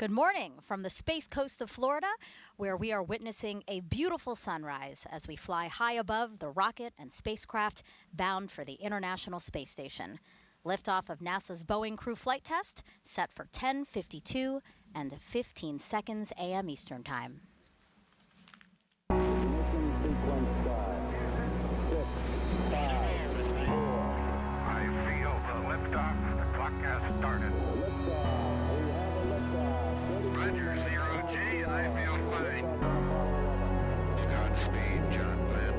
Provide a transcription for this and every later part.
Good morning from the Space Coast of Florida, where we are witnessing a beautiful sunrise as we fly high above the rocket and spacecraft bound for the International Space Station. Liftoff of NASA's Boeing crew flight test set for 10:52 and 15 seconds a.m. Eastern Time. Ignition sequence start. 6, 5, 4. I feel the liftoff. The clock has started. Liftoff. We have a liftoff. Roger, 0G, and I feel fine. Godspeed, John Glenn.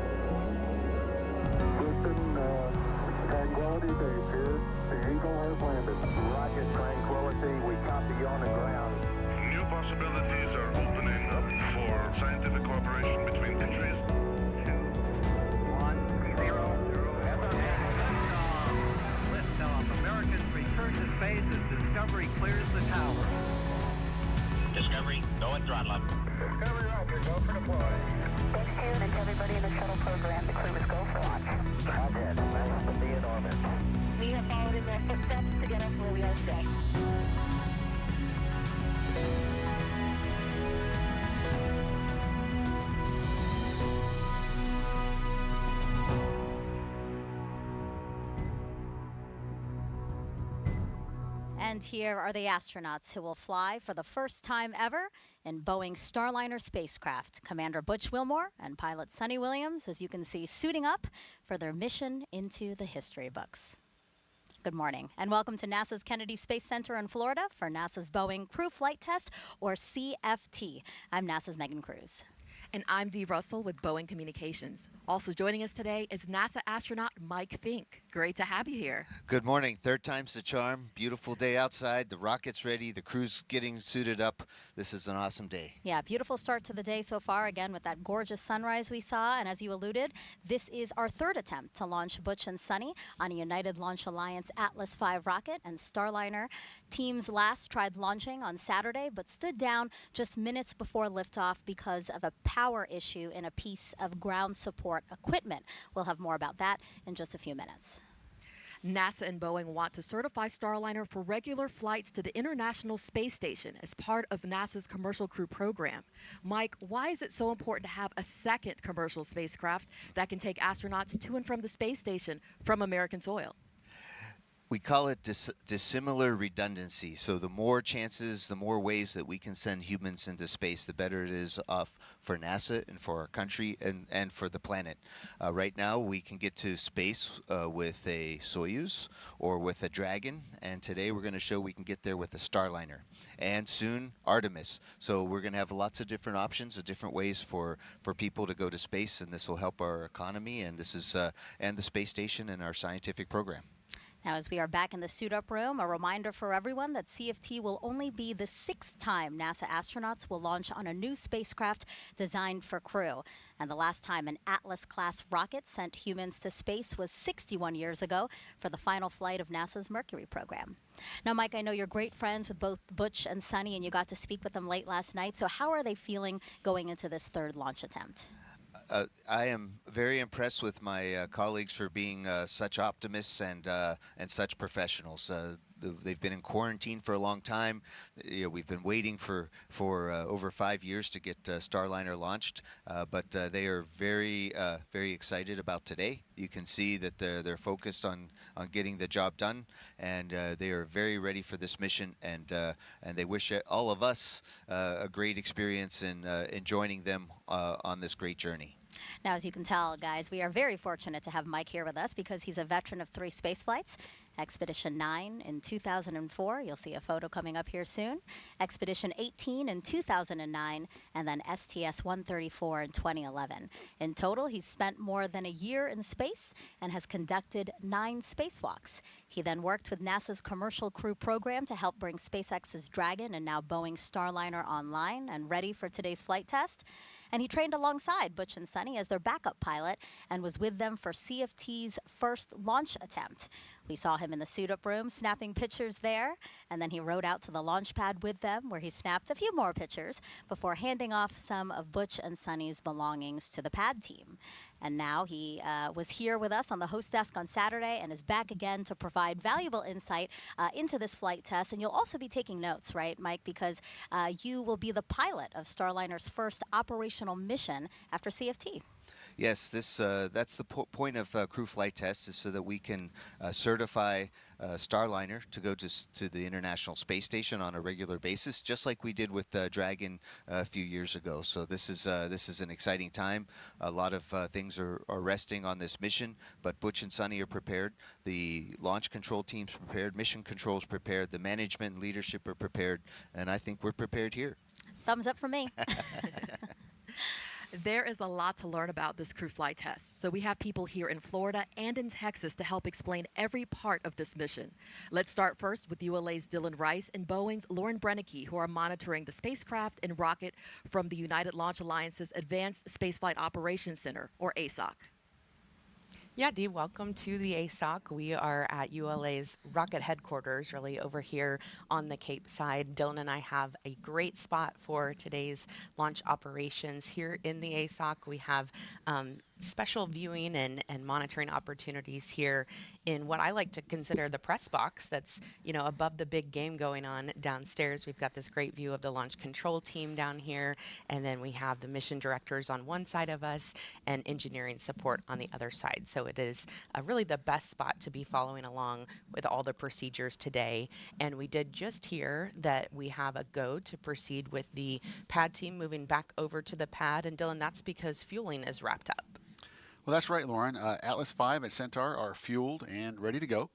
Houston, Tranquility Base here. The Eagle has landed. Rocket Tranquility, we copy you on the ground. New possibilities are opening up for scientific cooperation between countries. 1, 0, 0. Liftoff. Americans return to space as Discovery clears the tower. Discovery, go and throttle up. Discovery, Roger, go for deploy. Thanks to you and to everybody in the shuttle program. The crew is go for launch. Rocket, nice to be in orbit. We have followed in their footsteps to get us where we are today. And here are the astronauts who will fly for the first time ever in Boeing's Starliner spacecraft. Commander Butch Wilmore and pilot Sonny Williams, as you can see, suiting up for their mission into the history books. Good morning, and welcome to NASA's Kennedy Space Center in Florida for NASA's Boeing Crew Flight Test, or CFT. I'm NASA's Megan Cruz. And I'm Dee Russell with Boeing Communications. Also joining us today is NASA astronaut Mike Fink. Great to have you here. Good morning. Third time's the charm. Beautiful day outside. The rocket's ready. The crew's getting suited up. This is an awesome day. Yeah, beautiful start to the day so far, again, with that gorgeous sunrise we saw. And as you alluded, this is our third attempt to launch Butch and Sonny on a United Launch Alliance Atlas V rocket. And Starliner teams last tried launching on Saturday, but stood down just minutes before liftoff because of a power issue in a piece of ground support equipment. We'll have more about that in just a few minutes. NASA and Boeing want to certify Starliner for regular flights to the International Space Station as part of NASA's Commercial Crew program. Mike, why is it so important to have a second commercial spacecraft that can take astronauts to and from the space station from American soil? We call it dissimilar redundancy. So the more chances, the more ways that we can send humans into space, the better it is for NASA and for our country and for the planet. Right now, we can get to space with a Soyuz or with a Dragon, and today we're going to show we can get there with a Starliner. And soon, Artemis. So we're going to have lots of different options, of different ways for people to go to space, and this will help our economy, and this is and the space station and our scientific program. Now, as we are back in the suit-up room, a reminder for everyone that CFT will only be the 6th time NASA astronauts will launch on a new spacecraft designed for crew. And the last time an Atlas-class rocket sent humans to space was 61 years ago for the final flight of NASA's Mercury program. Now, Mike, I know you're great friends with both Butch and Sonny, and you got to speak with them late last night. So how are they feeling going into this third launch attempt? I am very impressed with my colleagues for being such optimists and such professionals. They've been in quarantine for a long time. We've been waiting for over 5 years to get Starliner launched, but they are very excited about today. You can see that they're focused on getting the job done, and they are very ready for this mission. And they wish all of us a great experience in joining them on this great journey. Now, as you can tell, guys, we are very fortunate to have Mike here with us because he's a veteran of 3 space flights. Expedition 9 in 2004. You'll see a photo coming up here soon. Expedition 18 in 2009, and then STS-134 in 2011. In total, he's spent more than a year in space and has conducted 9 spacewalks. He then worked with NASA's Commercial Crew program to help bring SpaceX's Dragon and now Boeing's Starliner online and ready for today's flight test. And he trained alongside Butch and Sonny as their backup pilot and was with them for CFT's first launch attempt. We saw him in the suit-up room snapping pictures there, and then he rode out to the launch pad with them where he snapped a few more pictures before handing off some of Butch and Sunny's belongings to the pad team. And now he was here with us on the host desk on Saturday and is back again to provide valuable insight into this flight test. And you'll also be taking notes, right, Mike, because you will be the pilot of Starliner's first operational mission after CFT. Yes, that's the point of crew flight tests, is so that we can certify Starliner to go to the International Space Station on a regular basis, just like we did with Dragon a few years ago. So this is an exciting time. A lot of things are resting on this mission, but Butch and Sunny are prepared. The launch control team's prepared. Mission control's prepared. The management and leadership are prepared, and I think we're prepared here. Thumbs up for me. There is a lot to learn about this crew flight test, so we have people here in Florida and in Texas to help explain every part of this mission. Let's start first with ULA's Dylan Rice and Boeing's Lauren Brennicky, who are monitoring the spacecraft and rocket from the United Launch Alliance's Advanced Spaceflight Operations Center, or ASOC. Yeah, Dee, welcome to the ASOC. We are at ULA's rocket headquarters, really over here on the Cape side. Dylan and I have a great spot for today's launch operations here in the ASOC. We have special viewing and monitoring opportunities here in what I like to consider the press box that's, above the big game going on downstairs. We've got this great view of the launch control team down here, and then we have the mission directors on one side of us and engineering support on the other side. So it is really the best spot to be following along with all the procedures today. And we did just hear that we have a go to proceed with the pad team moving back over to the pad. And Dylan, that's because fueling is wrapped up. Well, that's right, Lauren. Atlas V and Centaur are fueled and ready to go.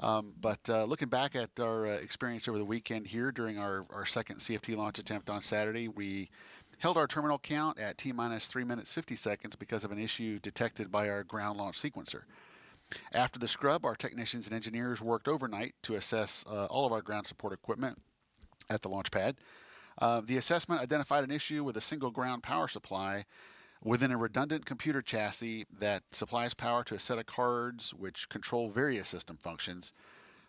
But looking back at our experience over the weekend here during our second CFT launch attempt on Saturday, we held our terminal count at T-minus 3 minutes 50 seconds because of an issue detected by our ground launch sequencer. After the scrub, our technicians and engineers worked overnight to assess all of our ground support equipment at the launch pad. The assessment identified an issue with a single ground power supply within a redundant computer chassis that supplies power to a set of cards which control various system functions.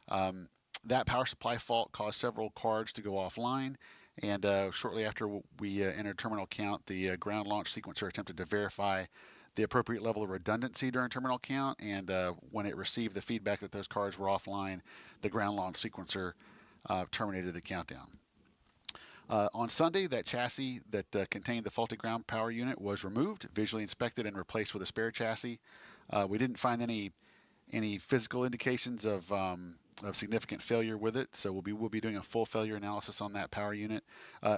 That power supply fault caused several cards to go offline, and shortly after we entered terminal count, the ground launch sequencer attempted to verify the appropriate level of redundancy during terminal count, and when it received the feedback that those cards were offline, the ground launch sequencer terminated the countdown. On Sunday, that chassis that contained the faulty ground power unit was removed, visually inspected, and replaced with a spare chassis. We didn't find any physical indications of significant failure with it, so we'll be doing a full failure analysis on that power unit.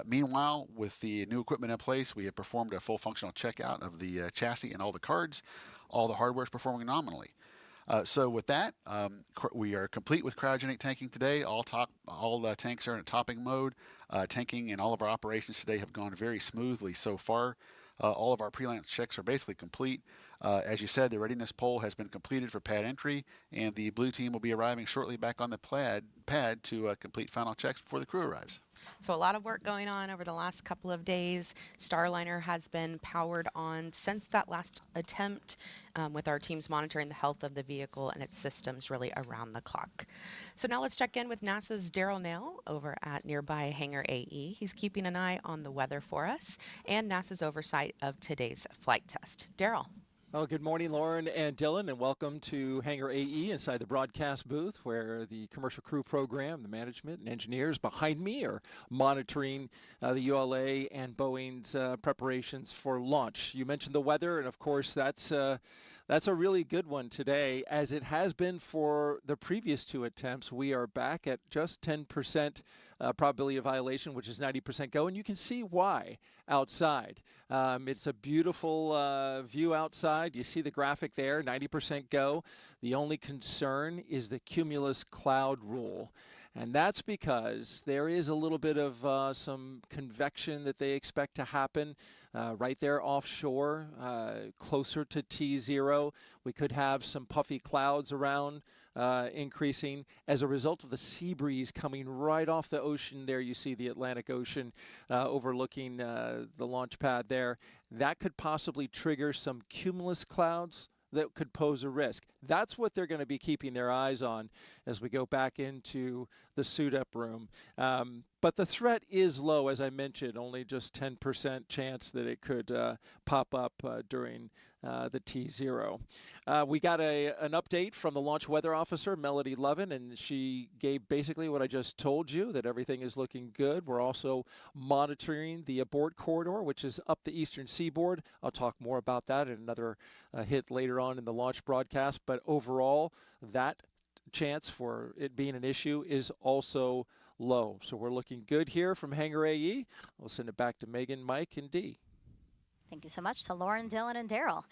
Meanwhile, with the new equipment in place, we have performed a full functional checkout of the chassis and all the cards. All the hardware is performing nominally. So with that, we are complete with cryogenic tanking today. All tanks are in a topping mode. Tanking and all of our operations today have gone very smoothly so far. All of our pre-launch checks are basically complete. As you said, the readiness poll has been completed for pad entry, and the blue team will be arriving shortly back on the pad to complete final checks before the crew arrives. So a lot of work going on over the last couple of days. Starliner has been powered on since that last attempt, with our teams monitoring the health of the vehicle and its systems really around the clock. So now let's check in with NASA's Daryl Nail over at nearby Hangar AE. He's keeping an eye on the weather for us and NASA's oversight of today's flight test. Daryl. Well, good morning, Lauren and Dylan, and welcome to Hangar AE inside the broadcast booth where the commercial crew program, the management and engineers behind me are monitoring the ULA and Boeing's preparations for launch. You mentioned the weather, and of course that's a really good one today, as it has been for the previous two attempts. We are back at just 10% probability of violation, which is 90% go, and you can see why outside. It's a beautiful view outside. You see the graphic there, 90% go. The only concern is the cumulus cloud rule. And that's because there is a little bit of some convection that they expect to happen right there offshore, closer to T0. We could have some puffy clouds around increasing as a result of the sea breeze coming right off the ocean there. You see the Atlantic Ocean overlooking the launch pad there. That could possibly trigger some cumulus clouds that could pose a risk. That's what they're going to be keeping their eyes on as we go back into the suit-up room. But the threat is low, as I mentioned, only just 10% chance that it could pop up during the T0. We got an update from the launch weather officer, Melody Lovin, and she gave basically what I just told you, that everything is looking good. We're also monitoring the abort corridor, which is up the eastern seaboard. I'll talk more about that in another hit later on in the launch broadcast. But overall, that chance for it being an issue is also low. So we're looking good here from Hangar AE. We'll send it back to Megan, Mike, and Dee. Thank you so much to Lauren, Dylan, and Daryl.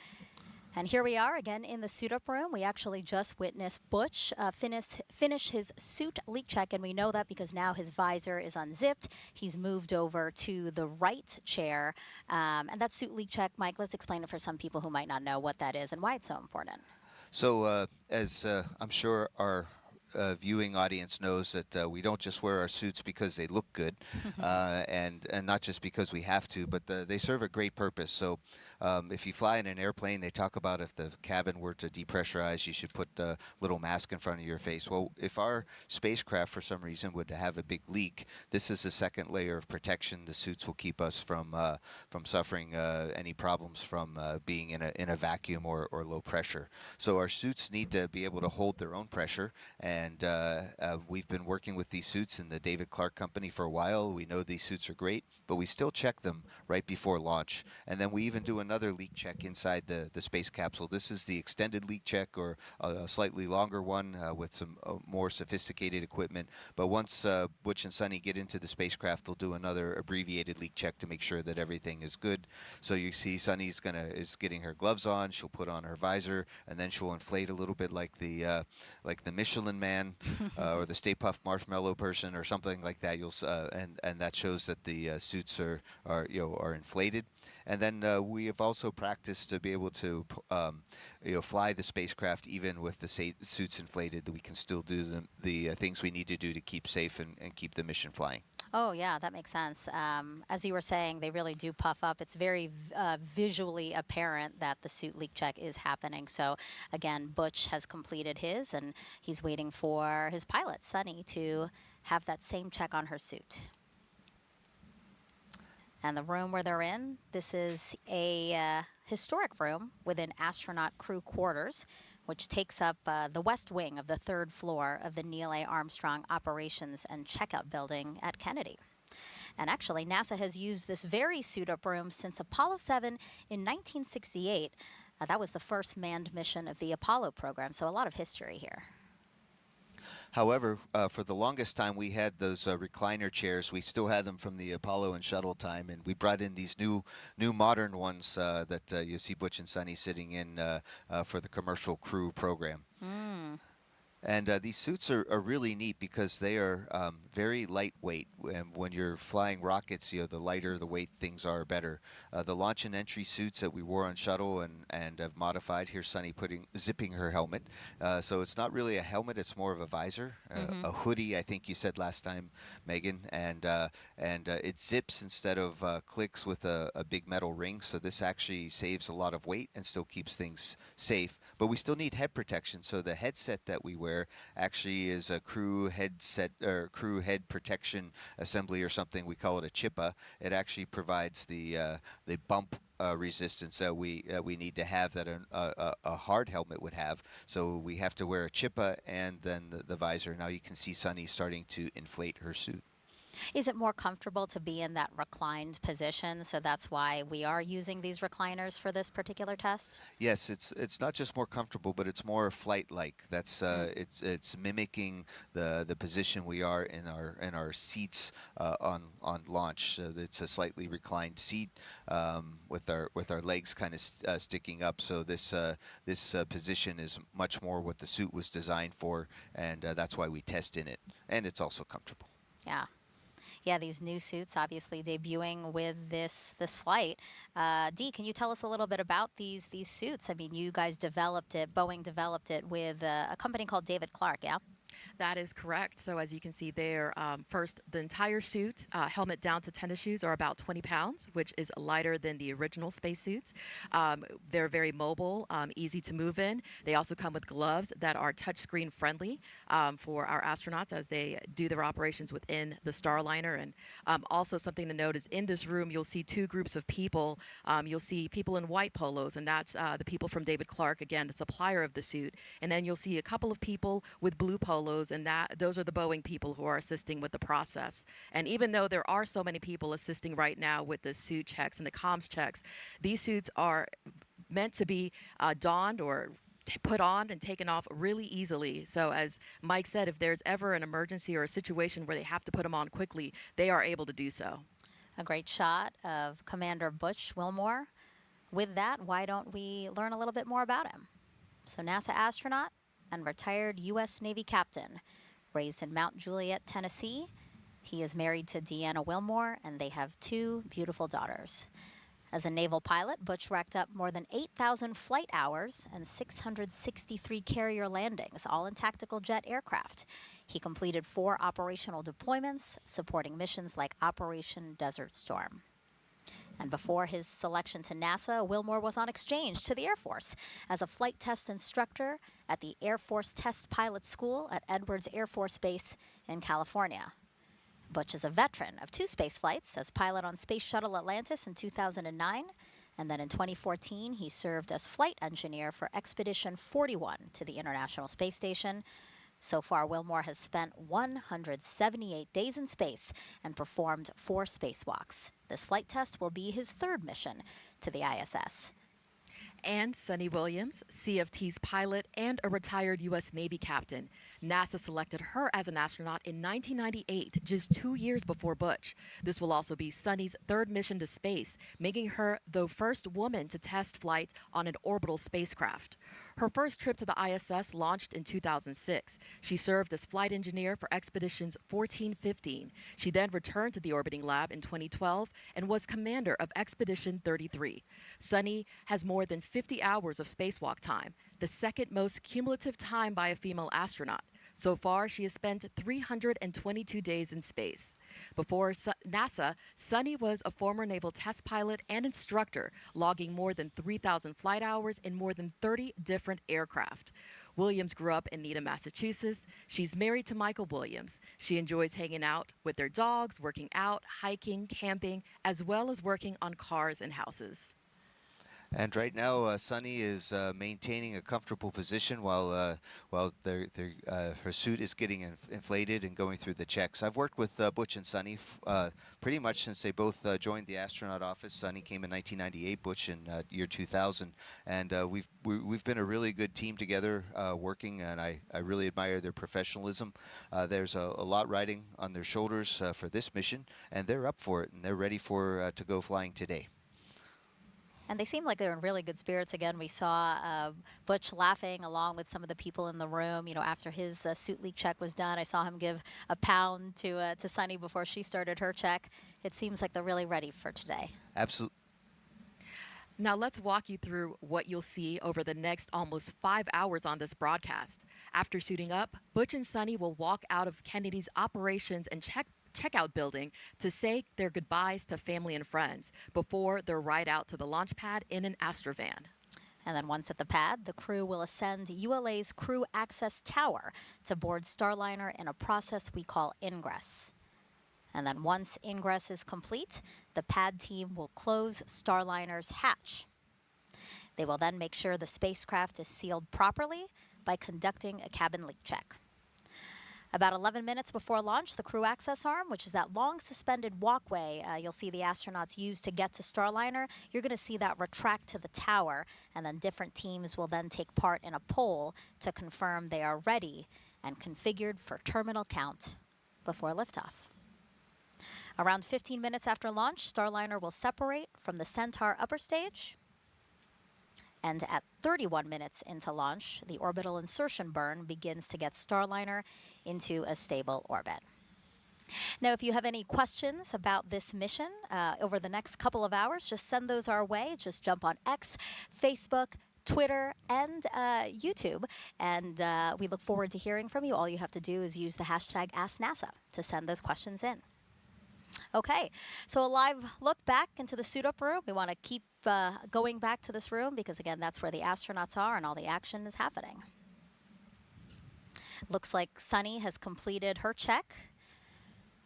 And here we are again in the suit-up room. We actually just witnessed Butch finish his suit leak check, and we know that because now his visor is unzipped. He's moved over to the right chair. And that suit leak check, Mike, let's explain it for some people who might not know what that is and why it's so important. So as I'm sure our viewing audience knows, that we don't just wear our suits because they look good, and not just because we have to, but they serve a great purpose. So if you fly in an airplane, they talk about if the cabin were to depressurize, you should put a little mask in front of your face. Well, if our spacecraft for some reason would have a big leak, this is a second layer of protection. The suits will keep us from suffering any problems from being in a vacuum or low pressure. So our suits need to be able to hold their own pressure, and we've been working with these suits in the David Clark Company for a while. We know these suits are great, but we still check them right before launch, and then we even do another leak check inside the space capsule. This is the extended leak check, or a slightly longer one with some more sophisticated equipment. But once Butch and Sunny get into the spacecraft, they'll do another abbreviated leak check to make sure that everything is good. So you see Sunny's is getting her gloves on. She'll put on her visor, and then she'll inflate a little bit like the Michelin Man or the Stay Puft Marshmallow person or something like that. You'll and that shows that the suits are inflated. And then we have also practiced to be able to fly the spacecraft even with the suits inflated. That we can still do the things we need to do to keep safe and keep the mission flying. Oh, yeah, that makes sense. As you were saying, they really do puff up. It's very visually apparent that the suit leak check is happening. So, again, Butch has completed his, and he's waiting for his pilot, Sunny, to have that same check on her suit. And the room where they're in, this is a historic room within astronaut crew quarters, which takes up the west wing of the third floor of the Neil A. Armstrong Operations and Checkout Building at Kennedy. And actually, NASA has used this very suit-up room since Apollo 7 in 1968. That was the first manned mission of the Apollo program, so a lot of history here. However, for the longest time, we had those recliner chairs. We still had them from the Apollo and shuttle time, and we brought in these new modern ones that you see Butch and Sunny sitting in for the commercial crew program. And these suits are really neat because they are very lightweight. And when you're flying rockets, the lighter the weight things are, better. The launch and entry suits that we wore on shuttle and have modified. Here's Sunny zipping her helmet. So it's not really a helmet; it's more of a visor, a hoodie. I think you said last time, Megan. And it zips instead of clicks with a big metal ring. So this actually saves a lot of weight and still keeps things safe. But we still need head protection, so the headset that we wear actually is a crew headset or crew head protection assembly or something. We call it a chippa. It actually provides the bump resistance that we need to have that a hard helmet would have. So we have to wear a chippa and then the visor. Now you can see Sunny starting to inflate her suit. Is it more comfortable to be in that reclined position? So that's why we are using these recliners for this particular test? Yes, it's not just more comfortable, but it's more flight-like. That's it's mimicking the position we are in our seats on launch. It's a slightly reclined seat with our legs kind of sticking up. So this position is much more what the suit was designed for, and that's why we test in it. And it's also comfortable. Yeah. Yeah, these new suits obviously debuting with this flight. Dee, can you tell us a little bit about these suits? I mean, you guys developed it, Boeing developed it with a company called David Clark, yeah? That is correct. So as you can see there, first, the entire suit, helmet down to tennis shoes, are about 20 pounds, which is lighter than the original spacesuits. They're very mobile, easy to move in. They also come with gloves that are touchscreen friendly for our astronauts as they do their operations within the Starliner. And also something to note is in this room, you'll see two groups of people. You'll see people in white polos, and that's the people from David Clark, again, the supplier of the suit. And then you'll see a couple of people with blue polos, and those are the Boeing people who are assisting with the process. And even though there are so many people assisting right now with the suit checks and the comms checks, these suits are meant to be donned or put on and taken off really easily. So as Mike said, if there's ever an emergency or a situation where they have to put them on quickly, they are able to do so. A great shot of Commander Butch Wilmore. With that, why don't we learn a little bit more about him? So NASA astronaut and retired U.S. Navy captain, raised in Mount Juliet, Tennessee. He is married to Deanna Wilmore, and they have two beautiful daughters. As a naval pilot, Butch racked up more than 8,000 flight hours and 663 carrier landings, all in tactical jet aircraft. He completed 4 operational deployments, supporting missions like Operation Desert Storm. And before his selection to NASA, Wilmore was on exchange to the Air Force as a flight test instructor at the Air Force Test Pilot School at Edwards Air Force Base in California. Butch is a veteran of 2 space flights as pilot on Space Shuttle Atlantis in 2009, and then in 2014 he served as flight engineer for Expedition 41 to the International Space Station. So far, Wilmore has spent 178 days in space and performed 4 spacewalks. This flight test will be his 3rd mission to the ISS. And Sunny Williams, CFT's pilot and a retired U.S. Navy captain. NASA selected her as an astronaut in 1998, just 2 years before Butch. This will also be Sunny's 3rd mission to space, making her the first woman to test flight on an orbital spacecraft. Her first trip to the ISS launched in 2006. She served as flight engineer for Expeditions 14-15. She then returned to the orbiting lab in 2012 and was commander of Expedition 33. Sunny has more than 50 hours of spacewalk time, the 2nd most cumulative time by a female astronaut. So far, she has spent 322 days in space. Before NASA, Sunny was a former naval test pilot and instructor, logging more than 3,000 flight hours in more than 30 different aircraft. Williams grew up in Needham, Massachusetts. She's married to Michael Williams. She enjoys hanging out with their dogs, working out, hiking, camping, as well as working on cars and houses. And right now, Sunny is maintaining a comfortable position while her suit is getting inflated and going through the checks. I've worked with Butch and Sunny pretty much since they both joined the astronaut office. Sunny came in 1998, Butch in year 2000, and we've been a really good team together working, and I really admire their professionalism. There's a lot riding on their shoulders for this mission, and they're up for it, and they're ready for to go flying today. And they seem like they're in really good spirits. Again, we saw Butch laughing along with some of the people in the room. You know, after his suit leak check was done, I saw him give a pound to Sunny before she started her check. It seems like they're really ready for today. Absolutely. Now let's walk you through what you'll see over the next almost 5 hours on this broadcast. After suiting up, Butch and Sunny will walk out of Kennedy's operations and checkout building to say their goodbyes to family and friends before their ride out to the launch pad in an Astrovan. And then once at the pad, the crew will ascend ULA's Crew Access Tower to board Starliner in a process we call ingress. And then once ingress is complete, the pad team will close Starliner's hatch. They will then make sure the spacecraft is sealed properly by conducting a cabin leak check. About 11 minutes before launch, the crew access arm, which is that long suspended walkway you'll see the astronauts use to get to Starliner, you're going to see that retract to the tower, and then different teams will then take part in a poll to confirm they are ready and configured for terminal count before liftoff. Around 15 minutes after launch, Starliner will separate from the Centaur upper stage. And at 31 minutes into launch, the orbital insertion burn begins to get Starliner into a stable orbit. Now, if you have any questions about this mission over the next couple of hours, just send those our way. Just jump on X, Facebook, Twitter, and YouTube. And we look forward to hearing from you. All you have to do is use the hashtag AskNASA to send those questions in. Okay, so a live look back into the suit-up room. We want to keep going back to this room because, again, that's where the astronauts are and all the action is happening. Looks like Sunny has completed her check.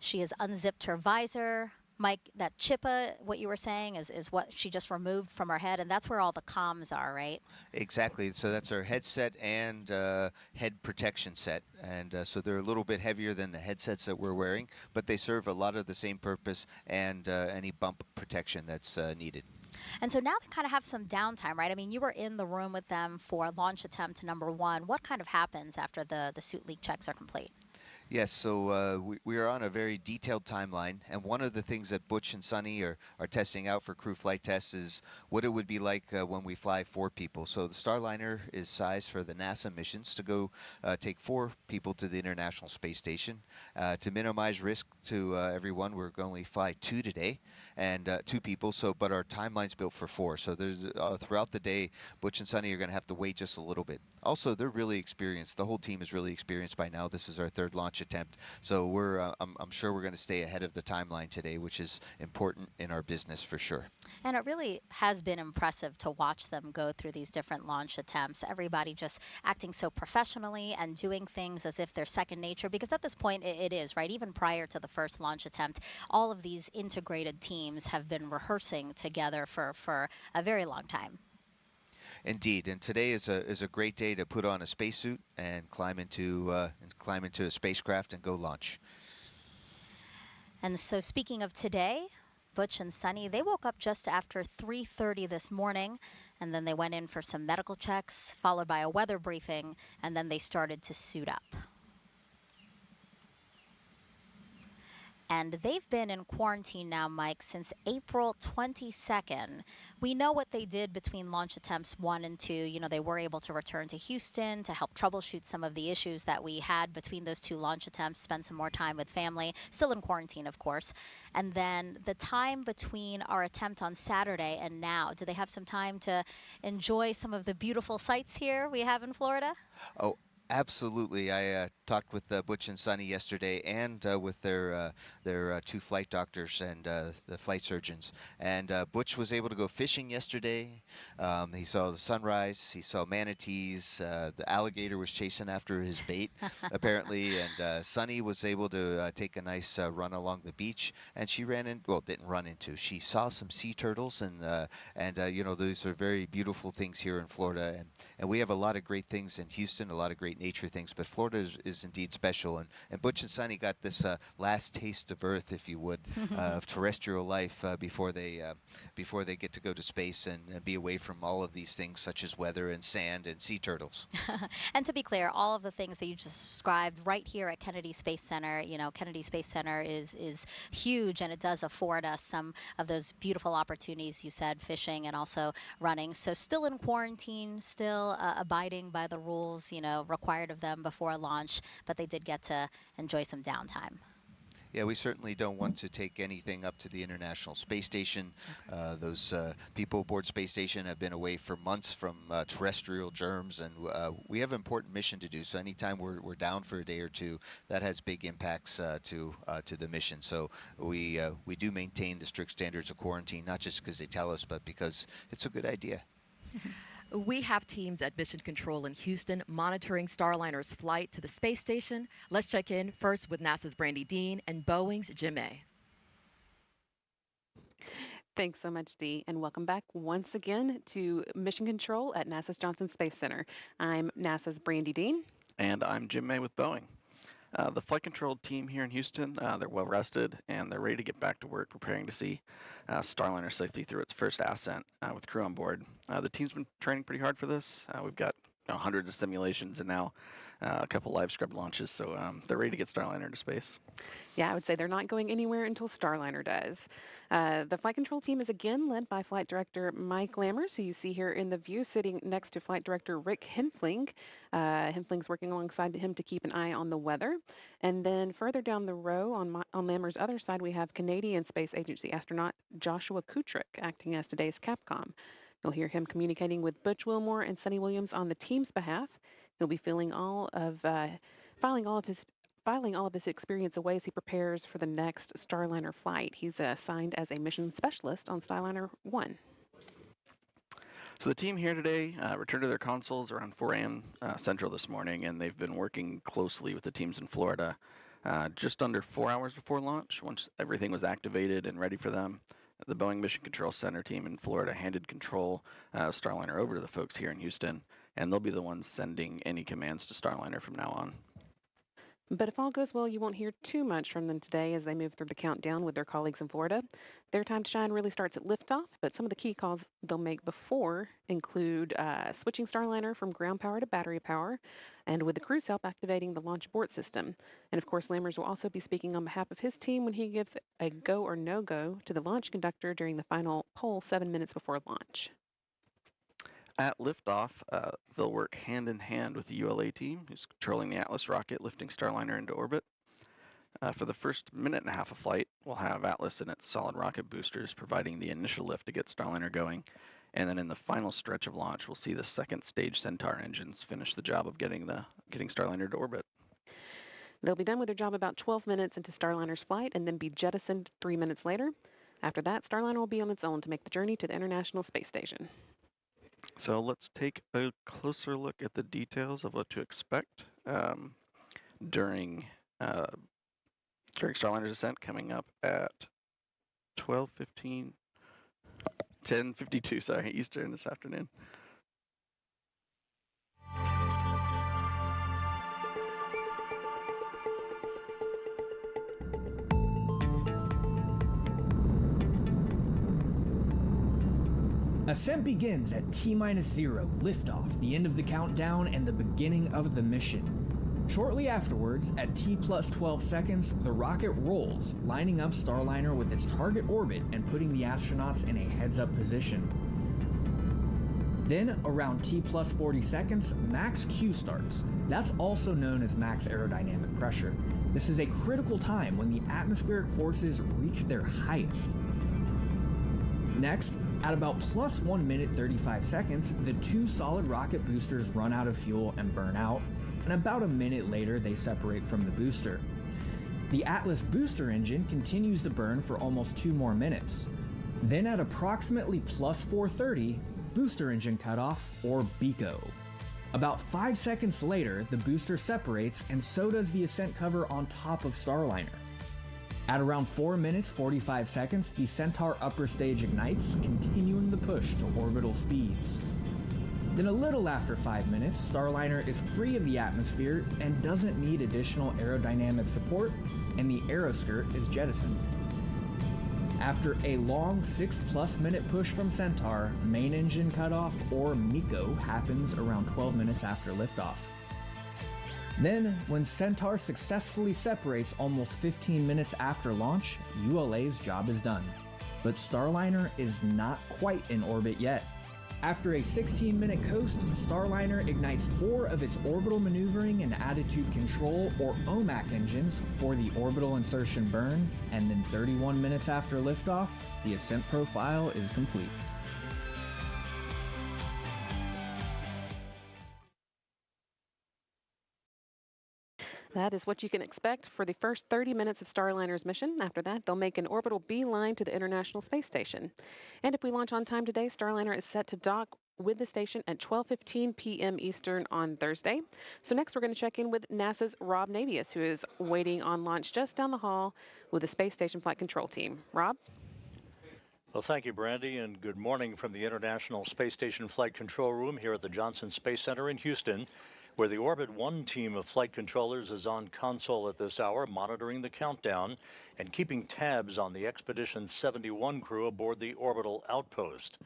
She has unzipped her visor. Mike, that chippa, what you were saying, is what she just removed from her head, and that's where all the comms are, right? Exactly. So that's our headset and head protection set. And so they're a little bit heavier than the headsets that we're wearing, but they serve a lot of the same purpose and any bump protection that's needed. And so now they kind of have some downtime, right? I mean, you were in the room with them for launch attempt number 1. What kind of happens after the suit leak checks are complete? Yes, so we are on a very detailed timeline, and one of the things that Butch and Sunny are testing out for crew flight tests is what it would be like when we fly 4 people. So the Starliner is sized for the NASA missions to go take 4 people to the International Space Station. To minimize risk to everyone, we're going to only fly 2 today, and 2 people. So, but our timeline's built for 4. So there's throughout the day, Butch and Sunny are going to have to wait just a little bit. Also, they're really experienced. The whole team is really experienced by now. This is our 3rd launch attempt, so we're I'm sure we're going to stay ahead of the timeline today, which is important in our business for sure. And it really has been impressive to watch them go through these different launch attempts. Everybody just acting so professionally and doing things as if they're second nature, because at this point it is, right? Even prior to the first launch attempt, all of these integrated teams have been rehearsing together for a very long time. Indeed, and today is a great day to put on a spacesuit and climb into a spacecraft and go launch. And so, speaking of today, Butch and Sunny, they woke up just after 3:30 this morning, and then they went in for some medical checks, followed by a weather briefing, and then they started to suit up. And they've been in quarantine now, Mike, since April 22nd. We know what they did between launch attempts 1 and 2. You know, they were able to return to Houston to help troubleshoot some of the issues that we had between those 2 launch attempts, spend some more time with family, still in quarantine, of course. And then the time between our attempt on Saturday and now, do they have some time to enjoy some of the beautiful sights here we have in Florida? Oh, absolutely. I talked with Butch and Sunny yesterday, and with their 2 flight doctors and the flight surgeons. And Butch was able to go fishing yesterday. He saw the sunrise. He saw manatees. The alligator was chasing after his bait, apparently. And Sunny was able to take a nice run along the beach. And she didn't run into. She saw some sea turtles, and you know, those are very beautiful things here in Florida. And we have a lot of great things in Houston, a lot of great nature things, but Florida is indeed special. And Butch and Sunny got this last taste of Earth, if you would, of terrestrial life before they get to go to space and be away from all of these things such as weather and sand and sea turtles. And to be clear, all of the things that you just described right here at Kennedy Space Center, you know, Kennedy Space Center is huge, and it does afford us some of those beautiful opportunities you said, fishing and also running. So still in quarantine, still abiding by the rules, you know, required of them before launch, but they did get to enjoy some downtime. Yeah, we certainly don't want to take anything up to the International Space Station. Those people aboard Space Station have been away for months from terrestrial germs, and we have an important mission to do. So anytime we're down for a day or 2, that has big impacts to the mission. So we do maintain the strict standards of quarantine, not just because they tell us, but because it's a good idea. We have teams at Mission Control in Houston monitoring Starliner's flight to the space station. Let's check in first with NASA's Brandy Dean and Boeing's Jim May. Thanks so much, Dee, and welcome back once again to Mission Control at NASA's Johnson Space Center. I'm NASA's Brandy Dean. And I'm Jim May with Boeing. The flight control team here in Houston, they're well rested and they're ready to get back to work, preparing to see Starliner safely through its first ascent with crew on board. The team's been training pretty hard for this. We've got hundreds of simulations and now a couple live scrub launches, so they're ready to get Starliner into space. Yeah, I would say they're not going anywhere until Starliner does. The flight control team is again led by Flight Director Mike Lammers, who you see here in the view sitting next to Flight Director Rick Henfling. Henfling's working alongside him to keep an eye on the weather. And then further down the row on Lammers' other side, we have Canadian Space Agency astronaut Joshua Kutrick acting as today's Capcom. You'll hear him communicating with Butch Wilmore and Sonny Williams on the team's behalf. He'll be filing all of his experience away as he prepares for the next Starliner flight. He's assigned as a mission specialist on Starliner 1. So the team here today returned to their consoles around 4 a.m. Central this morning, and they've been working closely with the teams in Florida just under 4 hours before launch. Once everything was activated and ready for them, the Boeing Mission Control Center team in Florida handed control of Starliner over to the folks here in Houston, and they'll be the ones sending any commands to Starliner from now on. But if all goes well, you won't hear too much from them today as they move through the countdown with their colleagues in Florida. Their time to shine really starts at liftoff, but some of the key calls they'll make before include switching Starliner from ground power to battery power, and with the crew's help, activating the launch abort system. And of course, Lammers will also be speaking on behalf of his team when he gives a go or no-go to the launch conductor during the final poll 7 minutes before launch. At liftoff, they'll work hand in hand with the ULA team, who's controlling the Atlas rocket, lifting Starliner into orbit. For the first minute and a half of flight, we'll have Atlas and its solid rocket boosters providing the initial lift to get Starliner going. And then in the final stretch of launch, we'll see the second stage Centaur engines finish the job of getting Starliner to orbit. They'll be done with their job about 12 minutes into Starliner's flight and then be jettisoned 3 minutes later. After that, Starliner will be on its own to make the journey to the International Space Station. So let's take a closer look at the details of what to expect during Starliner's descent, coming up at 10:52, Eastern this afternoon. Ascent begins at T-0, liftoff, the end of the countdown, and the beginning of the mission. Shortly afterwards, at T+12 seconds, the rocket rolls, lining up Starliner with its target orbit and putting the astronauts in a heads-up position. Then, around T+40 seconds, max Q starts. That's also known as max aerodynamic pressure. This is a critical time when the atmospheric forces reach their highest. Next, at about +1 minute 35 seconds, the two solid rocket boosters run out of fuel and burn out, and about a minute later they separate from the booster. The Atlas booster engine continues to burn for almost 2 more minutes. Then at approximately +4:30, booster engine cutoff, or BECO. About 5 seconds later, the booster separates, and so does the ascent cover on top of Starliner. At around 4 minutes 45 seconds, the Centaur upper stage ignites, continuing the push to orbital speeds. Then a little after 5 minutes, Starliner is free of the atmosphere and doesn't need additional aerodynamic support, and the aeroskirt is jettisoned. After a long 6+ minute push from Centaur, main engine cutoff, or MECO, happens around 12 minutes after liftoff. Then, when Centaur successfully separates almost 15 minutes after launch, ULA's job is done. But Starliner is not quite in orbit yet. After a 16-minute coast, Starliner ignites 4 of its orbital maneuvering and attitude control, or OMAC engines, for the orbital insertion burn, and then 31 minutes after liftoff, the ascent profile is complete. That is what you can expect for the first 30 minutes of Starliner's mission. After that, they'll make an orbital beeline to the International Space Station. And if we launch on time today, Starliner is set to dock with the station at 12:15 p.m. Eastern on Thursday. So next we're going to check in with NASA's Rob Navius, who is waiting on launch just down the hall with the Space Station Flight Control Team. Rob? Well, thank you, Brandy, and good morning from the International Space Station Flight Control Room here at the Johnson Space Center in Houston, where the Orbit 1 team of flight controllers is on console at this hour, monitoring the countdown and keeping tabs on the Expedition 71 crew aboard the orbital outpost.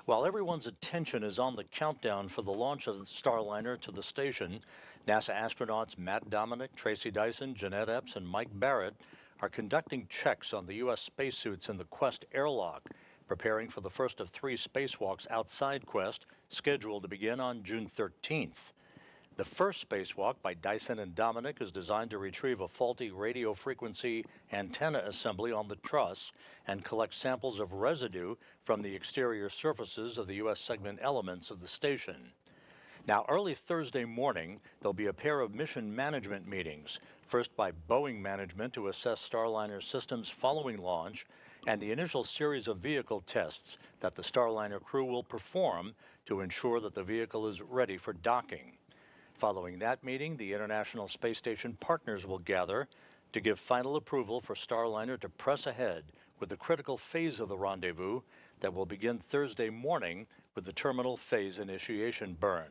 While everyone's attention is on the countdown for the launch of Starliner to the station, NASA astronauts Matt Dominic, Tracy Dyson, Jeanette Epps, and Mike Barrett are conducting checks on the U.S. spacesuits in the Quest airlock, preparing for the first of 3 spacewalks outside Quest, scheduled to begin on June 13th. The first spacewalk by Dyson and Dominic is designed to retrieve a faulty radio frequency antenna assembly on the truss and collect samples of residue from the exterior surfaces of the U.S. segment elements of the station. Now, early Thursday morning, there'll be a pair of mission management meetings, first by Boeing management to assess Starliner systems following launch, and the initial series of vehicle tests that the Starliner crew will perform to ensure that the vehicle is ready for docking. Following that meeting, the International Space Station partners will gather to give final approval for Starliner to press ahead with the critical phase of the rendezvous that will begin Thursday morning with the terminal phase initiation burn.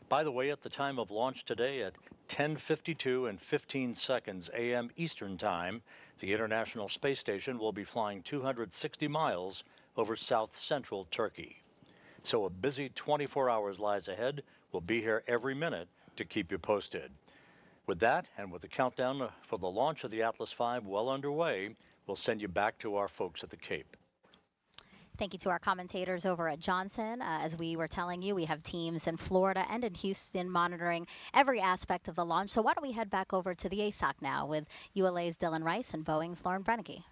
By the way, at the time of launch today at 10:52 and 15 seconds a.m. Eastern Time, the International Space Station will be flying 260 miles over south central Turkey. So a busy 24 hours lies ahead. We'll be here every minute to keep you posted. With that, and with the countdown for the launch of the Atlas V well underway, we'll send you back to our folks at the Cape. Thank you to our commentators over at Johnson. As we were telling you, we have teams in Florida and in Houston monitoring every aspect of the launch. So why don't we head back over to the ASOC now with ULA's Dylan Rice and Boeing's Lauren Brennicky.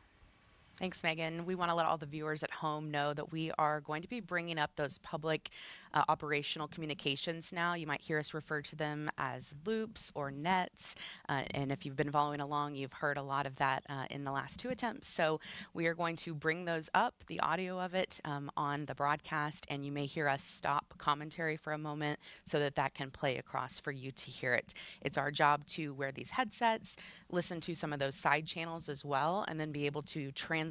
Thanks, Megan. We want to let all the viewers at home know that we are going to be bringing up those public operational communications now. You might hear us refer to them as loops or nets. And if you've been following along, you've heard a lot of that in the last 2 attempts. So we are going to bring those up, the audio of it, on the broadcast. And you may hear us stop commentary for a moment so that that can play across for you to hear it. It's our job to wear these headsets, listen to some of those side channels as well, and then be able to translate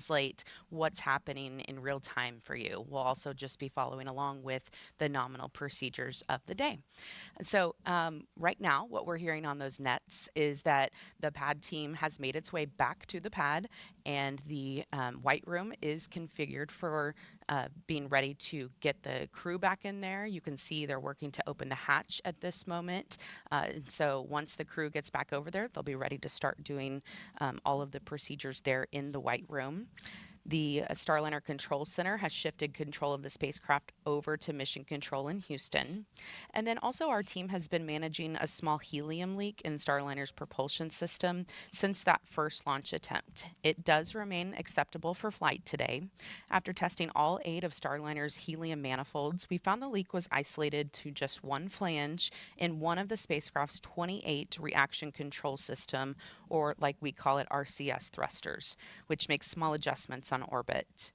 what's happening in real time for you. We'll also just be following along with the nominal procedures of the day. So right now, what we're hearing on those nets is that the pad team has made its way back to the pad, and the white room is configured for being ready to get the crew back in there. You can see they're working to open the hatch at this moment. So once the crew gets back over there, they'll be ready to start doing all of the procedures there in the white room. The Starliner Control Center has shifted control of the spacecraft over to Mission Control in Houston. And then also our team has been managing a small helium leak in Starliner's propulsion system since that first launch attempt. It does remain acceptable for flight today. After testing all 8 of Starliner's helium manifolds, we found the leak was isolated to just one flange in one of the spacecraft's 28 reaction control system, or like we call it, RCS thrusters, which makes small adjustments on orbit.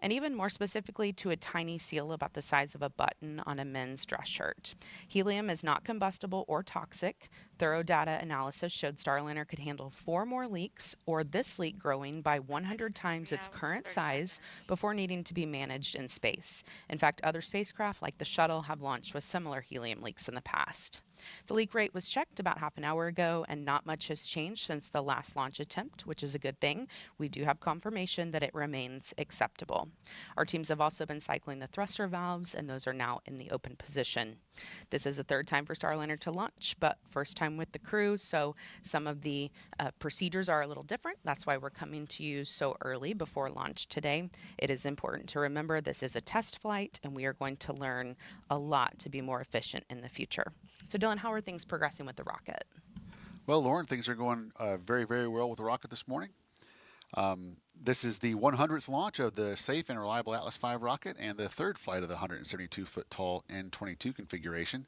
And even more specifically to a tiny seal about the size of a button on a men's dress shirt. Helium is not combustible or toxic. Thorough data analysis showed Starliner could handle 4 more leaks, or this leak growing by 100 times its current size before needing to be managed in space. In fact, other spacecraft like the shuttle have launched with similar helium leaks in the past. The leak rate was checked about half an hour ago, and not much has changed since the last launch attempt, which is a good thing. We do have confirmation that it remains acceptable. Our teams have also been cycling the thruster valves, and those are now in the open position. This is the 3rd time for Starliner to launch, but first time with the crew, so some of the procedures are a little different. That's why we're coming to you so early before launch today. It is important to remember this is a test flight, and we are going to learn a lot to be more efficient in the future. So Dylan, how are things progressing with the rocket? Well, Lauren, things are going very, very well with the rocket this morning. This is the 100th launch of the safe and reliable Atlas V rocket and the 3rd flight of the 172-foot tall N-22 configuration.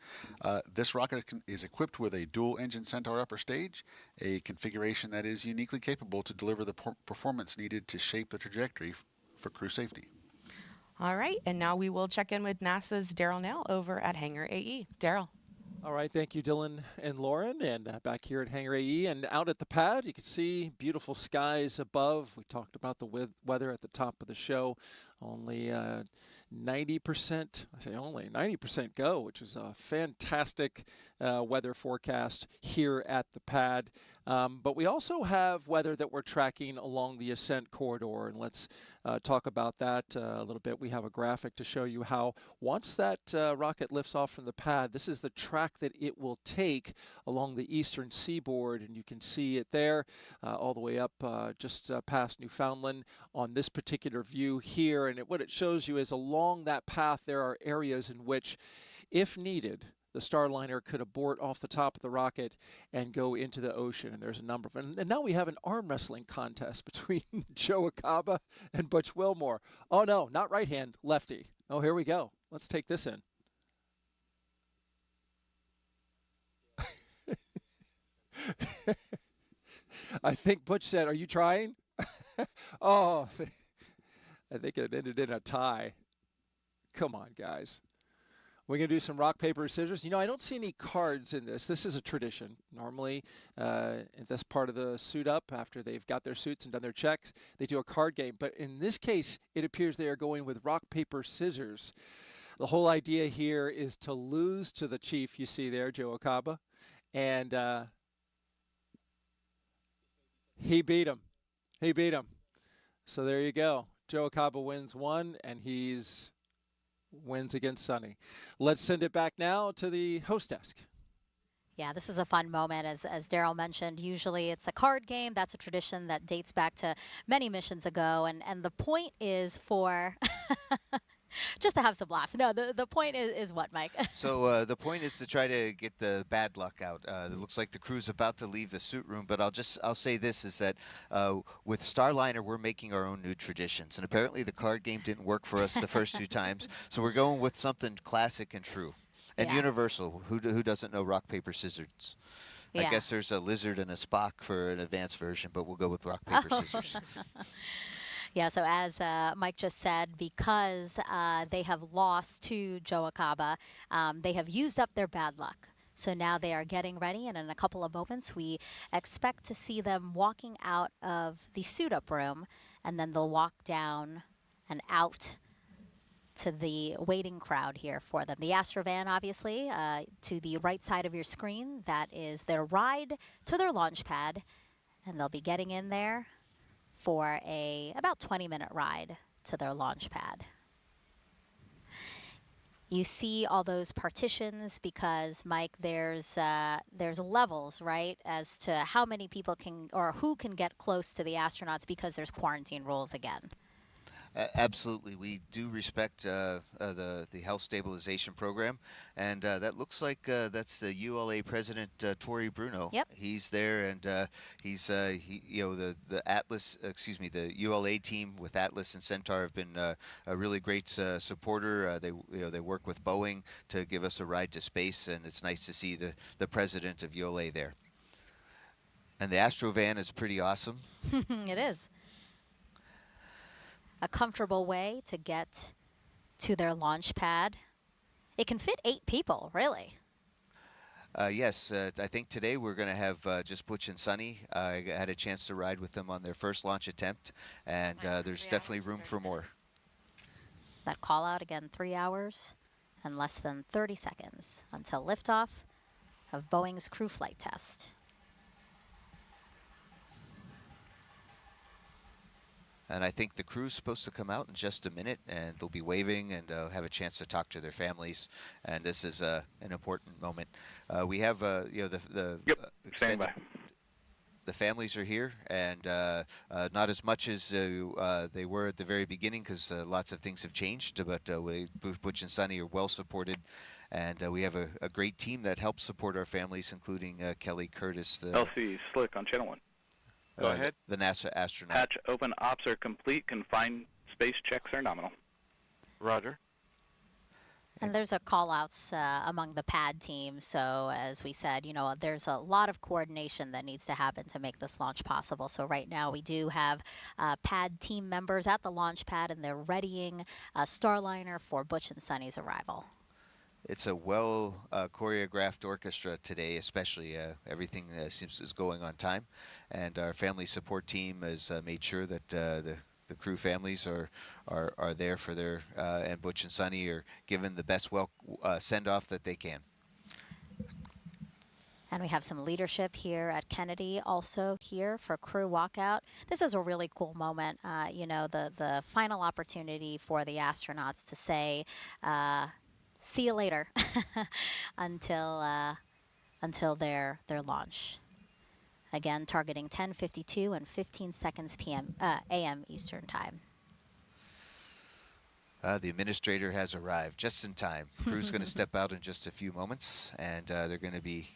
This rocket is equipped with a dual-engine Centaur upper stage, a configuration that is uniquely capable to deliver the performance needed to shape the trajectory for crew safety. All right, and now we will check in with NASA's Daryl Nell over at Hangar AE. Daryl. All right, thank you, Dylan and Lauren. And back here at Hangar AE and out at the pad, you can see beautiful skies above. We talked about the weather at the top of the show. Only 90%, I say only 90% go, which is a fantastic weather forecast here at the pad. But we also have weather that we're tracking along the ascent corridor, and let's talk about that a little bit. We have a graphic to show you how once that rocket lifts off from the pad, this is the track that it will take along the eastern seaboard, and you can see it there all the way up just past Newfoundland on this particular view here. And what it shows you is along that path there are areas in which, if needed, the Starliner could abort off the top of the rocket and go into the ocean. And there's a number of them. And now we have an arm wrestling contest between Joe Acaba and Butch Wilmore. Oh, no, not right hand, lefty. Oh, here we go. Let's take this in. I think Butch said, "Are you trying?" Oh, I think it ended in a tie. Come on, guys. We're going to do some rock, paper, scissors. You know, I don't see any cards in this. This is a tradition. Normally, in this part of the suit up, after they've got their suits and done their checks, they do a card game. But in this case, it appears they are going with rock, paper, scissors. The whole idea here is to lose to the chief you see there, Joe Acaba. And he beat him. He beat him. So there you go. Joe Acaba wins one, and he's wins against Sonny. Let's send it back now to the host desk. Yeah, this is a fun moment. As Daryl mentioned, usually it's a card game. That's a tradition that dates back to many missions ago. And the point is for just to have some laughs. No, the point is what, Mike? So the point is to try to get the bad luck out. It looks like the crew's about to leave the suit room, but I'll say this is that with Starliner, we're making our own new traditions. And apparently the card game didn't work for us the first two times. So we're going with something classic and true. And universal. Who doesn't know rock, paper, scissors? Yeah. I guess there's a lizard and a Spock for an advanced version, but we'll go with rock, paper, scissors. Yeah, so as Mike just said, because they have lost to Joe Acaba, they have used up their bad luck. So now they are getting ready, and in a couple of moments, we expect to see them walking out of the suit-up room, and then they'll walk down and out to the waiting crowd here for them. The Astrovan, obviously, to the right side of your screen, that is their ride to their launch pad, and they'll be getting in there for a about 20-minute ride to their launch pad. You see all those partitions because, Mike, there's levels, right, as to how many people can or who can get close to the astronauts because there's quarantine rules again. Absolutely. We do respect the health stabilization program, and that looks like that's the ULA president, Tori Bruno. Yep. He's there, and he's the Atlas, the ULA team with Atlas and Centaur have been a really great supporter. They work with Boeing to give us a ride to space, and it's nice to see the president of ULA there. And the Astrovan is pretty awesome. It is. A comfortable way to get to their launch pad. It can fit 8 people, really. Yes, I think today we're going to have just Butch and Sonny. I had a chance to ride with them on their first launch attempt, and there's definitely room for more. That call out again, 3 hours and less than 30 seconds until liftoff of Boeing's crew flight test. And I think the crew's supposed to come out in just a minute, and they'll be waving and have a chance to talk to their families. And this is an important moment. We have, the standing by. The families are here, and not as much as they were at the very beginning, because lots of things have changed. But Butch and Sonny are well supported, and we have a great team that helps support our families, including Kelly Curtis. LC Slick on channel 1. Go ahead. The NASA astronaut. Hatch open, ops are complete, confined space checks are nominal. Roger. And there's a call-outs among the pad team. So as we said, there's a lot of coordination that needs to happen to make this launch possible. So right now we do have pad team members at the launch pad, and they're readying Starliner for Butch and Sonny's arrival. It's a well choreographed orchestra today, especially everything seems is going on time, and our family support team has made sure that the crew families are there for their and Butch and Sonny are given the best send off that they can. And we have some leadership here at Kennedy also here for crew walkout. This is a really cool moment. The final opportunity for the astronauts to say, see you later until their launch. Again, targeting 10:52 and 15 seconds p.m. a.m. Eastern time. The administrator has arrived just in time. Crew's going to step out in just a few moments, and they're going to be.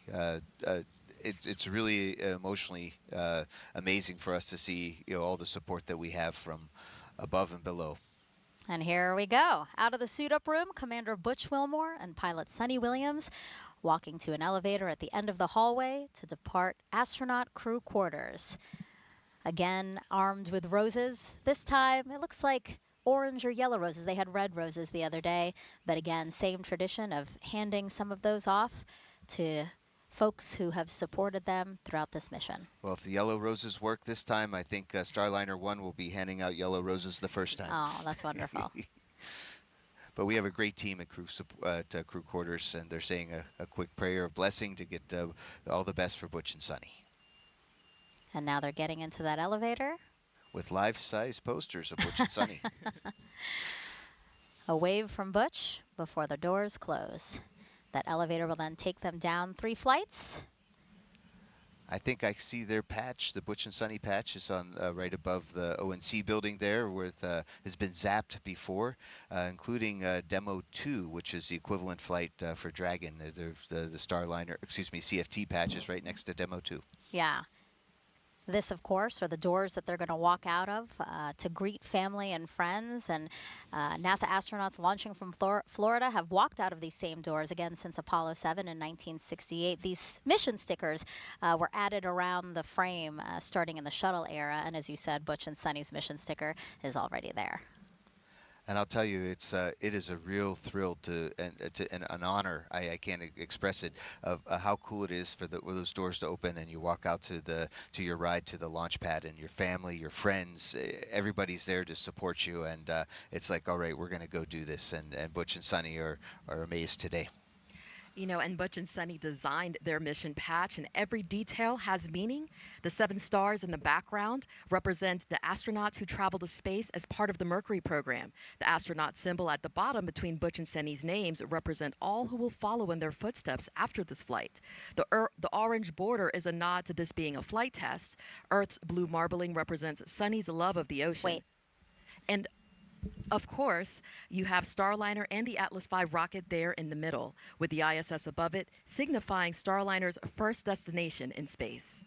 It's really emotionally amazing for us to see, all the support that we have from above and below. And here we go. Out of the suit-up room, Commander Butch Wilmore and pilot Sonny Williams walking to an elevator at the end of the hallway to depart astronaut crew quarters. Again, armed with roses. This time, it looks like orange or yellow roses. They had red roses the other day, but again, same tradition of handing some of those off to folks who have supported them throughout this mission. Well, if the yellow roses work this time, I think Starliner 1 will be handing out yellow roses the first time. Oh, that's wonderful. But we have a great team at crew quarters, and they're saying a quick prayer of blessing to get all the best for Butch and Sonny. And now they're getting into that elevator. With life-size posters of Butch and Sonny. A wave from Butch before the doors close. That elevator will then take them down 3 flights. I think I see their patch. The Butch and Sonny patch is on right above the ONC building there, where it has been zapped before, including Demo 2, which is the equivalent flight for Dragon. The Starliner, CFT patch is right next to Demo 2. Yeah. This, of course, are the doors that they're going to walk out of to greet family and friends. And NASA astronauts launching from Florida have walked out of these same doors again since Apollo 7 in 1968. These mission stickers were added around the frame starting in the shuttle era. And as you said, Butch and Sonny's mission sticker is already there. And I'll tell you, it is a real thrill and an honor. I can't express it of how cool it is for those doors to open and you walk out to your ride to the launch pad, and your family, your friends, everybody's there to support you, and it's like, all right, we're going to go do this. And Butch and Sonny are amazed today. And Butch and Sonny designed their mission patch, and every detail has meaning. The 7 stars in the background represent the astronauts who travel to space as part of the Mercury program. The astronaut symbol at the bottom between Butch and Sonny's names represent all who will follow in their footsteps after this flight. The orange border is a nod to this being a flight test. Earth's blue marbling represents Sonny's love of the ocean. Wait. And of course, you have Starliner and the Atlas V rocket there in the middle, with the ISS above it, signifying Starliner's first destination in space.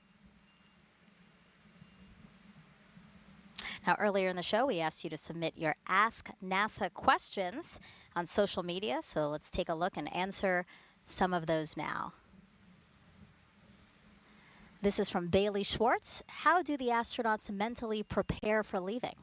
Now, earlier in the show, we asked you to submit your Ask NASA questions on social media, so let's take a look and answer some of those now. This is from Bailey Schwartz. How do the astronauts mentally prepare for leaving?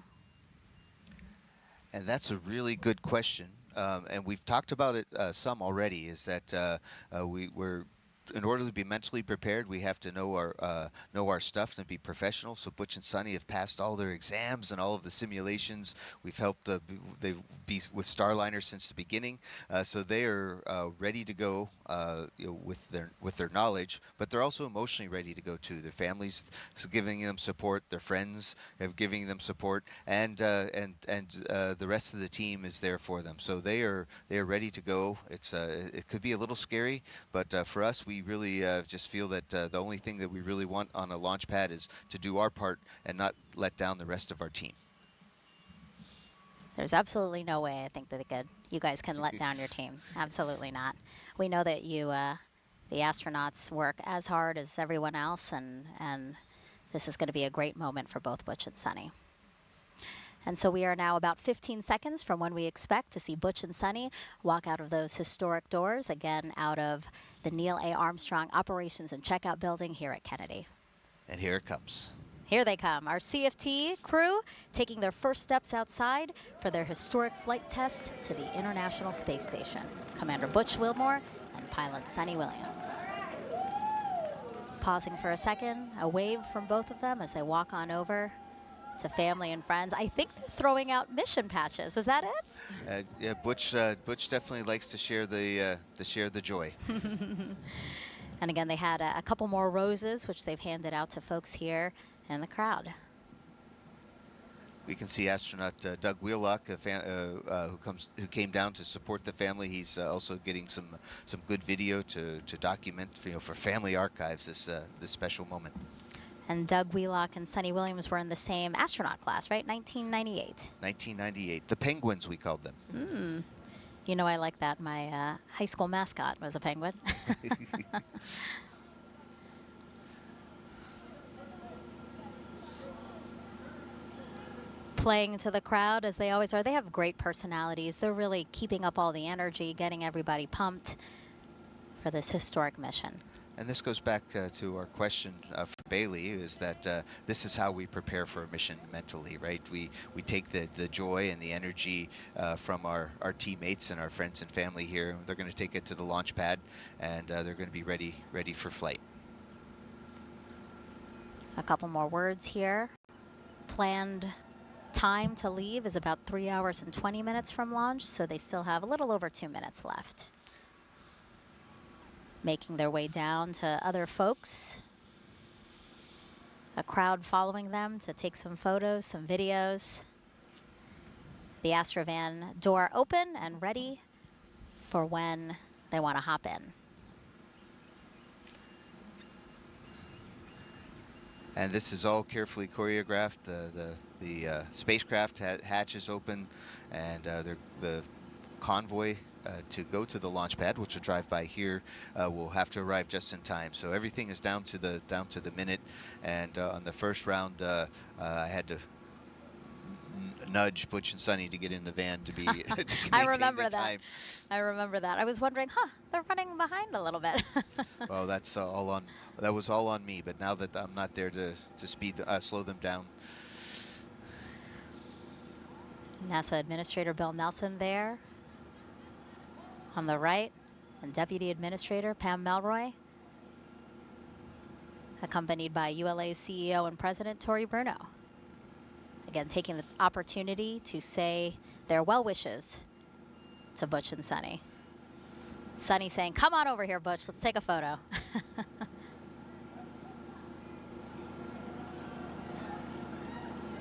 And that's a really good question, and we've talked about it some already. Is that we're in order to be mentally prepared, we have to know our stuff and be professional. So Butch and Sonny have passed all their exams and all of the simulations. We've helped they be with Starliner since the beginning, so they are ready to go with their knowledge. But they're also emotionally ready to go too. Their families giving them support, their friends have giving them support, and the rest of the team is there for them. So they are ready to go. It could be a little scary, but for us, we really just feel that the only thing that we really want on a launch pad is to do our part and not let down the rest of our team. There's absolutely no way I think that you guys can let down your team. Absolutely not. We know that you, the astronauts, work as hard as everyone else, and this is going to be a great moment for both Butch and Sonny. And so we are now about 15 seconds from when we expect to see Butch and Sonny walk out of those historic doors, again out of the Neil A. Armstrong Operations and Checkout Building here at Kennedy. And here it comes. Here they come, our CFT crew taking their first steps outside for their historic flight test to the International Space Station. Commander Butch Wilmore and pilot Sonny Williams. Pausing for a second, a wave from both of them as they walk on over to family and friends. I think they're throwing out mission patches. Was that it? Yeah, Butch definitely likes to share the joy. And again, they had a couple more roses, which they've handed out to folks here in the crowd. We can see astronaut Doug Wheelock, who came down to support the family. He's also getting some good video to document, for family archives this special moment. And Doug Wheelock and Sonny Williams were in the same astronaut class, right? 1998. 1998. The Penguins, we called them. You know, I like that. My high school mascot was a penguin. Playing to the crowd as they always are. They have great personalities. They're really keeping up all the energy, getting everybody pumped for this historic mission. And this goes back to our question for Bailey, is that this is how we prepare for a mission mentally, right? We take the joy and the energy from our teammates and our friends and family here. They're going to take it to the launch pad, and they're going to be ready for flight. A couple more words here. Planned time to leave is about 3 hours and 20 minutes from launch, so they still have a little over 2 minutes left. Making their way down to other folks. A crowd following them to take some photos, some videos. The Astrovan door open and ready for when they want to hop in. And this is all carefully choreographed. The spacecraft hatch is open, and the convoy to go to the launch pad, which will drive by here, will have to arrive just in time. So everything is down to the minute. And on the first round, I had to nudge Butch and Sonny to get in the van to be. To I remember that. I remember that. I was wondering, they're running behind a little bit. Well, that's all on. That was all on me. But now that I'm not there to slow them down. NASA Administrator Bill Nelson there on the right, and Deputy Administrator Pam Melroy, accompanied by ULA's CEO and President Tori Bruno. Again, taking the opportunity to say their well wishes to Butch and Sonny. Sonny saying, "Come on over here, Butch, let's take a photo."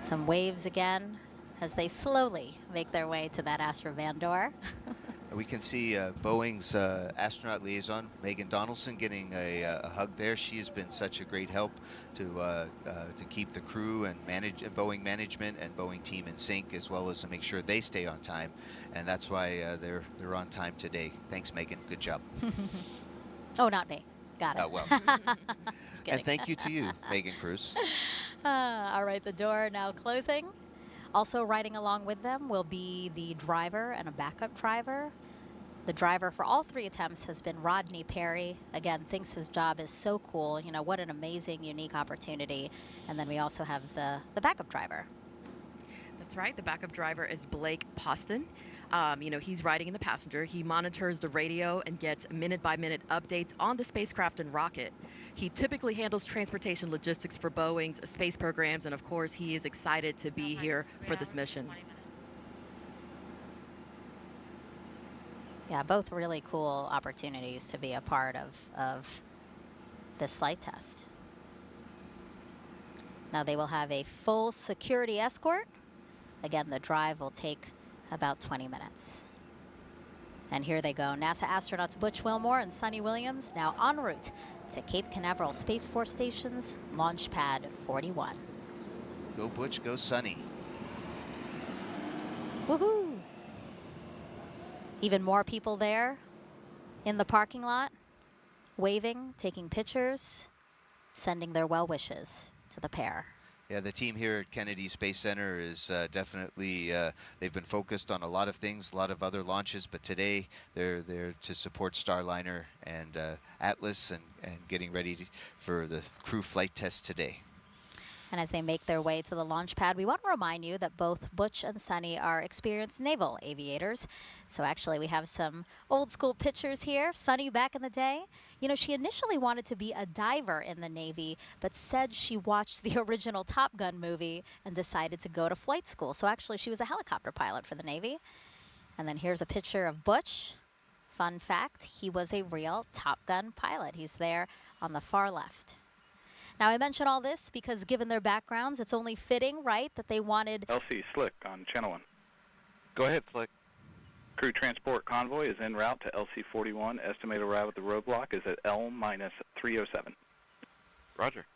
Some waves again as they slowly make their way to that Astrovan door. We can see Boeing's astronaut liaison, Megan Donaldson, getting a hug there. She has been such a great help to keep the crew and Boeing management and Boeing team in sync, as well as to make sure they stay on time. And that's why they're on time today. Thanks, Megan. Good job. Oh, not me. Got it. Well. And thank you to you, Megan Cruz. All right, the door now closing. Also riding along with them will be the driver and a backup driver. The driver for all three attempts has been Rodney Perry. Again, thinks his job is so cool. You know, what an amazing, unique opportunity. And then we also have the backup driver. That's right. The backup driver is Blake Poston. You know, he's riding in the passenger. He monitors the radio and gets minute-by-minute updates on the spacecraft and rocket. He typically handles transportation logistics for Boeing's space programs, and of course, he is excited to be here for this mission. Yeah, both really cool opportunities to be a part of this flight test. Now they will have a full security escort. Again, the drive will take about 20 minutes. And here they go. NASA astronauts Butch Wilmore and Sonny Williams now en route to Cape Canaveral Space Force Station's Launch Pad 41. Go Butch, go Sonny. Woohoo! Even more people there in the parking lot, waving, taking pictures, sending their well wishes to the pair. Yeah, the team here at Kennedy Space Center is definitely, they've been focused on a lot of things, a lot of other launches, but today they're there to support Starliner and Atlas and getting ready for the crew flight test today. And as they make their way to the launch pad, we want to remind you that both Butch and Sonny are experienced naval aviators. So actually we have some old school pictures here. Sonny back in the day. You know, she initially wanted to be a diver in the Navy, but said she watched the original Top Gun movie and decided to go to flight school. So actually she was a helicopter pilot for the Navy. And then here's a picture of Butch. Fun fact, he was a real Top Gun pilot. He's there on the far left. Now, I mention all this because given their backgrounds, it's only fitting, right, that they wanted... LC Slick on Channel 1. Go ahead, Slick. Crew transport convoy is en route to LC-41. Estimated arrival at the roadblock is at L-307. Roger.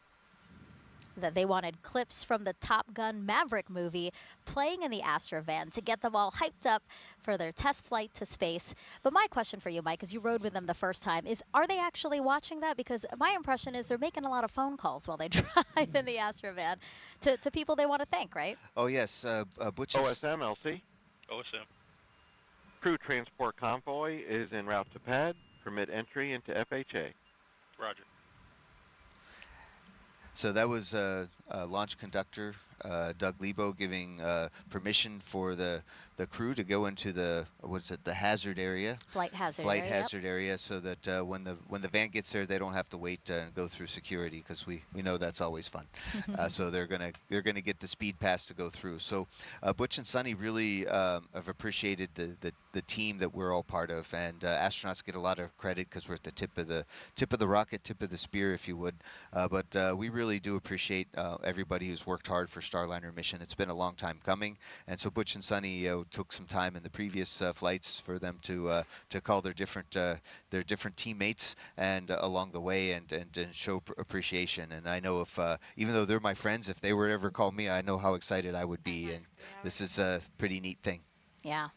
that they wanted clips from the Top Gun Maverick movie playing in the Astrovan to get them all hyped up for their test flight to space. But my question for you, Mike, as you rode with them the first time, is are they actually watching that? Because my impression is they're making a lot of phone calls while they drive in the Astrovan to people they want to thank, right? Oh, yes. Butch is- OSM, LC. OSM. Crew transport convoy is en route to pad. Permit entry into FHA. Roger. So that was launch conductor Doug Lebo giving permission for the crew to go into the the hazard area, flight hazard area, so that when the van gets there, they don't have to wait and go through security, because we know that's always fun. So they're gonna get the speed pass to go through. So Butch and Sonny really have appreciated the team that we're all part of, and astronauts get a lot of credit because we're at the tip of the rocket, tip of the spear, if you would. But we really do appreciate everybody who's worked hard for Starliner mission. It's been a long time coming, and so Butch and Sonny took some time in the previous flights for them to call their different teammates and along the way and show appreciation. And I know if even though they're my friends, if they were ever call me, I know how excited I would be. And this is a pretty neat thing. Yeah.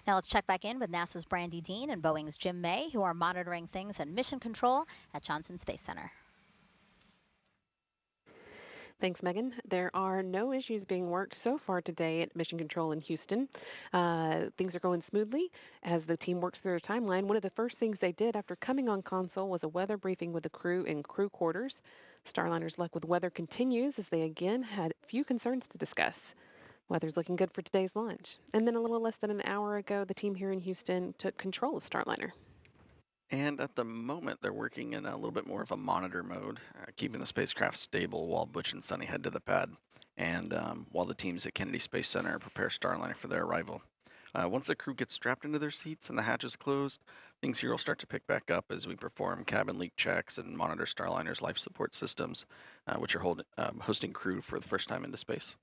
Now let's check back in with NASA's Brandy Dean and Boeing's Jim May, who are monitoring things in mission control at Johnson Space Center. Thanks, Megan. There are no issues being worked so far today at Mission Control in Houston. Things are going smoothly as the team works through their timeline. One of the first things they did after coming on console was a weather briefing with the crew in crew quarters. Starliner's luck with weather continues as they again had few concerns to discuss. Weather's looking good for today's launch. And then a little less than an hour ago, the team here in Houston took control of Starliner. And at the moment, they're working in a little bit more of a monitor mode, keeping the spacecraft stable while Butch and Sonny head to the pad, and while the teams at Kennedy Space Center prepare Starliner for their arrival. Once the crew gets strapped into their seats and the hatch is closed, things here will start to pick back up as we perform cabin leak checks and monitor Starliner's life support systems, which are hosting crew for the first time into space.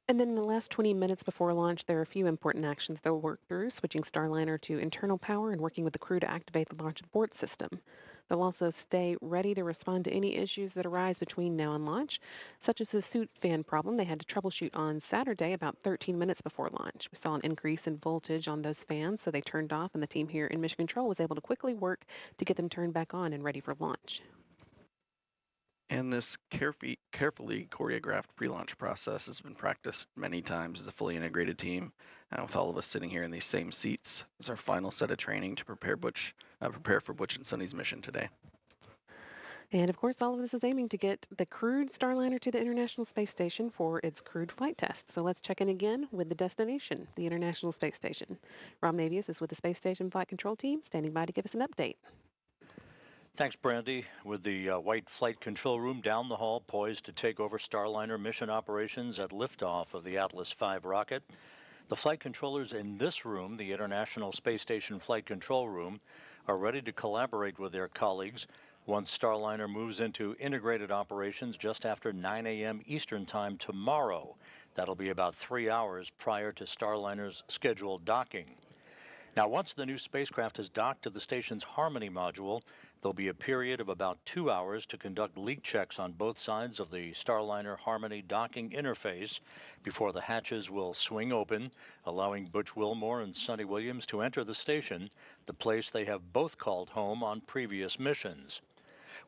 And then in the last 20 minutes before launch, there are a few important actions they'll work through, switching Starliner to internal power and working with the crew to activate the launch abort system. They'll also stay ready to respond to any issues that arise between now and launch, such as the suit fan problem they had to troubleshoot on Saturday about 13 minutes before launch. We saw an increase in voltage on those fans, so they turned off, and the team here in Mission Control was able to quickly work to get them turned back on and ready for launch. And this carefully choreographed pre-launch process has been practiced many times as a fully integrated team, with all of us sitting here in these same seats. It's our final set of training to prepare for Butch and Sonny's mission today. And of course, all of this is aiming to get the crewed Starliner to the International Space Station for its crewed flight test. So let's check in again with the destination, the International Space Station. Rob Navius is with the Space Station Flight Control Team, standing by to give us an update. Thanks, Brandy. With the white flight control room down the hall, poised to take over Starliner mission operations at liftoff of the Atlas V rocket, the flight controllers in this room, the International Space Station Flight Control Room, are ready to collaborate with their colleagues once Starliner moves into integrated operations just after 9 a.m. Eastern Time tomorrow. That'll be about 3 hours prior to Starliner's scheduled docking. Now, once the new spacecraft is docked to the station's Harmony module, there'll be a period of about 2 hours to conduct leak checks on both sides of the Starliner Harmony docking interface before the hatches will swing open, allowing Butch Wilmore and Sonny Williams to enter the station, the place they have both called home on previous missions.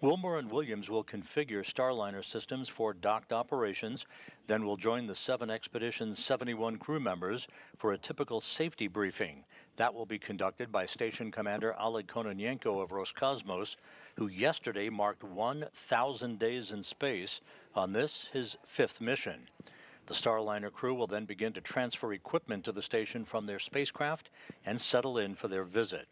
Wilmore and Williams will configure Starliner systems for docked operations, then will join the 7 Expedition's 71 crew members for a typical safety briefing. That will be conducted by Station Commander Oleg Kononenko of Roscosmos, who yesterday marked 1,000 days in space on this, his 5th mission. The Starliner crew will then begin to transfer equipment to the station from their spacecraft and settle in for their visit.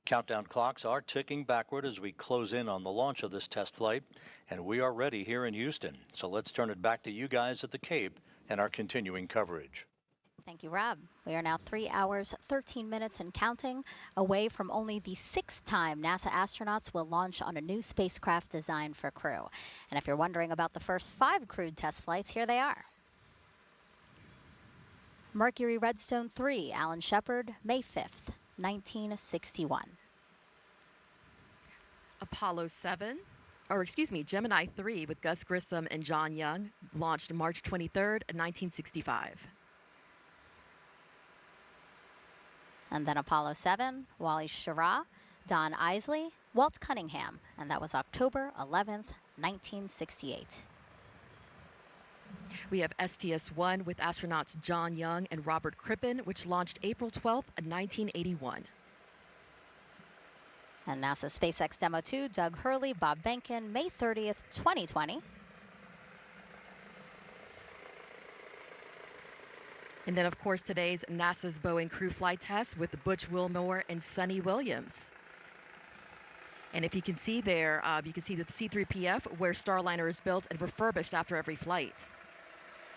Countdown clocks are ticking backward as we close in on the launch of this test flight, and we are ready here in Houston. So let's turn it back to you guys at the Cape and our continuing coverage. Thank you, Rob. We are now 3 hours, 13 minutes and counting away from only the 6th time NASA astronauts will launch on a new spacecraft designed for crew. And if you're wondering about the first 5 crewed test flights, here they are. Mercury Redstone 3, Alan Shepard, May 5th, 1961. Apollo 7, Gemini 3 with Gus Grissom and John Young launched March 23rd, 1965. And then Apollo 7, Wally Schirra, Don Isley, Walt Cunningham, and that was October 11th, 1968. We have STS-1 with astronauts John Young and Robert Crippen, which launched April 12th, 1981. And NASA SpaceX Demo 2, Doug Hurley, Bob Behnken, May 30th, 2020. And then, of course, today's NASA's Boeing crew flight test with Butch Wilmore and Sonny Williams. And if you can see there, you can see the C-3PF where Starliner is built and refurbished after every flight.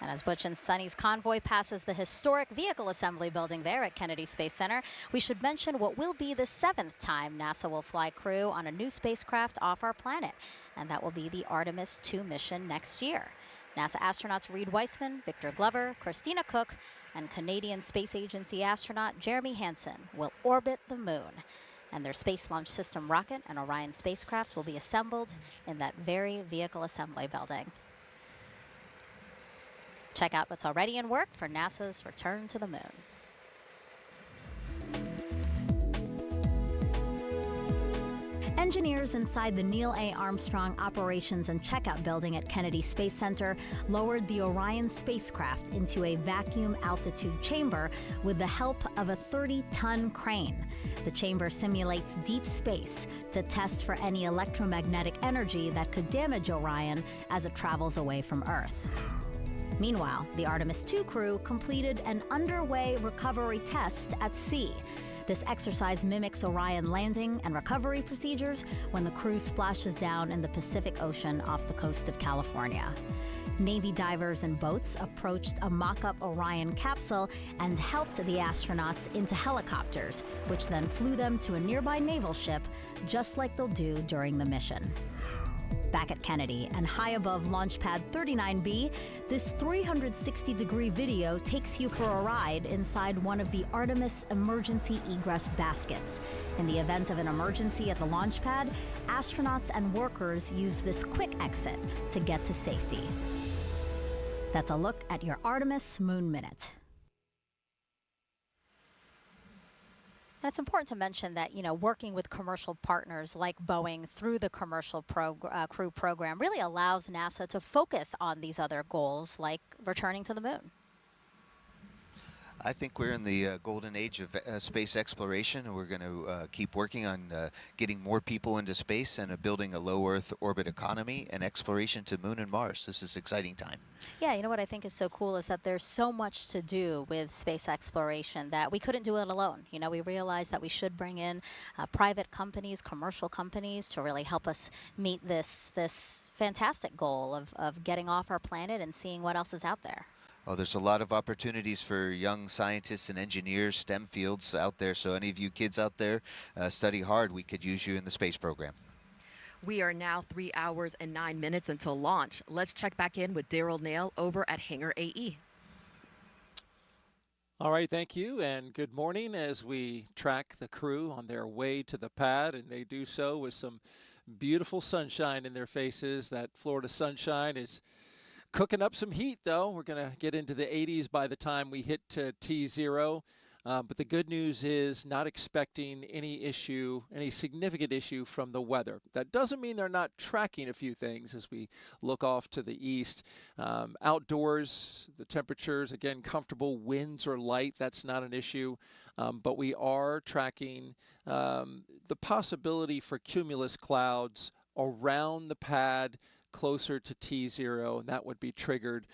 And as Butch and Sonny's convoy passes the historic vehicle assembly building there at Kennedy Space Center, we should mention what will be the 7th time NASA will fly crew on a new spacecraft off our planet. And that will be the Artemis II mission next year. NASA astronauts Reed Weissman, Victor Glover, Christina Cook, and Canadian Space Agency astronaut Jeremy Hansen will orbit the moon. And their Space Launch System rocket and Orion spacecraft will be assembled in that very vehicle assembly building. Check out what's already in work for NASA's return to the moon. Engineers inside the Neil A. Armstrong Operations and Checkout Building at Kennedy Space Center lowered the Orion spacecraft into a vacuum altitude chamber with the help of a 30-ton crane. The chamber simulates deep space to test for any electromagnetic energy that could damage Orion as it travels away from Earth. Meanwhile, the Artemis II crew completed an underway recovery test at sea. This exercise mimics Orion landing and recovery procedures when the crew splashes down in the Pacific Ocean off the coast of California. Navy divers and boats approached a mock-up Orion capsule and helped the astronauts into helicopters, which then flew them to a nearby naval ship, just like they'll do during the mission. Back at Kennedy and high above Launch Pad 39B, this 360-degree video takes you for a ride inside one of the Artemis emergency egress baskets. In the event of an emergency at the launch pad, astronauts and workers use this quick exit to get to safety. That's a look at your Artemis Moon Minute. And it's important to mention that, working with commercial partners like Boeing through the commercial crew program really allows NASA to focus on these other goals like returning to the moon. I think we're in the golden age of space exploration, and we're going to keep working on getting more people into space and building a low Earth orbit economy and exploration to Moon and Mars. This is an exciting time. Yeah, what I think is so cool is that there's so much to do with space exploration that we couldn't do it alone. We realized that we should bring in private companies, commercial companies to really help us meet this fantastic goal of getting off our planet and seeing what else is out there. Oh, there's a lot of opportunities for young scientists and engineers, STEM fields out there. So any of you kids out there, study hard. We could use you in the space program. We are now 3 hours and 9 minutes until launch. Let's check back in with Daryl Nail over at Hangar AE. All right, thank you, and good morning as we track the crew on their way to the pad, and they do so with some beautiful sunshine in their faces. That Florida sunshine is cooking up some heat, though. We're going to get into the 80s by the time we hit T0. But the good news is not expecting any significant issue from the weather. That doesn't mean they're not tracking a few things as we look off to the east. Outdoors, the temperatures, again, comfortable. Winds are light. That's not an issue. But we are tracking the possibility for cumulus clouds around the pad closer to T0, and that would be triggered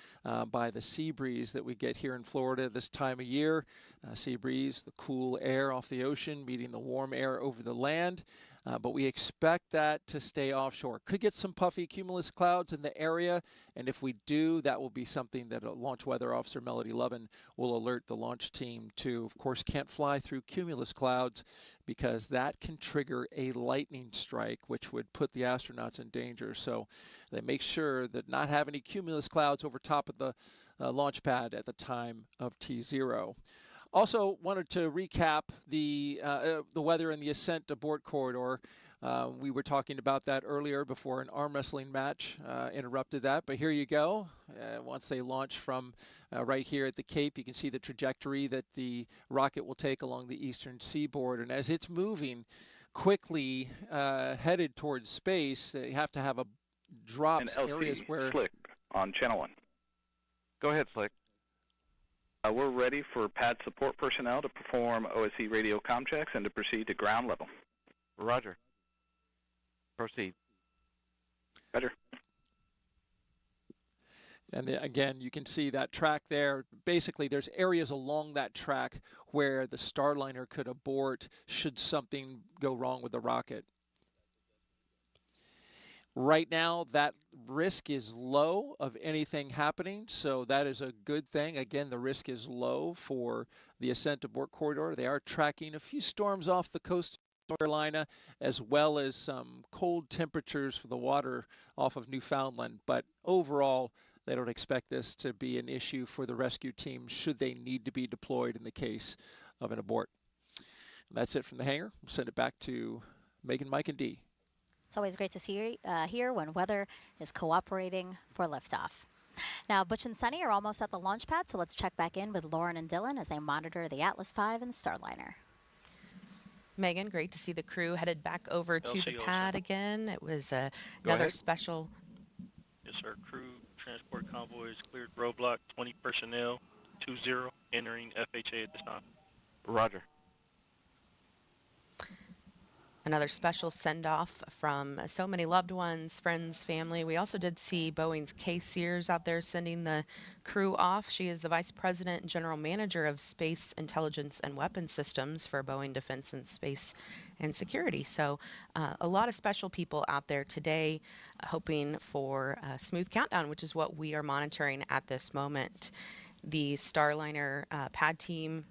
by the sea breeze that we get here in Florida this time of year. Sea breeze, the cool air off the ocean meeting the warm air over the land. But we expect that to stay offshore. Could get some puffy cumulus clouds in the area, and if we do, that will be something that Launch Weather Officer Melody Lovin will alert the launch team to. Of course, can't fly through cumulus clouds because that can trigger a lightning strike, which would put the astronauts in danger. So they make sure that not have any cumulus clouds over top of the launch pad at the time of T0. Also wanted to recap the weather in the ascent abort corridor. We were talking about that earlier before an arm wrestling match interrupted that, but here you go. Once they launch from right here at the Cape, you can see the trajectory that the rocket will take along the eastern seaboard, and as it's moving quickly headed towards space, they have to have a drops and areas LC, where... Slick on channel 1. Go ahead, Slick. We're ready for pad support personnel to perform OSC radio comm checks and to proceed to ground level. Roger. Proceed. Roger. And again, you can see that track there. Basically, there's areas along that track where the Starliner could abort should something go wrong with the rocket. Right now, that risk is low of anything happening, so that is a good thing. Again, the risk is low for the ascent abort corridor. They are tracking a few storms off the coast of North Carolina, as well as some cold temperatures for the water off of Newfoundland. But overall, they don't expect this to be an issue for the rescue team should they need to be deployed in the case of an abort. And that's it from the hangar. We'll send it back to Megan, Mike, and Dee. It's always great to see here when weather is cooperating for liftoff. Now, Butch and Sunny are almost at the launch pad, so let's check back in with Lauren and Dylan as they monitor the Atlas V and Starliner. Megan, great to see the crew headed back over to the pad again. It was another special. Yes, sir. Crew transport convoy is cleared roadblock. 20 personnel, 20 entering FHA at this time. Roger. Another special send-off from so many loved ones, friends, family. We also did see Boeing's Kay Sears out there sending the crew off. She is the Vice President and General Manager of Space Intelligence and Weapons Systems for Boeing Defense and Space and Security. So a lot of special people out there today hoping for a smooth countdown, which is what we are monitoring at this moment. The Starliner pad team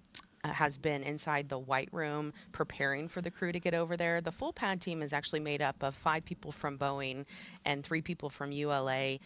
has been inside the White Room preparing for the crew to get over there. The full pad team is actually made up of 5 people from Boeing and 3 people from ULA.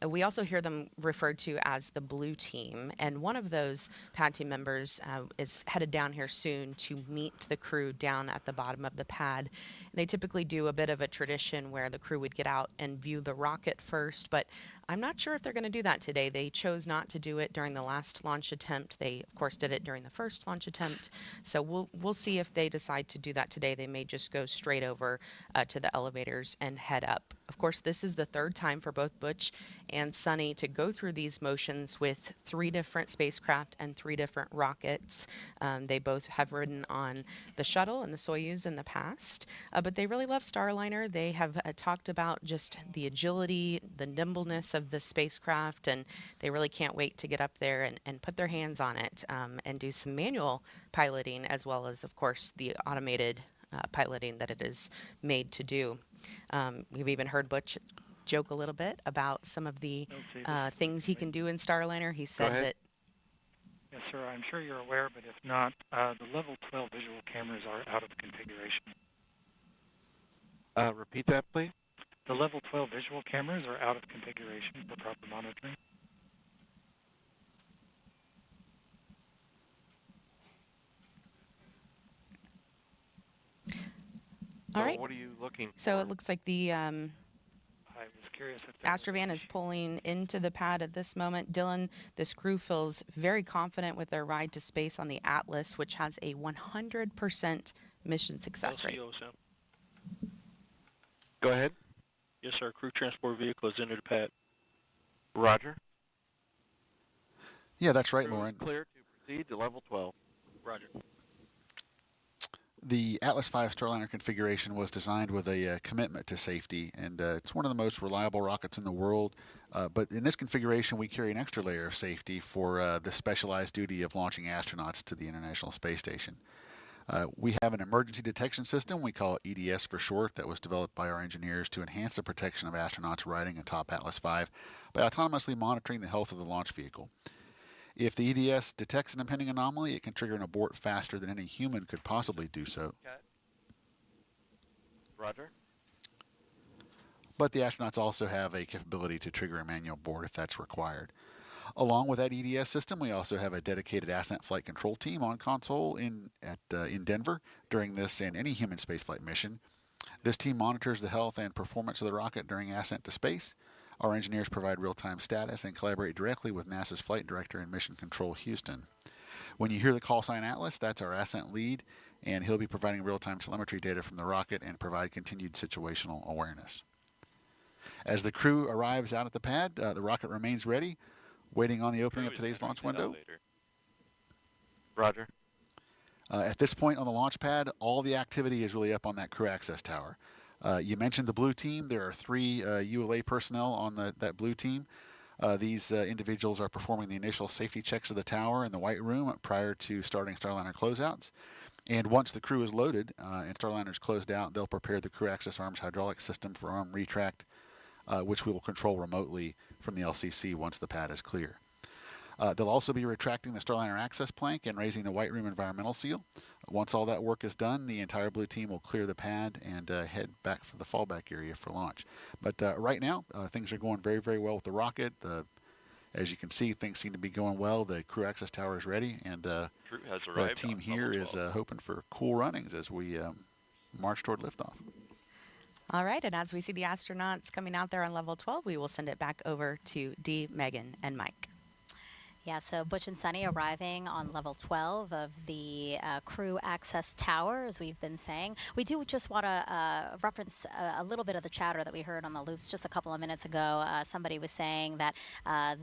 We also hear them referred to as the Blue Team, and one of those pad team members is headed down here soon to meet the crew down at the bottom of the pad. They typically do a bit of a tradition where the crew would get out and view the rocket first, but I'm not sure if they're going to do that today. They chose not to do it during the last launch attempt. They, of course, did it during the first launch attempt. So we'll see if they decide to do that today. They may just go straight over to the elevators and head up. Of course, this is the 3rd time for both Butch and Sunny to go through these motions with 3 different spacecraft and 3 different rockets. They both have ridden on the shuttle and the Soyuz in the past, but they really love Starliner. They have talked about just the agility, the nimbleness of the spacecraft, and they really can't wait to get up there and put their hands on it and do some manual piloting, as well as, of course, the automated piloting that it is made to do. We've even heard Butch joke a little bit about some of the things he can do in Starliner. He said that... Yes, sir. I'm sure you're aware, but if not, the level 12 visual cameras are out of configuration. Repeat that, please. The level 12 visual cameras are out of configuration for proper monitoring. All right. What are you looking for? So it looks like the I was curious if Astrovan is pulling into the pad at this moment. Dylan, this crew feels very confident with their ride to space on the Atlas, which has a 100% mission success rate. Go ahead. Yes, sir. Crew transport vehicle has entered the pad. Roger. Yeah, that's right, Crew Lauren. Clear to proceed to level 12. Roger. The Atlas V Starliner configuration was designed with a commitment to safety, and it's one of the most reliable rockets in the world. But in this configuration, we carry an extra layer of safety for the specialized duty of launching astronauts to the International Space Station. We have an emergency detection system, we call it EDS for short, that was developed by our engineers to enhance the protection of astronauts riding atop Atlas V by autonomously monitoring the health of the launch vehicle. If the EDS detects an impending anomaly, it can trigger an abort faster than any human could possibly do so. Roger. But the astronauts also have a capability to trigger a manual abort if that's required. Along with that EDS system, we also have a dedicated ascent flight control team on console in Denver during this and any human spaceflight mission. This team monitors the health and performance of the rocket during ascent to space. Our engineers provide real-time status and collaborate directly with NASA's Flight Director and Mission Control Houston. When you hear the call sign Atlas, that's our ascent lead, and he'll be providing real-time telemetry data from the rocket and provide continued situational awareness. As the crew arrives out at the pad, the rocket remains ready, waiting on the opening of today's launch window. Roger. At this point on the launch pad, all the activity is really up on that crew access tower. You mentioned the blue team. There are 3 ULA personnel on that blue team. These individuals are performing the initial safety checks of the tower in the white room prior to starting Starliner closeouts. And once the crew is loaded and Starliner is closed out, they'll prepare the crew access arms hydraulic system for arm retract, which we will control remotely from the LCC once the pad is clear. They'll also be retracting the Starliner access plank and raising the white room environmental seal. Once all that work is done, the entire blue team will clear the pad and head back for the fallback area for launch. But right now, things are going very, very well with the rocket. As you can see, things seem to be going well. The crew access tower is ready, and the team here is hoping for cool runnings as we march toward liftoff. All right, and as we see the astronauts coming out there on level 12, we will send it back over to Dee, Megan, and Mike. Yeah, so Butch and Sunny arriving on level 12 of the crew access tower, as we've been saying. We do just want to reference a little bit of the chatter that we heard on the loops just a couple of minutes ago. Somebody was saying that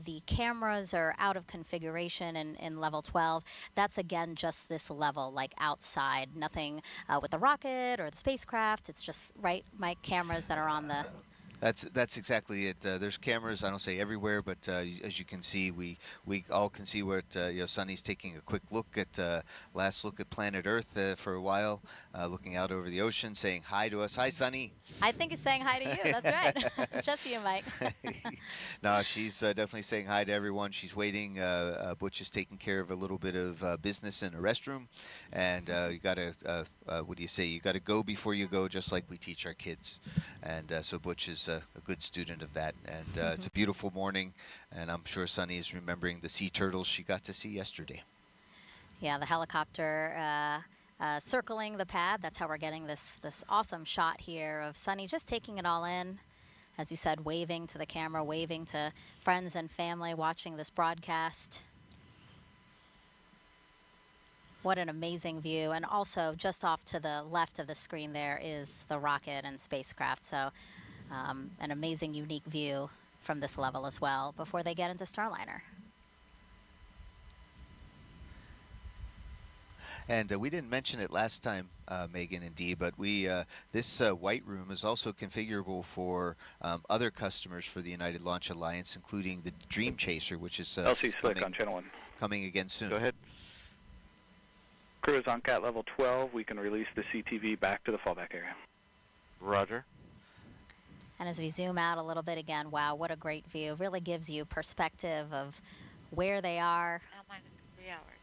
the cameras are out of configuration in level 12. That's, again, just this level, like outside. Nothing with the rocket or the spacecraft. It's just, right, Mike, cameras that are on the... That's exactly it. There's cameras, I don't say everywhere, but as you can see, we all can see where Sunny's taking a quick look at last look at planet Earth for a while, looking out over the ocean, saying hi to us. Hi, Sunny. I think he's saying hi to you. That's right. Just you, Mike. No, she's definitely saying hi to everyone. She's waiting. Butch is taking care of a little bit of business in a restroom, and you got to, what do you say? You got to go before you go, just like we teach our kids. And so Butch is a good student of that. And it's a beautiful morning, and I'm sure Sunny is remembering the sea turtles she got to see yesterday. Yeah, the helicopter circling the pad. That's how we're getting this awesome shot here of Sunny just taking it all in. As you said, waving to the camera, waving to friends and family watching this broadcast. What an amazing view. And also just off to the left of the screen there is the rocket and spacecraft. So an amazing, unique view from this level as well before they get into Starliner. And we didn't mention it last time, Megan and Dee, but this white room is also configurable for other customers for the United Launch Alliance, including the Dream Chaser, which is LC Slick on channel 1. Coming again soon. Go ahead. Crew is on CAT level 12. We can release the CTV back to the fallback area. Roger. And as we zoom out a little bit again, wow, what a great view. Really gives you perspective of where they are. -3 hours.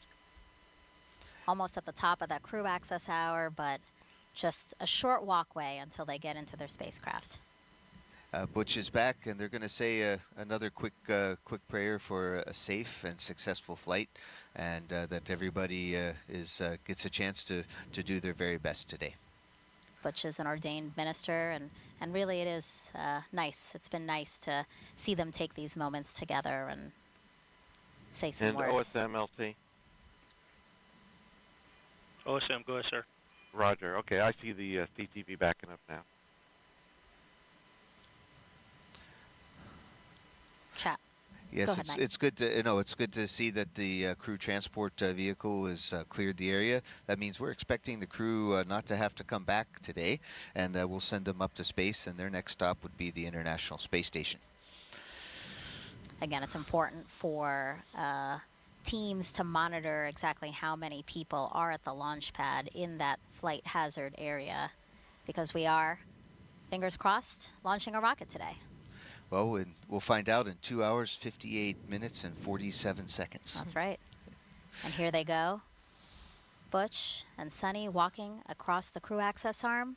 Almost at the top of that crew access hour, but just a short walkway until they get into their spacecraft. Butch is back, and they're going to say another quick prayer for a safe and successful flight, and that everybody gets a chance to do their very best today. Butch is an ordained minister, and really it is nice. It's been nice to see them take these moments together and say some words. OSM LT. OSM, go ahead, sir. Roger. Okay, I see the CTV backing up now. Chat. Yes, Go ahead, it's good to it's good to see that the crew transport vehicle has cleared the area. That means we're expecting the crew not to have to come back today, and we'll send them up to space, and their next stop would be the International Space Station. Again, it's important for teams to monitor exactly how many people are at the launch pad in that flight hazard area, because we are, fingers crossed, launching a rocket today. Well, we'll find out in 2 hours, 58 minutes, and 47 seconds. That's right. And here they go. Butch and Sunny walking across the crew access arm.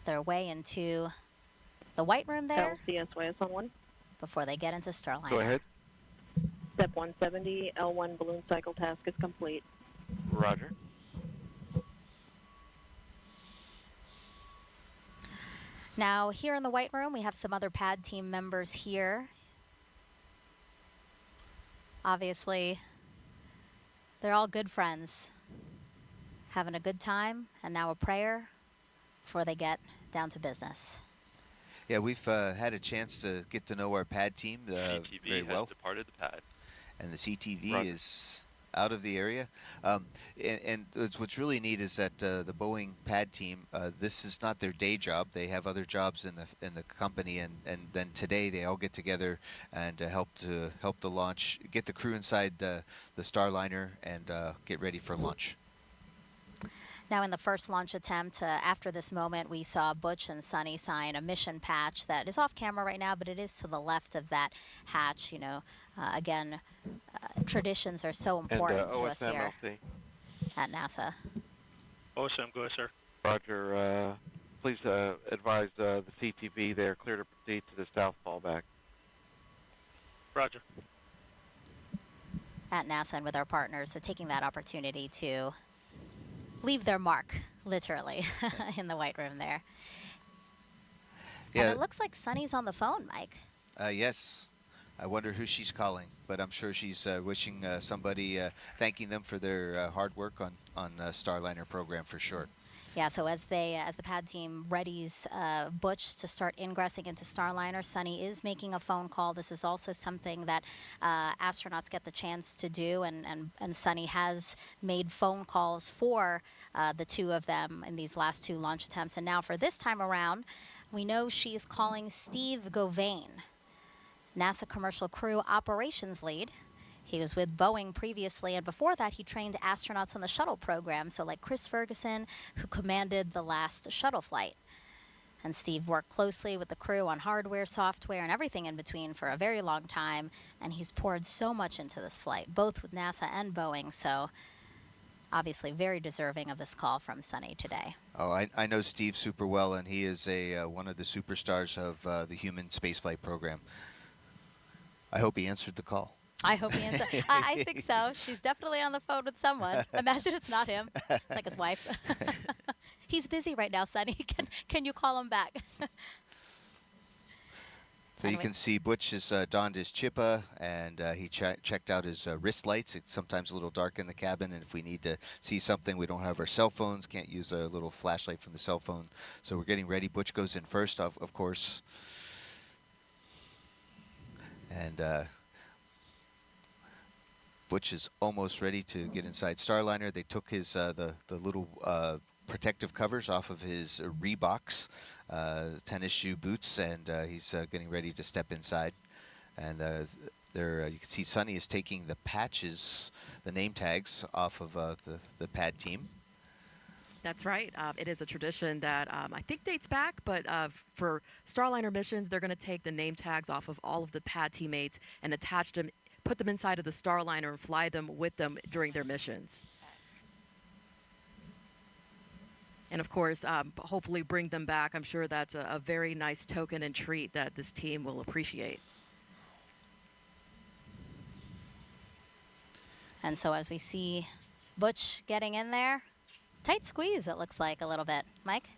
Their way into the white room there. LCSYS on 1. Before they get into Starliner. Go ahead. Step 170, L1 balloon cycle task is complete. Roger. Now, here in the White Room, we have some other pad team members here. Obviously, they're all good friends, having a good time, and now a prayer before they get down to business. Yeah, we've had a chance to get to know our pad team very CTV well. has departed the pad. And the CTV Roger. is out of the area. And what's really neat is that the Boeing pad team, this is not their day job. They have other jobs in the company, and then today they all get together and help the launch, get the crew inside the Starliner, and get ready for launch. Now, in the first launch attempt, after this moment, we saw Butch and Sunny sign a mission patch that is off camera right now, but it is to the left of that hatch. You know, again, traditions are so important to us here at NASA. OSM, go ahead, sir. Roger. Please advise the CTV they are clear to proceed to the south fallback. Roger. At NASA and with our partners, so taking that opportunity to leave their mark, literally, in the White Room there. Yeah. And it looks like Sunny's on the phone, Mike. Yes. I wonder who she's calling, but I'm sure she's wishing somebody, thanking them for their hard work on Starliner program for sure. Yeah, so as the pad team readies Butch to start ingressing into Starliner, Sunny is making a phone call. This is also something that astronauts get the chance to do, and Sunny has made phone calls for the two of them in these last two launch attempts. And now for this time around, we know she is calling Steve Govain, NASA Commercial Crew Operations Lead. He was with Boeing previously, and before that, he trained astronauts on the shuttle program, so like Chris Ferguson, who commanded the last shuttle flight. And Steve worked closely with the crew on hardware, software, and everything in between for a very long time, and he's poured so much into this flight, both with NASA and Boeing, so obviously very deserving of this call from Sunny today. Oh, I know Steve super well, and he is one of the superstars of the human spaceflight program. I hope he answered the call. I hope he answers. I think so. She's definitely on the phone with someone. Imagine it's not him. It's like his wife. He's busy right now, Sunny. Can you call him back? So you can see Butch has donned his chippa, and he checked out his wrist lights. It's sometimes a little dark in the cabin, and if we need to see something, we don't have our cell phones, can't use a little flashlight from the cell phone. So we're getting ready. Butch goes in first, of course. And Butch is almost ready to get inside Starliner. They took his the little protective covers off of his Reeboks tennis shoe boots, and he's getting ready to step inside. And there you can see Sunny is taking the patches, the name tags, off of the pad team. That's right. It is a tradition that I think dates back, but for Starliner missions, they're going to take the name tags off of all of the pad teammates and attach them, put them inside of the Starliner and fly them with them during their missions. And of course, hopefully bring them back. I'm sure that's a very nice token and treat that this team will appreciate. And so as we see Butch getting in there, tight squeeze, it looks like a little bit. Mike?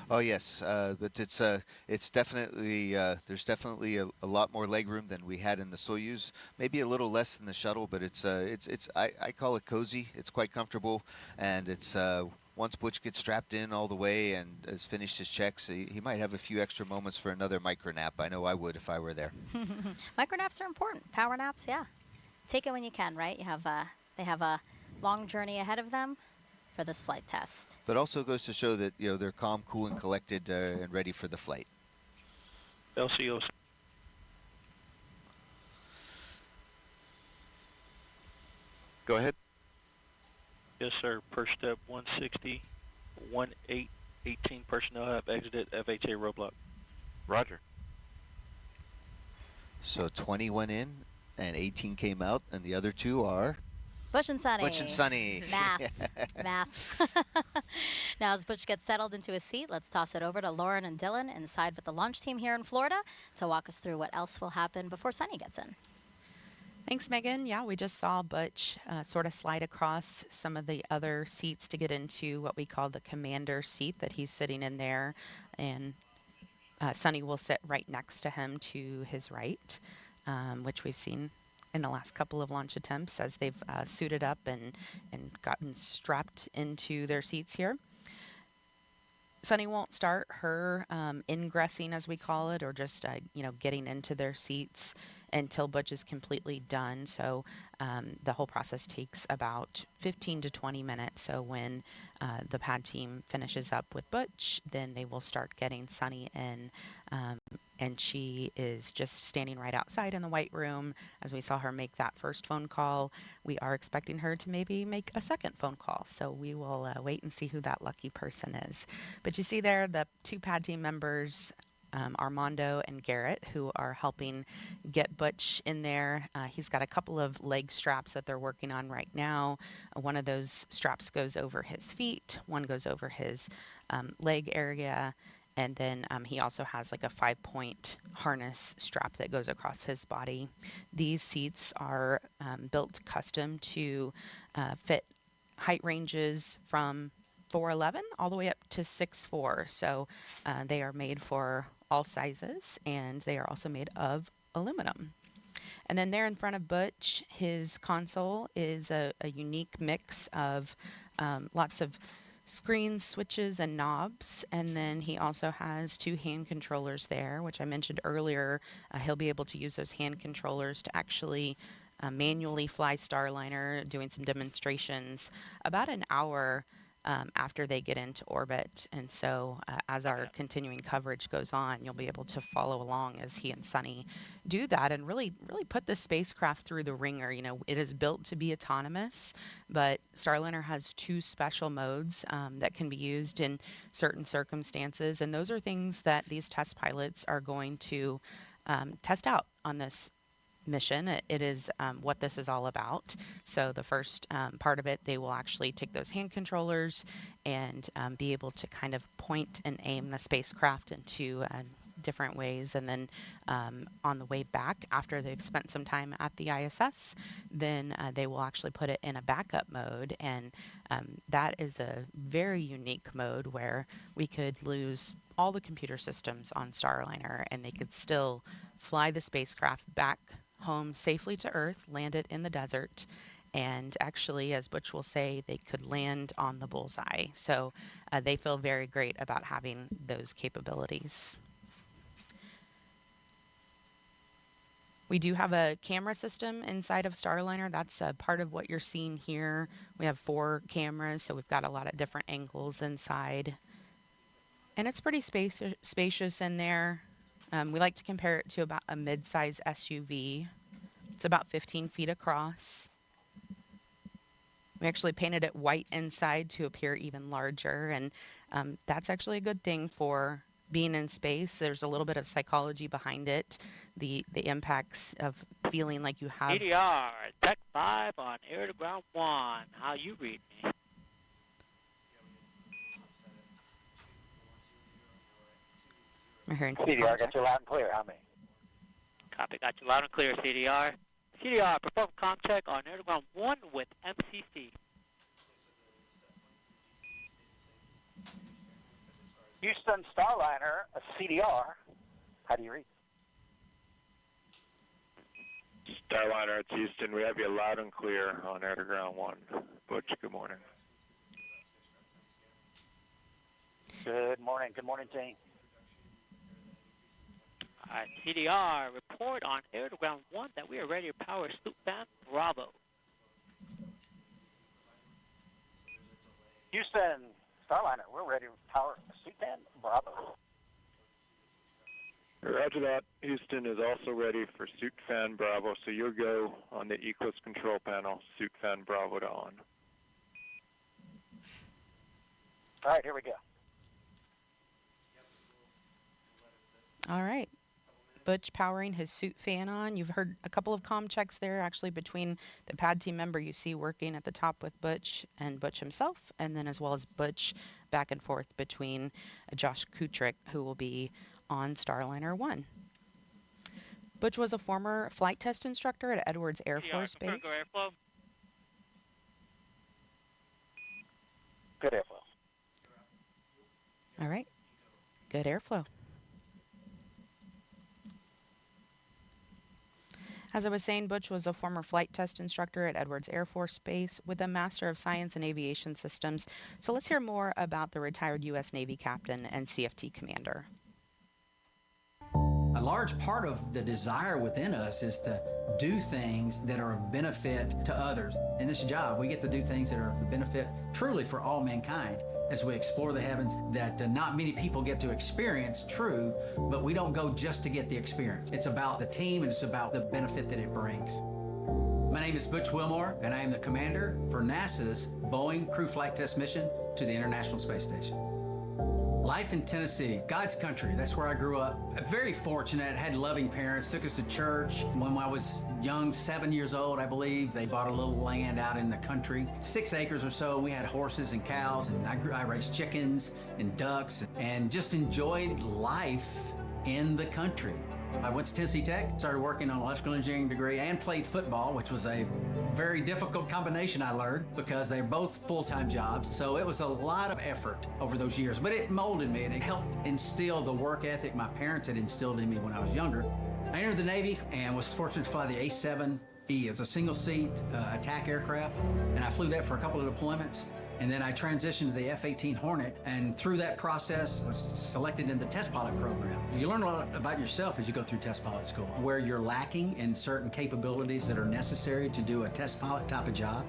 Oh yes, but it's definitely there's definitely a lot more leg room than we had in the Soyuz. Maybe a little less than the shuttle, but I call it cozy. It's quite comfortable, and it's once Butch gets strapped in all the way and has finished his checks, he might have a few extra moments for another micro nap. I know I would if I were there. Micro naps are important. Power naps, yeah. Take it when you can, right? They have a long journey ahead of them for this flight test. But also goes to show that they're calm, cool, and collected and ready for the flight. LCOs. Go ahead. Yes, sir. Per step 160, 18 personnel have exited FHA roadblock. Roger. So 20 went in and 18 came out, and the other two are? Butch and Sunny. Butch and Sunny. Math. Now as Butch gets settled into his seat, let's toss it over to Lauren and Dylan inside with the launch team here in Florida to walk us through what else will happen before Sunny gets in. Thanks, Megan. Yeah, we just saw Butch sort of slide across some of the other seats to get into what we call the commander seat that he's sitting in there. And Sonny will sit right next to him to his right, which we've seen in the last couple of launch attempts as they've suited up and gotten strapped into their seats here. Sonny won't start her ingressing, as we call it, or just getting into their seats until Butch is completely done. So the whole process takes about 15 to 20 minutes. So when the pad team finishes up with Butch, then they will start getting Sonny in. And she is just standing right outside in the white room. As we saw her make that first phone call, we are expecting her to maybe make a second phone call. So we will wait and see who that lucky person is. But you see there the two pad team members, Armando and Garrett, who are helping get Butch in there. He's got a couple of leg straps that they're working on right now. One of those straps goes over his feet, one goes over his leg area. And then he also has like a 5-point harness strap that goes across his body. These seats are built custom to fit height ranges from 4'11" all the way up to 6'4". So they are made for all sizes, and they are also made of aluminum. And then there in front of Butch, his console is a unique mix of lots of screens, switches, and knobs. And then he also has 2 hand controllers there, which I mentioned earlier. He'll be able to use those hand controllers to actually manually fly Starliner, doing some demonstrations about an hour after they get into orbit. And so as our continuing coverage goes on, you'll be able to follow along as he and Sonny do that and really put the spacecraft through the ringer. You know, it is built to be autonomous, but Starliner has 2 special modes that can be used in certain circumstances. And those are things that these test pilots are going to test out on this mission. It is what this is all about. So the first part of it, they will actually take those hand controllers and be able to kind of point and aim the spacecraft into different ways. And then on the way back, after they've spent some time at the ISS, then they will actually put it in a backup mode. And that is a very unique mode where we could lose all the computer systems on Starliner and they could still fly the spacecraft back home safely to Earth, land it in the desert, and actually, as Butch will say, they could land on the bullseye. So they feel very great about having those capabilities. We do have a camera system inside of Starliner. That's a part of what you're seeing here. We have 4 cameras, so we've got a lot of different angles inside. And it's pretty spacious in there. We like to compare it to about a mid-size SUV. It's about 15 feet across. We actually painted it white inside to appear even larger, and that's actually a good thing for being in space. There's a little bit of psychology behind it, the impacts of feeling like you have... CDR, Tech 5 on air to ground 1. How you read me? We're hearing CDR, got you loud and clear. How many? Copy, got you loud and clear, CDR. CDR, perform comm check on air to ground 1 with MCC. Houston Starliner, a CDR. How do you read? Starliner, it's Houston. We have you loud and clear on air to ground 1. Butch, good morning. Good morning. Good morning, team. CDR, report on air to ground 1 that we are ready to power Sloop Fan Bravo. Houston Starliner, we're ready to power Sloop Fan Bravo. Roger that. Houston is also ready for Suit Fan Bravo, so you'll go on the Eclipse control panel, Suit Fan Bravo to on. All right, here we go. All right. Butch powering his suit fan on. You've heard a couple of comm checks there, actually, between the pad team member you see working at the top with Butch and Butch himself, and then as well as Butch back and forth between Josh Kutrick, who will be on Starliner 1. Butch was a former flight test instructor at Edwards Air Force Base. Airflow. Good airflow. All right. Good airflow. As I was saying, Butch was a former flight test instructor at Edwards Air Force Base with a Master of Science in Aviation Systems. So let's hear more about the retired U.S. Navy captain and CFT commander. A large part of the desire within us is to do things that are of benefit to others. In this job, we get to do things that are of benefit truly for all mankind as we explore the heavens that not many people get to experience, true, but we don't go just to get the experience. It's about the team and it's about the benefit that it brings. My name is Butch Wilmore, and I am the commander for NASA's Boeing Crew Flight Test Mission to the International Space Station. Life in Tennessee, God's country, that's where I grew up. Very fortunate, had loving parents, took us to church. When I was young, 7 years old, I believe, they bought a little land out in the country, 6 acres or so. We had horses and cows, and I raised chickens and ducks, and just enjoyed life in the country. I went to Tennessee Tech, started working on an electrical engineering degree, and played football, which was a very difficult combination, I learned, because they're both full-time jobs. So it was a lot of effort over those years, but it molded me and it helped instill the work ethic my parents had instilled in me when I was younger. I entered the Navy and was fortunate to fly the A-7E. It was a single-seat attack aircraft, and I flew that for a couple of deployments. And then I transitioned to the F-18 Hornet, and through that process, was selected in the test pilot program. You learn a lot about yourself as you go through test pilot school, where you're lacking in certain capabilities that are necessary to do a test pilot type of job.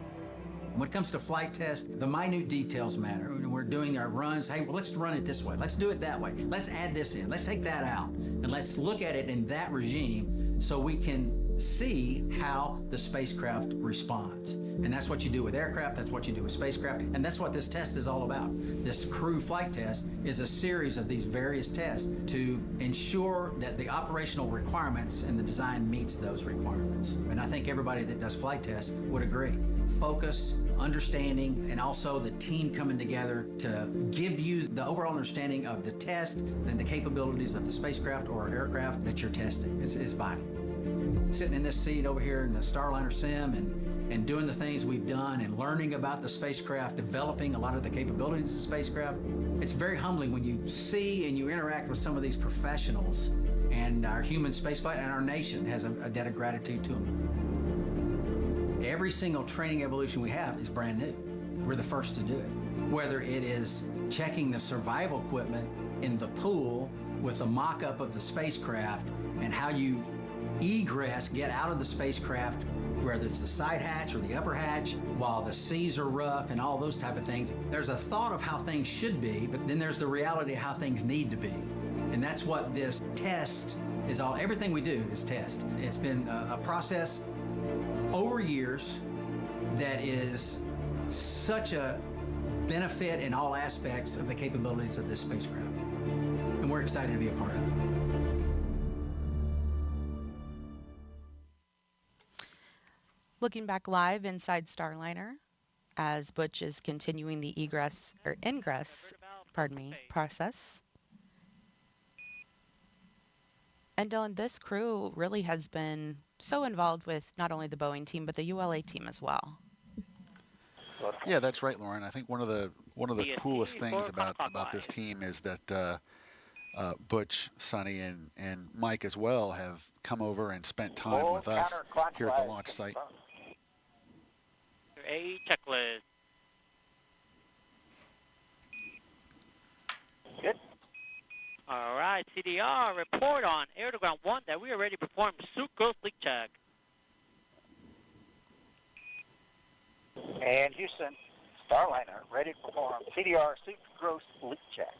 When it comes to flight test, the minute details matter. When we're doing our runs, hey, well, let's run it this way. Let's do it that way. Let's add this in. Let's take that out. And let's look at it in that regime so we can see how the spacecraft responds. And that's what you do with aircraft, that's what you do with spacecraft, and that's what this test is all about. This crew flight test is a series of these various tests to ensure that the operational requirements and the design meets those requirements. And I think everybody that does flight tests would agree. Focus, understanding, and also the team coming together to give you the overall understanding of the test and the capabilities of the spacecraft or aircraft that you're testing is vital. Sitting in this seat over here in the Starliner Sim and doing the things we've done and learning about the spacecraft, developing a lot of the capabilities of the spacecraft, it's very humbling when you see and you interact with some of these professionals, and our human spaceflight and our nation has a debt of gratitude to them. Every single training evolution we have is brand new. We're the first to do it. Whether it is checking the survival equipment in the pool with a mock-up of the spacecraft and how you egress, get out of the spacecraft, whether it's the side hatch or the upper hatch, while the seas are rough and all those type of things. There's a thought of how things should be, but then there's the reality of how things need to be. And that's what this test is all. Everything we do is test. It's been a process over years that is such a benefit in all aspects of the capabilities of this spacecraft. And we're excited to be a part of it. Looking back live inside Starliner as Butch is continuing the ingress process. And Dylan, this crew really has been so involved with not only the Boeing team but the ULA team as well. Yeah, that's right, Lauren. I think one of the coolest things about this team is that Butch, Sonny, and Mike as well have come over and spent time with us here at the launch site. A checklist. Good. All right, CDR, report on air to ground 1 that we are ready to perform suit growth leak check. And Houston, Starliner, ready to perform CDR suit growth leak check.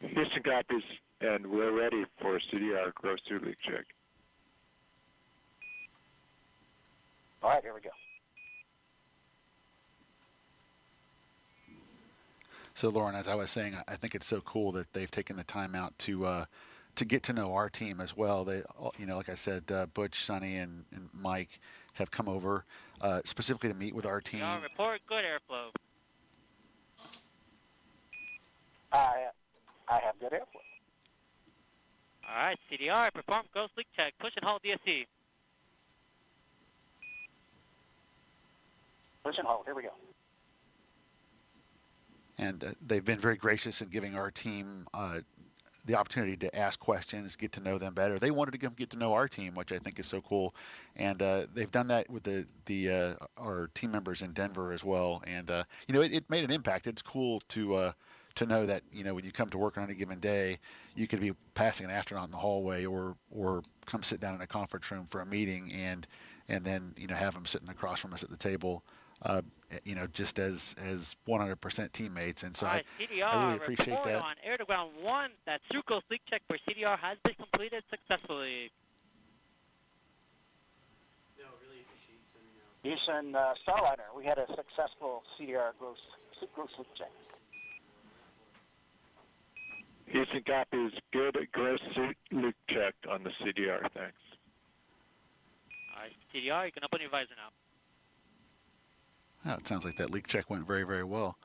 Houston copies, and we're ready for CDR gross suit leak check. All right, here we go. So, Lauren, as I was saying, I think it's so cool that they've taken the time out to get to know our team as well. They, like I said, Butch, Sonny, and Mike have come over specifically to meet with our team. Report good airflow. I have good airflow. All right, CDR, perform ghost leak check. Push and hold DSC. Push and hold. Here we go. And they've been very gracious in giving our team the opportunity to ask questions, get to know them better. They wanted to come get to know our team, which I think is so cool, and they've done that with our team members in Denver as well. And it made an impact. It's cool to know that when you come to work on any given day, you could be passing an astronaut in the hallway, or come sit down in a conference room for a meeting, and then have them sitting across from us at the table. Just as 100% teammates, and so All right, I CDR, really appreciate report that. on air to ground 1 that Sucrose leak check for CDR has been completed successfully. Houston Starliner, we had a successful CDR gross leak check. Houston copies. Good gross leak check on the CDR. Thanks. All right, CDR, you can open your visor now. Oh, it sounds like that leak check went very, very well.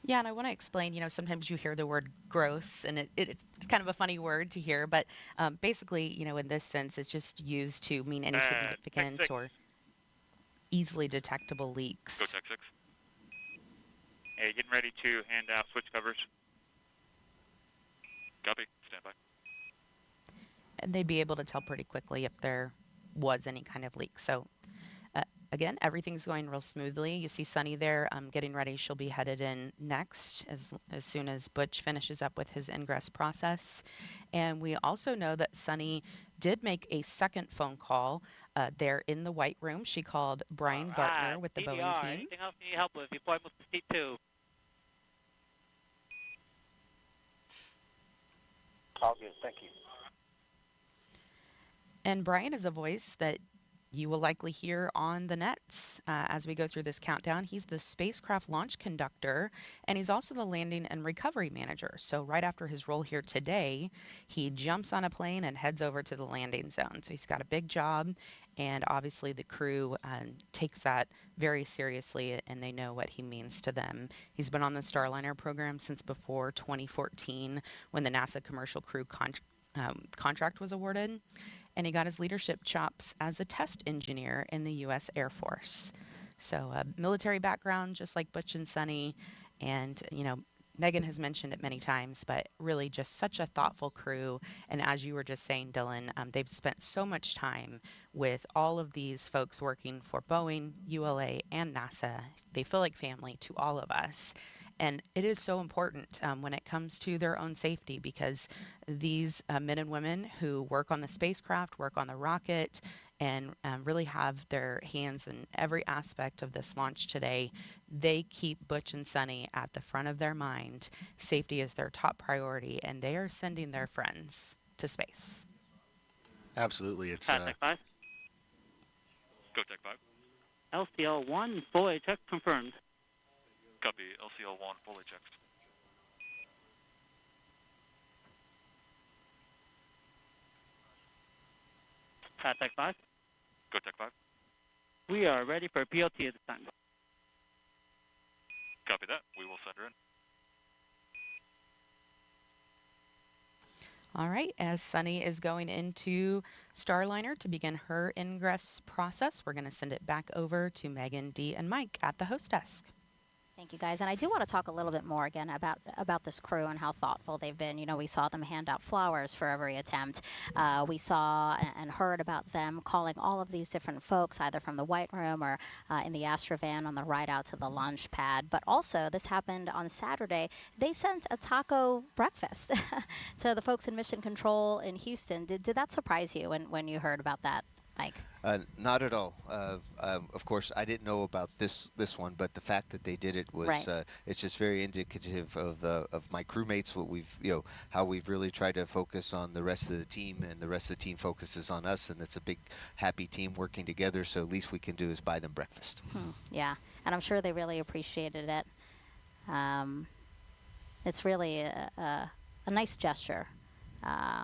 Yeah, and I want to explain, sometimes you hear the word gross, and it's kind of a funny word to hear, but basically, in this sense, it's just used to mean any significant or easily detectable leaks. Go Tech 6. Hey, getting ready to hand out switch covers. Copy. Stand by. And they'd be able to tell pretty quickly if there was any kind of leak. So again, everything's going real smoothly. You see Sunny there getting ready. She'll be headed in next as soon as Butch finishes up with his ingress process. And we also know that Sunny did make a second phone call there in the White Room. She called Brian Gartner with the CDR, Boeing team. anything else you need help with before I move to seat 2? All good, thank you. And Brian is a voice that you will likely hear on the nets as we go through this countdown. He's the spacecraft launch conductor, and he's also the landing and recovery manager. So right after his role here today, he jumps on a plane and heads over to the landing zone. So he's got a big job, and obviously the crew takes that very seriously, and they know what he means to them. He's been on the Starliner program since before 2014, when the NASA Commercial Crew contract was awarded. And he got his leadership chops as a test engineer in the U.S. Air Force. So a military background, just like Butch and Sunny. And, Megan has mentioned it many times, but really just such a thoughtful crew. And as you were just saying, Dylan, they've spent so much time with all of these folks working for Boeing, ULA, and NASA. They feel like family to all of us. And it is so important when it comes to their own safety, because these men and women who work on the spacecraft, work on the rocket, and really have their hands in every aspect of this launch today, they keep Butch and Sunny at the front of their mind. Safety is their top priority, and they are sending their friends to space. Absolutely. It's Tech 5. Go Tech 5. LCL-1, fully check confirmed. Copy. LCL-1, fully checked. Tech 5. Go Tech 5. We are ready for PLT at this time. Copy that. We will send her in. All right, as Sunny is going into Starliner to begin her ingress process, we're going to send it back over to Megan, Dee, and Mike at the host desk. Thank you, guys. And I do want to talk a little bit more again about this crew and how thoughtful they've been. We saw them hand out flowers for every attempt. We saw and heard about them calling all of these different folks, either from the White Room or in the Astrovan on the ride out to the launch pad. But also, this happened on Saturday. They sent a taco breakfast to the folks in Mission Control in Houston. Did that surprise you when you heard about that, Mike? Not at all. Of course, I didn't know about this one, but the fact that they did it was right. It's just very indicative of my crewmates. What we've how we've really tried to focus on the rest of the team, and the rest of the team focuses on us, and it's a big happy team working together. So at least we can do is buy them breakfast. Yeah, and I'm sure they really appreciated it. It's really a nice gesture.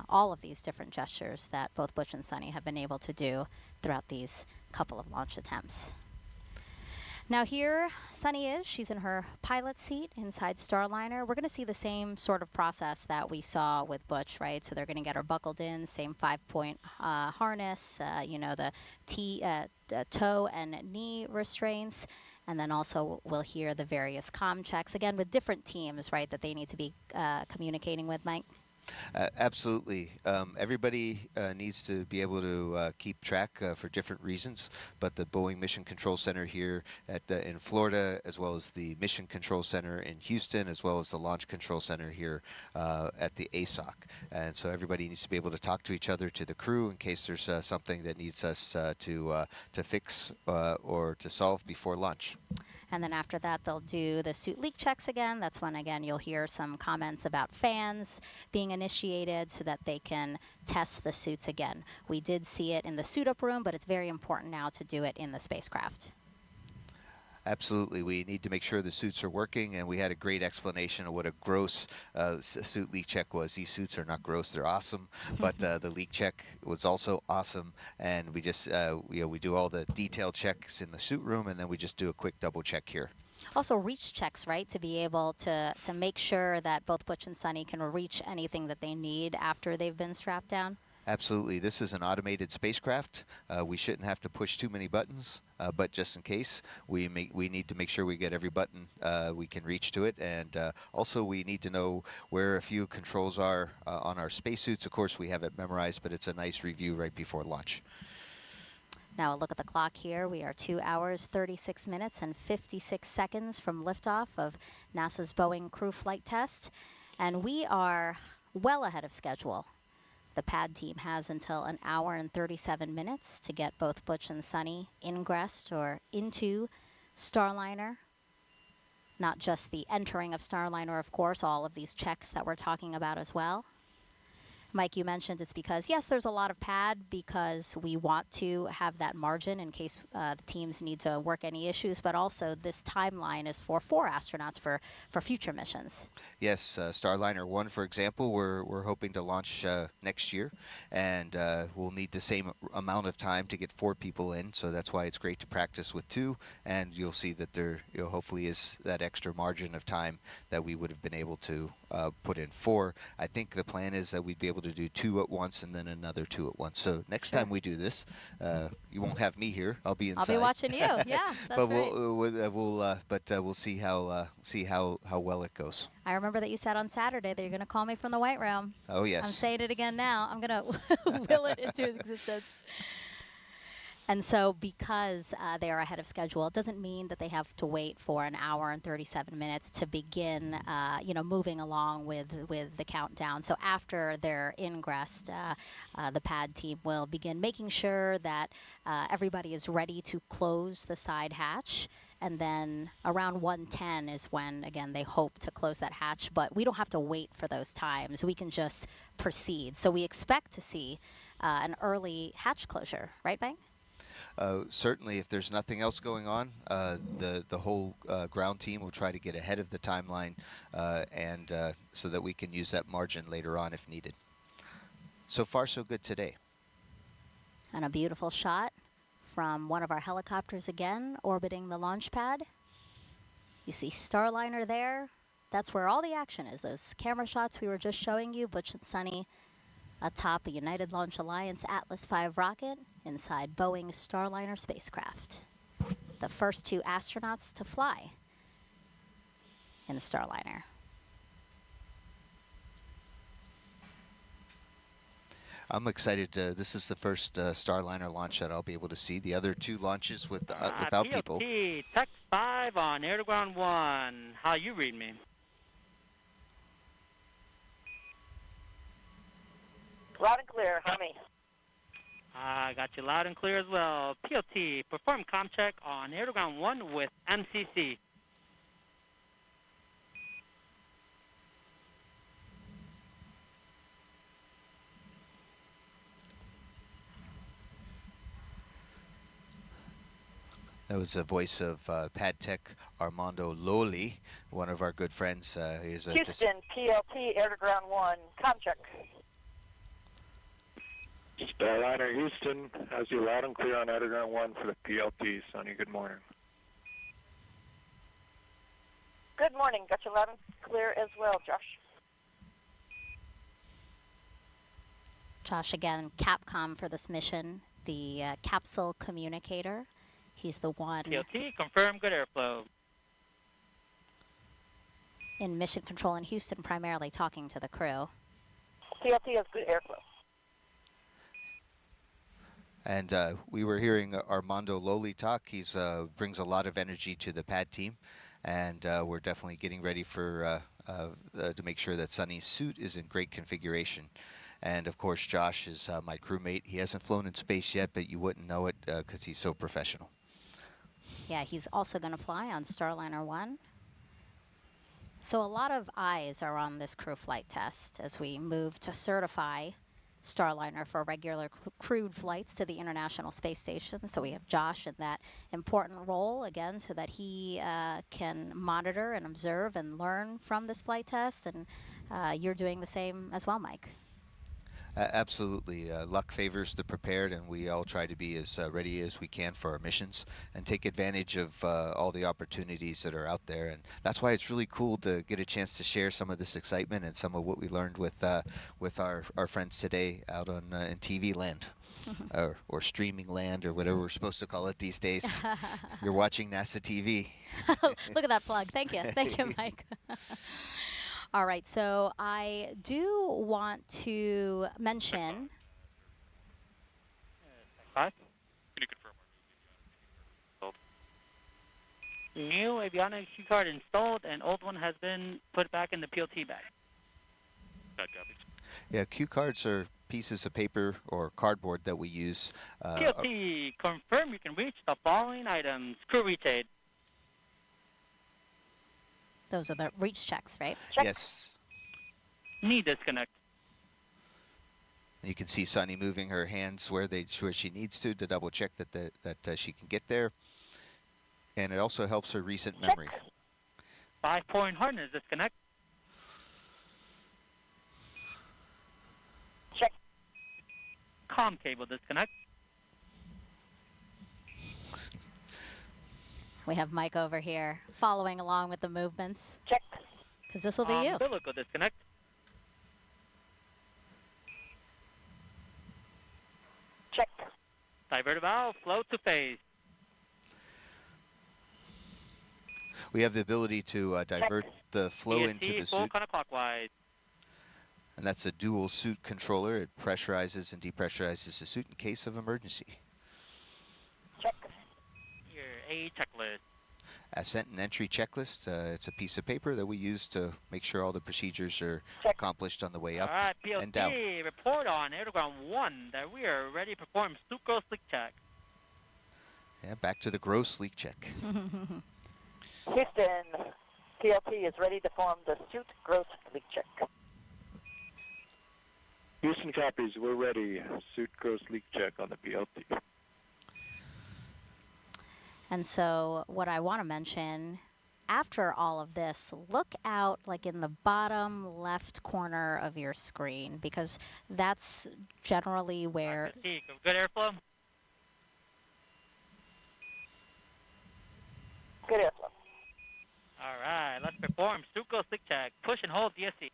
All of these different gestures that both Butch and Sunny have been able to do throughout these couple of launch attempts. Now here, Sunny is. She's in her pilot seat inside Starliner. We're going to see the same sort of process that we saw with Butch, right? So they're going to get her buckled in, same 5-point harness, the toe and knee restraints. And then also we'll hear the various comm checks, again, with different teams, right, that they need to be communicating with, Mike? Absolutely. Everybody needs to be able to keep track for different reasons, but the Boeing Mission Control Center here in Florida, as well as the Mission Control Center in Houston, as well as the Launch Control Center here at the ASOC. And so everybody needs to be able to talk to each other, to the crew, in case there's something that needs us to fix or to solve before launch. And then after that, they'll do the suit leak checks again. That's when, again, you'll hear some comments about fans being initiated so that they can test the suits again. We did see it in the suit-up room, but it's very important now to do it in the spacecraft. Absolutely. We need to make sure the suits are working, and we had a great explanation of what a gross suit leak check was. These suits are not gross, they're awesome, but the leak check was also awesome, and we just, we do all the detailed checks in the suit room, and then we just do a quick double check here. Also reach checks, right, to be able to make sure that both Butch and Sunny can reach anything that they need after they've been strapped down? Absolutely. This is an automated spacecraft. We shouldn't have to push too many buttons, but just in case, we need to make sure we get every button we can reach to it. And also, we need to know where a few controls are on our spacesuits. Of course, we have it memorized, but it's a nice review right before launch. Now, a look at the clock here. We are 2 hours, 36 minutes, and 56 seconds from liftoff of NASA's Boeing crew flight test. And we are well ahead of schedule. The pad team has until 1 hour and 37 minutes to get both Butch and Sunny ingressed or into Starliner. Not just the entering of Starliner, of course, all of these checks that we're talking about as well. Mike, you mentioned it's because, yes, there's a lot of pad because we want to have that margin in case the teams need to work any issues, but also this timeline is for 4 astronauts for future missions. Yes, Starliner 1, for example, we're hoping to launch next year, and we'll need the same amount of time to get 4 people in, so that's why it's great to practice with 2, and you'll see that there hopefully is that extra margin of time that we would have been able to put in 4. I think the plan is that we'd be able to do 2 at once and then another 2 at once. So next time we do this, you won't have me here. I'll be inside. I'll be watching you. Yeah, that's but right. we'll see how well it goes. I remember that you said on Saturday that you're going to call me from the White Room. Oh yes. I'm saying it again now. I'm going to will it into existence. And so because they are ahead of schedule, it doesn't mean that they have to wait for 1 hour and 37 minutes to begin, moving along with the countdown. So after they're ingressed, the pad team will begin making sure that everybody is ready to close the side hatch. And then around 1:10 is when, again, they hope to close that hatch. But we don't have to wait for those times. We can just proceed. So we expect to see an early hatch closure. Right, Mike? Certainly, if there's nothing else going on, the whole ground team will try to get ahead of the timeline, and so that we can use that margin later on if needed. So far, so good today. And a beautiful shot from one of our helicopters again, orbiting the launch pad. You see Starliner there. That's where all the action is. Those camera shots we were just showing you, Butch and Sunny atop a United Launch Alliance Atlas V rocket inside Boeing's Starliner spacecraft. The first 2 astronauts to fly in Starliner. I'm excited. This is the first Starliner launch that I'll be able to see. The other 2 launches without people. PLT, Tech 5 on Air to Ground 1. How you read me? Loud and clear, honey. I got you loud and clear as well. PLT, perform comm check on Air to Ground 1 with MCC. That was the voice of Pad Tech Armando Loli, one of our good friends. He's a Houston, PLT, Air to Ground 1, comm check. Starliner Houston has you loud and clear on Air to Ground 1 for the PLT. Sonny, good morning. Good morning. Got you loud and clear as well, Josh. Josh, again, Capcom for this mission, the capsule communicator. He's the one PLT, confirm good airflow. in mission control in Houston, primarily talking to the crew. PLT has good airflow. And we were hearing Armando Loli talk. He's brings a lot of energy to the pad team, and we're definitely getting ready for to make sure that Sonny's suit is in great configuration. And of course, Josh is my crewmate. He hasn't flown in space yet, but you wouldn't know it because he's so professional. Yeah, he's also going to fly on Starliner 1. So a lot of eyes are on this crew flight test as we move to certify Starliner for regular crewed flights to the International Space Station. So we have Josh in that important role again so that he can monitor and observe and learn from this flight test. And you're doing the same as well, Mike. Absolutely. Luck favors the prepared, and we all try to be as ready as we can for our missions and take advantage of all the opportunities that are out there. And that's why it's really cool to get a chance to share some of this excitement and some of what we learned with our friends today out on in TV land. Or streaming land, or whatever we're supposed to call it these days. You're watching NASA TV. Look at that plug. Thank you. Thank you, Mike. All right, so I do want to mention. Can you confirm? New avionics key card installed, and old one has been put back in the PLT bag. That copies. Yeah, cue cards are pieces of paper or cardboard that we use. PLT, confirm you can reach the following items. Crew reach aid. Those are the reach checks, right? Check. Yes. Knee disconnect. You can see Sunny moving her hands where she needs to double check that she can get there. And it also helps her recent memory. 5-point harness disconnect. Check. Comm cable disconnect. We have Mike over here following along with the movements. Check. Because this will be you. Umbilical disconnect. Check. Divert valve, flow to phase. We have the ability to divert the flow into the full suit. counterclockwise. And that's a dual suit controller. It pressurizes and depressurizes the suit in case of emergency. Check. Your A checklist. Ascent and entry checklist. It's a piece of paper that we use to make sure all the procedures are accomplished on the way up All right, and down. PLT, report on Airground 1 that we are ready to perform sucrose leak check. Yeah, back to the gross leak check. Houston, PLT is ready to form the suit gross leak check. Houston copies. We're ready. Suit gross leak check on the PLT. And so what I want to mention, after all of this, look out like in the bottom left corner of your screen, because that's generally where... Good airflow? Good airflow. All right, let's perform sucrose leak check. Push and hold DSC.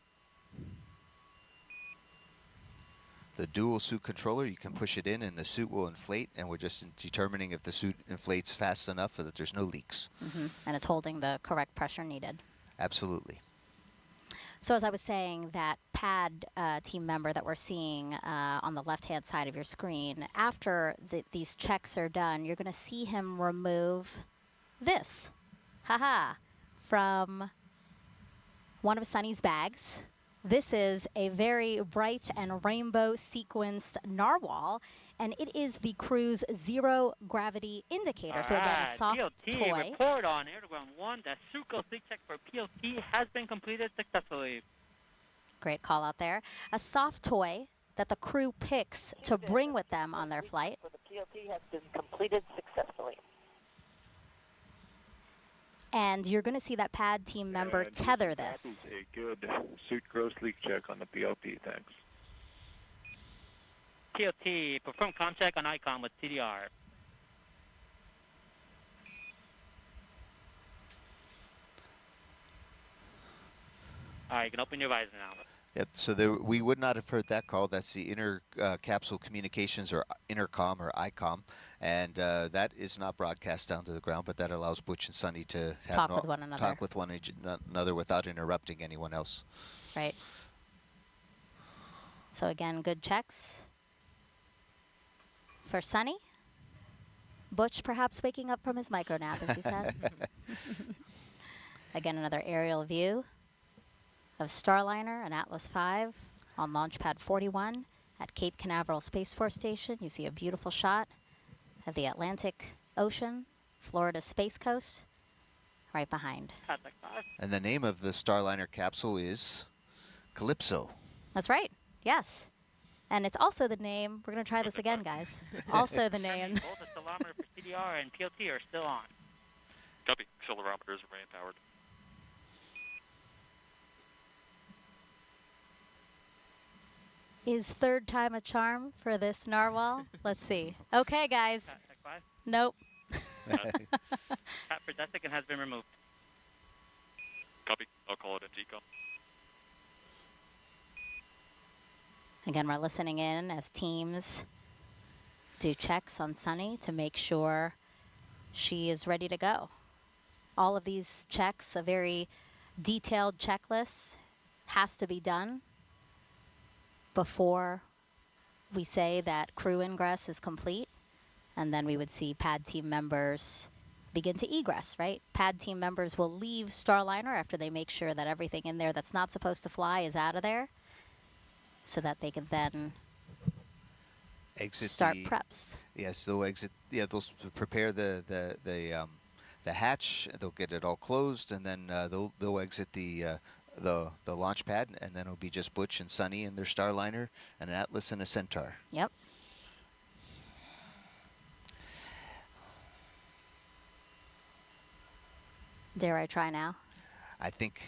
The dual suit controller, you can push it in and the suit will inflate, and we're just determining if the suit inflates fast enough so that there's no leaks. And it's holding the correct pressure needed. Absolutely. So as I was saying, that pad team member that we're seeing on the left-hand side of your screen, after these checks are done, you're going to see him remove this, from one of Sunny's bags. This is a very bright and rainbow sequenced narwhal, and it is the crew's zero gravity indicator. So again, a soft PLT, toy. report on Airground 1 that sucrose leak check for PLT has been completed successfully. Great call out there. A soft toy that the crew picks to bring with them on their flight. For the PLT has been completed successfully. And you're going to see that pad team member tether this. A good suit gross leak check on the PLT. Thanks. PLT, perform comm check on ICOM with CDR. All right, you can open your visor now. Yep. So we would not have heard that call. That's the inter capsule communications, or intercom, or ICOM, and that is not broadcast down to the ground, but that allows Butch and Sunny to have Talk with one another. Talk with one another without interrupting anyone else. Right. So again, good checks for Sunny. Butch perhaps waking up from his micro nap, as you said. Again, another aerial view of Starliner and Atlas V on launch pad 41 at Cape Canaveral Space Force Station. You see a beautiful shot of the Atlantic Ocean, Florida Space Coast, right behind. And the name of the Starliner capsule is Calypso. That's right, yes. And it's also the name, we're going to try this again, guys. Also the name. Both the accelerometer for CDR and PLT are still on. Copy. Accelerometers remain powered. Is third time a charm for this narwhal? Let's see. Okay, guys. Nope. Pat for Desiccant has been removed. Copy. I'll call it a decom. Again, we're listening in as teams do checks on Sunny to make sure she is ready to go. All of these checks, a very detailed checklist, has to be done before we say that crew ingress is complete, and then we would see pad team members begin to egress, right? Pad team members will leave Starliner after they make sure that everything in there that's not supposed to fly is out of there, so that they can then start preps. Yes, they'll exit. Yeah, they'll prepare the hatch. They'll get it all closed, and then they'll exit the launch pad, and then it'll be just Butch and Sunny and their Starliner, and an Atlas and a Centaur. Yep. Dare I try now? I think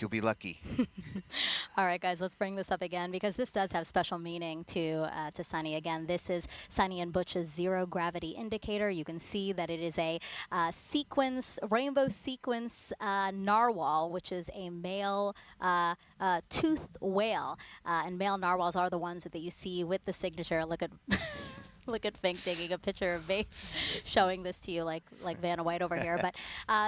you'll be lucky. All right, guys, let's bring this up again, because this does have special meaning to Sunny. Again, this is Sunny and Butch's zero gravity indicator. You can see that it is a rainbow sequence narwhal, which is a male toothed whale. And male narwhals are the ones that you see with the signature. Look at Look at Fink taking a picture of me, showing this to you like Vanna White over here. But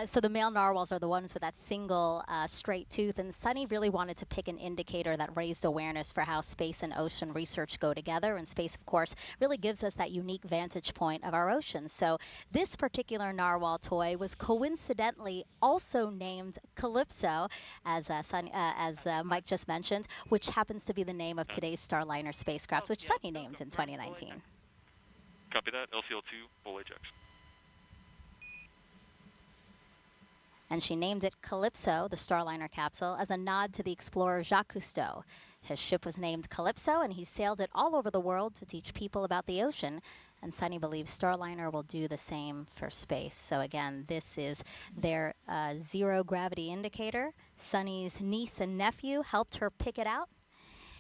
so the male narwhals are the ones with that single straight tooth, and Sunny really wanted to pick an indicator that raised awareness for how space and ocean research go together. And space, of course, really gives us that unique vantage point of our oceans. So this particular narwhal toy was coincidentally also named Calypso, as Mike just mentioned, which happens to be the name of today's Starliner spacecraft, which Sunny named in 2019. Copy that. LCL2, full Ajax. And she named it Calypso, the Starliner capsule, as a nod to the explorer Jacques Cousteau. His ship was named Calypso, and he sailed it all over the world to teach people about the ocean. And Sunny believes Starliner will do the same for space. So again, this is their zero gravity indicator. Sunny's niece and nephew helped her pick it out.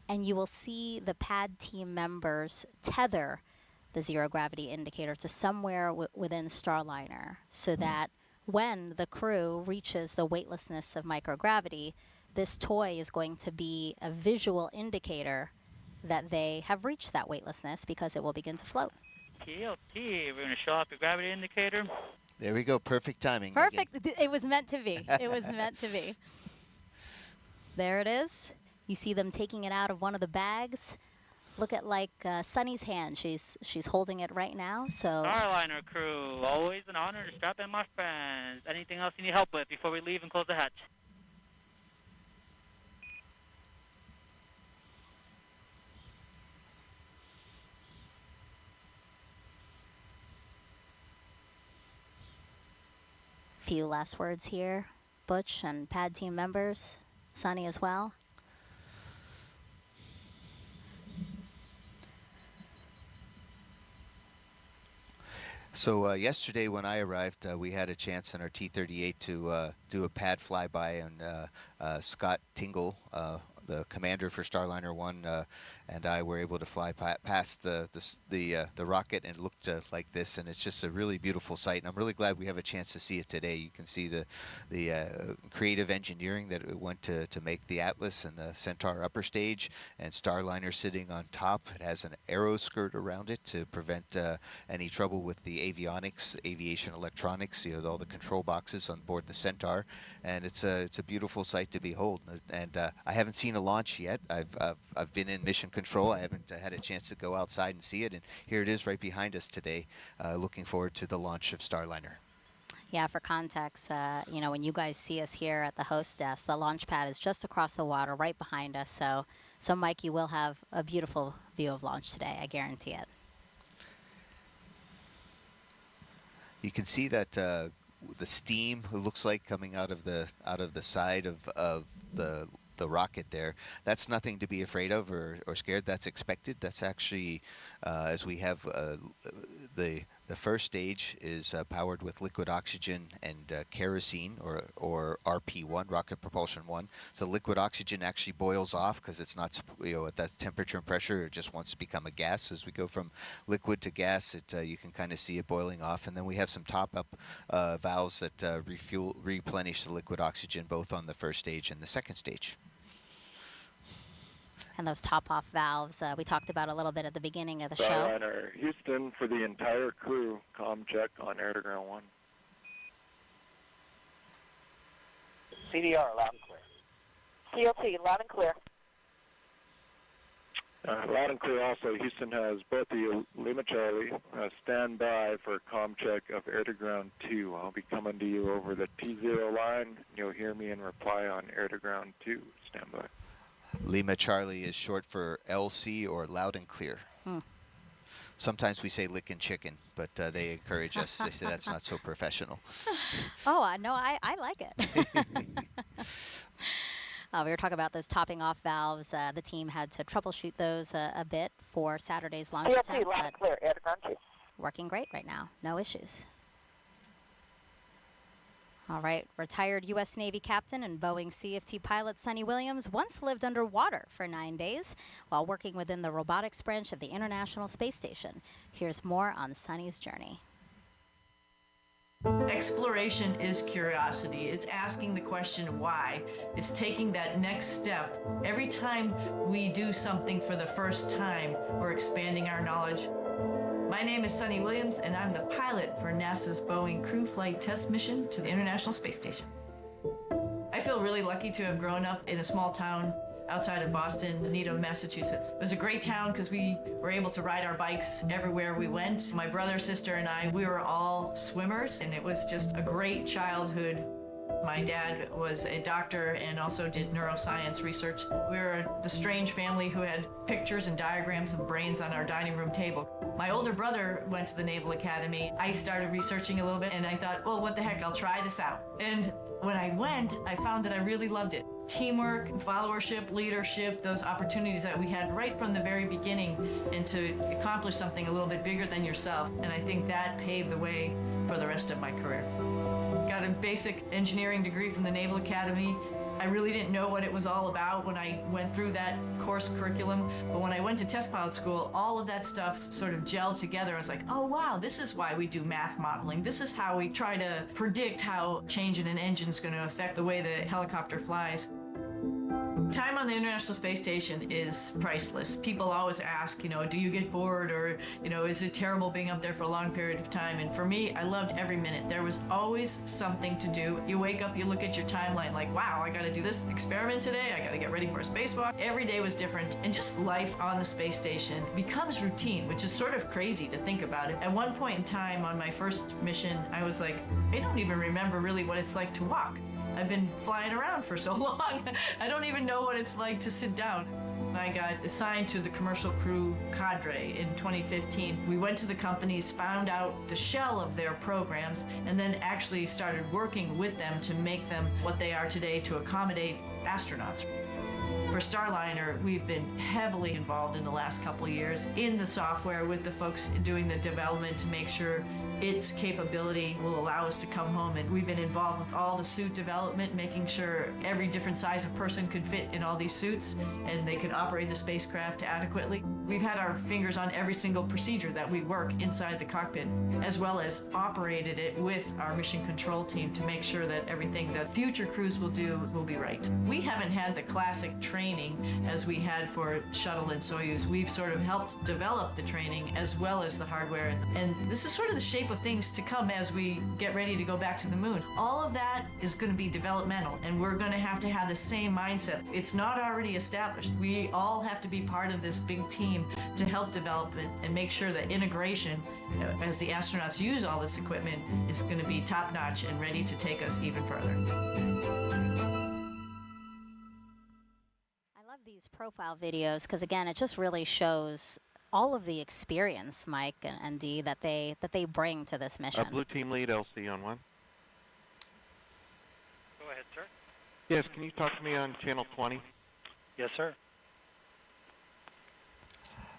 And you will see the pad team members tether the zero gravity indicator to somewhere within Starliner, so that when the crew reaches the weightlessness of microgravity, this toy is going to be a visual indicator that they have reached that weightlessness, because it will begin to float. TLT, we're going to show up your gravity indicator. There we go. Perfect timing. Perfect. It was meant to be. It was meant to be. There it is. You see them taking it out of one of the bags. Look at Sunny's hand. She's holding it right now. So Starliner crew, always an honor to strap in, my friends. Anything else you need help with before we leave and close the hatch? Few last words here. Butch and pad team members, Sunny as well. So yesterday when I arrived, we had a chance in our T-38 to do a pad flyby, and Scott Tingle, the commander for Starliner 1, and I were able to fly past the rocket, and it looked like this, and it's just a really beautiful sight. And I'm really glad we have a chance to see it today. You can see the creative engineering that it went to make the Atlas and the Centaur upper stage, and Starliner sitting on top. It has an aero skirt around it to prevent any trouble with the avionics, aviation electronics, all the control boxes on board the Centaur, and it's a beautiful sight to behold. And I haven't seen a launch yet. I've been in mission control. I haven't had a chance to go outside and see it, and here it is right behind us today. Looking forward to the launch of Starliner. Yeah, for context, when you guys see us here at the host desk, the launch pad is just across the water, right behind us. So Mike, you will have a beautiful view of launch today. I guarantee it. You can see that the steam, it looks like, coming out of the side of the rocket there. That's nothing to be afraid of or scared. That's expected. That's actually, as we have the first stage is powered with liquid oxygen and kerosene, or RP1, rocket propulsion 1. So liquid oxygen actually boils off because it's not, at that temperature and pressure, it just wants to become a gas. As we go from liquid to gas, you can kind of see it boiling off. And then we have some top-up valves that replenish the liquid oxygen both on the first stage and the second stage. And those top-off valves, we talked about a little bit at the beginning of the show. Starliner Houston, for the entire crew, comm check on air to ground 1. CDR, loud and clear. CLT, loud and clear. Loud and clear also. Houston has both the Lima Charlie stand by for comm check of air to ground 2. I'll be coming to you over the T0 line. You'll hear me in reply on air to ground 2. Stand by. Lima Charlie is short for LC, or loud and clear. Sometimes we say lick and chicken, but they encourage us. They say that's not so professional. Oh, no, I like it. We were talking about those topping off valves. The team had to troubleshoot those a bit for Saturday's launch attempt. loud and clear, air to ground 2. Working great right now. No issues. All right, retired U.S. Navy captain and Boeing CFT pilot Sonny Williams once lived underwater for 9 days while working within the robotics branch of the International Space Station. Here's more on Sonny's journey. Exploration is curiosity. It's asking the question why. It's taking that next step. Every time we do something for the first time, we're expanding our knowledge. My name is Sonny Williams, and I'm the pilot for NASA's Boeing Crew Flight Test Mission to the International Space Station. I feel really lucky to have grown up in a small town outside of Boston, Needham, Massachusetts. It was a great town because we were able to ride our bikes everywhere we went. My brother, sister, and I, we were all swimmers, and it was just a great childhood. My dad was a doctor and also did neuroscience research. We were the strange family who had pictures and diagrams of brains on our dining room table. My older brother went to the Naval Academy. I started researching a little bit, and I thought, well, what the heck, I'll try this out. And when I went, I found that I really loved it. Teamwork, followership, leadership, those opportunities that we had right from the very beginning, and to accomplish something a little bit bigger than yourself. And I think that paved the way for the rest of my career. Got a basic engineering degree from the Naval Academy. I really didn't know what it was all about when I went through that course curriculum, but when I went to test pilot school, all of that stuff sort of gelled together. I was like, oh wow, this is why we do math modeling. This is how we try to predict how change in an engine is going to affect the way the helicopter flies. Time on the International Space Station is priceless. People always ask, do you get bored, or, is it terrible being up there for a long period of time? And for me, I loved every minute. There was always something to do. You wake up, you look at your timeline like, wow, I got to do this experiment today. I got to get ready for a spacewalk. Every day was different. And just life on the space station becomes routine, which is sort of crazy to think about it. At one point in time on my first mission, I was like, I don't even remember really what it's like to walk. I've been flying around for so long, I don't even know what it's like to sit down. I got assigned to the commercial crew cadre in 2015. We went to the companies, found out the shell of their programs, and then actually started working with them to make them what they are today to accommodate astronauts. For For Starliner, we've been heavily involved in the last couple of years in the software with the folks doing the development to make sure its capability will allow us to come home. And we've been involved with all the suit development, making sure every different size of person could fit in all these suits and they could operate the spacecraft adequately. We've had our fingers on every single procedure that we work inside the cockpit, as well as operated it with our mission control team to make sure that everything that future crews will do will be right. We haven't had the classic training as we had for Shuttle and Soyuz. We've sort of helped develop the training as well as the hardware. And this is sort of the shape of things to come as we get ready to go back to the moon. All of that is going to be developmental, and we're going to have the same mindset. It's not already established. We all have to be part of this big team to help develop it and make sure that integration, as the astronauts use all this equipment, is going to be top-notch and ready to take us even further. I love these profile videos because, again, it just really shows all of the experience, Mike and Dee, that they bring to this mission. Blue team lead LC on 1. Go ahead, sir. Yes, can you talk to me on channel 20? Yes, sir.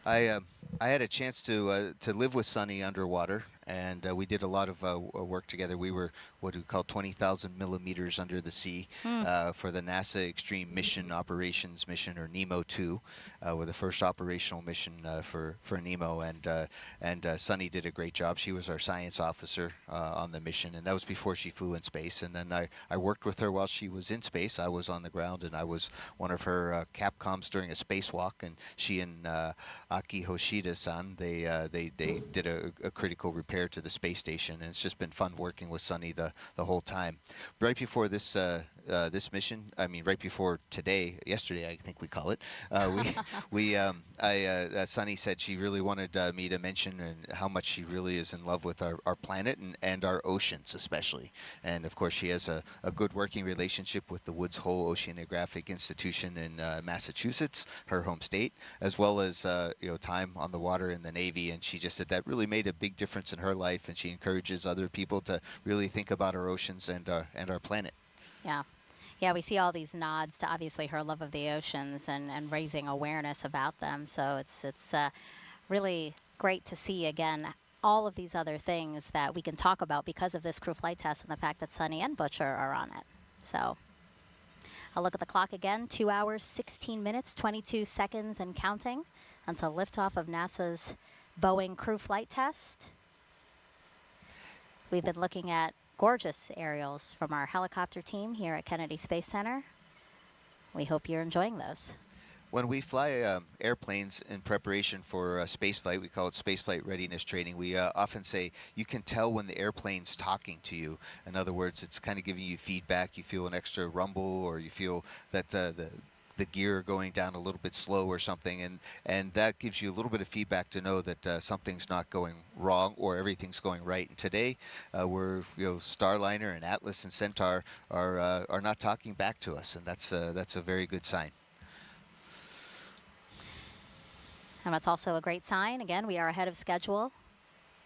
I had a chance to live with Sunny underwater, and we did a lot of work together. We were what we call 20,000 millimeters under the sea for the NASA Extreme Mission Operations Mission, or NEMO 2, with the first operational mission for NEMO. And Sunny did a great job. She was our science officer on the mission, and that was before she flew in space. And then I worked with her while she was in space. I was on the ground, and I was one of her Capcoms during a spacewalk. And she and Aki Hoshida-san, they did a critical repair to the space station, and it's just been fun working with Sunny the whole time. Right before this this mission, I mean, right before yesterday, I think we call it, Sunny said she really wanted me to mention how much she really is in love with our planet and our oceans especially. And of course, she has a good working relationship with the Woods Hole Oceanographic Institution in Massachusetts, her home state, as well as time on the water in the Navy. And she just said that really made a big difference in her life, and she encourages other people to really think about our oceans and our planet. Yeah, we see all these nods to obviously her love of the oceans and raising awareness about them. So it's really great to see, again, all of these other things that we can talk about because of this crew flight test and the fact that Sunny and Butcher are on it. So I'll look at the clock again, 2 hours, 16 minutes, 22 seconds and counting until liftoff of NASA's Boeing crew flight test. We've been looking at gorgeous aerials from our helicopter team here at Kennedy Space Center. We hope you're enjoying those. When we fly airplanes in preparation for spaceflight, we call it spaceflight readiness training. We often say you can tell when the airplane's talking to you. In other words, it's kind of giving you feedback. You feel an extra rumble, or you feel that the gear going down a little bit slow or something, and that gives you a little bit of feedback to know that something's not going wrong or everything's going right. And today, Starliner and Atlas and Centaur are not talking back to us, and that's a very good sign. And that's also a great sign. Again, we are ahead of schedule.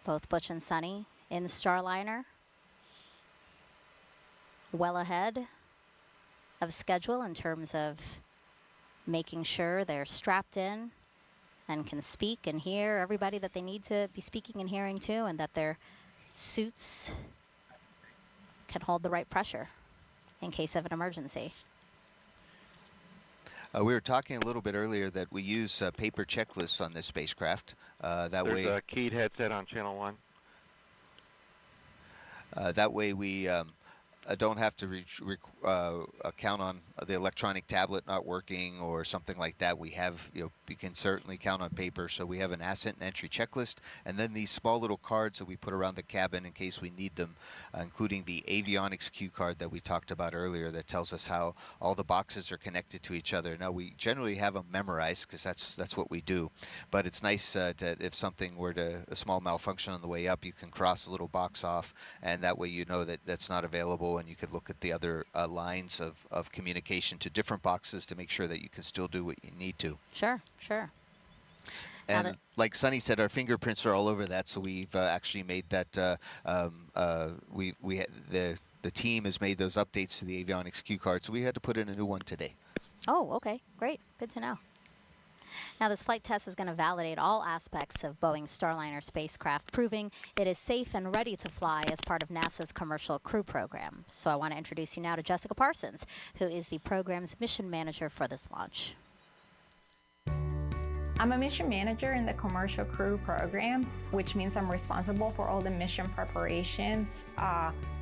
Both Butch and Sunny in the Starliner. Well ahead of schedule in terms of making sure they're strapped in and can speak and hear everybody that they need to be speaking and hearing to, and that their suits can hold the right pressure in case of an emergency. We were talking a little bit earlier that we use paper checklists on this spacecraft. There's a keyed headset on channel 1. That way we don't have to count on the electronic tablet not working or something like that. We have, you can certainly count on paper. So we have an ascent and entry checklist, and then these small little cards that we put around the cabin in case we need them, including the avionics cue card that we talked about earlier that tells us how all the boxes are connected to each other. Now, we generally have them memorized because that's what we do, but it's nice that if something were a small malfunction on the way up, you can cross a little box off, and that way you know that that's not available, and you could look at the other lines of communication to different boxes to make sure that you can still do what you need to. Sure. And like Sunny said, our fingerprints are all over that, so we've actually made that. The team has made those updates to the avionics cue card, so we had to put in a new one today. Oh, okay, great, good to know. Now, this flight test is going to validate all aspects of Boeing's Starliner spacecraft, proving it is safe and ready to fly as part of NASA's Commercial Crew Program. So I want to introduce you now to Jessica Parsons, who is the program's mission manager for this launch. I'm a mission manager in the Commercial Crew Program, which means I'm responsible for all the mission preparations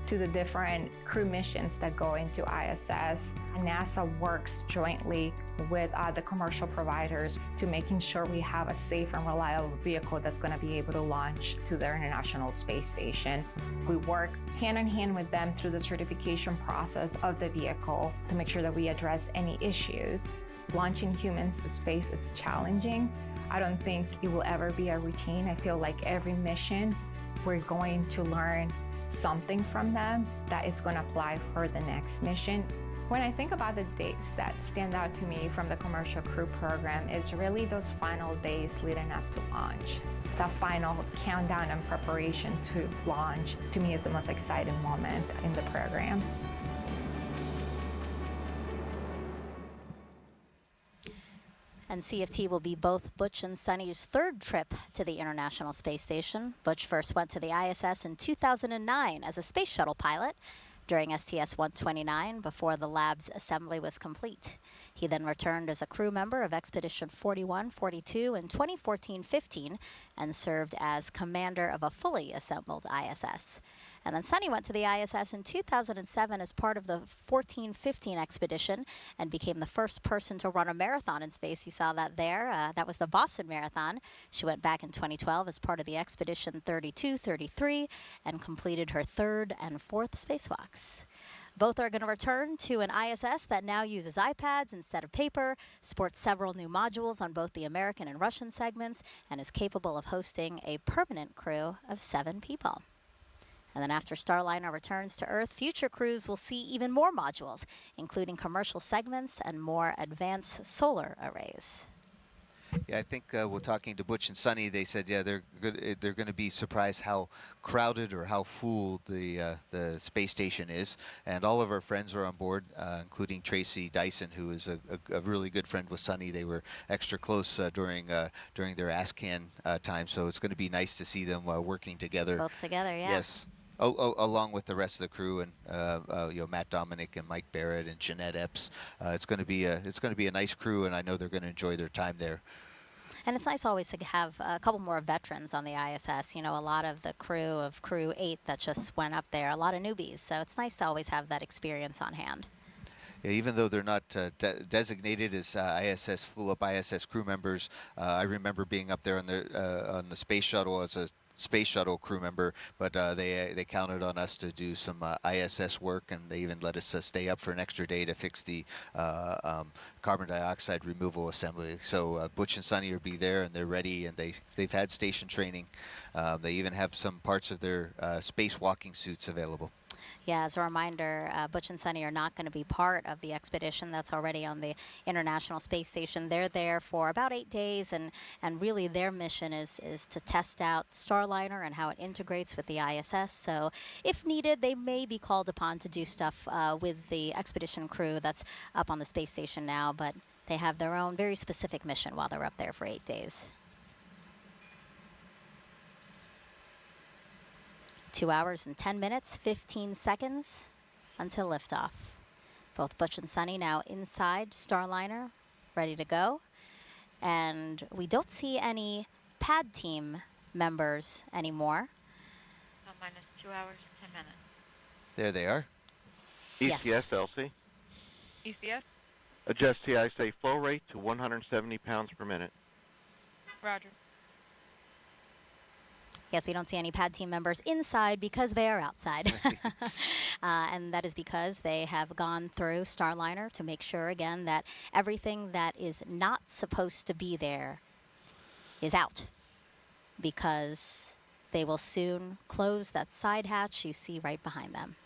to the different crew missions that go into ISS. NASA works jointly with the commercial providers to making sure we have a safe and reliable vehicle that's going to be able to launch to the International Space Station. We work hand in hand with them through the certification process of the vehicle to make sure that we address any issues. Launching humans to space is challenging. I don't think it will ever be a routine. I feel like every mission, we're going to learn something from them that is going to apply for the next mission. When I think about the dates that stand out to me from the Commercial Crew Program, is really those final days leading up to launch. That final countdown and preparation to launch, to me, is the most exciting moment in the program. And CFT will be both Butch and Sunny's third trip to the International Space Station. Butch first went to the ISS in 2009 as a space shuttle pilot during STS-129 before the lab's assembly was complete. He then returned as a crew member of Expedition 41-42 in 2014-15 and served as commander of a fully assembled ISS. And then Sunny went to the ISS in 2007 as part of the 14-15 expedition and became the first person to run a marathon in space. You saw that there. That was the Boston Marathon. She went back in 2012 as part of the Expedition 32-33 and completed her third and fourth spacewalks. Both are going to return to an ISS that now uses iPads instead of paper, sports several new modules on both the American and Russian segments, and is capable of hosting a permanent crew of 7 people. And then after Starliner returns to Earth, future crews will see even more modules, including commercial segments and more advanced solar arrays. Yeah, I think we're talking to Butch and Sunny. They said, yeah, they're going to be surprised how crowded or how full the space station is. And all of our friends are on board, including Tracy Dyson, who is a really good friend with Sunny. They were extra close during their ASCAN time, so it's going to be nice to see them working together. Both together, yeah. Yes. Along with the rest of the crew and Matt Dominic and Mike Barrett and Jeanette Epps, it's going to be a nice crew, and I know they're going to enjoy their time there. And it's nice always to have a couple more veterans on the ISS. You know, a lot of the crew of Crew 8 that just went up there, a lot of newbies. So it's nice to always have that experience on hand. Yeah, even though they're not designated as ISS full-up ISS crew members, I remember being up there on the space shuttle as a space shuttle crew member, but they counted on us to do some ISS work, and they even let us stay up for an extra day to fix the carbon dioxide removal assembly. So Butch and Sunny will be there, and they're ready, and they've had station training. They even have some parts of their spacewalking suits available. Yeah, as a reminder, Butch and Sunny are not going to be part of the expedition that's already on the International Space Station. They're there for about 8 days, and really their mission is to test out Starliner and how it integrates with the ISS. So if needed, they may be called upon to do stuff with the expedition crew that's up on the space station now, but they have their own very specific mission while they're up there for 8 days. 2 hours and 10 minutes, 15 seconds until liftoff. Both Butch and Sunny now inside Starliner, ready to go. And we don't see any pad team members anymore. Minus 2 hours, 10 minutes. There they are. ECS, Yes. Elsie. ECS? Adjust TISA flow rate to 170 pounds per minute. Roger. Yes, we don't see any pad team members inside because they are outside. And that is because they have gone through Starliner to make sure, again, that everything that is not supposed to be there is out, because they will soon close that side hatch you see right behind them.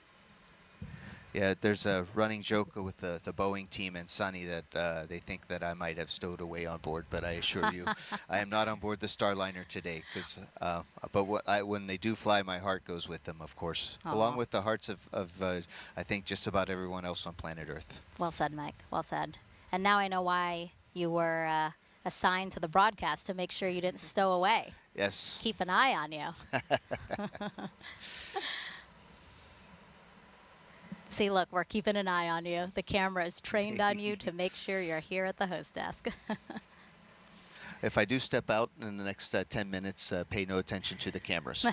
Yeah, there's a running joke with the Boeing team and Sunny that they think that I might have stowed away on board, but I assure you, I am not on board the Starliner today. When they do fly, my heart goes with them, of course, along with the hearts of I think just about everyone else on planet Earth. Well said, Mike. Well said. And now I know why you were assigned to the broadcast, to make sure you didn't stow away. Yes. Keep an eye on you. See, look, we're keeping an eye on you. The camera is trained on you to make sure you're here at the host desk. If I do step out in the next 10 minutes, pay no attention to the cameras.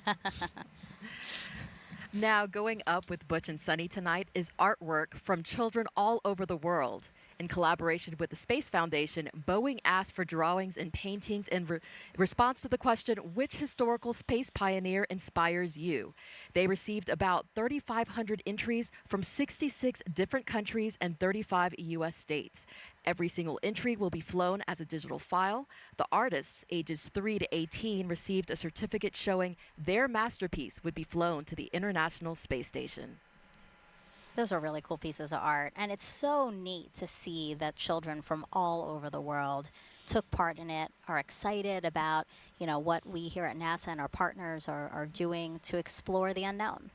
Now, going up with Butch and Sunny tonight is artwork from children all over the world. In collaboration with the Space Foundation, Boeing asked for drawings and paintings in response to the question, which historical space pioneer inspires you? They received about 3,500 entries from 66 different countries and 35 U.S. states. Every single entry will be flown as a digital file. The artists, ages 3 to 18, received a certificate showing their masterpiece would be flown to the International Space Station. Those are really cool pieces of art, and it's so neat to see that children from all over the world took part in it, are excited about, you know, what we here at NASA and our partners are doing to explore the unknown.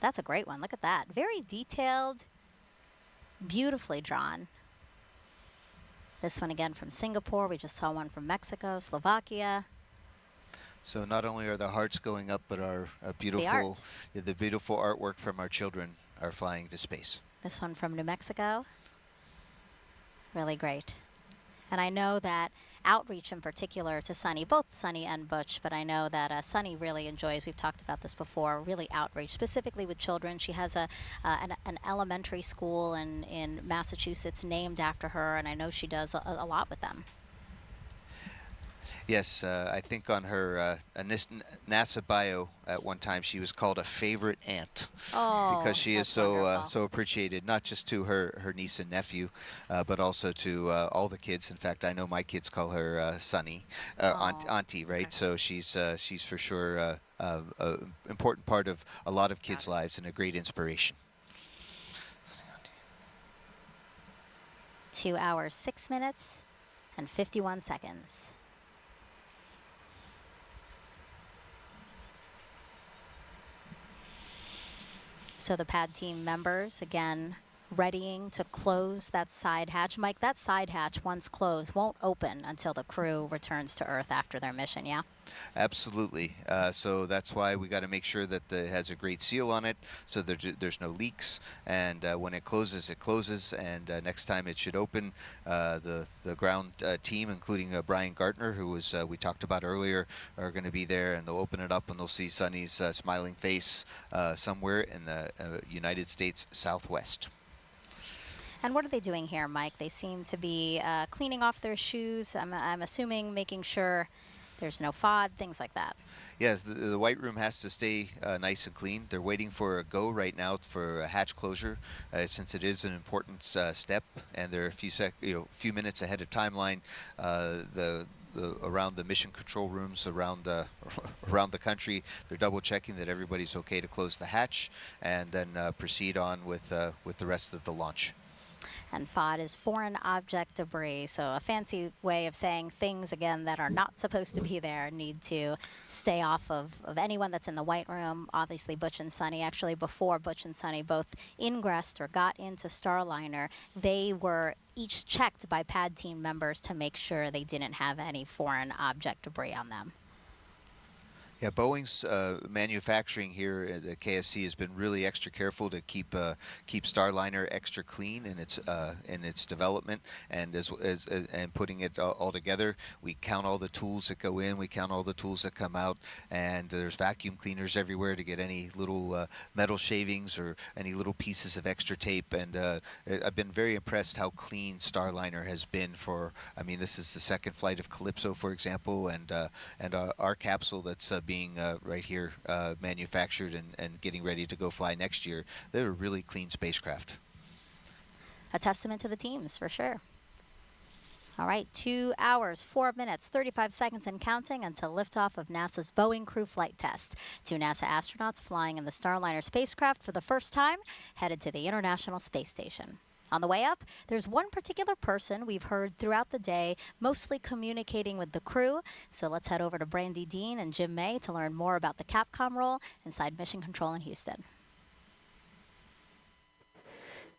That's a great one. Look at that. Very detailed, beautifully drawn. This one again from Singapore. We just saw one from Mexico, Slovakia. So not only are the hearts going up, but our beautiful, the beautiful artwork from our children are flying to space. This one from New Mexico. Really great. And I know that outreach in particular to Sunny, both Sunny and Butch, but I know that Sunny really enjoys, we've talked about this before, really outreach, specifically with children. She has an elementary school in Massachusetts named after her, and I know she does a lot with them. Yes, I think on her NASA bio at one time she was called a favorite aunt, because she is so so appreciated, not just to her niece and nephew, but also to all the kids. In fact, I know my kids call her Sunny, auntie, right? Okay. So she's for sure an important part of a lot of kids' lives and a great inspiration. 2 hours, 6 minutes, and 51 seconds. So the pad team members, again, readying to close that side hatch. Mike, that side hatch, once closed, won't open until the crew returns to Earth after their mission, yeah? Absolutely. So that's why we got to make sure that it has a great seal on it, so there's no leaks. And when it closes, it closes. And next time it should open, the ground team, including Brian Gartner, who was we talked about earlier, are going to be there, and they'll open it up and they'll see Sunny's smiling face somewhere in the United States Southwest. And what are they doing here, Mike? They seem to be cleaning off their shoes. I'm assuming making sure there's no FOD, things like that. Yes, the white room has to stay nice and clean. They're waiting for a go right now for a hatch closure, since it is an important step, and they're a few minutes ahead of timeline. Around the mission control rooms around the country, they're double checking that everybody's okay to close the hatch, and then proceed on with the rest of the launch. And FOD is foreign object debris, so a fancy way of saying things, again, that are not supposed to be there need to stay off of anyone that's in the white room. Obviously, Butch and Sunny, actually before Butch and Sunny both ingressed or got into Starliner, they were each checked by pad team members to make sure they didn't have any foreign object debris on them. Yeah, Boeing's manufacturing here at the KSC has been really extra careful to keep Starliner extra clean in its development, and and putting it all together. We count all the tools that go in, we count all the tools that come out, and there's vacuum cleaners everywhere to get any little metal shavings or any little pieces of extra tape. And I've been very impressed how clean Starliner has been for. I mean, this is the second flight of Calypso, for example, and our capsule that's being right here manufactured and getting ready to go fly next year. They're a really clean spacecraft. A testament to the teams, for sure. All right, 2 hours, 4 minutes, 35 seconds and counting until liftoff of NASA's Boeing crew flight test. 2 NASA astronauts flying in the Starliner spacecraft for the first time, headed to the International Space Station. On the way up, there's one particular person we've heard throughout the day, mostly communicating with the crew. So let's head over to Brandy Dean and Jim May to learn more about the Capcom role inside Mission Control in Houston.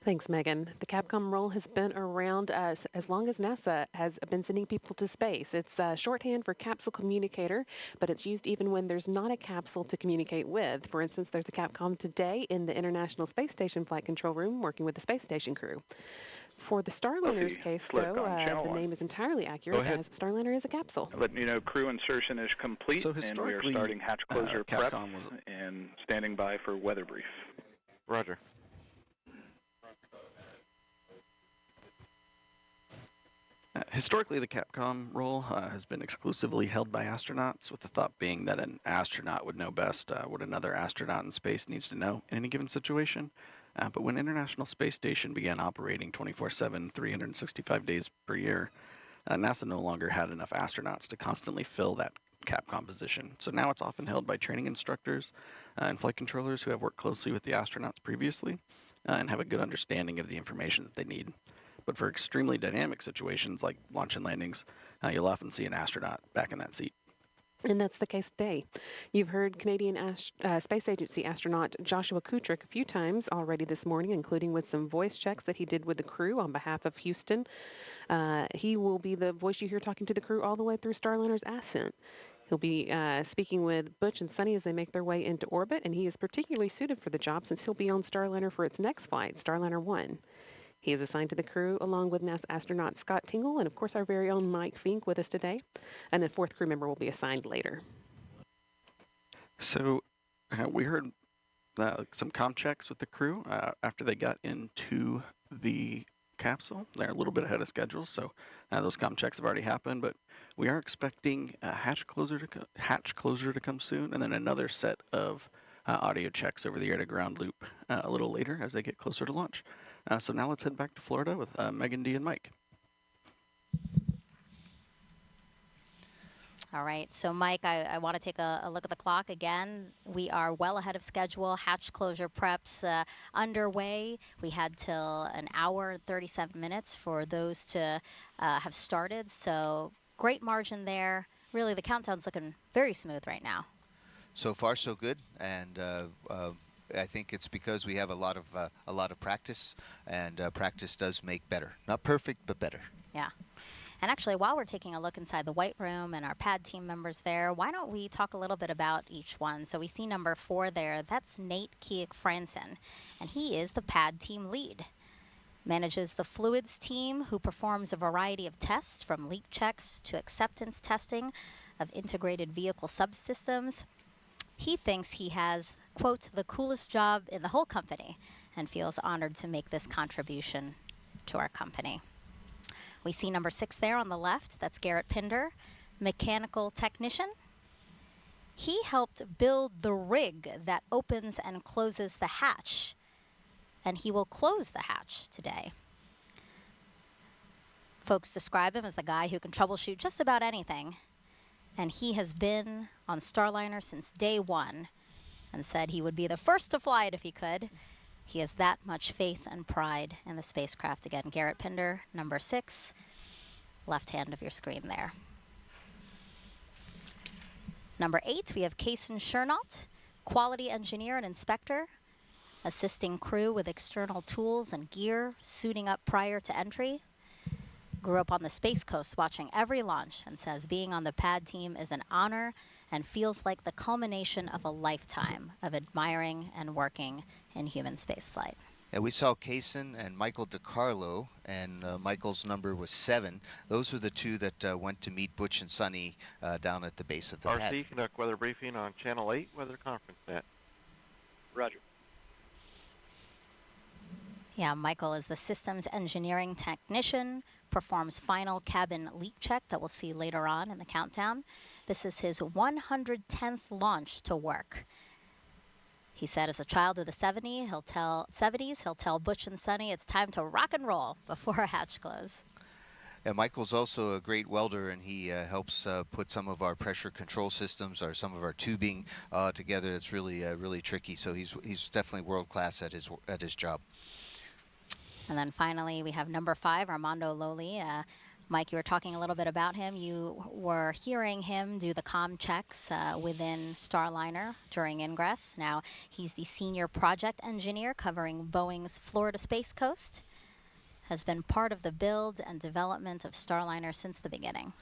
Thanks, Megan. The Capcom role has been around as long as NASA has been sending people to space. It's shorthand for capsule communicator, but it's used even when there's not a capsule to communicate with. For instance, there's a Capcom today in the International Space Station Flight Control Room working with the space station crew. For the Starliner's case, though, the name is entirely accurate as Starliner is a capsule. Let you know crew insertion is complete, So and we are historically, starting hatch closure prep Capcom was and standing by for weather brief. Roger. Historically, the Capcom role has been exclusively held by astronauts, with the thought being that an astronaut would know best what another astronaut in space needs to know in any given situation. But when International Space Station began operating 24/7, 365 days per year, NASA no longer had enough astronauts to constantly fill that Capcom position. So now it's often held by training instructors and flight controllers who have worked closely with the astronauts previously and have a good understanding of the information that they need. But for extremely dynamic situations like launch and landings, you'll often see an astronaut back in that seat. And that's the case today. You've heard Canadian Space Agency astronaut Joshua Kutrick a few times already this morning, including with some voice checks that he did with the crew on behalf of Houston. He will be the voice you hear talking to the crew all the way through Starliner's ascent. He'll be speaking with Butch and Sunny as they make their way into orbit, and he is particularly suited for the job since he'll be on Starliner for its next flight, Starliner 1. He is assigned to the crew along with NASA astronaut Scott Tingle and, of course, our very own Mike Fink with us today. And a fourth crew member will be assigned later. So we heard some comm checks with the crew after they got into the capsule. They're a little bit ahead of schedule, so those comm checks have already happened. But we are expecting a hatch closure to come soon, and then another set of audio checks over the air-to-ground loop a little later as they get closer to launch. So now let's head back to Florida with Megan, Dee, and Mike. All right, so Mike, I want to take a look at the clock again. We are well ahead of schedule. Hatch closure preps underway. We had till an hour and 37 minutes for those to have started. So great margin there. Really, the countdown's looking very smooth right now. So far, so good, and I think it's because we have a lot of practice, and practice does make better. Not perfect, but better. Yeah. And actually, while we're taking a look inside the White Room and our pad team members there, why don't we talk a little bit about each one? So we see number 4 there. That's Nate Keek-Franson, and he is the pad team lead. Manages the fluids team, who performs a variety of tests from leak checks to acceptance testing of integrated vehicle subsystems. He thinks he has, quote, the coolest job in the whole company, and feels honored to make this contribution to our company. We see number 6 there on the left. That's Garrett Pinder, mechanical technician. He helped build the rig that opens and closes the hatch, and he will close the hatch today. Folks describe him as the guy who can troubleshoot just about anything, and he has been on Starliner since day 1 and said he would be the first to fly it if he could. He has that much faith and pride in the spacecraft. Again, Garrett Pinder, number 6, left hand of your screen there. Number 8, we have Kaysen Chernault, quality engineer and inspector, assisting crew with external tools and gear, suiting up prior to entry. Grew up on the Space Coast watching every launch and says being on the pad team is an honor and feels like the culmination of a lifetime of admiring and working in human spaceflight. And we saw Kaysen and Michael DiCarlo, and Michael's number was 7. Those were the two that went to meet Butch and Sunny down at the base of the pad. RC, conduct weather briefing on Channel 8 Weather Conference Net. Roger. Yeah, Michael is the systems engineering technician, performs final cabin leak check that we'll see later on in the countdown. This is his 110th launch to work. He said as a child of the 70s, he'll tell Butch and Sunny it's time to rock and roll before a hatch close. And Michael's also a great welder, and he helps put some of our pressure control systems or some of our tubing together. It's really really tricky. So he's definitely world class at his job. And then finally, we have number 5, Armando Loli, Mike, you were talking a little bit about him. You were hearing him do the comm checks within Starliner during ingress. Now, he's the senior project engineer covering Boeing's Florida Space Coast, has been part of the build and development of Starliner since the beginning.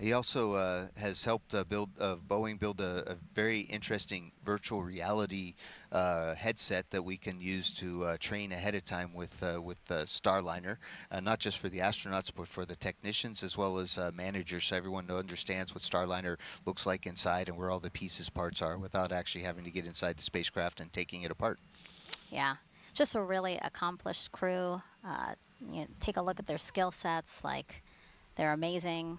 He also has helped Boeing build a very interesting virtual reality headset that we can use to train ahead of time with Starliner, not just for the astronauts, but for the technicians as well as managers, so everyone understands what Starliner looks like inside and where all the pieces, parts are, without actually having to get inside the spacecraft and taking it apart. Yeah, just a really accomplished crew. Take a look at their skill sets. Like, they're amazing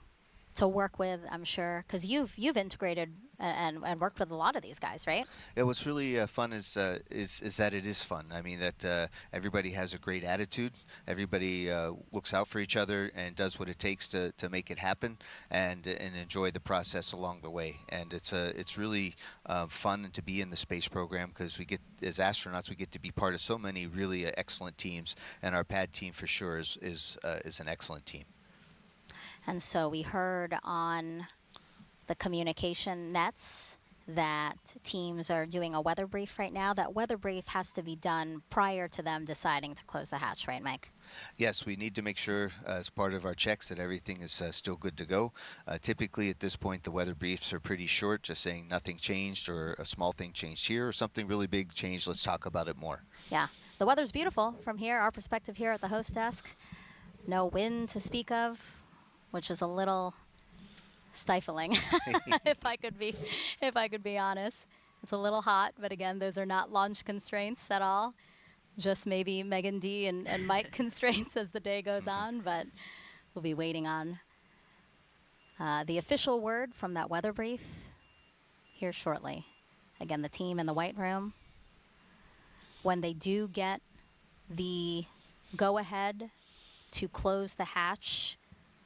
to work with, I'm sure, because you've integrated and worked with a lot of these guys, right? Yeah, what's really fun is that it is fun. I mean, that everybody has a great attitude. Everybody looks out for each other and does what it takes to make it happen, and enjoy the process along the way. And it's really fun to be in the space program, because we get, as astronauts, we get to be part of so many really excellent teams, and our PAD team for sure is an excellent team. And so we heard on the communication nets that teams are doing a weather brief right now. That weather brief has to be done prior to them deciding to close the hatch, right, Mike? Yes, we need to make sure as part of our checks that everything is still good to go. Typically at this point, the weather briefs are pretty short, just saying nothing changed, or a small thing changed here, or something really big changed. Let's talk about it more. Yeah, the weather's beautiful from here, our perspective here at the host desk. No wind to speak of, which is a little stifling, if I could be honest. It's a little hot, but again, those are not launch constraints at all. Just maybe Megan D and Mike constraints as the day goes on, but we'll be waiting on the official word from that weather brief here shortly. Again, the team in the white room, when they do get the go-ahead to close the hatch,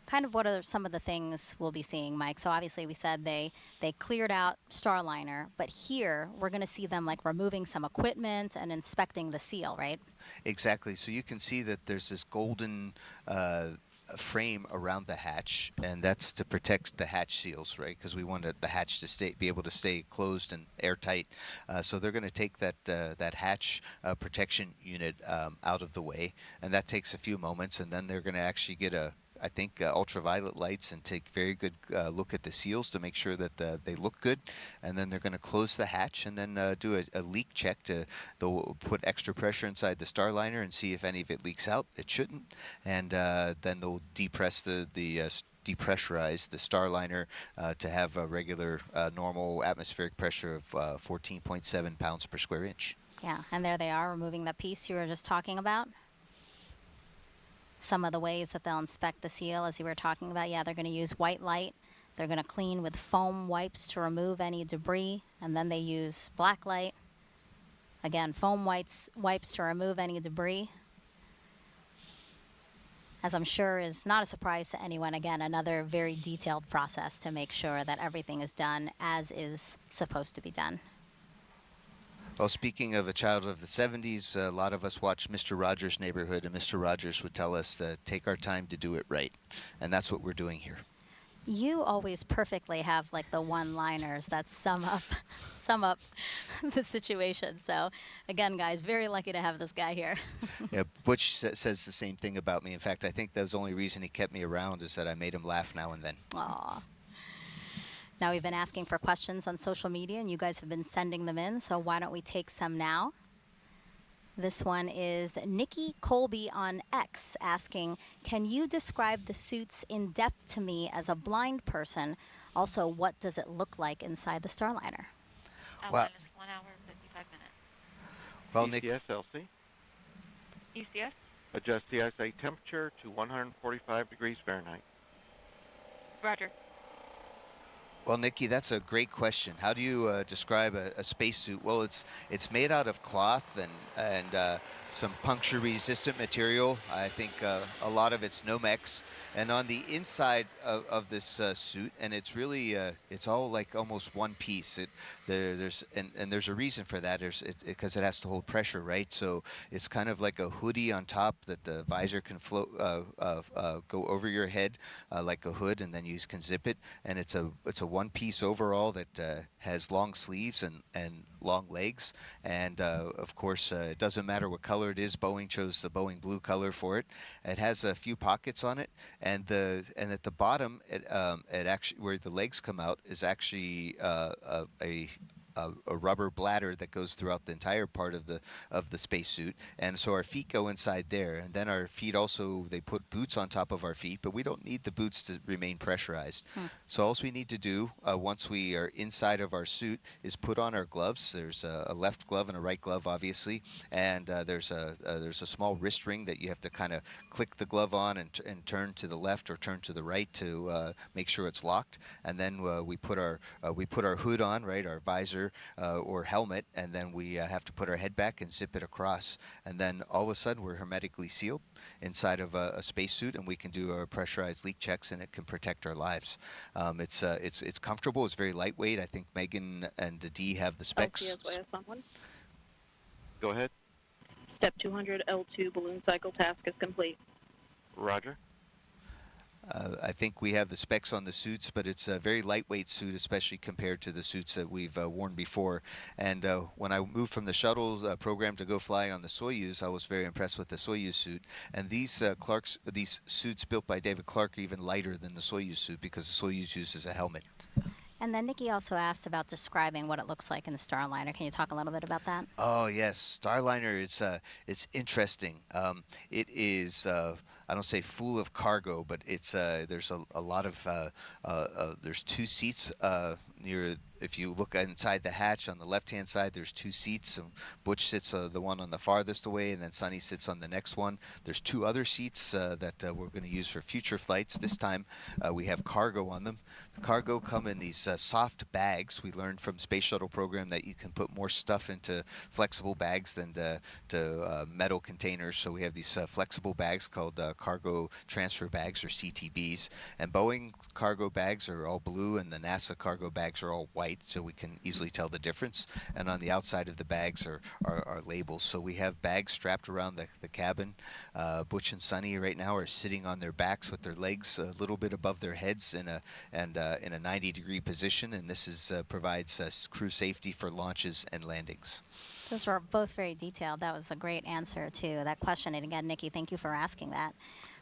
kind of what are some of the things we'll be seeing, Mike? So obviously we said they cleared out Starliner, but here we're going to see them like removing some equipment and inspecting the seal, right? Exactly. So you can see that there's this golden frame around the hatch, and that's to protect the hatch seals, right? Because we wanted the hatch to be able to stay closed and airtight. So they're going to take that hatch protection unit out of the way, and that takes a few moments, and then they're going to actually get I think ultraviolet lights and take very good look at the seals to make sure that they look good, and then they're going to close the hatch and then do a leak check. They'll put extra pressure inside the Starliner and see if any of it leaks out. It shouldn't, and then they'll depress depressurize the Starliner to have a regular normal atmospheric pressure of 14.7 pounds per square inch. Yeah, and there they are removing that piece you were just talking about. Some of the ways that they'll inspect the seal, as you were talking about, yeah, they're going to use white light. They're going to clean with foam wipes to remove any debris, and then they use black light. Again, foam wipes to remove any debris. As I'm sure is not a surprise to anyone, again, another very detailed process to make sure that everything is done as is supposed to be done. Well, speaking of a child of the 70s, a lot of us watched Mr. Rogers' Neighborhood, and Mr. Rogers would tell us to take our time to do it right. And that's what we're doing here. You always perfectly have like the one-liners that sum up the situation. So again, guys, very lucky to have this guy here. Yeah, Butch says the same thing about me. In fact, I think that was the only reason he kept me around, is that I made him laugh now and then. Aw. Now, we've been asking for questions on social media, and you guys have been sending them in, so why don't we take some now? This one is Nikki Colby on X asking, can you describe the suits in depth to me as a blind person? Also, what does it look like inside the Starliner? Well, 1 hour, 55 minutes. Well, Nick. ECS, LC. ECS? Adjust the ISA temperature to 145 degrees Fahrenheit. Roger. Well, Nikki, that's a great question. How do you describe a spacesuit? Well, it's made out of cloth and some puncture-resistant material. I think a lot of it's Nomex. And on the inside of this suit, and it's really it's all like almost one piece. there's a reason for that. Because it has to hold pressure, right? So it's kind of like a hoodie on top that the visor can float go over your head like a hood, and then you can zip it. And it's a one-piece overall that has long sleeves and long legs. And of course, it doesn't matter what color it is. Boeing chose the Boeing blue color for it. It has a few pockets on it, and at the bottom, it actually where the legs come out is actually a rubber bladder that goes throughout the entire part of the spacesuit, and so our feet go inside there, and then our feet also, they put boots on top of our feet, but we don't need the boots to remain pressurized. So all we need to do once we are inside of our suit is put on our gloves. There's a left glove and a right glove, obviously, and there's a small wrist ring that you have to kind of click the glove on and turn to the left or turn to the right to make sure it's locked, and then we put our hood on, right, our visor or helmet, and then we have to put our head back and zip it across, and then all of a sudden we're hermetically sealed inside of a spacesuit, and we can do our pressurized leak checks, and it can protect our lives. It's comfortable. It's very lightweight. I think Megan and Dee have the specs. Go ahead. Step 200 L2 balloon cycle task is complete. Roger. I think we have the specs on the suits, but it's a very lightweight suit, especially compared to the suits that we've worn before. And when I moved from the shuttle program to go fly on the Soyuz, I was very impressed with the Soyuz suit. And these these suits built by David Clark are even lighter than the Soyuz suit because the Soyuz uses a helmet. And then Nikki also asked about describing what it looks like in the Starliner. Can you talk a little bit about that? Oh yes, Starliner. It's interesting. It is. I don't say full of cargo, but it's there's a lot of there's two seats near. If you look inside the hatch on the left-hand side, there's two seats. Butch sits the one on the farthest away, and then Sonny sits on the next one. There's two other seats that we're going to use for future flights. This time we have cargo on them. The cargo come in these soft bags. We learned from Space Shuttle program that you can put more stuff into flexible bags than to metal containers. So we have these flexible bags called cargo transfer bags, or CTBs. And Boeing cargo bags are all blue, and the NASA cargo bags are all white, so we can easily tell the difference. And on the outside of the bags are labels. So we have bags strapped around the cabin. Butch and Sonny right now are sitting on their backs with their legs a little bit above their heads in a 90-degree position, and this provides crew safety for launches and landings. Those were both very detailed. That was a great answer to that question. And again, Nikki, thank you for asking that.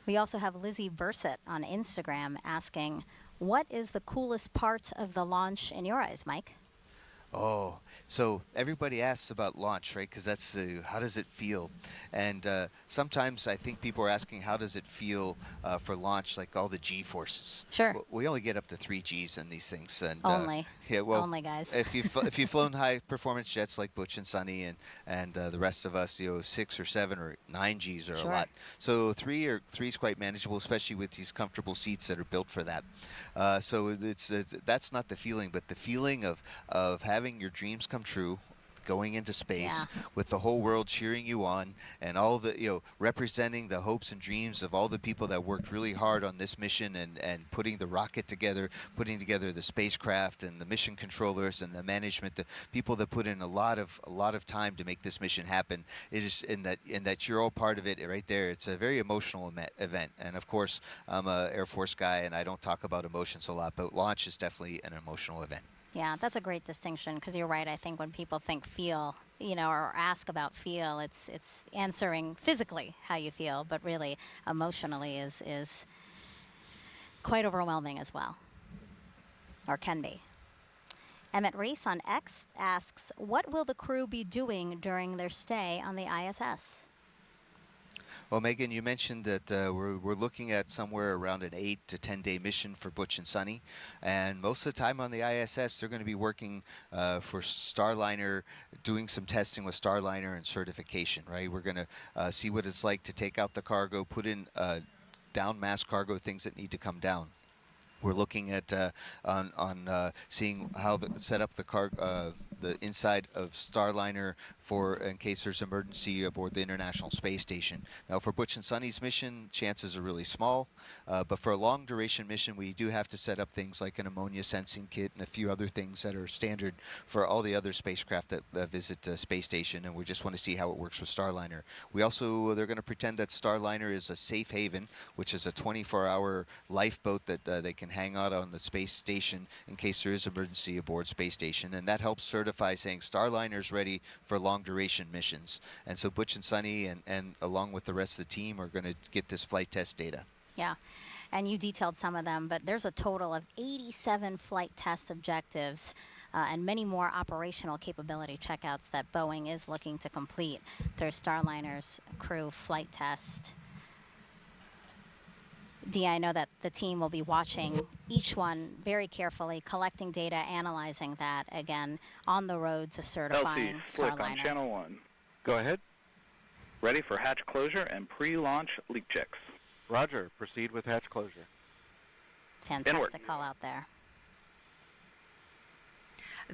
We also have Lizzie Bursett on Instagram asking, what is the coolest part of the launch in your eyes, Mike? Oh, so everybody asks about launch, right? Because that's how does it feel? And sometimes I think people are asking how does it feel for launch, like all the G forces. Sure. We only get up to 3 Gs in these things, and only. Yeah, well, only guys. if you've flown high performance jets like Butch and Sonny and the rest of us, 6 or 7 or 9 Gs are Sure. a lot. So 3 is quite manageable, especially with these comfortable seats that are built for that. So that's not the feeling, but the feeling of having your dreams come true, going into space with the whole world cheering you on, and all the representing the hopes and dreams of all the people that worked really hard on this mission and putting the rocket together, putting together the spacecraft and the mission controllers and the management, the people that put in a lot of time to make this mission happen. It is in that you're all part of it right there. It's a very emotional event, and of course I'm an Air Force guy and I don't talk about emotions a lot, but launch is definitely an emotional event. Yeah, that's a great distinction, because you're right. I think when people think feel, or ask about feel, it's answering physically how you feel, but really emotionally is quite overwhelming as well, or can be. Emmett Reese on X asks, what will the crew be doing during their stay on the ISS? Well, Megan, you mentioned that we're looking at somewhere around an 8 to 10 day mission for Butch and Sonny, and most of the time on the ISS they're going to be working for Starliner, doing some testing with Starliner and certification. Right, we're going to see what it's like to take out the cargo, put in down mass cargo, things that need to come down. We're looking at seeing how set up the inside of Starliner for in case there's emergency aboard the International Space Station. Now, for Butch and Sonny's mission, chances are really small, but for a long duration mission, we do have to set up things like an ammonia sensing kit and a few other things that are standard for all the other spacecraft that visit the space station, and we just want to see how it works with Starliner. We also, they're going to pretend that Starliner is a safe haven, which is a 24-hour lifeboat that they can hang out on the space station in case there is emergency aboard space station, and that helps certify saying Starliner's ready for long duration missions. And so Butch and Sonny and along with the rest of the team are going to get this flight test data. Yeah, and you detailed some of them, but there's a total of 87 flight test objectives and many more operational capability checkouts that Boeing is looking to complete through Starliner's crew flight test. Dee, I know that the team will be watching each one very carefully, collecting data, analyzing that, again, on the road to certifying LT, Slick on Starliner. channel 1. Go ahead. Ready for hatch closure and pre-launch leak checks. Roger. Proceed with hatch closure. Fantastic call out there.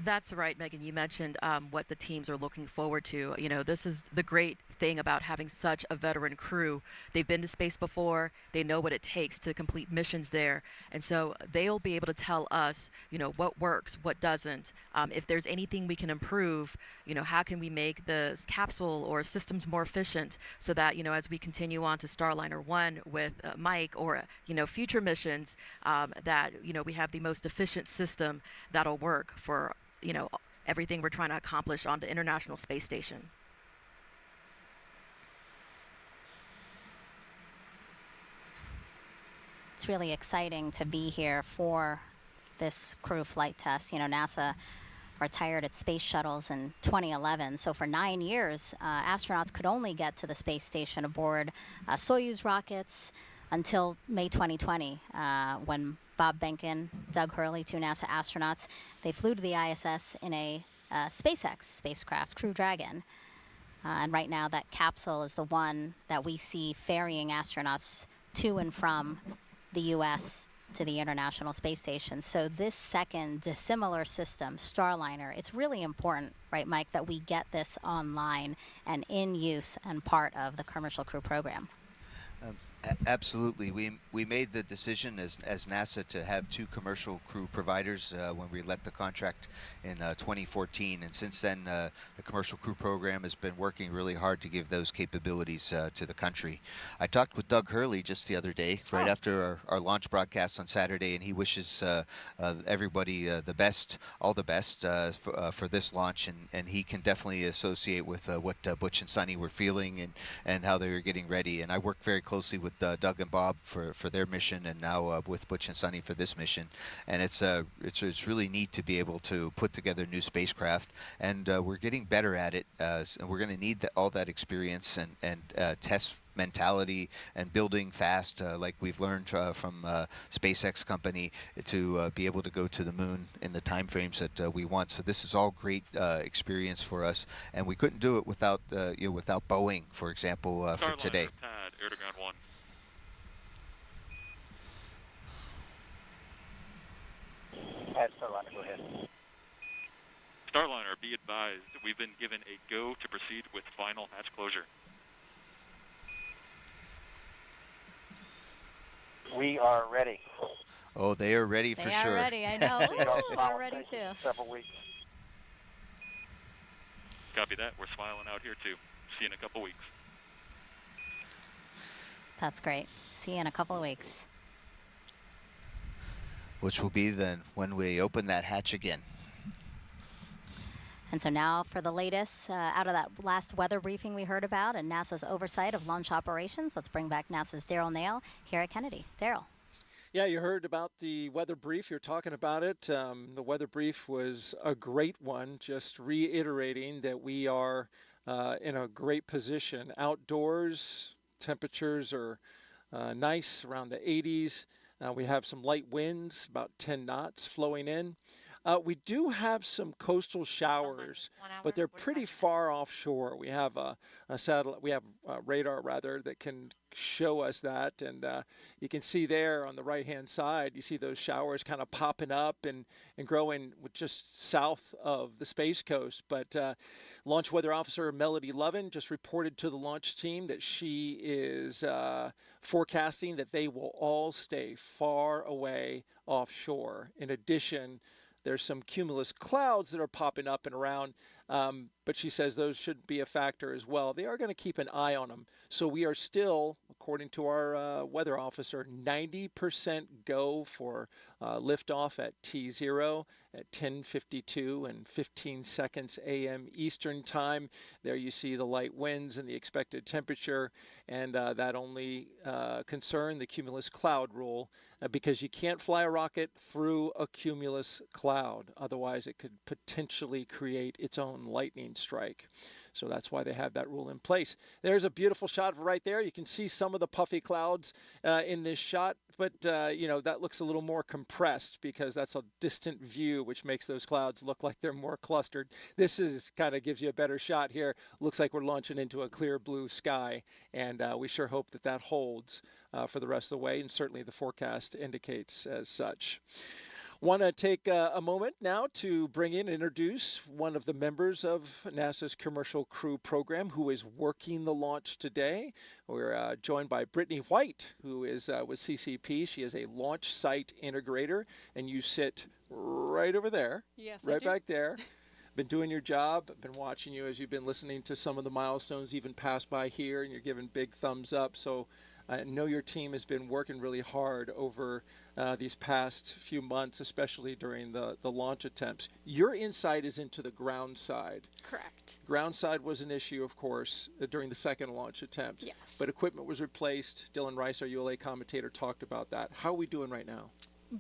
That's right, Megan. You mentioned what the teams are looking forward to. You know, this is the great thing about having such a veteran crew. They've been to space before. They know what it takes to complete missions there. And so they'll be able to tell us, you know, what works, what doesn't. If there's anything we can improve, you know, how can we make the capsule or systems more efficient so that, you know, as we continue on to Starliner 1 with Mike or, you know, future missions, that, you know, we have the most efficient system that'll work for, you know, everything we're trying to accomplish on the International Space Station. It's really exciting to be here for this crew flight test. You know, NASA retired its space shuttles in 2011. So for 9 years, astronauts could only get to the space station aboard Soyuz rockets until May 2020, when Bob Behnken, Doug Hurley, two NASA astronauts, they flew to the ISS in a SpaceX spacecraft, Crew Dragon. And right now that capsule is the one that we see ferrying astronauts to and from the U.S. to the International Space Station. So this second dissimilar system, Starliner, it's really important, right, Mike, that we get this online and in use and part of the commercial crew program. Absolutely. We made the decision as NASA to have two commercial crew providers when we let the contract in 2014, and since then the commercial crew program has been working really hard to give those capabilities to the country. I talked with Doug Hurley just the other day, right after our launch broadcast on Saturday, and he wishes everybody the best, all the best for this launch, and he can definitely associate with what Butch and Sonny were feeling and how they were getting ready. And I worked very closely with Doug and Bob for their mission, and now with Butch and Sonny for this mission. And it's really neat to be able to put together new spacecraft, and we're getting better at it. And we're going to need all that experience and test mentality and building fast, like we've learned from SpaceX company, to be able to go to the moon in the time frames that we want. So this is all great experience for us, and we couldn't do it without without Boeing, for example, for today. Pad, air to ground 1. Starliner, go ahead. Starliner, be advised, we've been given a go to proceed with final hatch closure. We are ready. Oh, they are ready for sure. They are ready, I know. We're ready too. Several weeks. Copy that. We're smiling out here too. See you in a couple weeks. That's great. See you in a couple of weeks. Which will be then when we open that hatch again. And so now for the latest out of that last weather briefing we heard about and NASA's oversight of launch operations, let's bring back NASA's Daryl Nail here at Kennedy. Daryl. Yeah, you heard about the weather brief. You're talking about it. The weather brief was a great one, just reiterating that we are in a great position. Outdoors, temperatures are nice, around the 80s. We have some light winds, about 10 knots flowing in. We do have some coastal showers, but they're pretty far offshore. We have a satellite, we have a radar rather that can show us that, and you can see there on the right-hand side, you see those showers kind of popping up and growing just south of the Space Coast. But Launch Weather Officer Melody Lovin just reported to the launch team that she is forecasting that they will all stay far away offshore. In addition, there's some cumulus clouds that are popping up and around, but she says those should be a factor as well. They are going to keep an eye on them. So we are still, according to our weather officer, 90% go for liftoff at T0 at 10:52 and 15 seconds a.m. Eastern Time. There you see the light winds and the expected temperature, and that only concern the cumulus cloud rule because you can't fly a rocket through a cumulus cloud. Otherwise, it could potentially create its own lightning strike. So that's why they have that rule in place. There's a beautiful shot right there. You can see some of the puffy clouds in this shot, but that looks a little more compressed because that's a distant view, which makes those clouds look like they're more clustered. This is kind of gives you a better shot here. Looks like we're launching into a clear blue sky, and we sure hope that that holds for the rest of the way, and certainly the forecast indicates as such. Want to take a moment now to bring in and introduce one of the members of NASA's Commercial Crew Program who is working the launch today. We're joined by Brittany White, who is with CCP. She is a launch site integrator, and you sit right over there. Yes, right I do. back there. Been doing your job. Been watching you as you've been listening to some of the milestones even pass by here, and you're giving big thumbs up. So I know your team has been working really hard over these past few months, especially during the launch attempts. Your insight is into the ground side. Correct. Ground side was an issue, of course, during the second launch attempt. Yes. But equipment was replaced. Dylan Rice, our ULA commentator, talked about that. How are we doing right now?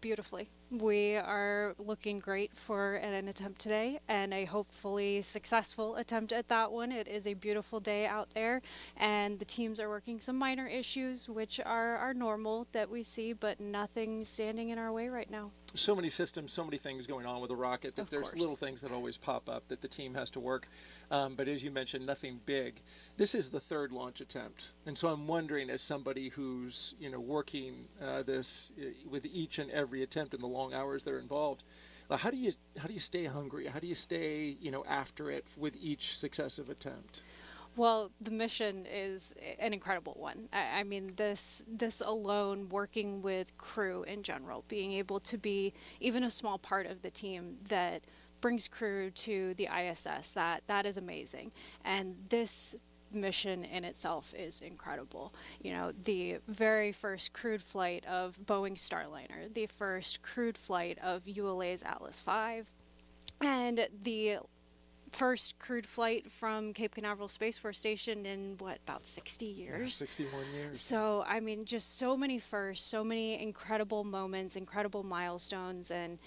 Beautifully. We are looking great for an attempt today, and a hopefully successful attempt at that one. It is a beautiful day out there, and the teams are working some minor issues, which are normal that we see, but nothing standing in our way right now. So many systems, so many things going on with a rocket that Of there's course. little things that always pop up that the team has to work. But as you mentioned, nothing big. This is the third launch attempt. And so I'm wondering, as somebody who's working this with each and every attempt in the long hours that are involved, how do you stay hungry? How do you stay after it with each successive attempt? Well, the mission is an incredible one. I mean, this alone, working with crew in general, being able to be even a small part of the team that brings crew to the ISS, that is amazing. And this mission in itself is incredible. The very first crewed flight of Boeing Starliner, the first crewed flight of ULA's Atlas V, and the first crewed flight from Cape Canaveral Space Force Station in about 60 years. Yeah, 61 years. So, I mean, just so many firsts, so many incredible moments, incredible milestones, and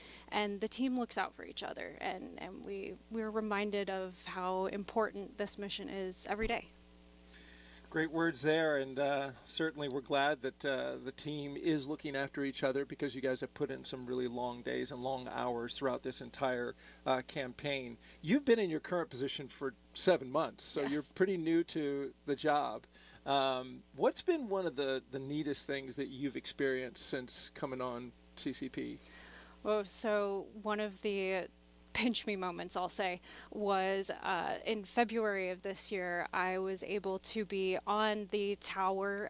the team looks out for each other, and we're reminded of how important this mission is every day. Great words there, and certainly we're glad that the team is looking after each other because you guys have put in some really long days and long hours throughout this entire campaign. You've been in your current position for 7 months, so Yes. you're pretty new to the job. What's been one of the neatest things that you've experienced since coming on CCP? Well, so one of the pinch me moments, I'll say, was in February of this year. I was able to be on the tower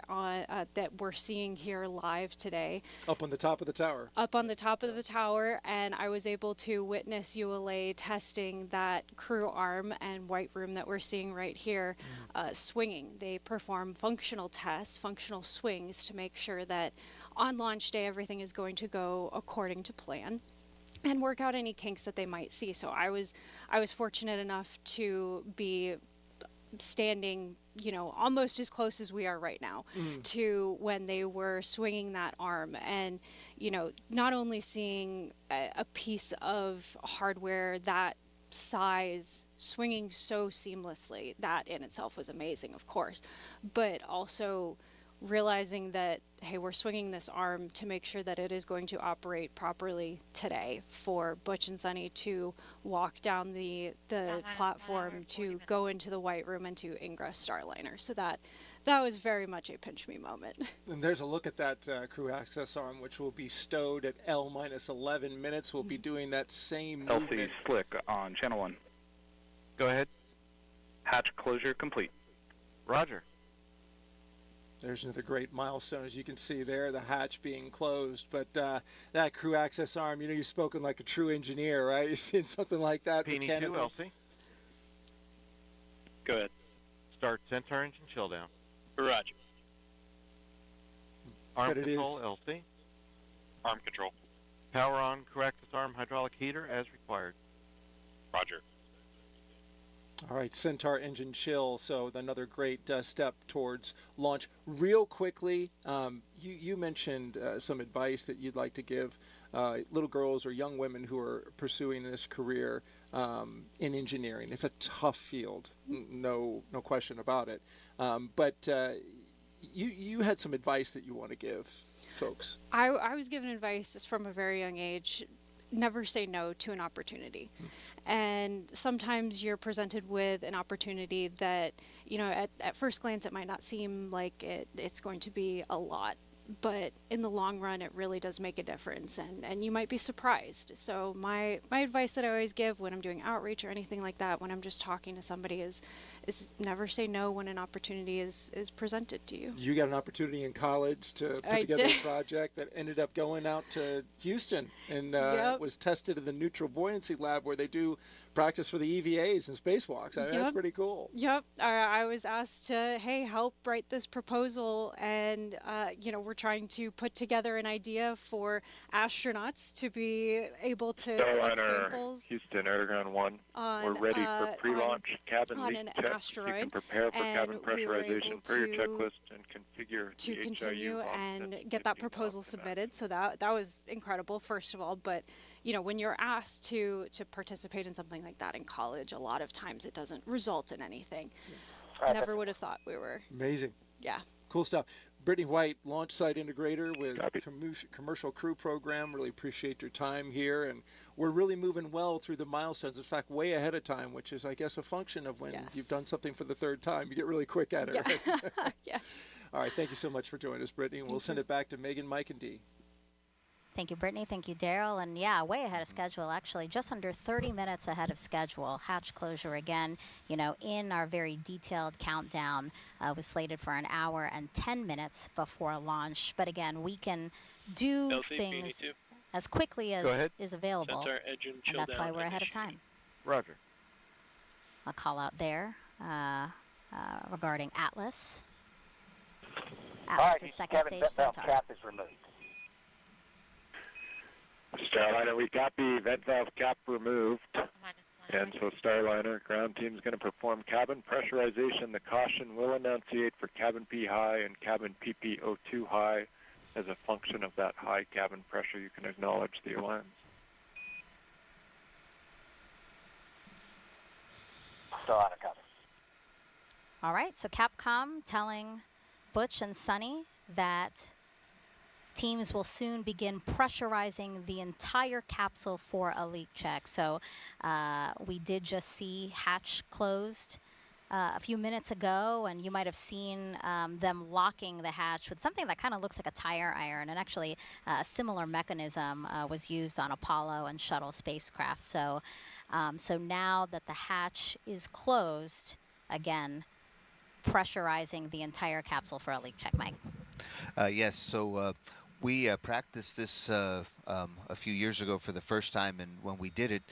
that we're seeing here live today. Up on the top of the tower. Up on the top of the tower, and I was able to witness ULA testing that crew arm and white room that we're seeing right here swinging. They perform functional tests, functional swings to make sure that on launch day everything is going to go according to plan and work out any kinks that they might see. So I was fortunate enough to be standing, almost as close as we are right now to when they were swinging that arm, and not only seeing a piece of hardware that size swinging so seamlessly, that in itself was amazing, of course, but also realizing that, hey, we're swinging this arm to make sure that it is going to operate properly today for Butch and Sunny to walk down the platform, to go into the white room, and to ingress Starliner. So that was very much a pinch me moment. And there's a look at that crew access arm, which will be stowed at L-11 minutes. We'll be doing that same movement. LC Slick on channel 1. Go ahead. Hatch closure complete. Roger. There's another great milestone, as you can see there, the hatch being closed. But that crew access arm, you've spoken like a true engineer, right? You've seen something like that. Peony 2, LC. Go ahead. Start Centaur engine chill down. Roger. Arm control, LC. Arm control. Power on crew access arm hydraulic heater as required. Roger. All right, Centaur engine chill, so another great step towards launch. Real quickly, you mentioned some advice that you'd like to give little girls or young women who are pursuing this career in engineering. It's a tough field, no question about it. But you had some advice that you want to give folks. I was given advice from a very young age. Never say no to an opportunity. And sometimes you're presented with an opportunity that, at first glance it might not seem like it's going to be a lot, but in the long run it really does make a difference, and you might be surprised. So my advice that I always give when I'm doing outreach or anything like that, when I'm just talking to somebody, is never say no when an opportunity is presented to you. You got an opportunity in college to put together a project that ended up going out to Houston and was tested in the neutral buoyancy lab, where they do practice for the EVAs and spacewalks. I mean, that's pretty cool. Yep. I was asked to, hey, help write this proposal, and we're trying to put together an idea for astronauts to be able to collect samples. Houston, Airground 1. We're ready for pre-launch cabin leak check. Asteroid, you can prepare for cabin pressurization per your checklist and configure to the continue HIU and get that proposal submitted. So that was incredible, first of all. But when you're asked to participate in something like that in college, a lot of times it doesn't result in anything. Never would have thought we were. Amazing. Yeah. Cool stuff. Brittany White, launch site integrator with Commercial Crew Program. Really appreciate your time here, and we're really moving well through the milestones. In fact, way ahead of time, which is, I guess, a function of when you've done something for the third time. You get really quick at it. Yeah. Right? Yes. All right. Thank you so much for joining us, Brittany. And we'll send it back to Megan, Mike, and Dee. Thank you, Brittany. Thank you, Daryl. And yeah, way ahead of schedule, actually, just under 30 minutes ahead of schedule. Hatch closure again, in our very detailed countdown, was slated for an hour and 10 minutes before launch. But again, we can do things as quickly as is available, and that's why we're ahead of time. Roger. A call out there regarding Atlas. Atlas's second stage Centaur. Cap is removed. Starliner, we copy. Vent valve cap removed. And so Starliner, ground team is going to perform cabin pressurization. The caution will enunciate for cabin P high and cabin PPO2 high. As a function of that high cabin pressure, you can acknowledge the alarms. Starliner copy. All right, so Capcom telling Butch and Sunny that teams will soon begin pressurizing the entire capsule for a leak check. So we did just see hatch closed a few minutes ago, and you might have seen them locking the hatch with something that kind of looks like a tire iron. And actually, a similar mechanism was used on Apollo and shuttle spacecraft. So, so now that the hatch is closed, again, pressurizing the entire capsule for a leak check, Mike. Yes, so we practiced this a few years ago for the first time, and when we did it,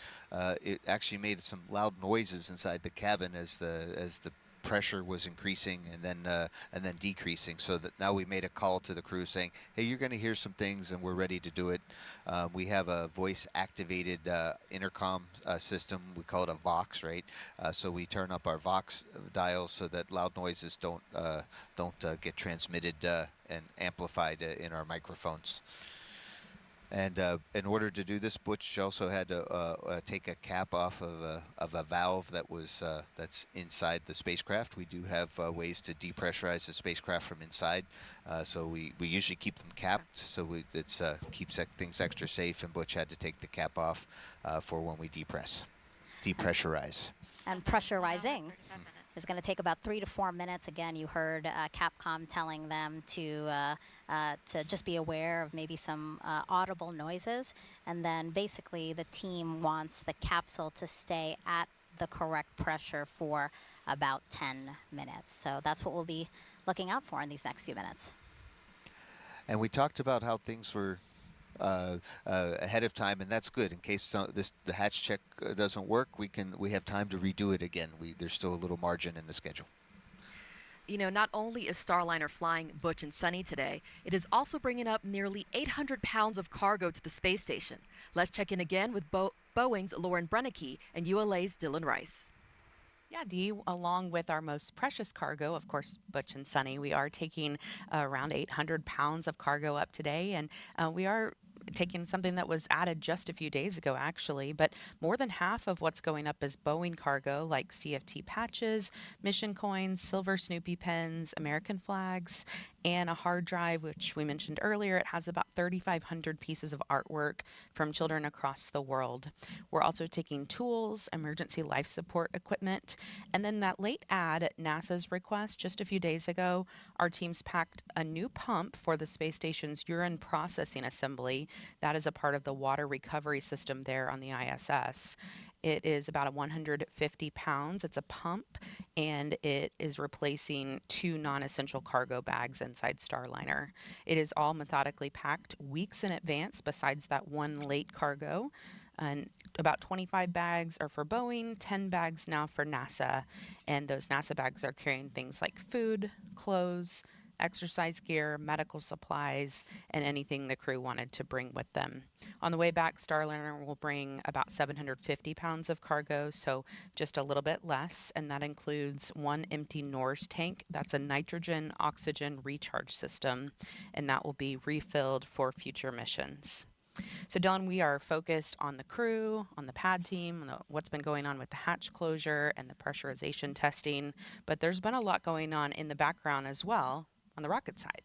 it actually made some loud noises inside the cabin as the pressure was increasing and then decreasing. So that now we made a call to the crew saying, "Hey, you're going to hear some things, and we're ready to do it." We have a voice-activated intercom system. We call it a Vox, right? So we turn up our Vox dials so that loud noises don't get transmitted and amplified in our microphones. And in order to do this, Butch also had to take a cap off of a valve that was that's inside the spacecraft. We do have ways to depressurize the spacecraft from inside, so we usually keep them capped, so it keeps things extra safe. And Butch had to take the cap off for when we depressurize. And pressurizing is going to take about 3 to 4 minutes. Again, you heard Capcom telling them to just be aware of maybe some audible noises. And then basically the team wants the capsule to stay at the correct pressure for about 10 minutes. So that's what we'll be looking out for in these next few minutes. And we talked about how things were ahead of time, and that's good. In case the hatch check doesn't work, we have time to redo it again. There's still a little margin in the schedule. You know, not only is Starliner flying Butch and Sunny today, it is also bringing up nearly 800 pounds of cargo to the space station. Let's check in again with Boeing's Lauren Brennecke and ULA's Dylan Rice. Yeah, Dee, along with our most precious cargo, of course, Butch and Sunny, we are taking around 800 pounds of cargo up today, and we are taking something that was added just a few days ago, actually, but more than half of what's going up is Boeing cargo, like CFT patches, mission coins, silver Snoopy pens, American flags, and a hard drive, which we mentioned earlier. It has about 3,500 pieces of artwork from children across the world. We're also taking tools, emergency life support equipment, and then that late add at NASA's request just a few days ago, our teams packed a new pump for the space station's urine processing assembly. That is a part of the water recovery system there on the ISS. It is about 150 pounds. It's a pump, and it is replacing 2 non-essential cargo bags inside Starliner. It is all methodically packed weeks in advance, besides that one late cargo. And about 25 bags are for Boeing, 10 bags now for NASA. And those NASA bags are carrying things like food, clothes, exercise gear, medical supplies, and anything the crew wanted to bring with them. On the way back, Starliner will bring about 750 pounds of cargo, so just a little bit less, and that includes 1 empty NORS tank. That's a nitrogen oxygen recharge system, and that will be refilled for future missions. So, Dylan, we are focused on the crew, on the pad team, on what's been going on with the hatch closure and the pressurization testing, but there's been a lot going on in the background as well on the rocket side.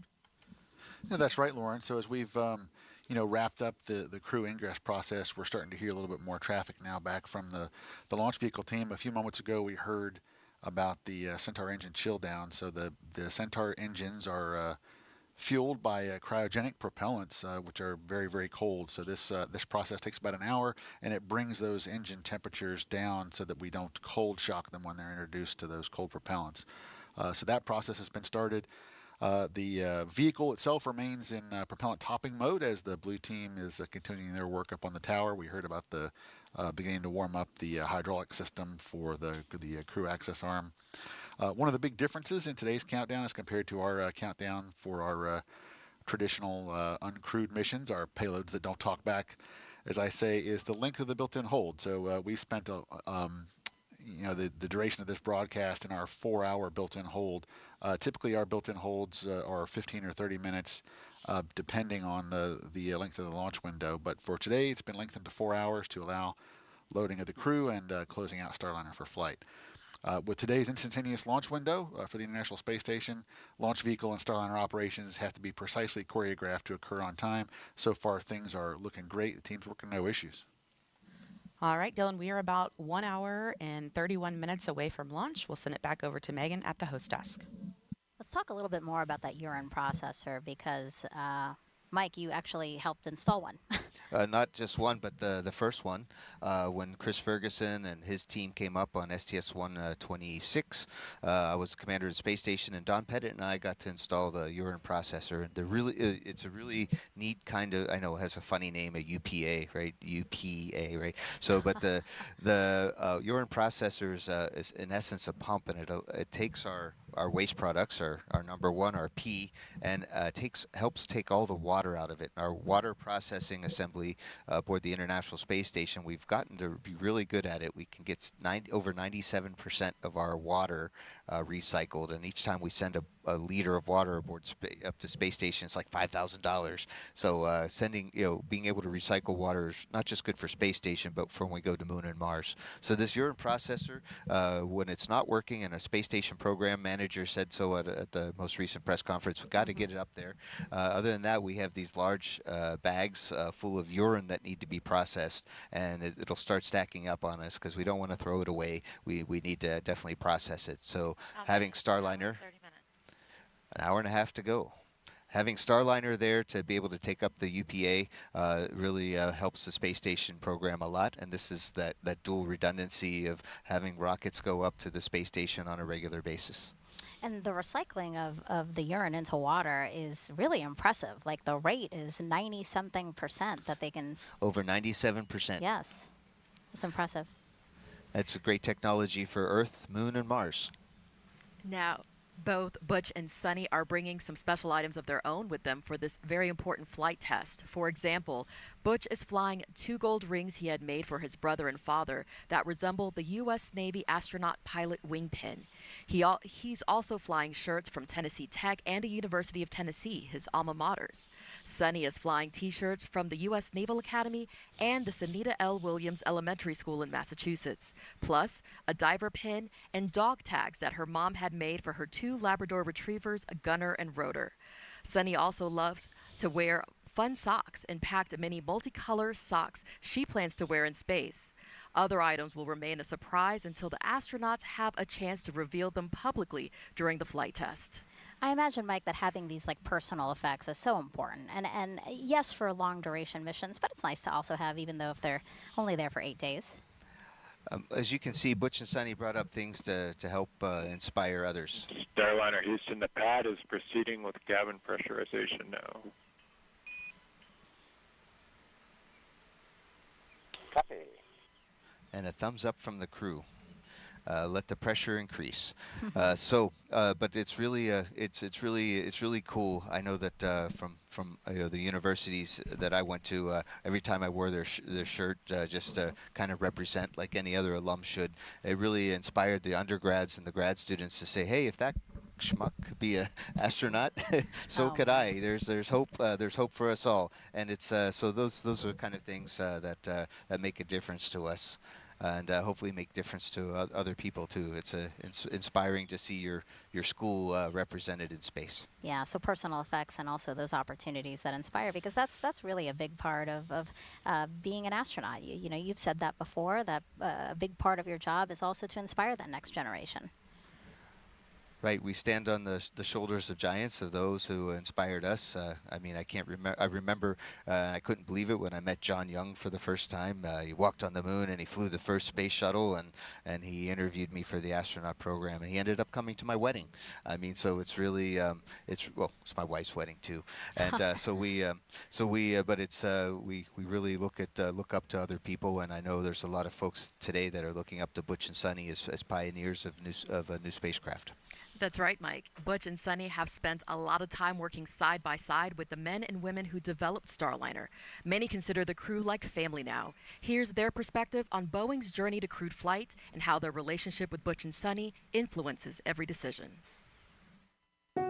Yeah, that's right, Lauren. So as we've wrapped up the crew ingress process, we're starting to hear a little bit more traffic now back from the launch vehicle team. A few moments ago, we heard about the Centaur engine chill down. So the Centaur engines are fueled by cryogenic propellants, which are very, very cold. So this process takes about an hour, and it brings those engine temperatures down so that we don't cold shock them when they're introduced to those cold propellants. So that process has been started. The vehicle itself remains in propellant topping mode as the blue team is continuing their work up on the tower. We heard about the beginning to warm up the hydraulic system for the crew access arm. One of the big differences in today's countdown as compared to our countdown for our traditional uncrewed missions, our payloads that don't talk back, as I say, is the length of the built-in hold. So we spent the duration of this broadcast in our 4-hour built-in hold. Typically, our built-in holds are 15 or 30 minutes, depending on the length of the launch window. But for today, it's been lengthened to 4 hours to allow loading of the crew and closing out Starliner for flight. With today's instantaneous launch window for the International Space Station, launch vehicle and Starliner operations have to be precisely choreographed to occur on time. So far, things are looking great. The team's working no issues. All right, Dylan, we are about 1 hour and 31 minutes away from launch. We'll send it back over to Megan at the host desk. Let's talk a little bit more about that urine processor because, Mike, you actually helped install one. Not just one, but the first one. When Chris Ferguson and his team came up on STS-126, I was commander of the space station, and Don Pettit and I got to install the urine processor. It's a really neat kind of, I know it has a funny name, a UPA, right? UPA, right? So, but the urine processor is in essence a pump, and it takes our our waste products, our number one, our P, and helps take all the water out of it. Our water processing assembly aboard the International Space Station, we've gotten to be really good at it. We can get over 97% of our water recycled, and each time we send a liter of water aboard up to space station, it's like $5,000. So being able to recycle water is not just good for space station, but for when we go to Moon and Mars. So this urine processor, when it's not working, and a space station program manager said so at the most recent press conference, we've got to get it up there. Other than that, we have these large bags full of urine that need to be processed, and it'll start stacking up on us because we don't want to throw it away. We need to definitely process it. So having Starliner, an hour and a half to go. Having Starliner there to be able to take up the UPA really helps the space station program a lot, and this is that dual redundancy of having rockets go up to the space station on a regular basis. And the recycling of the urine into water is really impressive. Like the rate is 90-something% that they can... Over 97%. Yes, it's impressive. That's a great technology for Earth, Moon, and Mars. Now, both Butch and Sunny are bringing some special items of their own with them for this very important flight test. For example, Butch is flying 2 gold rings he had made for his brother and father that resemble the U.S. Navy astronaut pilot wing pin. He's also flying shirts from Tennessee Tech and the University of Tennessee, his alma maters. Sunny is flying T-shirts from the U.S. Naval Academy and the Sanita L. Williams Elementary School in Massachusetts, plus a diver pin and dog tags that her mom had made for her 2 Labrador retrievers, Gunner and Rotor. Sunny also loves to wear fun socks and packed many multicolor socks she plans to wear in space. Other items will remain a surprise until the astronauts have a chance to reveal them publicly during the flight test. I imagine, Mike, that having these personal effects is so important. And yes, for long duration missions, but it's nice to also have, even though if they're only there for 8 days. As you can see, Butch and Sunny brought up things to help inspire others. Starliner Houston, the pad is proceeding with cabin pressurization now. Copy. And a thumbs up from the crew. Let the pressure increase. But it's really it's really cool. I know that from the universities that I went to, every time I wore their shirt, just to kind of represent like any other alum should, it really inspired the undergrads and the grad students to say, hey, if that schmuck could be an astronaut, so could I. There's hope. There's hope for us all. And it's so those are kind of things that make a difference to us. And hopefully make difference to other people too. It's inspiring to see your school represented in space. Yeah, so personal effects and also those opportunities that inspire, because that's really a big part of being an astronaut. You've said that before, that a big part of your job is also to inspire that next generation. Right, we stand on the shoulders of giants, of those who inspired us. I mean, I remember, I couldn't believe it when I met John Young for the first time. He walked on the moon and he flew the first space shuttle, and he interviewed me for the astronaut program, and he ended up coming to my wedding. I mean, so it's really, it's my wife's wedding too, and we really look up to other people, and I know there's a lot of folks today that are looking up to Butch and Sunny as pioneers of a new spacecraft. That's right, Mike. Butch and Sunny have spent a lot of time working side by side with the men and women who developed Starliner. Many consider the crew like family now. Here's their perspective on Boeing's journey to crewed flight and how their relationship with Butch and Sunny influences every decision. I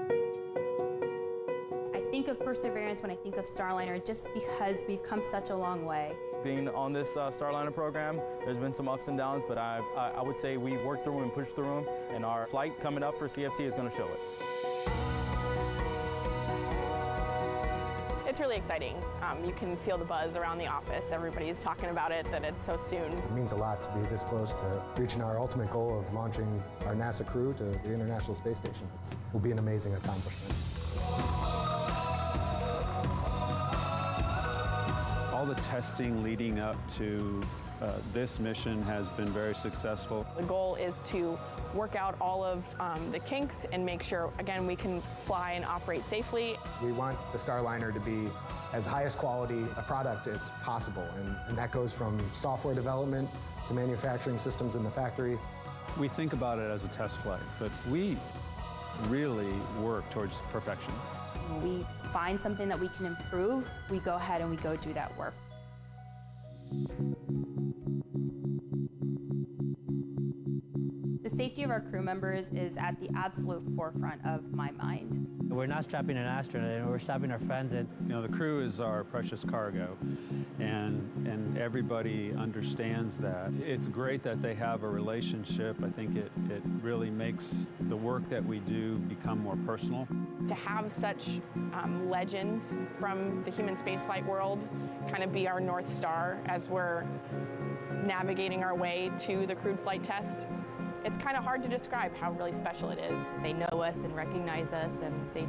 think of Perseverance when I think of Starliner just because we've come such a long way. Being on this Starliner program, there's been some ups and downs, but I would say we worked through them and pushed through them, and our flight coming up for CFT is going to show it. It's really exciting. You can feel the buzz around the office. Everybody's talking about it, that it's so soon. It means a lot to be this close to reaching our ultimate goal of launching our NASA crew to the International Space Station. It will be an amazing accomplishment. All the testing leading up to this mission has been very successful. The goal is to work out all of the kinks and make sure, again, we can fly and operate safely. We want the Starliner to be as highest quality a product as possible, and that goes from software development to manufacturing systems in the factory. We think about it as a test flight, but we really work towards perfection. When we find something that we can improve, we go ahead and we go do that work. The safety of our crew members is at the absolute forefront of my mind. We're not strapping an astronaut, we're strapping our friends in. You know, the crew is our precious cargo, and everybody understands that. It's great that they have a relationship. I think it really makes the work that we do become more personal. To have such legends from the human spaceflight world kind of be our North Star as we're navigating our way to the crewed flight test, it's kind of hard to describe how really special it is. They know us and recognize us, and they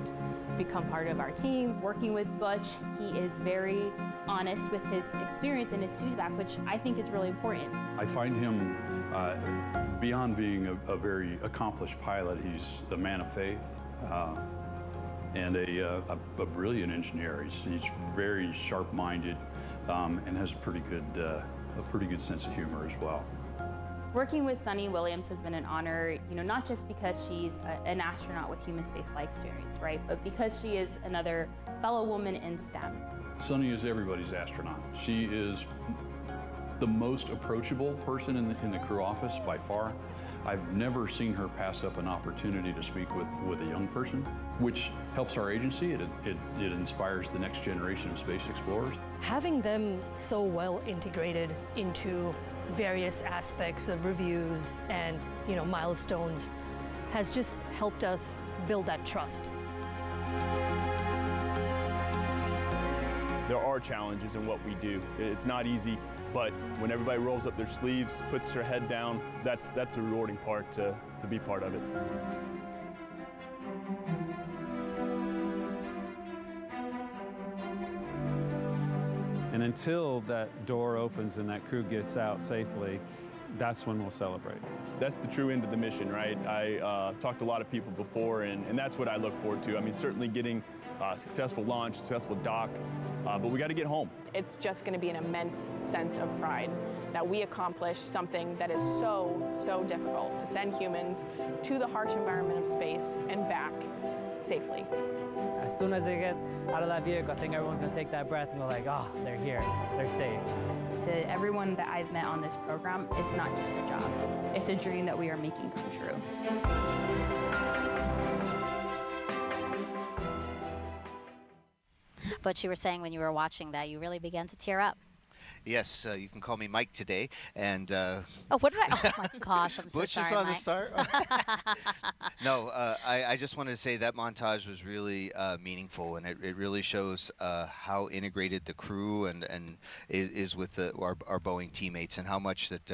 become part of our team. Working with Butch, he is very honest with his experience and his feedback, which I think is really important. I find him, beyond being a very accomplished pilot, he's a man of faith and a brilliant engineer. He's very sharp-minded and has a pretty good sense of humor as well. Working with Sunny Williams has been an honor, not just because she's an astronaut with human spaceflight experience, right? But because she is another fellow woman in STEM. Sunny is everybody's astronaut. She is the most approachable person in the crew office by far. I've never seen her pass up an opportunity to speak with a young person, which helps our agency. It inspires the next generation of space explorers. Having them so well integrated into various aspects of reviews and milestones has just helped us build that trust. There are challenges in what we do. It's not easy, but when everybody rolls up their sleeves, puts their head down, that's the rewarding part to be part of it. And until that door opens and that crew gets out safely, that's when we'll celebrate. That's the true end of the mission, right? I talked to a lot of people before, and that's what I look forward to. I mean, certainly getting a successful launch, successful dock, but we got to get home. It's just going to be an immense sense of pride that we accomplished something that is so difficult, to send humans to the harsh environment of space and back safely. As soon as they get out of that vehicle, I think everyone's going to take that breath and go like, oh, they're here, they're safe. To everyone that I've met on this program, it's not just a job. It's a dream that we are making come true. But you were saying when you were watching that, you really began to tear up. Yes, you can call me Mike today. And oh, what did I? Oh my gosh, I'm so Butch sorry, is on Mike. the start. No, I just wanted to say that montage was really meaningful, and it really shows how integrated the crew and is with our Boeing teammates, and how much that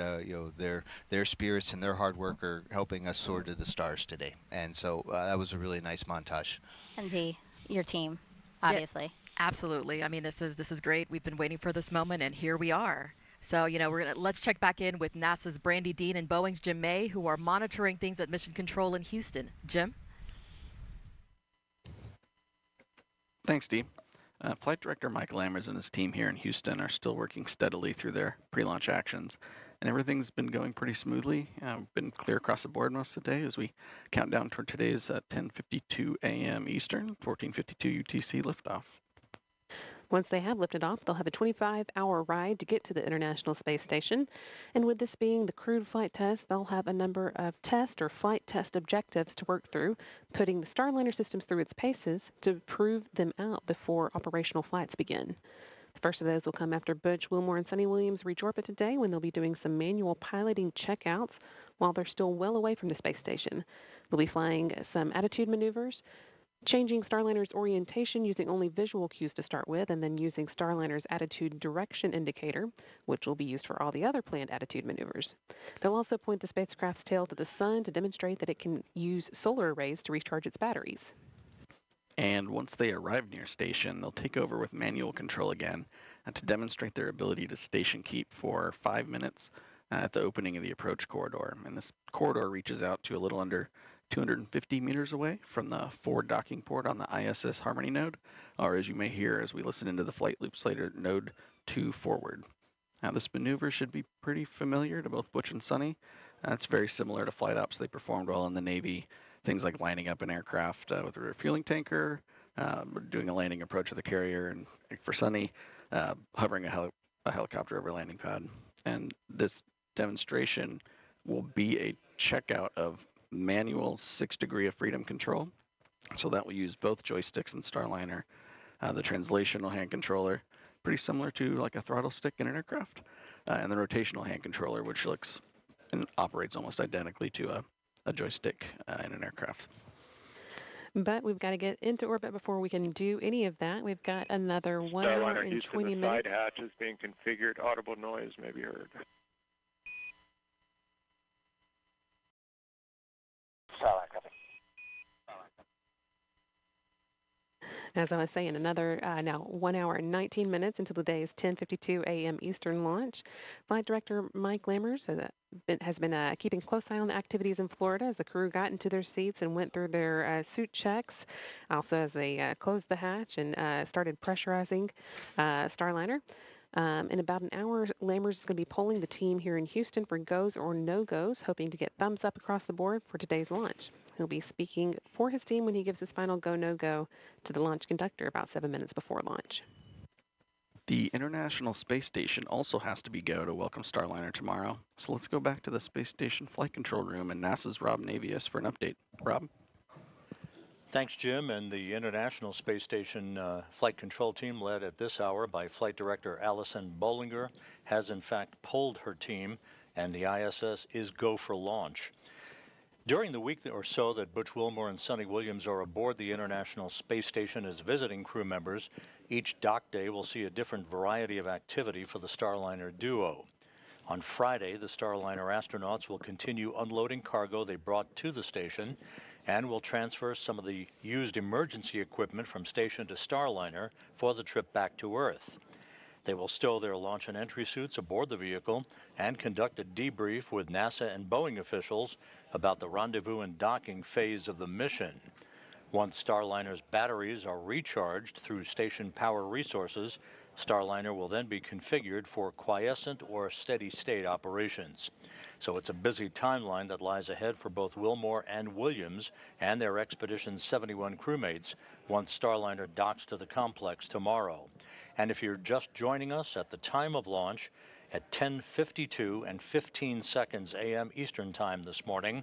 their spirits and their hard work are helping us soar to the stars today. And so that was a really nice montage. And Dee, your team, obviously. Yeah. Absolutely. I mean, this is great. We've been waiting for this moment, and here we are. So, let's check back in with NASA's Brandy Dean and Boeing's Jim May, who are monitoring things at Mission Control in Houston. Jim? Thanks, Dee. Flight Director Mike Lammers and his team here in Houston are still working steadily through their pre-launch actions, and everything's been going pretty smoothly. Been clear across the board most of the day as we count down toward today's 10:52 a.m. Eastern, 14:52 UTC liftoff. Once they have lifted off, they'll have a 25-hour ride to get to the International Space Station. And with this being the crewed flight test, they'll have a number of test or flight test objectives to work through, putting the Starliner systems through its paces to prove them out before operational flights begin. The first of those will come after Butch Wilmore and Sunny Williams reach orbit today, when they'll be doing some manual piloting checkouts while they're still well away from the space station. They'll be flying some attitude maneuvers, changing Starliner's orientation using only visual cues to start with, and then using Starliner's attitude direction indicator, which will be used for all the other planned attitude maneuvers. They'll also point the spacecraft's tail to the sun to demonstrate that it can use solar arrays to recharge its batteries. And once they arrive near station, they'll take over with manual control again to demonstrate their ability to station keep for 5 minutes at the opening of the approach corridor. And this corridor reaches out to a little under 250 meters away from the forward docking port on the ISS Harmony node, or as you may hear as we listen into the flight loops later, node 2 forward. Now this maneuver should be pretty familiar to both Butch and Sunny. It's very similar to flight ops they performed while in the Navy things like lining up an aircraft with a refueling tanker, doing a landing approach of the carrier, and for Sunny, hovering a helicopter over a landing pad. And this demonstration will be a checkout of manual 6 degree of freedom control. So that will use both joysticks and Starliner. The translational hand controller, pretty similar to like a throttle stick in an aircraft, and the rotational hand controller, which looks and operates almost identically to a joystick in an aircraft. But we've got to get into orbit before we can do any of that. We've got another 1 hour Starliner and Houston, 20 the minutes. side hatch is being configured. Audible noise may be heard. Starliner, copy. As I was saying, another now 1 hour and 19 minutes until today's 10:52 a.m. Eastern launch. Flight Director Mike Lammers has been keeping close eye on the activities in Florida as the crew got into their seats and went through their suit checks. Also, as they closed the hatch and started pressurizing Starliner. In about an hour, Lammers is going to be polling the team here in Houston for goes or no-goes, hoping to get thumbs up across the board for today's launch. He'll be speaking for his team when he gives his final go-no-go to the launch conductor about 7 minutes before launch. The International Space Station also has to be go to welcome Starliner tomorrow. So let's go back to the Space Station Flight Control Room and NASA's Rob Navius for an update. Rob? Thanks, Jim. And the International Space Station Flight Control Team, led at this hour by Flight Director Alison Bollinger, has in fact polled her team, and the ISS is go for launch. During the week or so that Butch Wilmore and Sonny Williams are aboard the International Space Station as visiting crew members, each dock day will see a different variety of activity for the Starliner duo. On Friday, the Starliner astronauts will continue unloading cargo they brought to the station and will transfer some of the used emergency equipment from station to Starliner for the trip back to Earth. They will stow their launch and entry suits aboard the vehicle and conduct a debrief with NASA and Boeing officials about the rendezvous and docking phase of the mission. Once Starliner's batteries are recharged through station power resources, Starliner will then be configured for quiescent or steady-state operations. So it's a busy timeline that lies ahead for both Wilmore and Williams and their Expedition 71 crewmates once Starliner docks to the complex tomorrow. And if you're just joining us at the time of launch, at 10:52 and 15 seconds a.m. Eastern Time this morning,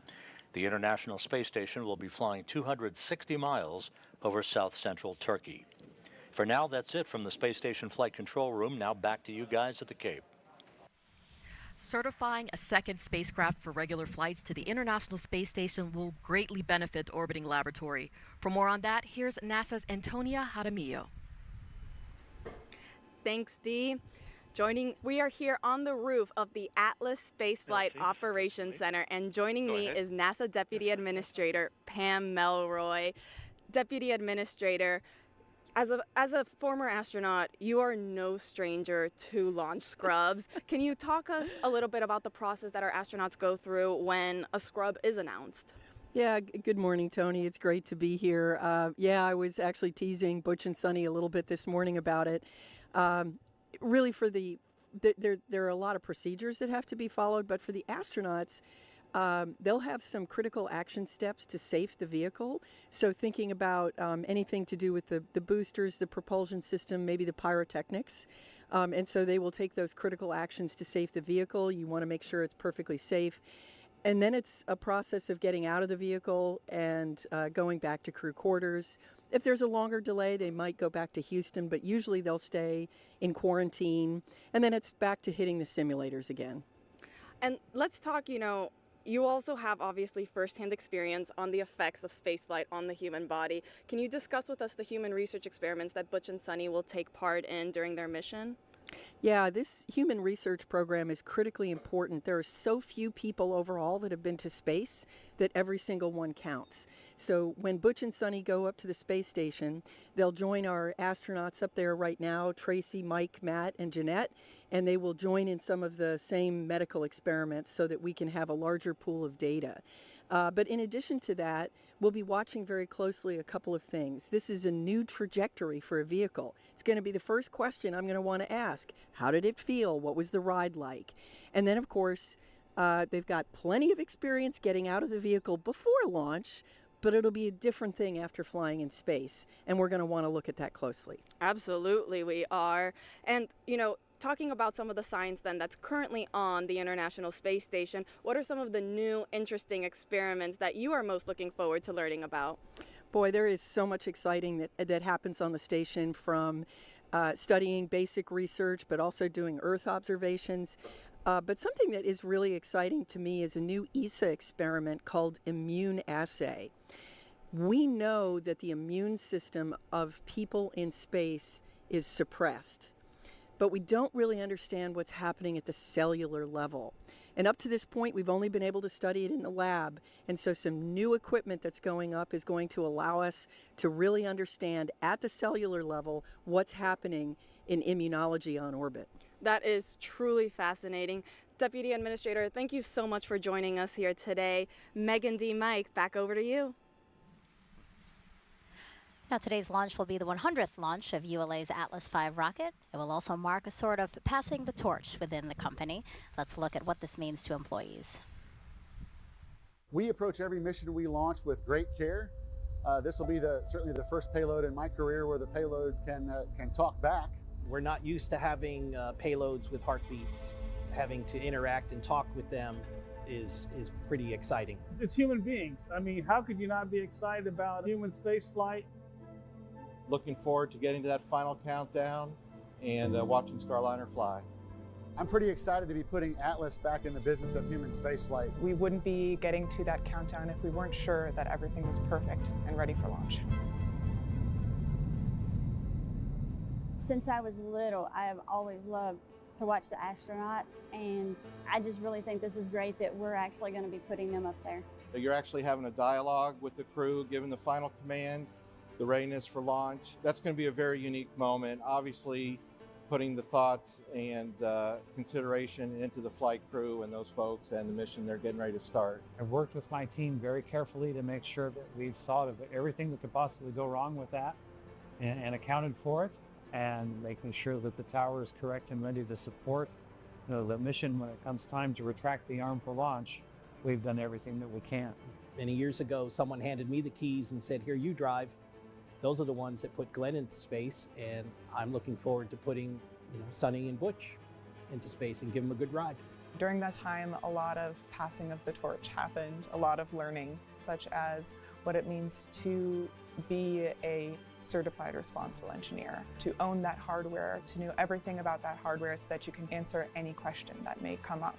the International Space Station will be flying 260 miles over south-central Turkey. For now, that's it from the Space Station Flight Control Room. Now back to you guys at the Cape. Certifying a second spacecraft for regular flights to the International Space Station will greatly benefit the orbiting laboratory. For more on that, here's NASA's Antonia Jaramillo. Thanks, Dee. We are here on the roof of the Atlas Spaceflight Operations Center, and joining me is NASA Deputy Administrator Pam Melroy. Deputy Administrator, as a former astronaut, you are no stranger to launch scrubs. Can you talk us a little bit about the process that our astronauts go through when a scrub is announced? Yeah, good morning, Tony. It's great to be here. I was actually teasing Butch and Sonny a little bit this morning about it. Really, there are a lot of procedures that have to be followed, but for the astronauts, they'll have some critical action steps to safe the vehicle. So thinking about anything to do with the boosters, the propulsion system, maybe the pyrotechnics. And so they will take those critical actions to safe the vehicle. You want to make sure it's perfectly safe. And then it's a process of getting out of the vehicle and going back to crew quarters. If there's a longer delay, they might go back to Houston, but usually they'll stay in quarantine. And then it's back to hitting the simulators again. And let's talk, you also have obviously firsthand experience on the effects of spaceflight on the human body. Can you discuss with us the human research experiments that Butch and Sonny will take part in during their mission? Yeah, this human research program is critically important. There are so few people overall that have been to space that every single one counts. So when Butch and Sonny go up to the space station, they'll join our astronauts up there right now, Tracy, Mike, Matt, and Jeanette, and they will join in some of the same medical experiments so that we can have a larger pool of data. But in addition to that, we'll be watching very closely a couple of things. This is a new trajectory for a vehicle. It's going to be the first question I'm going to want to ask. How did it feel? What was the ride like? And then, of course, they've got plenty of experience getting out of the vehicle before launch, but it'll be a different thing after flying in space, and we're going to want to look at that closely. Absolutely, we are. And, talking about some of the science then that's currently on the International Space Station, what are some of the new interesting experiments that you are most looking forward to learning about? Boy, there is so much exciting that happens on the station, from studying basic research, but also doing Earth observations. But something that is really exciting to me is a new ESA experiment called Immune Assay. We know that the immune system of people in space is suppressed, but we don't really understand what's happening at the cellular level. And up to this point, we've only been able to study it in the lab. And so some new equipment that's going up is going to allow us to really understand at the cellular level what's happening in immunology on orbit. That is truly fascinating. Deputy Administrator, thank you so much for joining us here today. Megan D. Mike, back over to you. Now, today's launch will be the 100th launch of ULA's Atlas V rocket. It will also mark a sort of passing the torch within the company. Let's look at what this means to employees. We approach every mission we launch with great care. This will be certainly the first payload in my career where the payload can talk back. We're not used to having payloads with heartbeats. Having to interact and talk with them is pretty exciting. It's human beings. I mean, how could you not be excited about human space flight? Looking forward to getting to that final countdown and watching Starliner fly. I'm pretty excited to be putting Atlas back in the business of human spaceflight. We wouldn't be getting to that countdown if we weren't sure that everything was perfect and ready for launch. Since I was little, I have always loved to watch the astronauts, and I just really think this is great that we're actually going to be putting them up there. You're actually having a dialogue with the crew, giving the final commands, the readiness for launch. That's going to be a very unique moment. Obviously, putting the thoughts and consideration into the flight crew and those folks and the mission they're getting ready to start. I've worked with my team very carefully to make sure that we've thought of everything that could possibly go wrong with that and accounted for it, and making sure that the tower is correct and ready to support the mission when it comes time to retract the arm for launch. We've done everything that we can. Many years ago, someone handed me the keys and said, "Here, you drive." Those are the ones that put Glenn into space, and I'm looking forward to putting, Sonny and Butch into space and give them a good ride. During that time, a lot of passing of the torch happened, a lot of learning, such as what it means to be a certified responsible engineer, to own that hardware, to know everything about that hardware so that you can answer any question that may come up.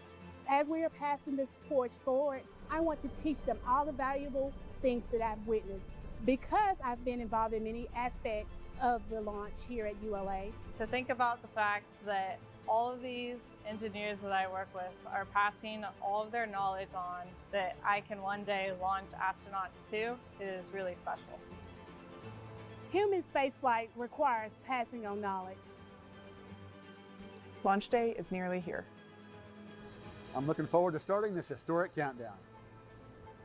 As we are passing this torch forward, I want to teach them all the valuable things that I've witnessed, because I've been involved in many aspects of the launch here at ULA. To think about the fact that all of these engineers that I work with are passing all of their knowledge on that I can one day launch astronauts too is really special. Human spaceflight requires passing on knowledge. Launch day is nearly here. I'm looking forward to starting this historic countdown.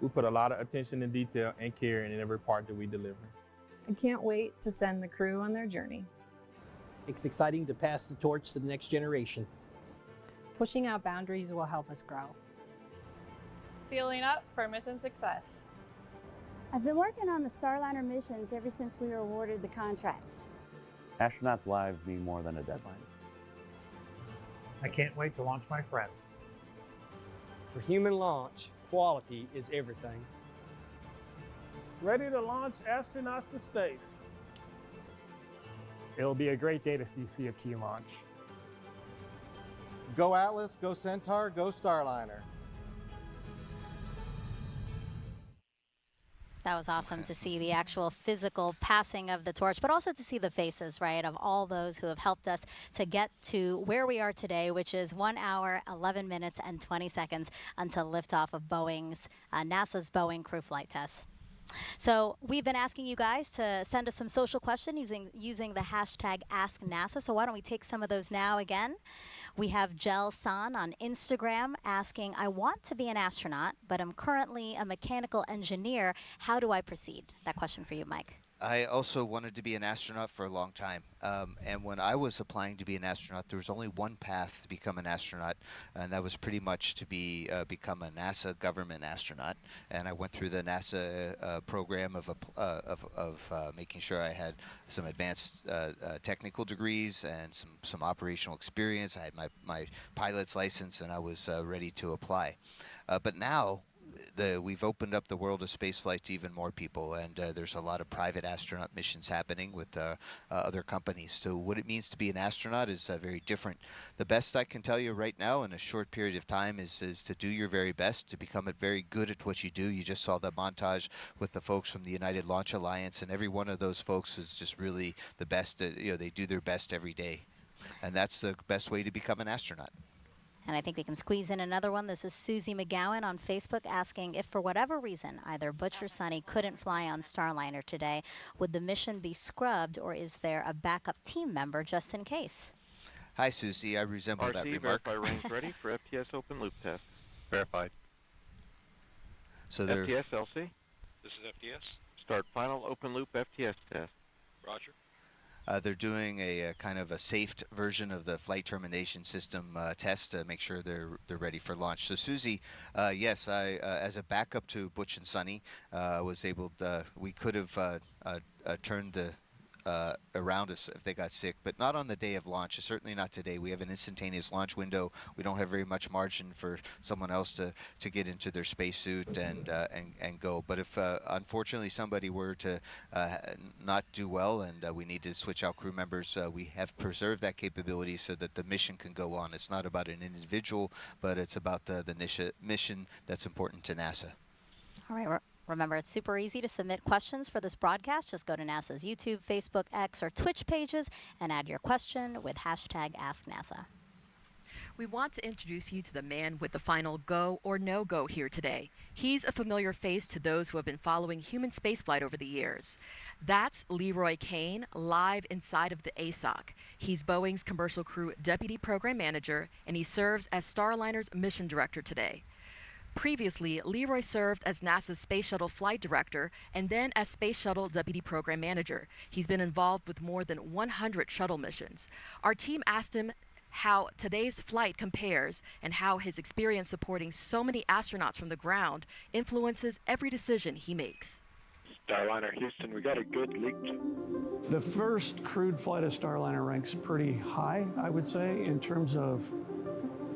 We put a lot of attention and detail and care in every part that we deliver. I can't wait to send the crew on their journey. It's exciting to pass the torch to the next generation. Pushing out boundaries will help us grow. Fueling up for mission success. I've been working on the Starliner missions ever since we were awarded the contracts. Astronauts' lives need more than a deadline. I can't wait to launch my friends. For human launch, quality is everything. Ready to launch astronauts to space. It'll be a great day to see CFT launch. Go Atlas, go Centaur, go Starliner. That was awesome to see the actual physical passing of the torch, but also to see the faces, right, of all those who have helped us to get to where we are today, which is 1 hour, 11 minutes, and 20 seconds until liftoff of NASA's Boeing crew flight test. So we've been asking you guys to send us some social questions using the hashtag #AskNASA. So why don't we take some of those now again? We have Jel San on Instagram asking, I want to be an astronaut, but I'm currently a mechanical engineer. How do I proceed? That question for you, Mike. I also wanted to be an astronaut for a long time. And when I was applying to be an astronaut, there was only one path to become an astronaut, and that was pretty much to become a NASA government astronaut. And I went through the NASA program of making sure I had some advanced technical degrees and some operational experience. I had my pilot's license, and I was ready to apply. But now, we've opened up the world of spaceflight to even more people, and there's a lot of private astronaut missions happening with other companies. So what it means to be an astronaut is very different. The best I can tell you right now in a short period of time is to do your very best, to become very good at what you do. You just saw the montage with the folks from the United Launch Alliance, and every one of those folks is just really the best. They do their best every day, and that's the best way to become an astronaut. And I think we can squeeze in another one. This is Susie McGowan on Facebook asking if for whatever reason either Butch or Sonny couldn't fly on Starliner today, would the mission be scrubbed, or is there a backup team member just in case? Hi, Susie. I resemble that remark. Verify range ready for FTS open loop test. Verified. So they're FTS LC. This is FTS. Start final open loop FTS test. Roger. They're doing a kind of a safe version of the flight termination system test to make sure they're ready for launch. So Susie, yes, I as a backup to Butch and Sonny, was able. We could have turned the around us if they got sick, but not on the day of launch. Certainly not today. We have an instantaneous launch window. We don't have very much margin for someone else to get into their spacesuit and go. But if unfortunately somebody were to not do well and we need to switch out crew members, we have preserved that capability so that the mission can go on. It's not about an individual, but it's about the mission that's important to NASA. All right. Remember, it's super easy to submit questions for this broadcast. Just go to NASA's YouTube, Facebook, X, or Twitch pages and add your question with hashtag AskNASA. We want to introduce you to the man with the final go or no-go here today. He's a familiar face to those who have been following human spaceflight over the years. That's Leroy Kane, live inside of the ASOC. He's Boeing's Commercial Crew Deputy Program Manager, and he serves as Starliner's Mission Director today. Previously, Leroy served as NASA's Space Shuttle Flight Director and then as Space Shuttle Deputy Program Manager. He's been involved with more than 100 shuttle missions. Our team asked him how today's flight compares and how his experience supporting so many astronauts from the ground influences every decision he makes. Starliner Houston, we got a good leak. The first crewed flight of Starliner ranks pretty high, I would say, in terms of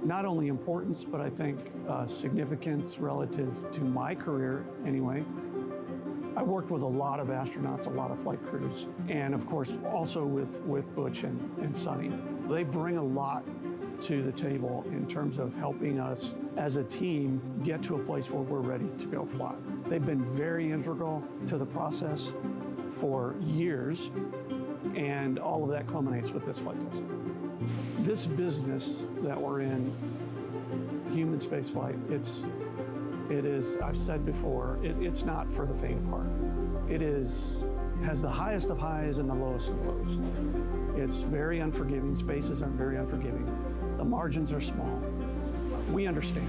not only importance, but I think significance relative to my career anyway. I worked with a lot of astronauts, a lot of flight crews, and of course also with Butch and Sonny. They bring a lot to the table in terms of helping us as a team get to a place where we're ready to go fly. They've been very integral to the process for years, and all of that culminates with this flight test. This business that we're in, human spaceflight, it is, I've said before, it's not for the faint of heart. It has the highest of highs and the lowest of lows. It's very unforgiving. Spaces are very unforgiving. The margins are small. We understand.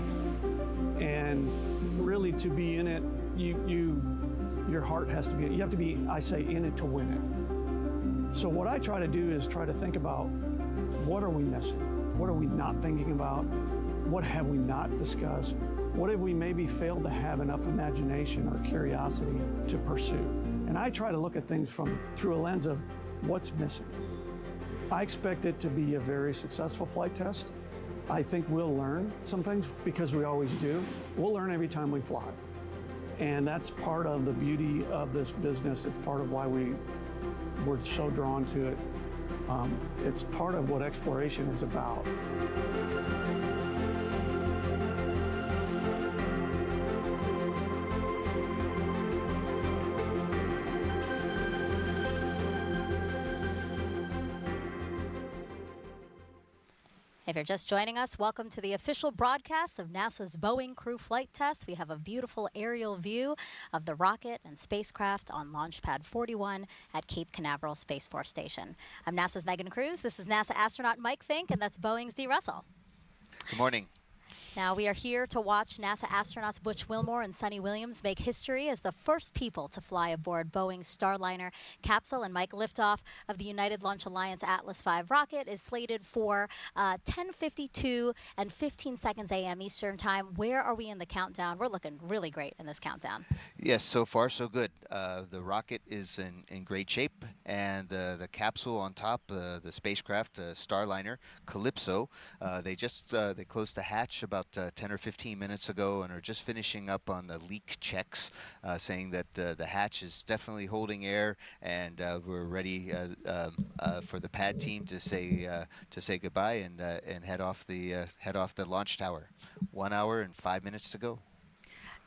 And really to be in it, your heart has to be, you have to be, I say, in it to win it. So what I try to do is try to think about, what are we missing? What are we not thinking about? What have we not discussed? What have we maybe failed to have enough imagination or curiosity to pursue? And I try to look at things through a lens of what's missing. I expect it to be a very successful flight test. I think we'll learn some things because we always do. We'll learn every time we fly. And that's part of the beauty of this business. It's part of why we're so drawn to it. It's part of what exploration is about. If you're just joining us, welcome to the official broadcast of NASA's Boeing Crew Flight Test. We have a beautiful aerial view of the rocket and spacecraft on Launch Pad 41 at Cape Canaveral Space Force Station. I'm NASA's Megan Cruz. This is NASA astronaut Mike Fink, and that's Boeing's Dee Russell. Good morning. Now we are here to watch NASA astronauts Butch Wilmore and Sunny Williams make history as the first people to fly aboard Boeing's Starliner capsule. And Mike, liftoff of the United Launch Alliance Atlas V rocket is slated for 10:52 and 15 seconds a.m. Eastern Time. Where are we in the countdown? We're looking really great in this countdown. Yes, so far so good. The rocket is in great shape, and the capsule on top, the spacecraft, Starliner Calypso, they closed the hatch about 10 or 15 minutes ago and are just finishing up on the leak checks, saying that the hatch is definitely holding air, and we're ready for the pad team to say goodbye and head off the launch tower. 1 hour and 5 minutes to go.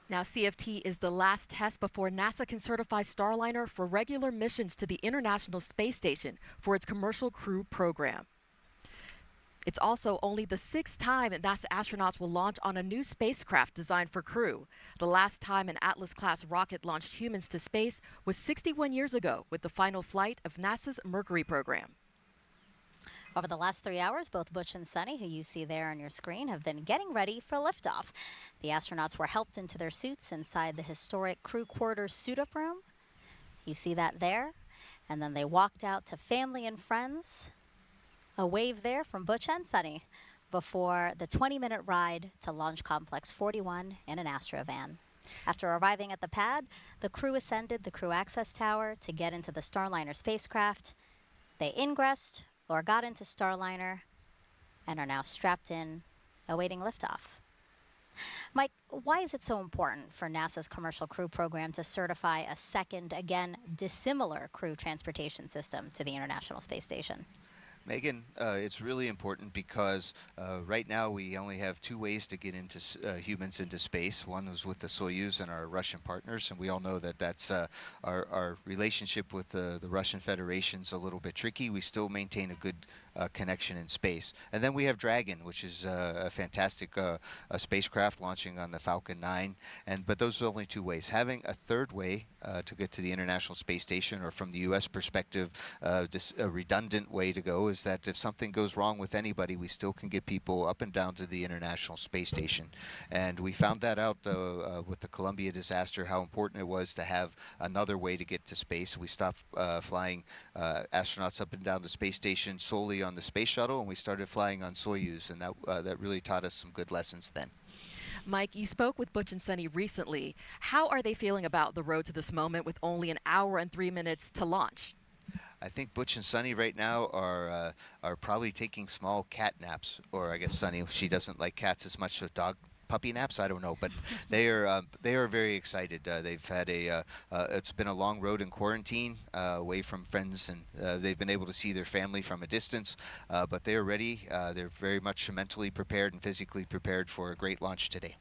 Now, CFT is the last test before NASA can certify Starliner for regular missions to the International Space Station for its commercial crew program. It's also only the 6th time that NASA astronauts will launch on a new spacecraft designed for crew. The last time an Atlas-class rocket launched humans to space was 61 years ago with the final flight of NASA's Mercury program. Over the last 3 hours, both Butch and Sunny, who you see there on your screen, have been getting ready for liftoff. The astronauts were helped into their suits inside the historic crew quarters suit-up room. You see that there. And then they walked out to family and friends. A wave there from Butch and Sunny before the 20-minute ride to Launch Complex 41 in an Astrovan. After arriving at the pad, the crew ascended the crew access tower to get into the Starliner spacecraft. They ingressed or got into Starliner and are now strapped in, awaiting liftoff. Mike, why is it so important for NASA's commercial crew program to certify a second, again, dissimilar crew transportation system to the International Space Station? Megan, it's really important because right now we only have 2 ways to get into humans into space. One is with the Soyuz and our Russian partners, and we all know that that's our relationship with the Russian Federation's a little bit tricky. We still maintain a good connection in space. And then we have Dragon, which is a fantastic spacecraft launching on the Falcon 9. But those are only 2 ways. Having a third way to get to the International Space Station, or from the U.S. perspective, just a redundant way to go, is that if something goes wrong with anybody, we still can get people up and down to the International Space Station. And we found that out with the Columbia disaster, how important it was to have another way to get to space. We stopped flying astronauts up and down the space station solely on the space shuttle, and we started flying on Soyuz, and that really taught us some good lessons then. Mike, you spoke with Butch and Sunny recently. How are they feeling about the road to this moment with only 1 hour and 3 minutes to launch? I think Butch and Sunny right now are probably taking small cat naps, or I guess Sunny, she doesn't like cats as much as puppy naps. I don't know, but they are very excited. They've had it's been a long road in quarantine, away from friends, and they've been able to see their family from a distance. But they are ready. They're very much mentally prepared and physically prepared for a great launch today.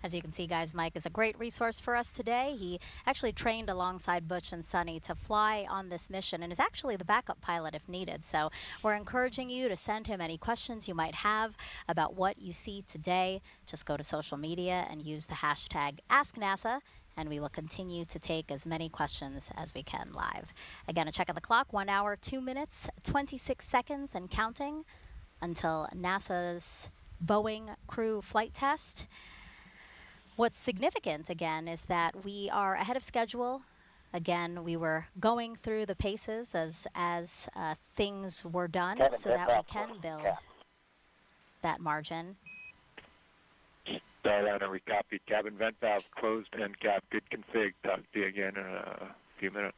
As you can see, guys, Mike is a great resource for us today. He actually trained alongside Butch and Sunny to fly on this mission and is actually the backup pilot if needed. So we're encouraging you to send him any questions you might have about what you see today. Just go to social media and use the hashtag AskNASA, and we will continue to take as many questions as we can live. Again, a check of the clock, 1 hour, 2 minutes, 26 seconds and counting until NASA's Boeing crew flight test. What's significant, again, is that we are ahead of schedule. Again, we were going through the paces as things were done so that we can build that margin. Starliner, we copied. Cabin vent valve closed and cap. Good config. Talk to you again in a few minutes.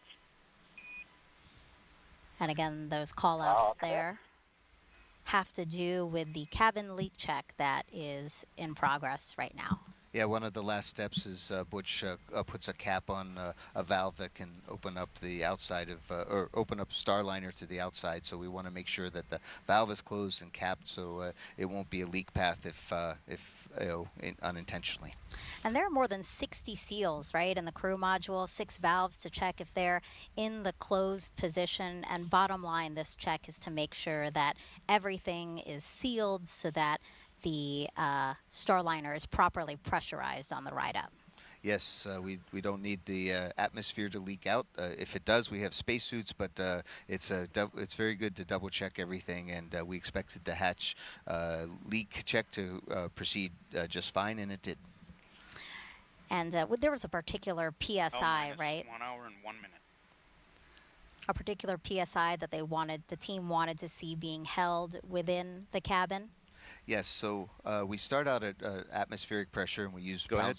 And again, those call-outs there have to do with the cabin leak check that is in progress right now. Yeah, one of the last steps is Butch puts a cap on a valve that can open up the outside of, or open up Starliner to the outside. So we want to make sure that the valve is closed and capped, so it won't be a leak path if unintentionally. And there are more than 60 seals, right, in the crew module, 6 valves to check if they're in the closed position. And bottom line, this check is to make sure that everything is sealed so that the Starliner is properly pressurized on the ride up. Yes, we don't need the atmosphere to leak out. If it does, we have spacesuits, but it's very good to double check everything, and we expected the hatch leak check to proceed just fine, and it did. And there was a particular PSI, right? 1 hour and 1 minute. A particular PSI that the team wanted to see being held within the cabin. Yes, so we start out at atmospheric pressure, and we use Go ahead.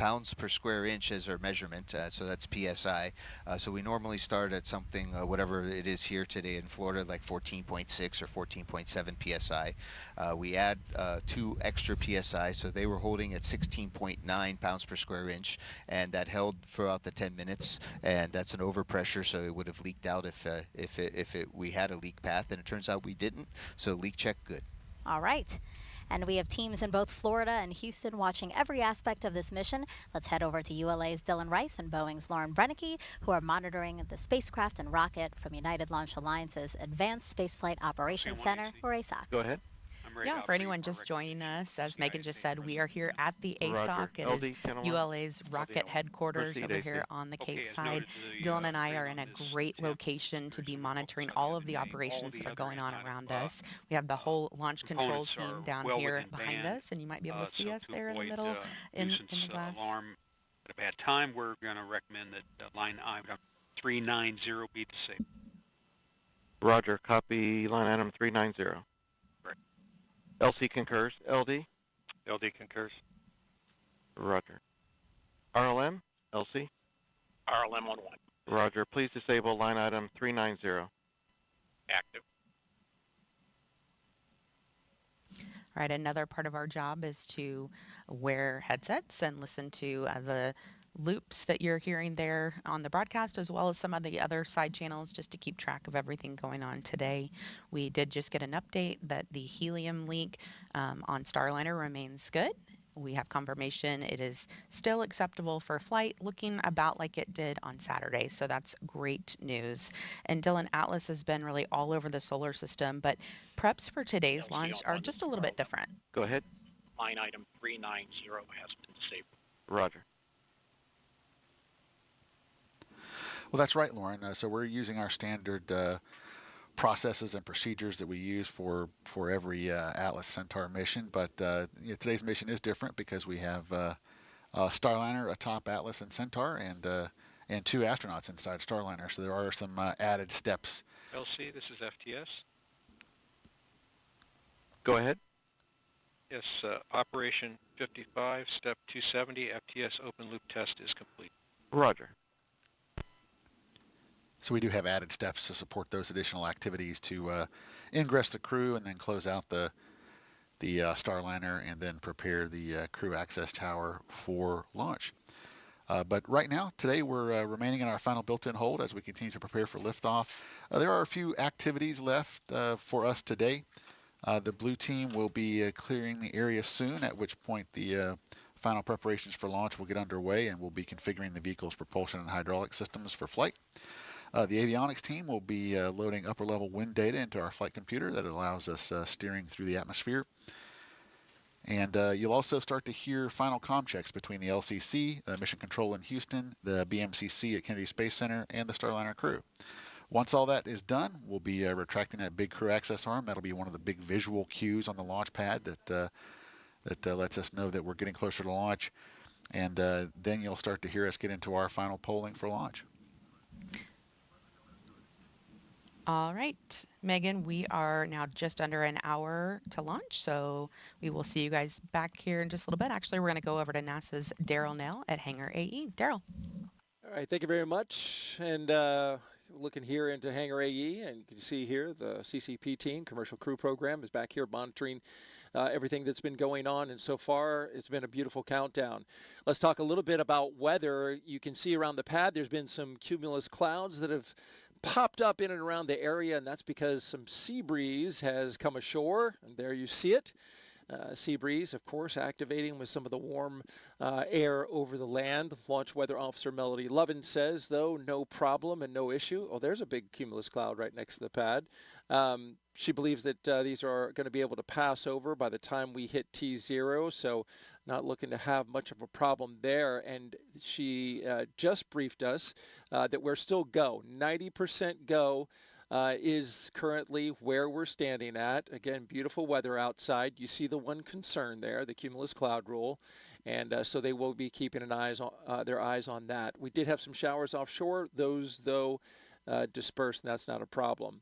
pounds per square inch as our measurement, so that's PSI. So we normally start at something, whatever it is here today in Florida, like 14.6 or 14.7 PSI. We add 2 extra PSI, so they were holding at 16.9 pounds per square inch, and that held throughout the 10 minutes, and that's an overpressure, so it would have leaked out if we had a leak path, and it turns out we didn't, so leak check good. All right. And we have teams in both Florida and Houston watching every aspect of this mission. Let's head over to ULA's Dylan Rice and Boeing's Lauren Brennicke, who are monitoring the spacecraft and rocket from United Launch Alliance's Advanced Spaceflight Operations Center, or ASOC. Go ahead. Yeah, for anyone just joining us, as Megan just said, we are here at the ASOC. It is ULA's rocket headquarters over here on the Cape side. Dylan and I are in a great location to be monitoring all of the operations that are going on around us. We have the whole launch control team down here behind us, and you might be able to see us there in the middle in the glass. Alarm at a bad time, we're going to recommend that line item 390 be disabled. Roger, copy line item 390. LC concurs. LD? LD concurs. Roger. RLM? LC? RLM 11. Roger. Please disable line item 390. Active. All right, another part of our job is to wear headsets and listen to the loops that you're hearing there on the broadcast, as well as some of the other side channels, just to keep track of everything going on today. We did just get an update that the helium leak on Starliner remains good. We have confirmation it is still acceptable for flight, looking about like it did on Saturday, so that's great news. And Dylan, Atlas has been really all over the solar system, but preps for today's launch are just a little bit different. Go ahead. Line item 390 has been disabled. Roger. Well, that's right, Lauren. So we're using our standard processes and procedures that we use for every Atlas Centaur mission. But today's mission is different because we have a Starliner atop Atlas and Centaur, and 2 astronauts inside Starliner. So there are some added steps. LC, this is FTS. Go ahead. Yes, Operation 55, Step 270, FTS open loop test is complete. Roger. So we do have added steps to support those additional activities to ingress the crew and then close out the Starliner and then prepare the crew access tower for launch. But right now, today, we're remaining in our final built-in hold as we continue to prepare for liftoff. There are a few activities left for us today. The blue team will be clearing the area soon, at which point the final preparations for launch will get underway, and we'll be configuring the vehicle's propulsion and hydraulic systems for flight. The avionics team will be loading upper-level wind data into our flight computer that allows us steering through the atmosphere. And you'll also start to hear final comm checks between the LCC, Mission Control in Houston, the BMCC at Kennedy Space Center, and the Starliner crew. Once all that is done, we'll be retracting that big crew access arm. That'll be one of the big visual cues on the launch pad that lets us know that we're getting closer to launch. And then you'll start to hear us get into our final polling for launch. All right, Megan, we are now just under an hour to launch, so we will see you guys back here in just a little bit. Actually, we're going to go over to NASA's Daryl Nell at Hangar AE. Daryl. All right, thank you very much. And looking here into Hangar AE, and you can see here the CCP team, Commercial Crew Program, is back here monitoring everything that's been going on. And so far, it's been a beautiful countdown. Let's talk a little bit about weather. You can see around the pad, there's been some cumulus clouds that have popped up in and around the area, and that's because some sea breeze has come ashore, and there you see it. Sea breeze, of course, activating with some of the warm air over the land. Launch Weather Officer Melody Lovin says, though, no problem and no issue. Oh, there's a big cumulus cloud right next to the pad. She believes that these are going to be able to pass over by the time we hit T0, so not looking to have much of a problem there. And she just briefed us that we're still go. 90% go is currently where we're standing at. Again, beautiful weather outside. You see the one concern there, the cumulus cloud rule. And so they will be keeping their eyes on that. We did have some showers offshore. Those, though, dispersed, and that's not a problem.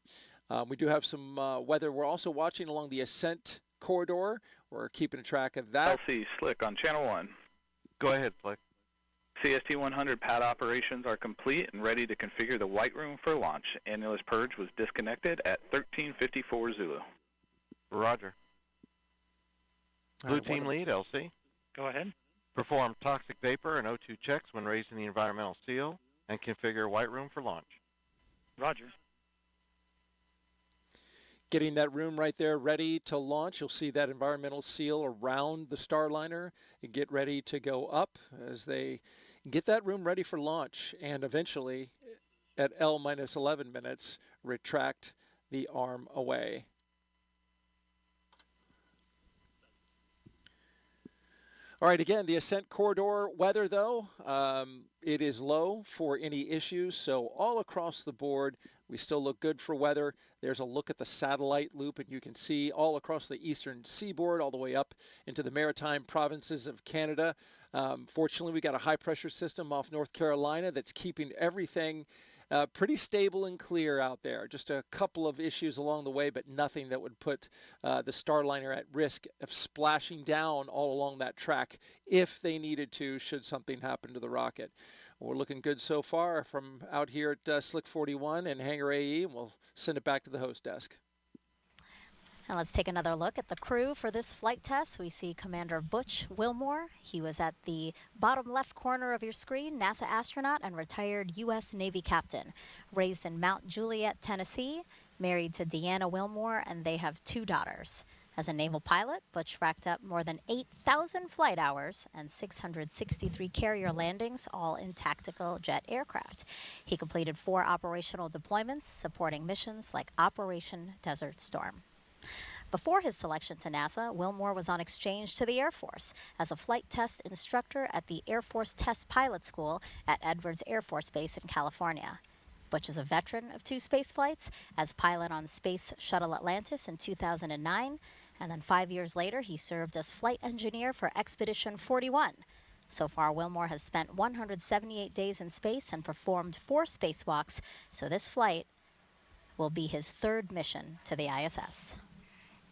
We do have some weather. We're also watching along the ascent corridor. We're keeping track of that. LC Slick on Channel 1. Go ahead, Slick. CST 100 pad operations are complete and ready to configure the white room for launch. Annulus purge was disconnected at 13:54 Zulu. Roger. Blue team lead, LC. Go ahead. Perform toxic vapor and O2 checks when raising the environmental seal and configure white room for launch. Roger. Getting that room right there ready to launch. You'll see that environmental seal around the Starliner and get ready to go up as they get that room ready for launch and eventually at L-11 minutes retract the arm away. All right, again, the ascent corridor weather, though, it is low for any issues. So all across the board, we still look good for weather. There's a look at the satellite loop, and you can see all across the eastern seaboard, all the way up into the maritime provinces of Canada. Fortunately, we got a high-pressure system off North Carolina that's keeping everything pretty stable and clear out there. Just a couple of issues along the way, but nothing that would put the Starliner at risk of splashing down all along that track if they needed to, should something happen to the rocket. We're looking good so far from out here at Slick 41 and Hangar AE, and we'll send it back to the host desk. And let's take another look at the crew for this flight test. We see Commander Butch Wilmore. He was at the bottom left corner of your screen, NASA astronaut and retired U.S. Navy captain. Raised in Mount Juliet, Tennessee, married to Deanna Wilmore, and they have 2 daughters. As a naval pilot, Butch racked up more than 8,000 flight hours and 663 carrier landings, all in tactical jet aircraft. He completed 4 operational deployments supporting missions like Operation Desert Storm. Before his selection to NASA, Wilmore was on exchange to the Air Force as a flight test instructor at the Air Force Test Pilot School at Edwards Air Force Base in California. Butch is a veteran of 2 space flights as pilot on Space Shuttle Atlantis in 2009, and then 5 years later, he served as flight engineer for Expedition 41. So far, Wilmore has spent 178 days in space and performed 4 spacewalks, so this flight will be his 3rd mission to the ISS.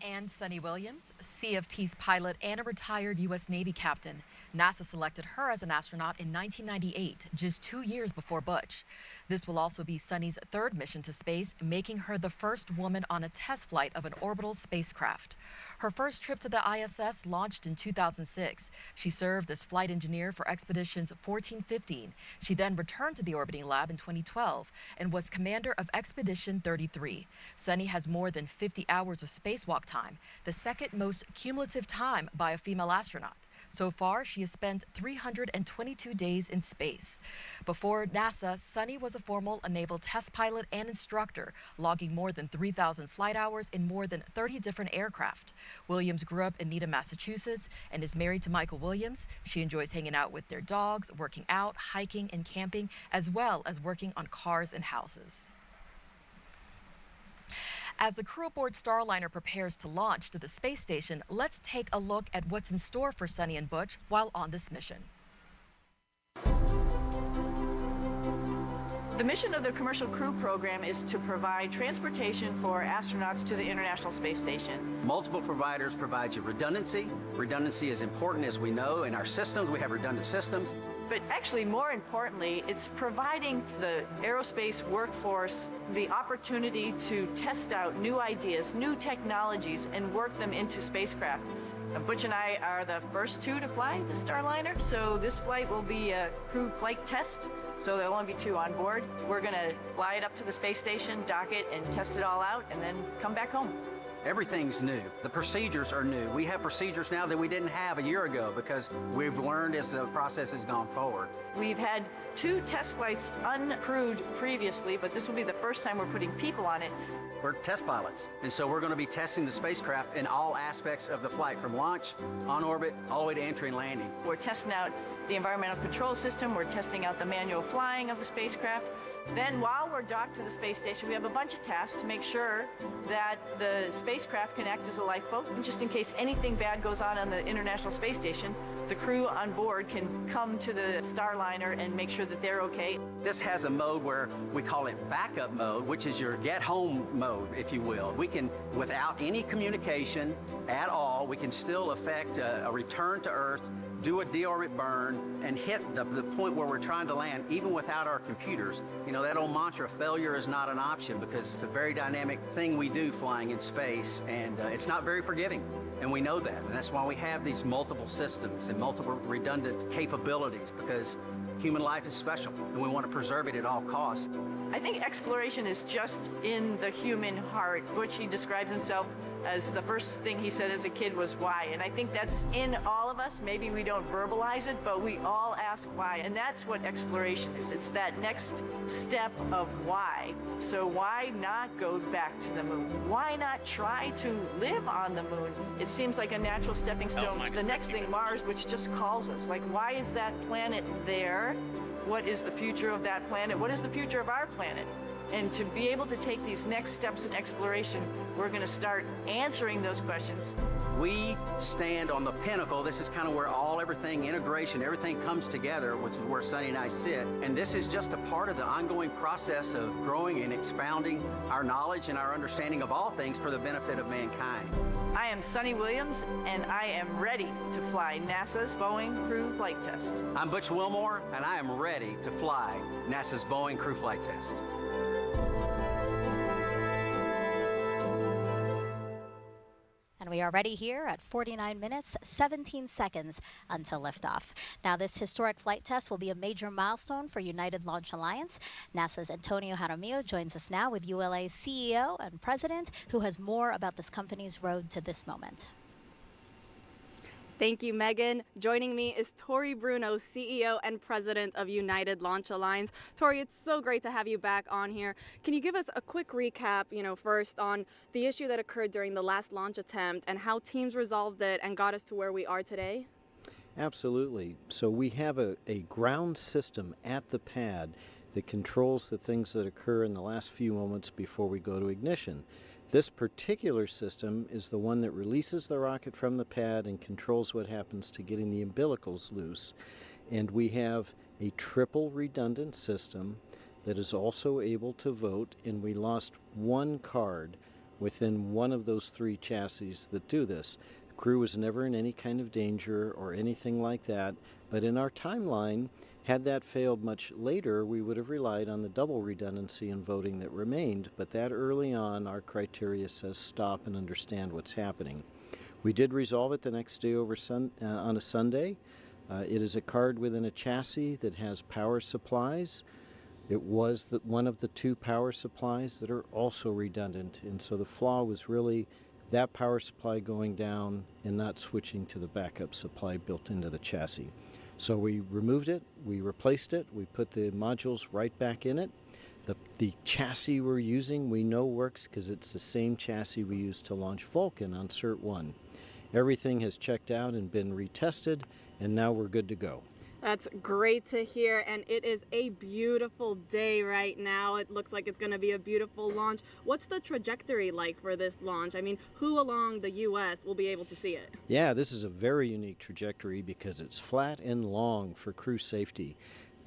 And Sunny Williams, CFT's pilot and a retired U.S. Navy captain. NASA selected her as an astronaut in 1998, just 2 years before Butch. This will also be Sunny's 3rd mission to space, making her the first woman on a test flight of an orbital spacecraft. Her first trip to the ISS launched in 2006. She served as flight engineer for Expeditions 14-15. She then returned to the orbiting lab in 2012 and was commander of Expedition 33. Sunny has more than 50 hours of spacewalk time, the 2nd most cumulative time by a female astronaut. So far, she has spent 322 days in space. Before NASA, Sunny was a former naval test pilot and instructor, logging more than 3,000 flight hours in more than 30 different aircraft. Williams grew up in Needham, Massachusetts, and is married to Michael Williams. She enjoys hanging out with their dogs, working out, hiking, and camping, as well as working on cars and houses. As the crew aboard Starliner prepares to launch to the space station, let's take a look at what's in store for Sunny and Butch while on this mission. The mission of the Commercial Crew Program is to provide transportation for astronauts to the International Space Station. Multiple providers provide you redundancy. Redundancy is important, as we know. In our systems, we have redundant systems. But actually, more importantly, it's providing the aerospace workforce the opportunity to test out new ideas, new technologies, and work them into spacecraft. Butch and I are the first 2 to fly the Starliner, so this flight will be a crew flight test, so there'll only be 2 on board. We're going to fly it up to the space station, dock it, and test it all out, and then come back home. Everything's new. The procedures are new. We have procedures now that we didn't have a year ago because we've learned as the process has gone forward. We've had 2 test flights uncrewed previously, but this will be the first time we're putting people on it. We're test pilots, and so we're going to be testing the spacecraft in all aspects of the flight, from launch, on orbit, all the way to entry and landing. We're testing out the environmental control system. We're testing out the manual flying of the spacecraft. Then while we're docked to the space station, we have a bunch of tasks to make sure that the spacecraft can act as a lifeboat. And just in case anything bad goes on the International Space Station, the crew on board can come to the Starliner and make sure that they're okay. This has a mode where we call it backup mode, which is your get home mode, if you will. We can, without any communication at all, we can still effect a return to Earth, do a deorbit burn, and hit the point where we're trying to land, even without our computers. You know, that old mantra, failure is not an option, because it's a very dynamic thing we do flying in space, and it's not very forgiving. And we know that, and that's why we have these multiple systems and multiple redundant capabilities, because human life is special, and we want to preserve it at all costs. I think exploration is just in the human heart. Butch, he describes himself as the first thing he said as a kid was why. And I think that's in all of us. Maybe we don't verbalize it, but we all ask why. And that's what exploration is. It's that next step of why. So why not go back to the moon? Why not try to live on the moon? It seems like a natural stepping stone to the next thing, Mars, which just calls us. Like, why is that planet there? What is the future of that planet? What is the future of our planet? And to be able to take these next steps in exploration, we're going to start answering those questions. We stand on the pinnacle. This is kind of where everything, integration, everything comes together, which is where Sonny and I sit. And this is just a part of the ongoing process of growing and expounding our knowledge and our understanding of all things for the benefit of mankind. I am Sonny Williams, and I am ready to fly NASA's Boeing Crew Flight Test. I'm Butch Wilmore, and I am ready to fly NASA's Boeing Crew Flight Test. And we are ready here at 49 minutes, 17 seconds until liftoff. Now, this historic flight test will be a major milestone for United Launch Alliance. NASA's Antonio Jaramillo joins us now with ULA's CEO and president, who has more about this company's road to this moment. Thank you, Megan. Joining me is Tori Bruno, CEO and President of United Launch Alliance. Tori, it's so great to have you back on here. Can you give us a quick recap, first on the issue that occurred during the last launch attempt and how teams resolved it and got us to where we are today? Absolutely. So we have a ground system at the pad that controls the things that occur in the last few moments before we go to ignition. This particular system is the one that releases the rocket from the pad and controls what happens to getting the umbilicals loose. And we have a triple redundant system that is also able to vote, and we lost one card within one of those 3 chassis that do this. The crew was never in any kind of danger or anything like that, but in our timeline, had that failed much later, we would have relied on the double redundancy in voting that remained, but that early on, our criteria says stop and understand what's happening. We did resolve it the next day on a Sunday. It is a card within a chassis that has power supplies. It was one of the 2 power supplies that are also redundant, and so the flaw was really that power supply going down and not switching to the backup supply built into the chassis. So we removed it, we replaced it, we put the modules right back in it. The chassis we're using we know works because it's the same chassis we used to launch Vulcan on Cert 1. Everything has checked out and been retested, and now we're good to go. That's great to hear, and it is a beautiful day right now. It looks like it's going to be a beautiful launch. What's the trajectory like for this launch? I mean, who along the U.S. will be able to see it? Yeah, this is a very unique trajectory because it's flat and long for crew safety.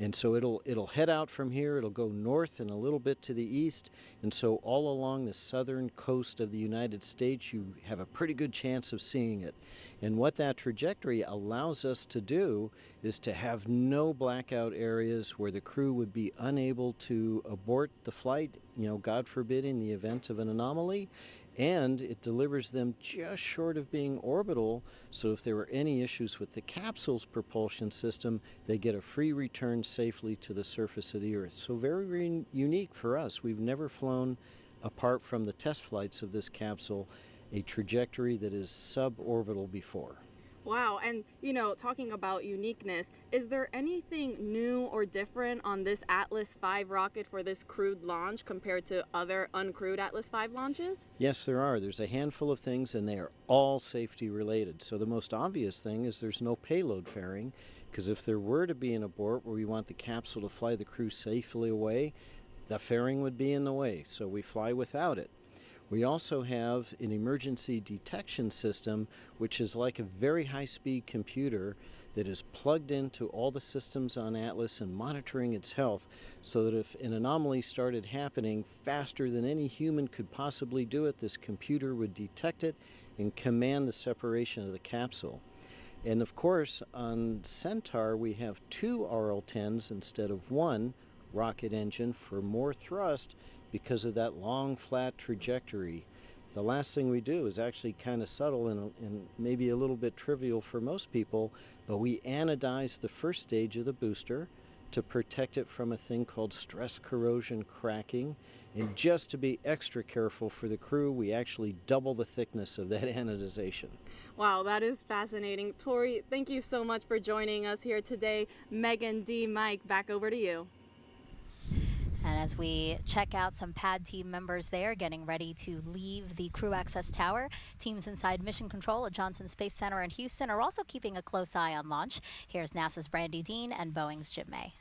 And so it'll head out from here, it'll go north and a little bit to the east, and so all along the southern coast of the United States you have a pretty good chance of seeing it. And what that trajectory allows us to do is to have no blackout areas where the crew would be unable to abort the flight, God forbid, in the event of an anomaly. And it delivers them just short of being orbital, so if there were any issues with the capsule's propulsion system, they get a free return safely to the surface of the Earth. So very unique for us. We've never flown apart from the test flights of this capsule a trajectory that is suborbital before. Wow, and talking about uniqueness, is there anything new or different on this Atlas V rocket for this crewed launch compared to other uncrewed Atlas V launches? Yes, there are. There's a handful of things, and they are all safety related. So the most obvious thing is there's no payload fairing, because if there were to be an abort where we want the capsule to fly the crew safely away, the fairing would be in the way, so we fly without it. We also have an emergency detection system, which is like a very high-speed computer that is plugged into all the systems on Atlas and monitoring its health, so that if an anomaly started happening faster than any human could possibly do it, this computer would detect it and command the separation of the capsule. And of course, on Centaur, we have 2 RL-10s instead of 1 rocket engine for more thrust, because of that long, flat trajectory. The last thing we do is actually kind of subtle and maybe a little bit trivial for most people, but we anodize the first stage of the booster to protect it from a thing called stress corrosion cracking. And just to be extra careful for the crew, we actually double the thickness of that anodization. Wow, that is fascinating. Tori, thank you so much for joining us here today. Megan, D, Mike, back over to you. And as we check out some pad team members there getting ready to leave the crew access tower, teams inside mission control at Johnson Space Center in Houston are also keeping a close eye on launch. Here's NASA's Brandy Dean and Boeing's Jim May.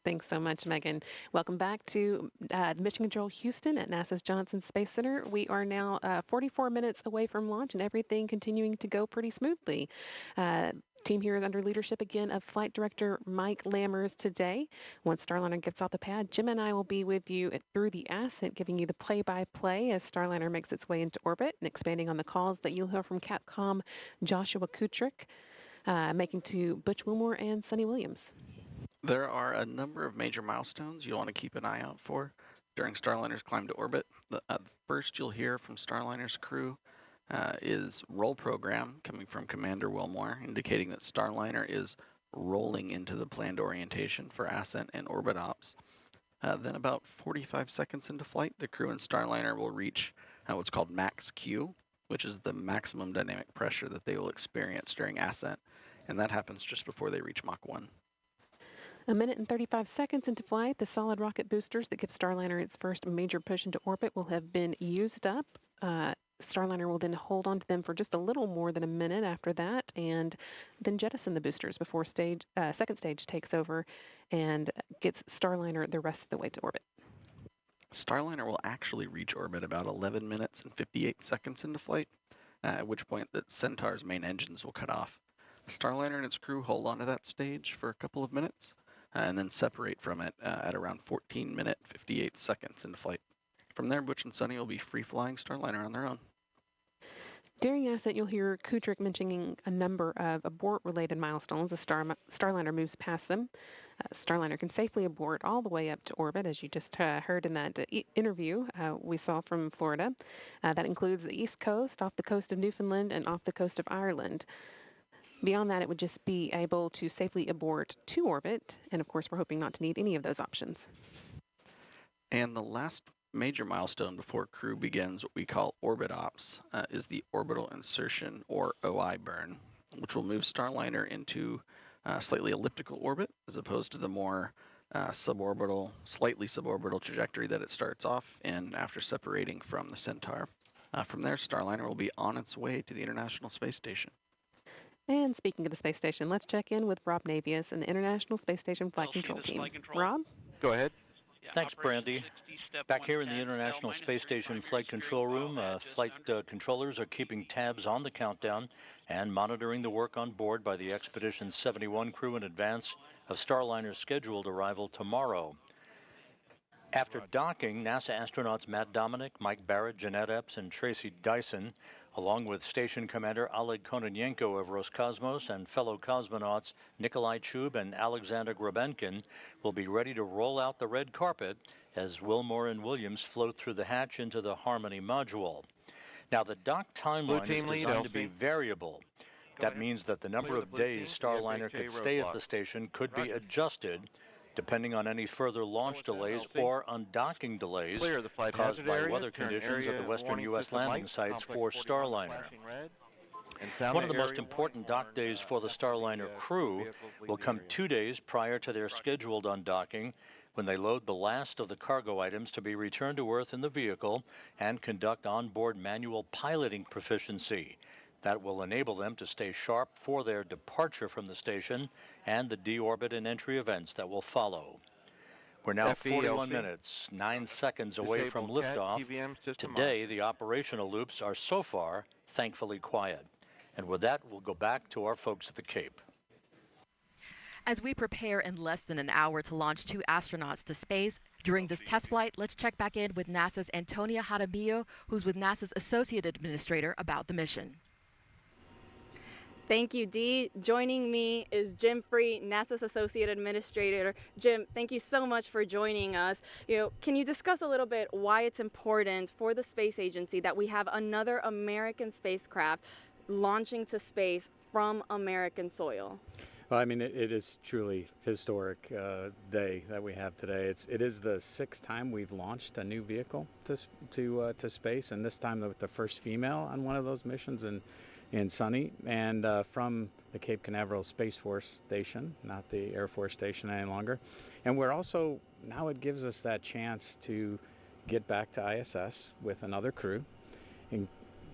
Thanks so much, Megan. Welcome back to Mission Control Houston at NASA's Johnson Space Center. We are now 44 minutes away from launch and everything continuing to go pretty smoothly. Team here is under leadership again of Flight Director Mike Lammers today. Once Starliner gets off the pad, Jim and I will be with you through the ascent, giving you the play-by-play as Starliner makes its way into orbit and expanding on the calls that you'll hear from Capcom Joshua Kutrick, making to Butch Wilmore and Sonny Williams. There are a number of major milestones you'll want to keep an eye out for during Starliner's climb to orbit. The first you'll hear from Starliner's crew is roll program coming from Commander Wilmore, indicating that Starliner is rolling into the planned orientation for ascent and orbit ops. Then about 45 seconds into flight, the crew and Starliner will reach what's called max Q, which is the maximum dynamic pressure that they will experience during ascent, and that happens just before they reach Mach 1. A minute and 35 seconds into flight, the solid rocket boosters that give Starliner its first major push into orbit will have been used up. Starliner will then hold on to them for just a little more than a minute after that, and then jettison the boosters before second stage takes over and gets Starliner the rest of the way to orbit. Starliner will actually reach orbit about 11 minutes and 58 seconds into flight, at which point the Centaur's main engines will cut off. Starliner and its crew hold on to that stage for a couple of minutes, and then separate from it at around 14 minutes, 58 seconds into flight. From there, Butch and Sonny will be free-flying Starliner on their own. During ascent, you'll hear Kutrick mentioning a number of abort-related milestones as Starliner moves past them. Starliner can safely abort all the way up to orbit, as you just heard in that interview we saw from Florida. That includes the East Coast, off the coast of Newfoundland, and off the coast of Ireland. Beyond that, it would just be able to safely abort to orbit, and of course, we're hoping not to need any of those options. And the last major milestone before crew begins what we call orbit ops is the orbital insertion, or OI burn, which will move Starliner into slightly elliptical orbit as opposed to the more slightly suborbital trajectory that it starts off in after separating from the Centaur. From there, Starliner will be on its way to the International Space Station. And speaking of the space station, let's check in with Rob Navius and the International Space Station Flight Control Team. Rob? Go ahead. Thanks, Brandy. Back here in the International Space Station Flight Control Room, flight controllers are keeping tabs on the countdown and monitoring the work on board by the Expedition 71 crew in advance of Starliner's scheduled arrival tomorrow. After docking, NASA astronauts Matt Dominic, Mike Barrett, Jeanette Epps, and Tracy Dyson, along with Station Commander Oleg Kononenko of Roscosmos and fellow cosmonauts Nikolai Chub and Alexander Grabenkin, will be ready to roll out the red carpet as Wilmore and Williams float through the hatch into the Harmony module. Now, the dock timeline is designed to be variable. That means that the number of days Starliner could stay at the station could be adjusted depending on any further launch delays or undocking delays Clear the flight caused hazard by area, weather turn conditions at area the western warning U.S. system landing lights, sites complex for 41 Starliner. flashing red, and sound One of the area most important dock days for the Starliner crew will come 2 days prior to their scheduled undocking, when they load the last of the cargo items to be returned to Earth in the vehicle and conduct onboard manual piloting proficiency. That will enable them to stay sharp for their departure from the station and the deorbit and entry events that will follow. We're now 41 minutes, 9 seconds away from Disable CAT liftoff. TVM system Today, the operational loops are so far thankfully quiet. And with that, we'll go back to our folks at the Cape. As we prepare in less than an hour to launch 2 astronauts to space, during this test flight, let's check back in with NASA's Antonia Jaramillo, who's with NASA's Associate Administrator, about the mission. Thank you, Dee. Joining me is Jim Free, NASA's Associate Administrator. Jim, thank you so much for joining us. Can you discuss a little bit why it's important for the space agency that we have another American spacecraft launching to space from American soil? Well, I mean, it is truly historic day that we have today. It is the 6th time we've launched a new vehicle to space, and this time with the first female on one of those missions in Sunny, and from the Cape Canaveral Space Force Station, not the Air Force Station any longer. And we're also, now it gives us that chance to get back to ISS with another crew. And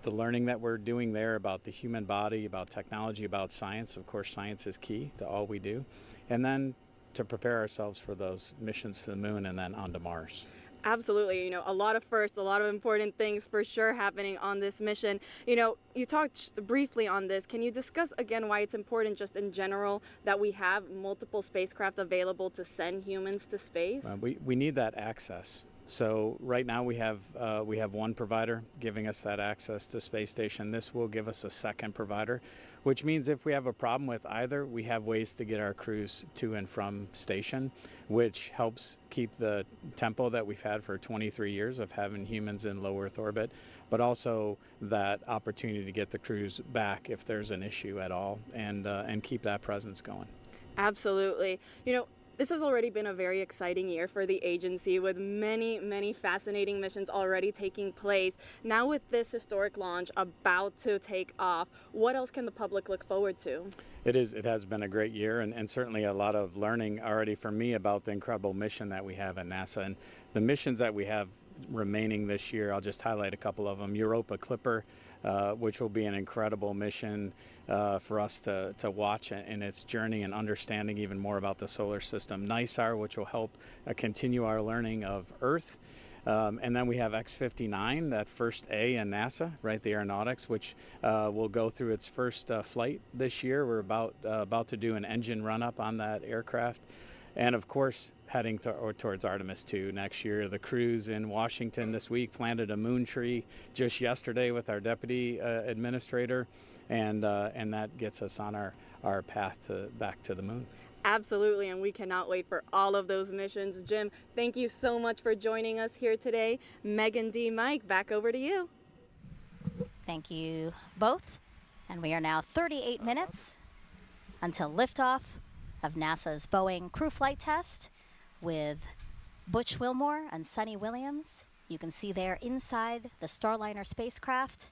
the learning that we're doing there about the human body, about technology, about science, of course science is key to all we do. And then to prepare ourselves for those missions to the moon and then onto Mars. Absolutely. A lot of firsts, a lot of important things for sure happening on this mission. You talked briefly on this. Can you discuss again why it's important just in general that we have multiple spacecraft available to send humans to space? We need that access. So right now we have one provider giving us that access to space station. This will give us a second provider, which means if we have a problem with either, we have ways to get our crews to and from station, which helps keep the tempo that we've had for 23 years of having humans in low Earth orbit, but also that opportunity to get the crews back if there's an issue at all, and keep that presence going. Absolutely. This has already been a very exciting year for the agency with many, many fascinating missions already taking place. Now with this historic launch about to take off, what else can the public look forward to? It has been a great year, and certainly a lot of learning already for me about the incredible mission that we have at NASA. And the missions that we have remaining this year, I'll just highlight a couple of them. Europa Clipper, which will be an incredible mission for us to watch in its journey and understanding even more about the solar system. NISAR, which will help continue our learning of Earth. And then we have X-59, that first A in NASA, right, the aeronautics, which will go through its first flight this year. We're about to do an engine run-up on that aircraft. And of course, heading towards Artemis 2 next year. The crews in Washington this week planted a moon tree just yesterday with our deputy administrator, and that gets us on our path back to the moon. Absolutely, and we cannot wait for all of those missions. Jim, thank you so much for joining us here today. Megan, D, Mike, back over to you. Thank you both. And we are now 38 minutes until liftoff of NASA's Boeing crew flight test with Butch Wilmore and Sunny Williams. You can see there inside the Starliner spacecraft,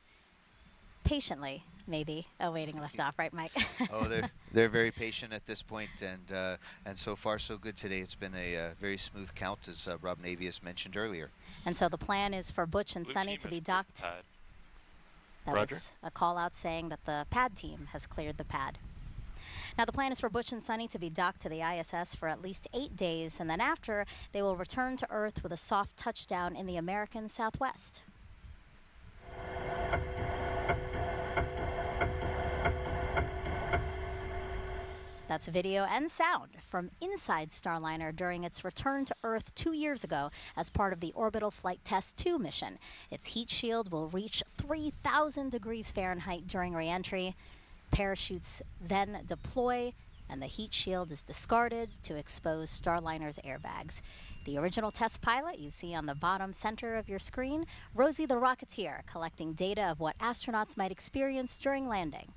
patiently, maybe, awaiting liftoff, right, Mike? Oh, they're very patient at this point, and so far so good today. It's been a very smooth count, as Rob Navius mentioned earlier. And so the plan is for Butch and Sunny to be docked. That was a call out saying that the pad team has cleared the pad. Now the plan is for Butch and Sunny to be docked to the ISS for at least 8 days, and then after, they will return to Earth with a soft touchdown in the American Southwest. That's video and sound from inside Starliner during its return to Earth 2 years ago as part of the Orbital Flight Test 2 mission. Its heat shield will reach 3,000 degrees Fahrenheit during re-entry. Parachutes then deploy, and the heat shield is discarded to expose Starliner's airbags. The original test pilot you see on the bottom center of your screen, Rosie the Rocketeer, collecting data of what astronauts might experience during landing.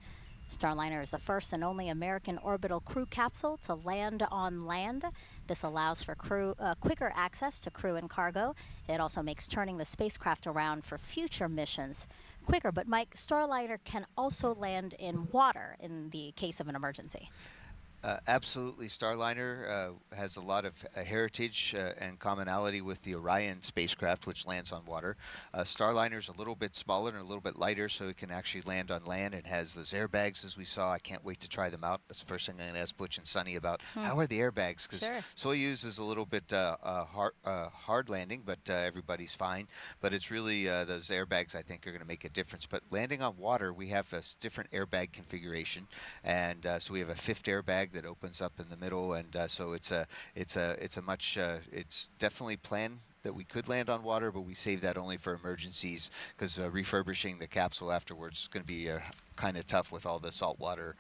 Starliner is the first and only American orbital crew capsule to land on land. This allows for quicker access to crew and cargo. It also makes turning the spacecraft around for future missions quicker. But Mike, Starliner can also land in water in the case of an emergency. Absolutely. Starliner has a lot of heritage and commonality with the Orion spacecraft, which lands on water. Starliner is a little bit smaller and a little bit lighter, so it can actually land on land. It has those airbags, as we saw. I can't wait to try them out. That's the first thing I'm going to ask Butch and Sunny about. How are the airbags? Because Soyuz is a little bit hard landing, but everybody's fine. But it's really those airbags, I think, are going to make a difference. But landing on water, we have a different airbag configuration, and so we have a fifth airbag that opens up in the middle, and so it's definitely planned that we could land on water, but we save that only for emergencies, because refurbishing the capsule afterwards is going to be kind of tough with all the saltwater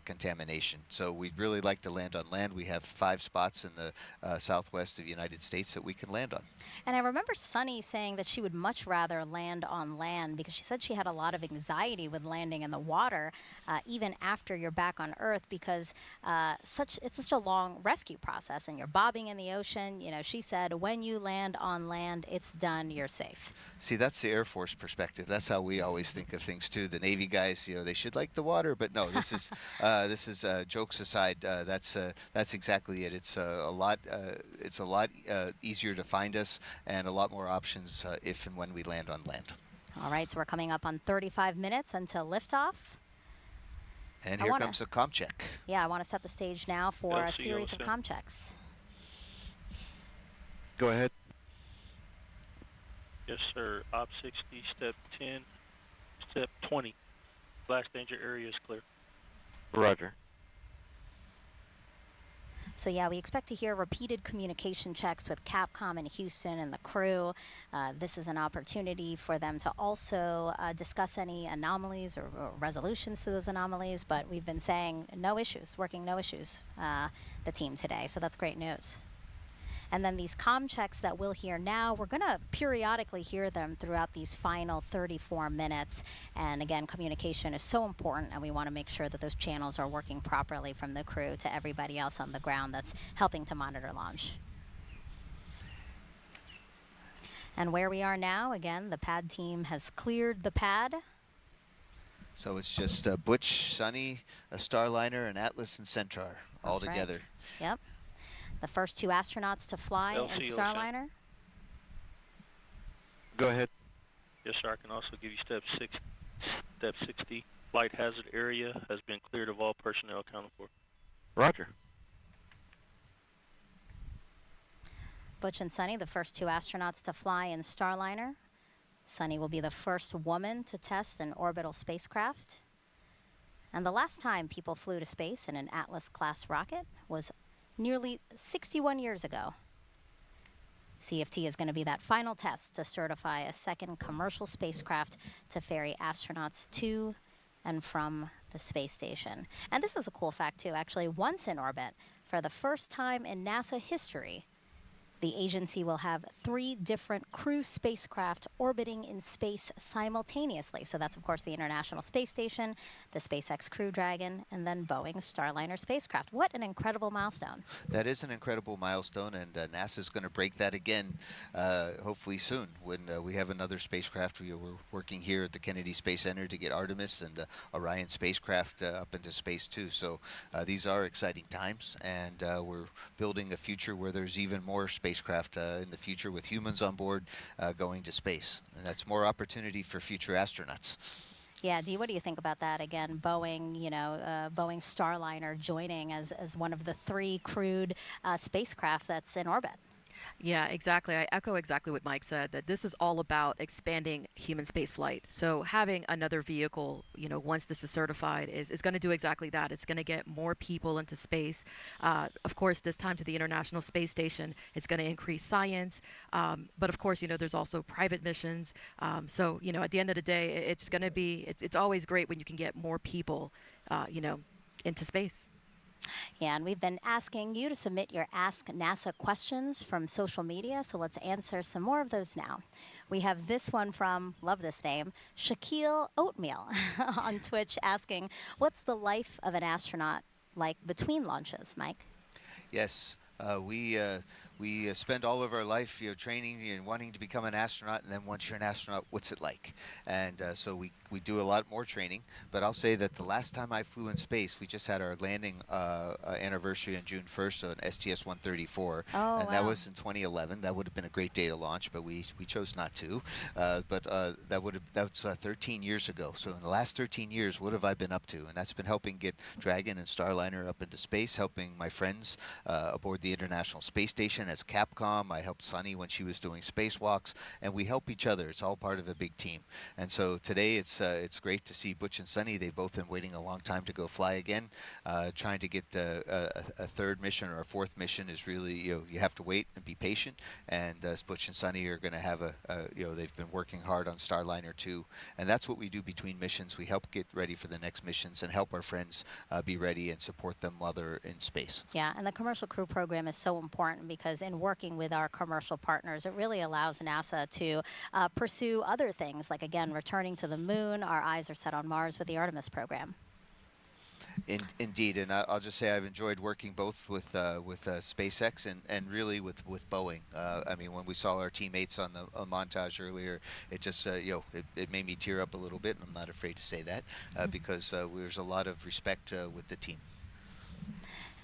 contamination. So we'd really like to land on land. We have 5 spots in the southwest of the United States that we can land on. And I remember Sunny saying that she would much rather land on land because she said she had a lot of anxiety with landing in the water, even after you're back on Earth, because it's such a long rescue process, and you're bobbing in the ocean. You know, she said when you land on land, it's done, you're safe. See, that's the Air Force perspective. That's how we always think of things too. The Navy guys, you know, they should like the water, but no, this is jokes aside. That's exactly it. It's a lot easier to find us, and a lot more options if and when we land on land. All right, so we're coming up on 35 minutes until liftoff. And here comes a comm check. Yeah, I want to set the stage now for a series of comm checks. Go ahead. Yes, sir. Op 60, step 10, step 20. Blast danger area is clear. Roger. So yeah, we expect to hear repeated communication checks with Capcom in Houston and the crew. This is an opportunity for them to also discuss any anomalies or resolutions to those anomalies, but we've been saying no issues, the team today, so that's great news. And then these comm checks that we'll hear now, we're going to periodically hear them throughout these final 34 minutes. And again, communication is so important, and we want to make sure that those channels are working properly from the crew to everybody else on the ground that's helping to monitor launch. And where we are now, again, the pad team has cleared the pad. So it's just Butch, Sunny, a Starliner, and Atlas and Centaur all together. Right. Yep. The first 2 astronauts to fly in Starliner. Go ahead. Yes, sir. I can also give you step 60. Flight hazard area has been cleared of all personnel accounted for. Roger. Butch and Sunny, the first 2 astronauts to fly in Starliner. Sunny will be the first woman to test an orbital spacecraft. And the last time people flew to space in an Atlas-class rocket was nearly 61 years ago. CFT is going to be that final test to certify a second commercial spacecraft to ferry astronauts to and from the space station. And this is a cool fact too, actually. Once in orbit, for the first time in NASA history, the agency will have 3 different crew spacecraft orbiting in space simultaneously. So that's, of course, the International Space Station, the SpaceX Crew Dragon, and then Boeing's Starliner spacecraft. What an incredible milestone. That is an incredible milestone, and NASA's going to break that again, hopefully soon, when we have another spacecraft. We're working here at the Kennedy Space Center to get Artemis and the Orion spacecraft up into space, too. So these are exciting times, and we're building a future where there's even more spacecraft in the future with humans on board going to space. And that's more opportunity for future astronauts. Yeah, Dee, what do you think about that? Again, Boeing, Boeing Starliner joining as one of the 3 crewed spacecraft that's in orbit. Yeah, exactly. I echo exactly what Mike said, that this is all about expanding human spaceflight. So having another vehicle, once this is certified, is going to do exactly that. It's going to get more people into space. Of course, this time to the International Space Station, it's going to increase science. But of course, there's also private missions. So, at the end of the day, it's always great when you can get more people, into space. Yeah, and we've been asking you to submit your Ask NASA questions from social media, so let's answer some more of those now. We have this one from, love this name, Shaquille Oatmeal on Twitch asking, what's the life of an astronaut like between launches, Mike? Yes, we spend all of our life, training and wanting to become an astronaut, and then once you're an astronaut, what's it like? And so we do a lot more training. But I'll say that the last time I flew in space, we just had our landing anniversary on June 1st on STS-134, and that was in 2011. That would have been a great day to launch, but we chose not to. That's 13 years ago. So in the last 13 years, what have I been up to? And that's been helping get Dragon and Starliner up into space, helping my friends aboard the International Space Station as Capcom. I helped Sunny when she was doing spacewalks, and we help each other. It's all part of a big team. And so today it's great to see Butch and Sunny. They've both been waiting a long time to go fly again. Trying to get a third mission or a fourth mission is really, you have to wait and be patient. And Butch and Sunny are going to have they've been working hard on Starliner too. And that's what we do between missions. We help get ready for the next missions and help our friends be ready and support them while they're in space. Yeah, and the Commercial Crew Program is so important because in working with our commercial partners, it really allows NASA to pursue other things, like, again, returning to the moon. Our eyes are set on Mars with the Artemis program. Indeed, and I'll just say I've enjoyed working both with SpaceX and really with Boeing. I mean, when we saw our teammates on the montage earlier, it just it made me tear up a little bit, and I'm not afraid to say that because there's a lot of respect with the team.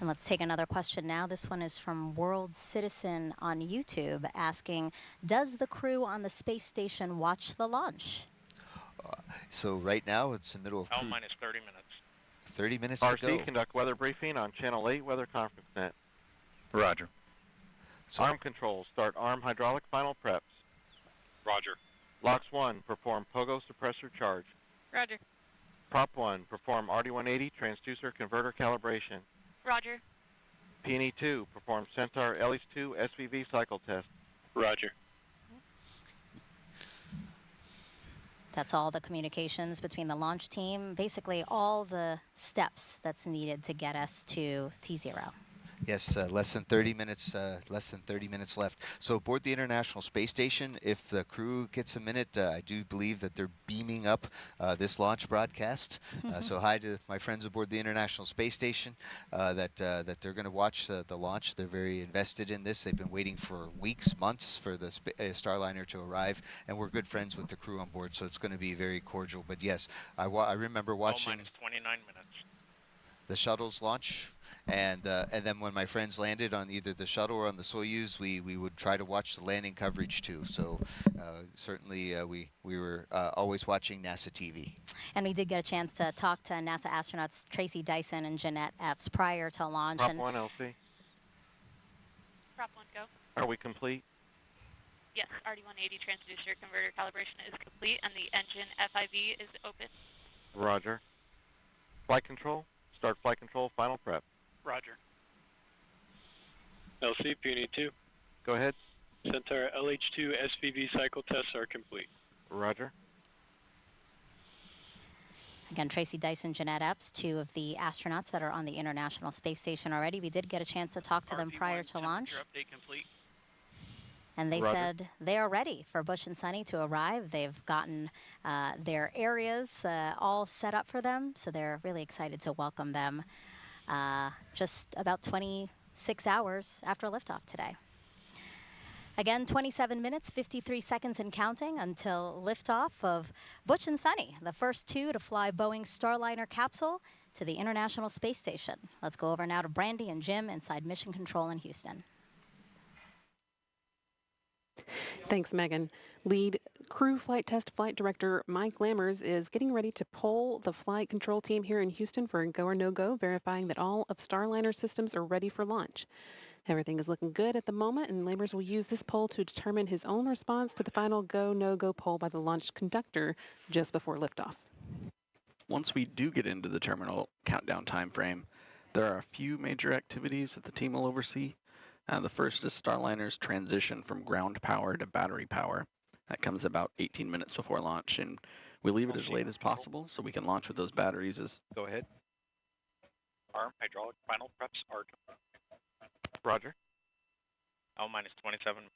And let's take another question now. This one is from World Citizen on YouTube asking, does the crew on the space station watch the launch? So right now it's the middle of L minus 30 minutes. 30 minutes to go. RC, conduct weather briefing on Channel 8 Weather Conference Net. Roger. Arm controls, start arm hydraulic final preps. Roger. LOX 1, perform pogo suppressor charge. Roger. Prop 1, perform RD-180 transducer converter calibration. Roger. Peony 2, perform Centaur LH2 SVV cycle test. Roger. That's all the communications between the launch team, basically all the steps that's needed to get us to T0. Yes, less than 30 minutes left. So aboard the International Space Station, if the crew gets a minute, I do believe that they're beaming up this launch broadcast. So hi to my friends aboard the International Space Station that they're going to watch the launch. They're very invested in this. They've been waiting for weeks, months for the Starliner to arrive, and we're good friends with the crew on board, so it's going to be very cordial. But yes, I remember watching minus 29 minutes. the shuttle's launch. And then when my friends landed on either the shuttle or on the Soyuz, we would try to watch the landing coverage too. So certainly we were always watching NASA TV. And we did get a chance to talk to NASA astronauts Tracy Dyson and Jeanette Epps prior to launch. Prop 1, LC. Prop 1, go. Are we complete? Yes, RD-180 transducer converter calibration is complete and the engine FIV is open. Roger. Flight control, start flight control final prep. Roger. LC, Peony 2. Go ahead. Centaur LH2 SVV cycle tests are complete. Roger. Again, Tracy Dyson, Jeanette Epps, two of the astronauts that are on the International Space Station already. We did get a chance to talk to them prior to launch. Update complete. And they said they are ready for Butch and Sunny to arrive. They've gotten their areas all set up for them, so they're really excited to welcome them just about 26 hours after liftoff today. Again, 27 minutes, 53 seconds and counting until liftoff of Butch and Sunny, the first two to fly Boeing's Starliner capsule to the International Space Station. Let's go over now to Brandy and Jim inside Mission Control in Houston. Thanks, Megan. Lead crew flight test flight director Mike Lammers is getting ready to poll the flight control team here in Houston for a go or no-go, verifying that all of Starliner systems are ready for launch. Everything is looking good at the moment, and Lammers will use this poll to determine his own response to the final go, no-go poll by the launch conductor just before liftoff. Once we do get into the terminal countdown time frame, there are a few major activities that the team will oversee. The first is Starliner's transition from ground power to battery power. That comes about 18 minutes before launch, and we leave it as late as possible so we can launch with those batteries as... Go ahead. Arm hydraulic final preps are complete. Roger. L minus 27 minutes.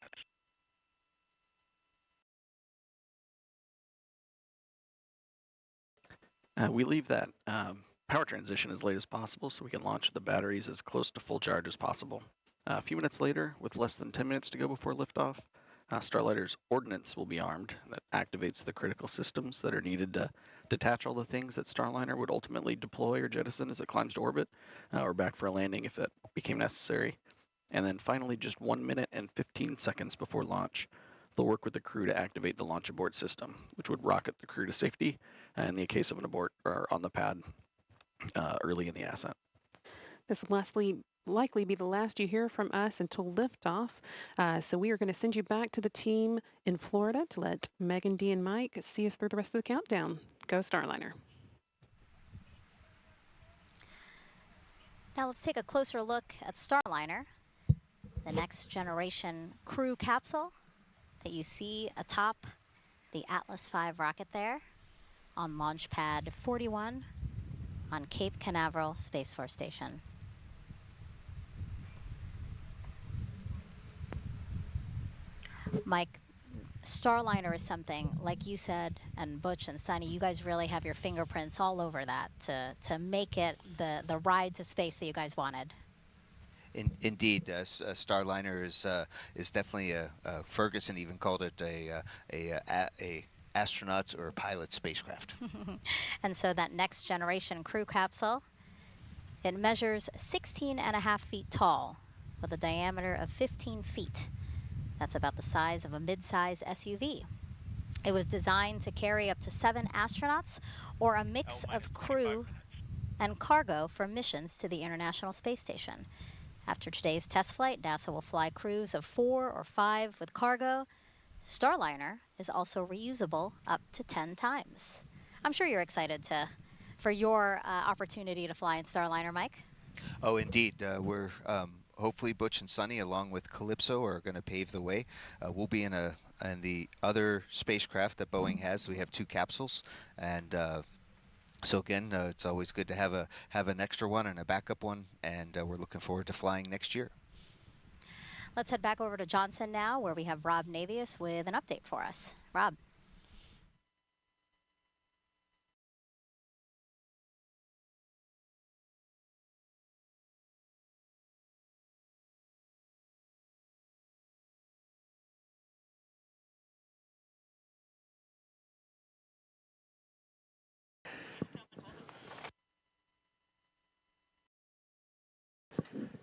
We leave that power transition as late as possible so we can launch the batteries as close to full charge as possible. A few minutes later, with less than 10 minutes to go before liftoff, Starliner's ordnance will be armed. That activates the critical systems that are needed to detach all the things that Starliner would ultimately deploy or jettison as it climbs to orbit, or back for a landing if that became necessary. And then finally, just 1 minute and 15 seconds before launch, they'll work with the crew to activate the launch abort system, which would rocket the crew to safety in the case of an abort or on the pad early in the ascent. This will likely be the last you hear from us until liftoff. So we are going to send you back to the team in Florida to let Megan, Dee, and Mike see us through the rest of the countdown. Go Starliner. Now let's take a closer look at Starliner, the next generation crew capsule that you see atop the Atlas V rocket there on launch pad 41 on Cape Canaveral Space Force Station. Mike, Starliner is something, like you said, and Butch and Sunny, you guys really have your fingerprints all over that to make it the ride to space that you guys wanted. Indeed, Starliner is definitely Ferguson even called it a astronauts or pilot spacecraft. And so that next generation crew capsule, it measures 16.5 feet tall with a diameter of 15 feet. That's about the size of a mid-size SUV. It was designed to carry up to 7 astronauts or a mix of crew and cargo for missions to the International Space Station. After today's test flight, NASA will fly crews of 4 or 5 with cargo. Starliner is also reusable up to 10 times. I'm sure you're excited for your opportunity to fly in Starliner, Mike. Oh, indeed. We're hopefully Butch and Sunny, along with Calypso, are going to pave the way. We'll be in the other spacecraft that Boeing has. We have 2 capsules, and so again, it's always good to have an extra one and a backup one, and we're looking forward to flying next year. Let's head back over to Johnson now, where we have Rob Navius with an update for us. Rob.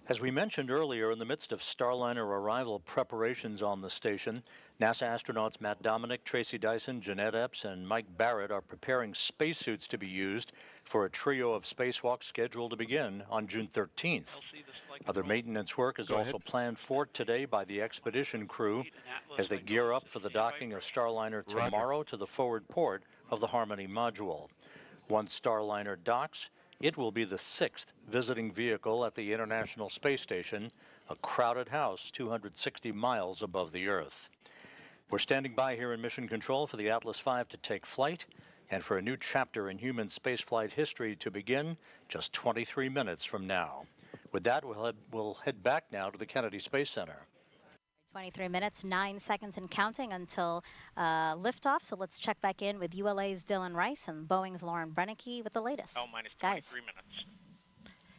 As we mentioned earlier, in the midst of Starliner arrival preparations on the station, NASA astronauts Matt Dominic, Tracy Dyson, Jeanette Epps, and Mike Barrett are preparing spacesuits to be used for a trio of spacewalks scheduled to begin on June 13th. Other maintenance work is also planned for today by the expedition crew as they gear up for the docking of Starliner tomorrow to the forward port of the Harmony module. Once Starliner docks, it will be the 6th visiting vehicle at the International Space Station, a crowded house 260 miles above the Earth. We're standing by here in Mission Control for the Atlas V to take flight and for a new chapter in human spaceflight history to begin just 23 minutes from now. With that, we'll head back now to the Kennedy Space Center. 23 minutes, 9 seconds and counting until liftoff. So let's check back in with ULA's Dylan Rice and Boeing's Lauren Brennicky with the latest. minus 23 Guys. minutes.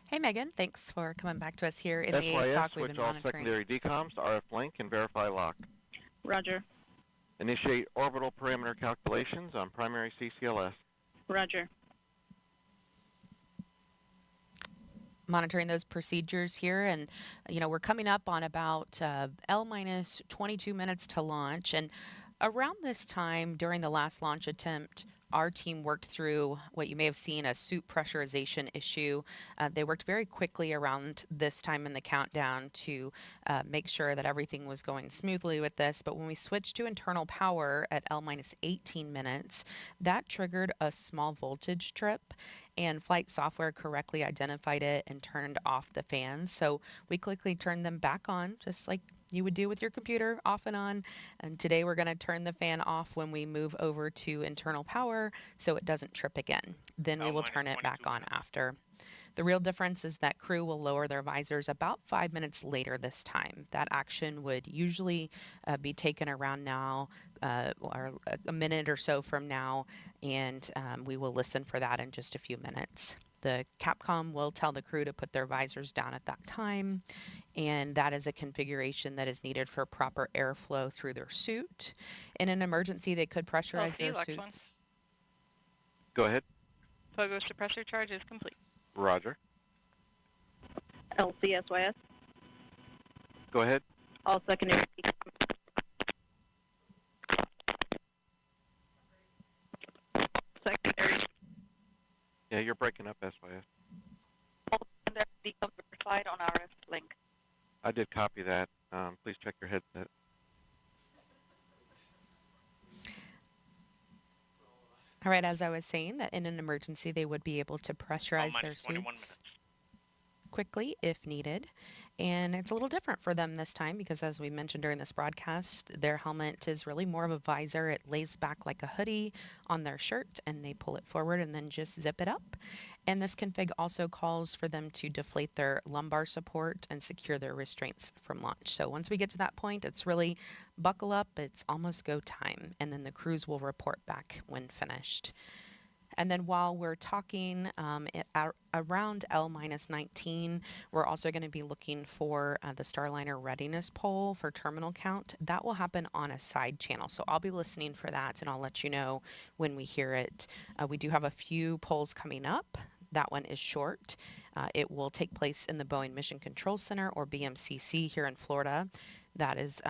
Hey, Megan. Thanks for coming back to us here in the FYS, ASOC. We've switch been all monitoring. secondary decoms to RF link and verify lock. Roger. Initiate orbital parameter calculations on primary CCLS. Roger. Monitoring those procedures here, and we're coming up on about L minus 22 minutes to launch. And around this time during the last launch attempt, our team worked through what you may have seen, a suit pressurization issue. They worked very quickly around this time in the countdown to make sure that everything was going smoothly with this. But when we switched to internal power at L minus 18 minutes, that triggered a small voltage trip, and flight software correctly identified it and turned off the fans. So we quickly turned them back on, just like you would do with your computer, off and on. And today we're going to turn the fan off when we move over to internal power so it doesn't trip again. Then we will turn it back on after. The real difference is that crew will lower their visors about 5 minutes later this time. That action would usually be taken around now or a minute or so from now, and we will listen for that in just a few minutes. The Capcom will tell the crew to put their visors down at that time, and that is a configuration that is needed for proper airflow through their suit. In an emergency, they could pressurize their suits. Go ahead. Pogo suppressor charge is complete. Roger. LCSYS. Go ahead. All secondary. Secondary. Yeah, you're breaking up, SYS. All secondary become verified on RF link. I did copy that. Please check your headset. All right, as I was saying, that in an emergency, they would be able to pressurize their suits quickly if needed. And it's a little different for them this time because, as we mentioned during this broadcast, their helmet is really more of a visor. It lays back like a hoodie on their shirt, and they pull it forward and then just zip it up. And this config also calls for them to deflate their lumbar support and secure their restraints from launch. So once we get to that point, it's really buckle up, it's almost go time, and then the crews will report back when finished. And then while we're talking around L-19, we're also going to be looking for the Starliner readiness poll for terminal count. That will happen on a side channel. So I'll be listening for that, and I'll let you know when we hear it. We do have a few polls coming up. That one is short. It will take place in the Boeing Mission Control Center, or BMCC, here in Florida. That is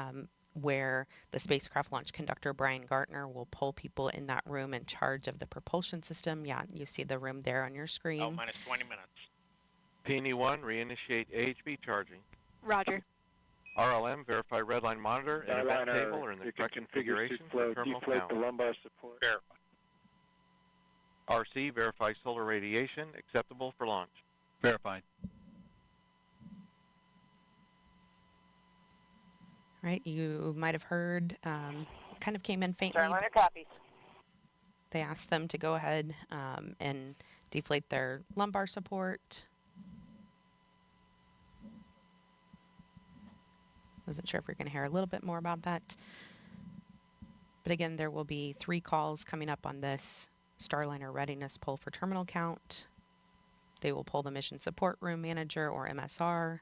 where the spacecraft launch conductor, Brian Gartner, will pull people in that room in charge of the propulsion system. Yeah, you see the room there on your screen. Oh, minus 20 minutes. PNE-1, reinitiate AHB charging. Roger. RLM, verify redline monitor and event table or in the correct configuration for terminal count. The lumbar support. Verify. RC, verify solar radiation, acceptable for launch. Verified. Right, you might have heard, kind of came in faintly. Starliner copies. They asked them to go ahead and deflate their lumbar support. Wasn't sure if we're going to hear a little bit more about that. But again, there will be 3 calls coming up on this Starliner readiness poll for terminal count. They will pull the mission support room manager, or MSR.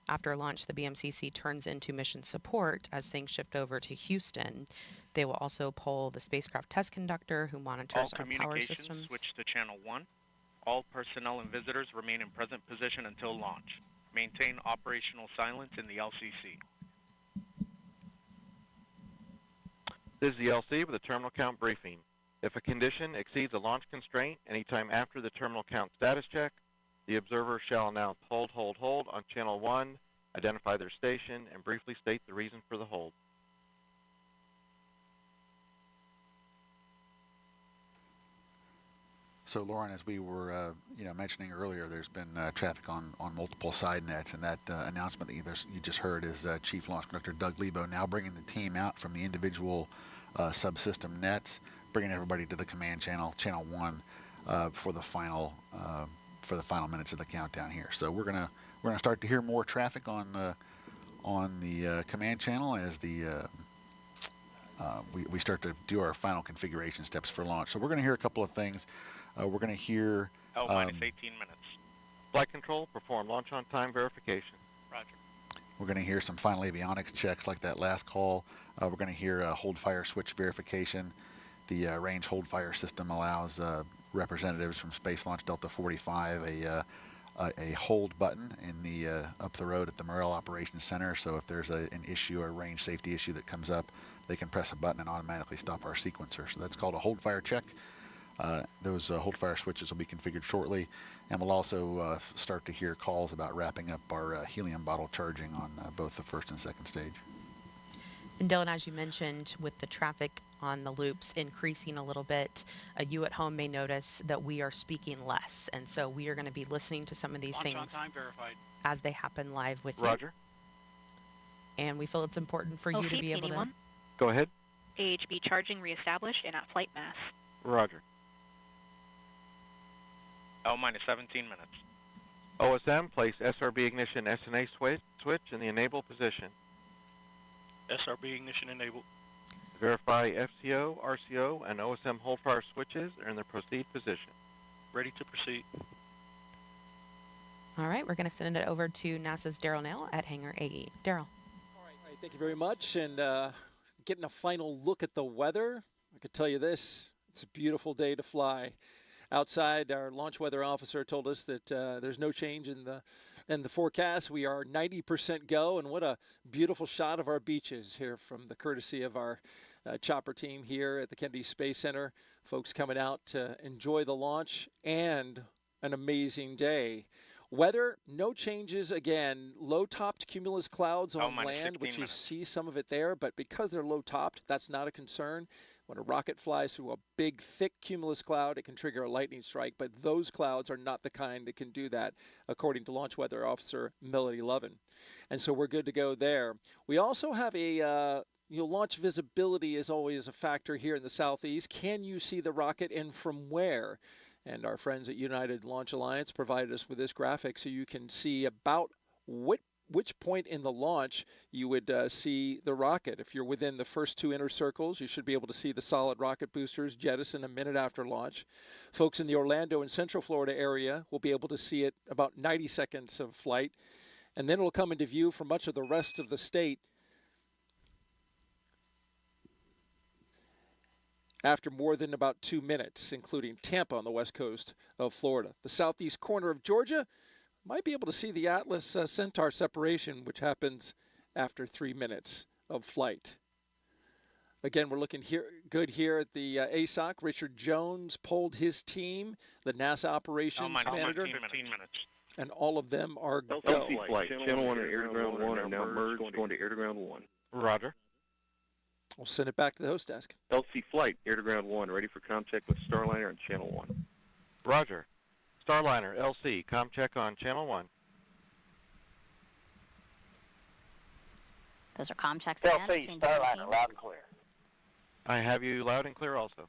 After launch, the BMCC turns into mission support as things shift over to Houston. They will also poll the spacecraft test conductor, who monitors our power systems. All communications switch to channel 1. All personnel and visitors remain in present position until launch. Maintain operational silence in the LCC. This is the LC with a terminal count briefing. If a condition exceeds a launch constraint anytime after the terminal count status check, the observer shall announce hold on channel 1, identify their station, and briefly state the reason for the hold. So, Lauren, as we were mentioning earlier, there's been traffic on multiple side nets, and that announcement that you just heard is Chief Launch Conductor Doug Lebo now bringing the team out from the individual subsystem nets, bringing everybody to the command channel, channel 1, for the final minutes of the countdown here. So we're gonna start to hear more traffic on the command channel as we start to do our final configuration steps for launch. So we're going to hear a couple of things. We're going to hear... minus 18 minutes. Flight control, perform launch on time verification. Roger. We're going to hear some final avionics checks like that last call. We're going to hear hold fire switch verification. The range hold fire system allows representatives from Space Launch Delta 45 a hold button in the up the road at the Morrell Operations Center. So if there's an issue, a range safety issue that comes up, they can press a button and automatically stop our sequencer. So that's called a hold fire check. Those hold fire switches will be configured shortly, and we'll also start to hear calls about wrapping up our helium bottle charging on both the first and second stage. And Dylan, as you mentioned, with the traffic on the loops increasing a little bit, you at home may notice that we are speaking less, and so we are going to be listening to some of these Launch things on time verified. as they happen live with Roger. you. And we feel it's important for you to be able to... Go ahead. AHB charging reestablished and at flight mass. Roger. minus 17 minutes. OSM, place SRB ignition SNA switch in the enable position. SRB ignition enabled. Verify FCO, RCO, and OSM hold fire switches are in the proceed position. Ready to proceed. All right, we're going to send it over to NASA's Daryl Nail at Hangar AE. Daryl. All right, thank you very much. And getting a final look at the weather, I could tell you this, it's a beautiful day to fly. Outside, our launch weather officer told us that there's no change in the forecast. We are 90% go, and what a beautiful shot of our beaches here from the courtesy of our chopper team here at the Kennedy Space Center. Folks coming out to enjoy the launch and an amazing day. Weather, no changes again. Low-topped cumulus clouds on land, which you see some of it there, but because they're low-topped, that's not a concern. When a rocket flies through a big, thick cumulus cloud, it can trigger a lightning strike, but those clouds are not the kind that can do that, according to Launch Weather Officer Melody Lovin. And so we're good to go there. We also have a launch visibility is always a factor here in the southeast. Can you see the rocket and from where? And our friends at United Launch Alliance provided us with this graphic so you can see about which point in the launch you would see the rocket. If you're within the first two inner circles, you should be able to see the solid rocket boosters jettison a minute after launch. Folks in the Orlando and Central Florida area will be able to see it about 90 seconds of flight, and then it'll come into view for much of the rest of the state after more than about 2 minutes, including Tampa on the west coast of Florida. The southeast corner of Georgia might be able to see the Atlas Centaur separation, which happens after 3 minutes of flight. Again, we're looking good here at the ASOC. Richard Jones polled his team, the NASA operations manager. 15 minutes. And all of them are go. LC flight, channel 1 and air to ground 1 are now merged, going to air to ground 1. Roger. We'll send it back to the host desk. LC flight, air to ground 1, ready for contact with Starliner on channel 1. Roger. Starliner LC, com check on channel 1. Those are com checks again between different teams. Loud and clear. I have you loud and clear also.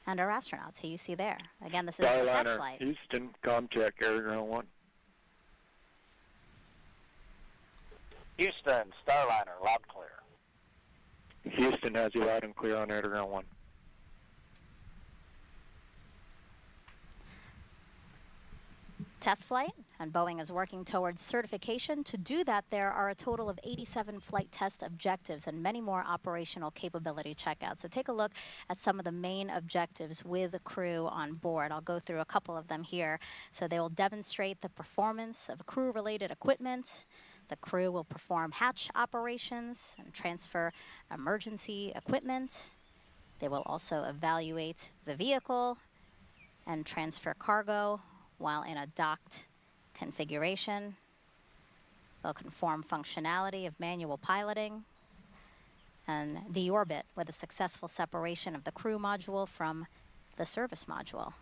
And our astronauts, who you see there. Again, this is the test flight. Houston, com check, air to ground 1. Houston, Starliner, loud and clear. Houston has you loud and clear on air to ground 1. Test flight, and Boeing is working towards certification. To do that, there are a total of 87 flight test objectives and many more operational capability checkouts. So take a look at some of the main objectives with the crew on board. I'll go through a couple of them here. So they will demonstrate the performance of crew-related equipment. The crew will perform hatch operations and transfer emergency equipment. They will also evaluate the vehicle and transfer cargo while in a docked configuration. They'll conform functionality of manual piloting and deorbit with a successful separation of the crew module from the service module.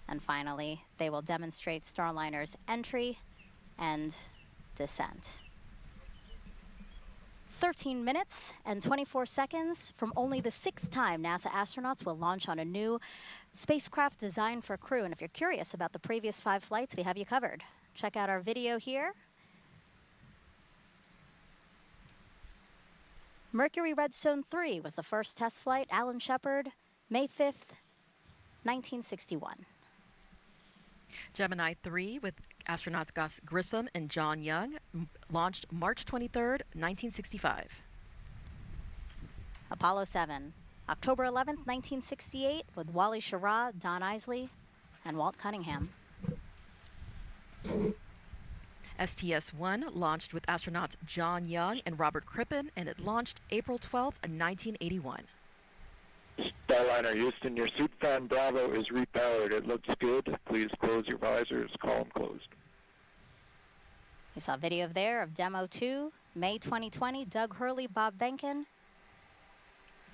And finally, they will demonstrate Starliner's entry and descent. 13 minutes and 24 seconds from only the 6th time NASA astronauts will launch on a new spacecraft designed for crew. And if you're curious about the previous 5 flights, we have you covered. Check out our video here. Mercury Redstone 3 was the first test flight. Alan Shepard, May 5th, 1961. Gemini 3 with astronauts Gus Grissom and John Young launched March 23rd, 1965. Apollo 7, October 11th, 1968, with Wally Schirra, Don Isley, and Walt Cunningham. STS-1 launched with astronauts John Young and Robert Crippen, and it launched April 12th, 1981. Starliner Houston, your suit fan Bravo is repowered. It looks good. Please close your visors. Column closed. You saw video there of Demo 2, May 2020, Doug Hurley, Bob Benkin.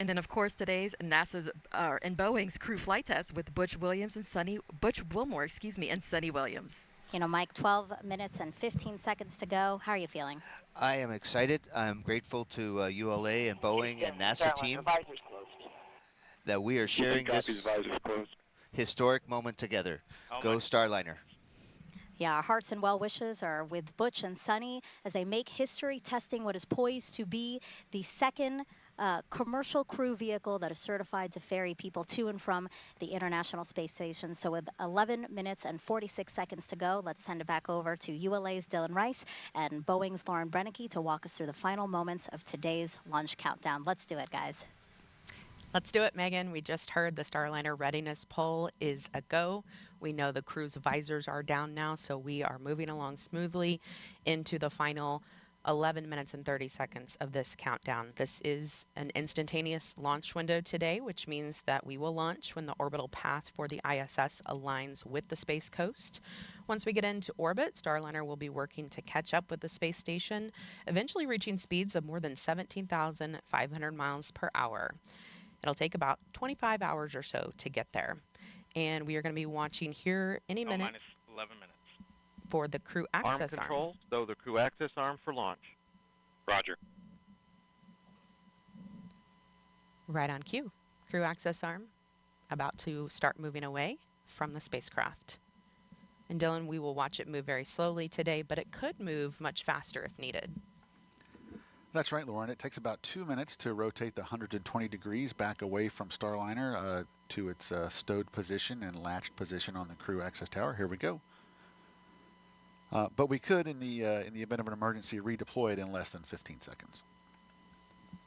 And then, of course, today's NASA's and Boeing's crew flight test with Butch Wilmore, and Sonny Williams. You know, Mike, 12 minutes and 15 seconds to go. How are you feeling? I am excited. I'm grateful to ULA and Boeing and NASA team that we are sharing this historic moment together. Go Starliner. Yeah, our hearts and well wishes are with Butch and Sunny as they make history testing what is poised to be the second commercial crew vehicle that is certified to ferry people to and from the International Space Station. So with 11 minutes and 46 seconds to go, let's send it back over to ULA's Dylan Rice and Boeing's Lauren Brennicke to walk us through the final moments of today's launch countdown. Let's do it, guys. Let's do it, Megan. We just heard the Starliner readiness poll is a go. We know the crew's visors are down now, so we are moving along smoothly into the final 11 minutes and 30 seconds of this countdown. This is an instantaneous launch window today, which means that we will launch when the orbital path for the ISS aligns with the Space Coast. Once we get into orbit, Starliner will be working to catch up with the space station, eventually reaching speeds of more than 17,500 miles per hour. It'll take about 25 hours or so to get there. And we are going to be watching here any minute minus 11 minutes. For the crew access arm. Control, so the crew access arm for launch. Roger. Right on cue. Crew access arm about to start moving away from the spacecraft. And Dylan, we will watch it move very slowly today, but it could move much faster if needed. That's right, Lauren. It takes about 2 minutes to rotate the 120 degrees back away from Starliner to its stowed position and latched position on the crew access tower. Here we go. But we could, in the event of an emergency, redeploy it in less than 15 seconds.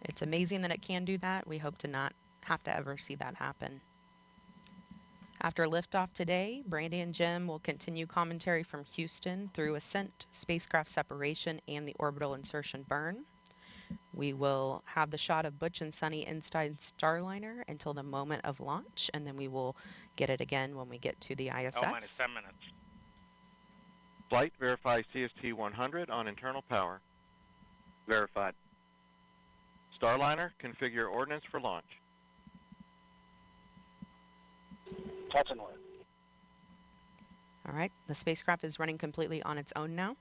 It's amazing that it can do that. We hope to not have to ever see that happen. After liftoff today, Brandy and Jim will continue commentary from Houston through ascent, spacecraft separation, and the orbital insertion burn. We will have the shot of Butch and Sunny inside Starliner until the moment of launch, and then we will get it again when we get to the ISS. minus 10 minutes. Flight verify CFT 100 on internal power. Verified. Starliner, configure ordnance for launch. Touch and wait. All right, the spacecraft is running completely on its own now.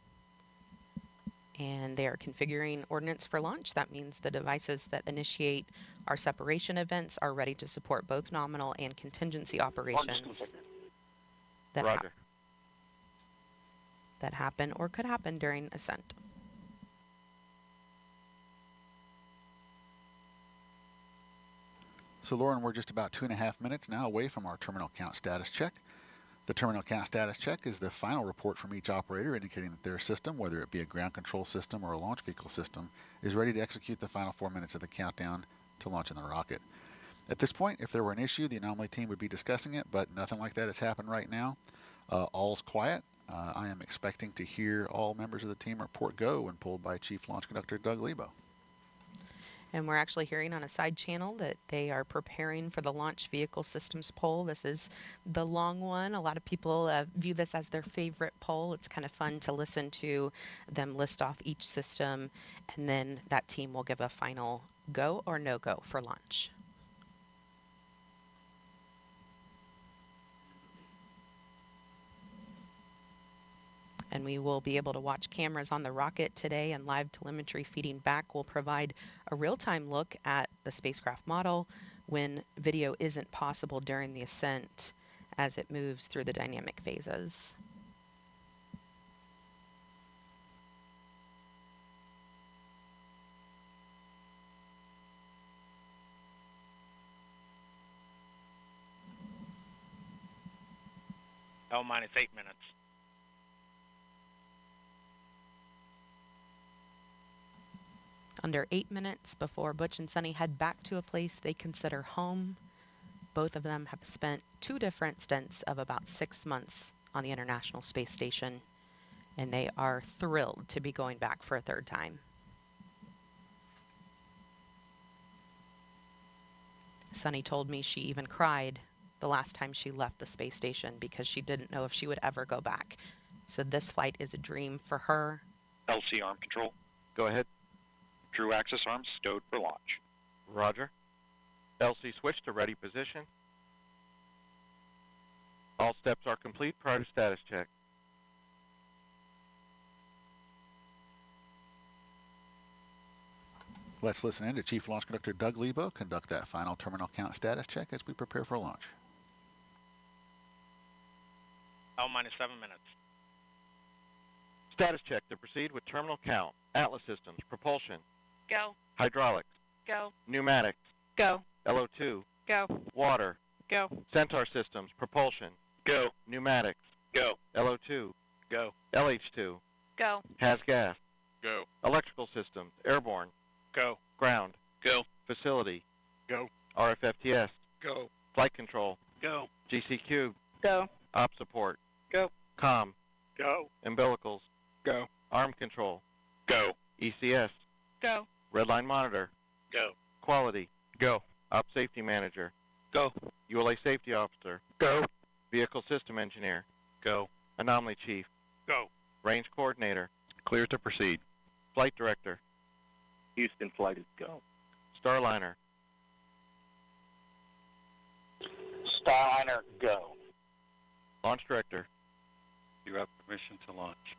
And they are configuring ordnance for launch. That means the devices that initiate our separation events are ready to support both nominal and contingency operations that, that happen or could happen during ascent. So, Lauren, we're just about 2.5 minutes now away from our terminal count status check. The terminal count status check is the final report from each operator indicating that their system, whether it be a ground control system or a launch vehicle system, is ready to execute the final 4 minutes of the countdown to launching the rocket. At this point, if there were an issue, the anomaly team would be discussing it, but nothing like that has happened right now. All's quiet. I am expecting to hear all members of the team report go when pulled by Chief Launch Conductor Doug Lebo. And we're actually hearing on a side channel that they are preparing for the launch vehicle systems poll. This is the long one. A lot of people view this as their favorite poll. It's kind of fun to listen to them list off each system, and then that team will give a final go or no go for launch. And we will be able to watch cameras on the rocket today, and live telemetry feeding back will provide a real-time look at the spacecraft model when video isn't possible during the ascent as it moves through the dynamic phases. minus 8 minutes. Under 8 minutes before Butch and Sunny head back to a place they consider home. Both of them have spent 2 different stints of about 6 months on the International Space Station, and they are thrilled to be going back for a 3rd time. Sunny told me she even cried the last time she left the space station because she didn't know if she would ever go back. So this flight is a dream for her. LC arm control. Go ahead. Crew access arms stowed for launch. Roger. LC switch to ready position. All steps are complete prior to status check. Let's listen in to Chief Launch Conductor Doug Lebo conduct that final terminal count status check as we prepare for launch. minus 7 minutes. Status check to proceed with terminal count. Atlas systems, propulsion, Go. hydraulics, Go. pneumatics, Go. LO2, Go. water, Go. Centaur systems, propulsion, Go. pneumatics, Go. LO2, Go. LH2, Go. has gas, Go. electrical systems, airborne, Go. ground, Go. facility, Go. RFFTS, Go. flight control, Go. GCQ, Go. op support, Go. comm, Go. umbilicals, Go. arm control, Go. ECS, Go. redline monitor, Go. quality, Go. op safety manager, Go. ULA safety officer, Go. vehicle system engineer, Go. anomaly chief, Go. range coordinator, Clear to proceed. flight director, Houston flight is go. Starliner, Starliner, go. launch director, You have permission to launch.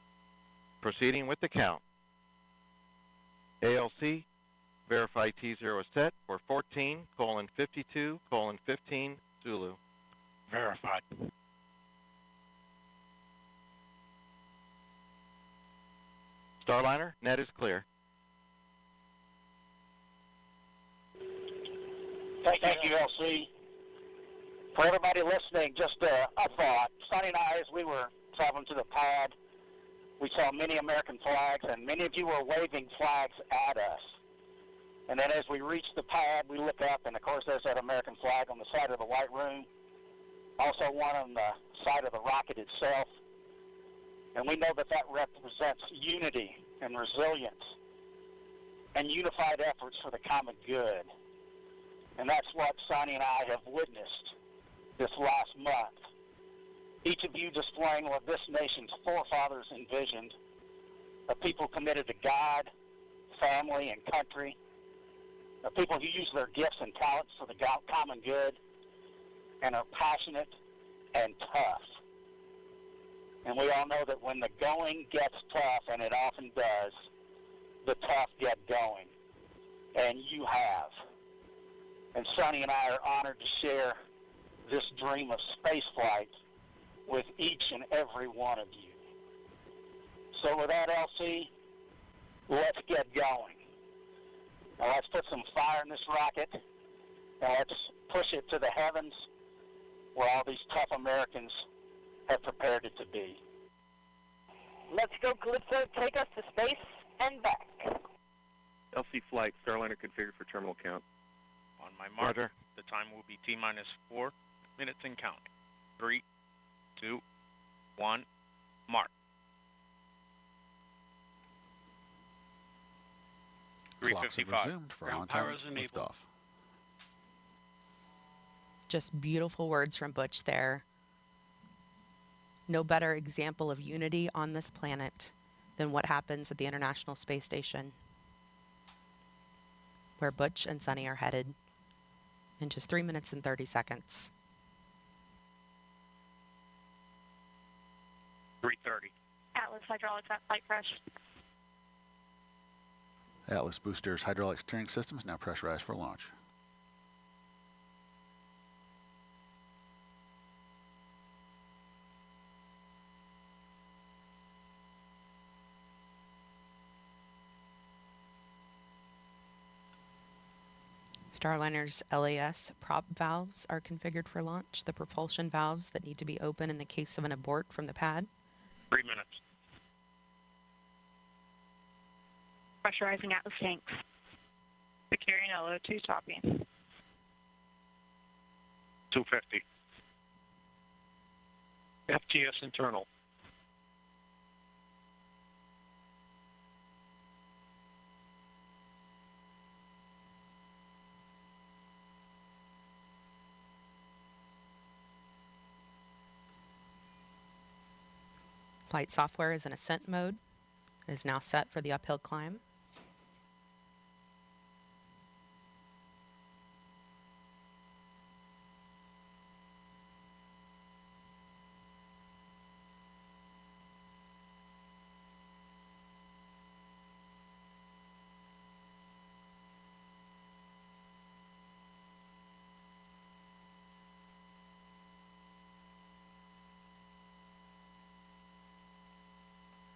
proceeding with the count. ALC, verify T0 is set for 14:52:15 Zulu. Verified. Starliner, net is clear. Thank you, LC. For everybody listening, just a thought. Sonny and I, as we were traveling to the pad, we saw many American flags, and many of you were waving flags at us. And then as we reached the pad, we look up, and of course there's that American flag on the side of the white room, also one on the side of the rocket itself. And we know that that represents unity and resilience and unified efforts for the common good. And that's what Sonny and I have witnessed this last month. Each of you displaying what this nation's forefathers envisioned, a people committed to God, family, and country, a people who use their gifts and talents for the common good, and are passionate and tough. And we all know that when the going gets tough, and it often does, the tough get going. And you have. And Sonny and I are honored to share this dream of spaceflight with each and every one of you. So with that, LC, let's get going. Now let's put some fire in this rocket, and let's push it to the heavens where all these tough Americans have prepared it to be. Let's go, Calypso. Take us to space and back. LC flight, Starliner configured for terminal count. On my mark, Roger. the time will be T-minus 4 minutes and counting. 3, 2, 1, mark. Clocks have 3:55. resumed for Ground on-time power is enabled. liftoff. Just beautiful words from Butch there. No better example of unity on this planet than what happens at the International Space Station, where Butch and Sonny are headed in just 3 minutes and 30 seconds. 3:30. Atlas hydraulics at flight crash. Atlas boosters hydraulic steering systems now pressurized for launch. Starliner's LAS prop valves are configured for launch, the propulsion valves that need to be open in the case of an abort from the pad. 3 minutes. Pressurizing Atlas tanks. Securing LO2 topping. 250. FTS internal. Flight software is in ascent mode. It is now set for the uphill climb.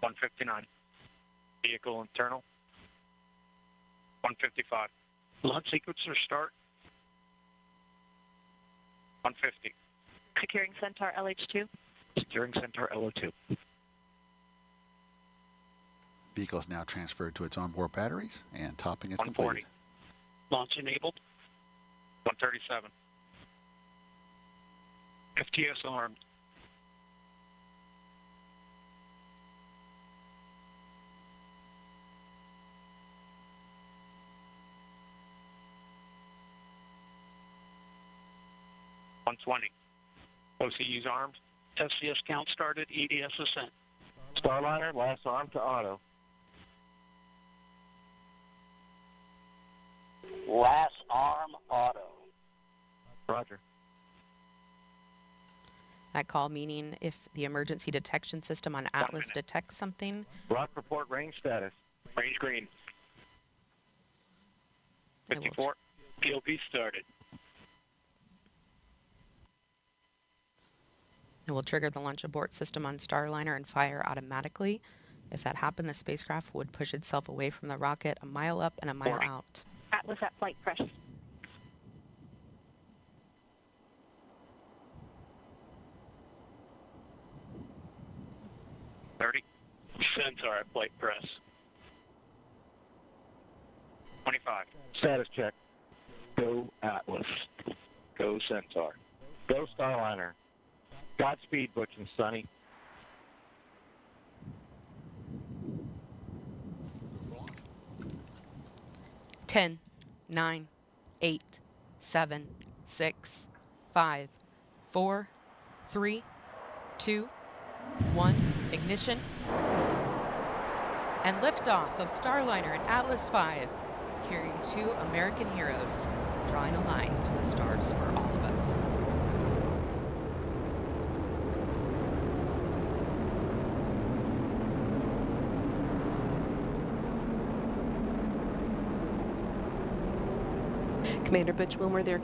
159. Vehicle internal. 155. Launch sequencer start. 150. Securing Centaur LH2. Securing Centaur LO2. Vehicle is now transferred to its onboard batteries, and topping is 140. completed. Launch enabled. 137. FTS armed. $120. OCU's armed. SCS count started. EDS ascent. Starliner, last arm to auto. Last arm auto. Roger. That call meaning if the emergency detection system on Atlas detects something. Rock report range status. Range green. 54. POP started. It will trigger the launch abort system on Starliner and fire automatically. If that happened, the spacecraft would push itself away from the rocket a mile up and a mile out. Atlas at flight press. 30. Centaur at flight press. 25. Status check. Go Atlas. Go Centaur. Go Starliner. Godspeed, Butch and Sonny. Ten, 9, 8, 7, 6, 5, 4, 3, 2, 1. Ignition. And liftoff of Starliner and Atlas V, carrying 2 American heroes, drawing a line to the stars for all of us. Commander Butch Wilmer there,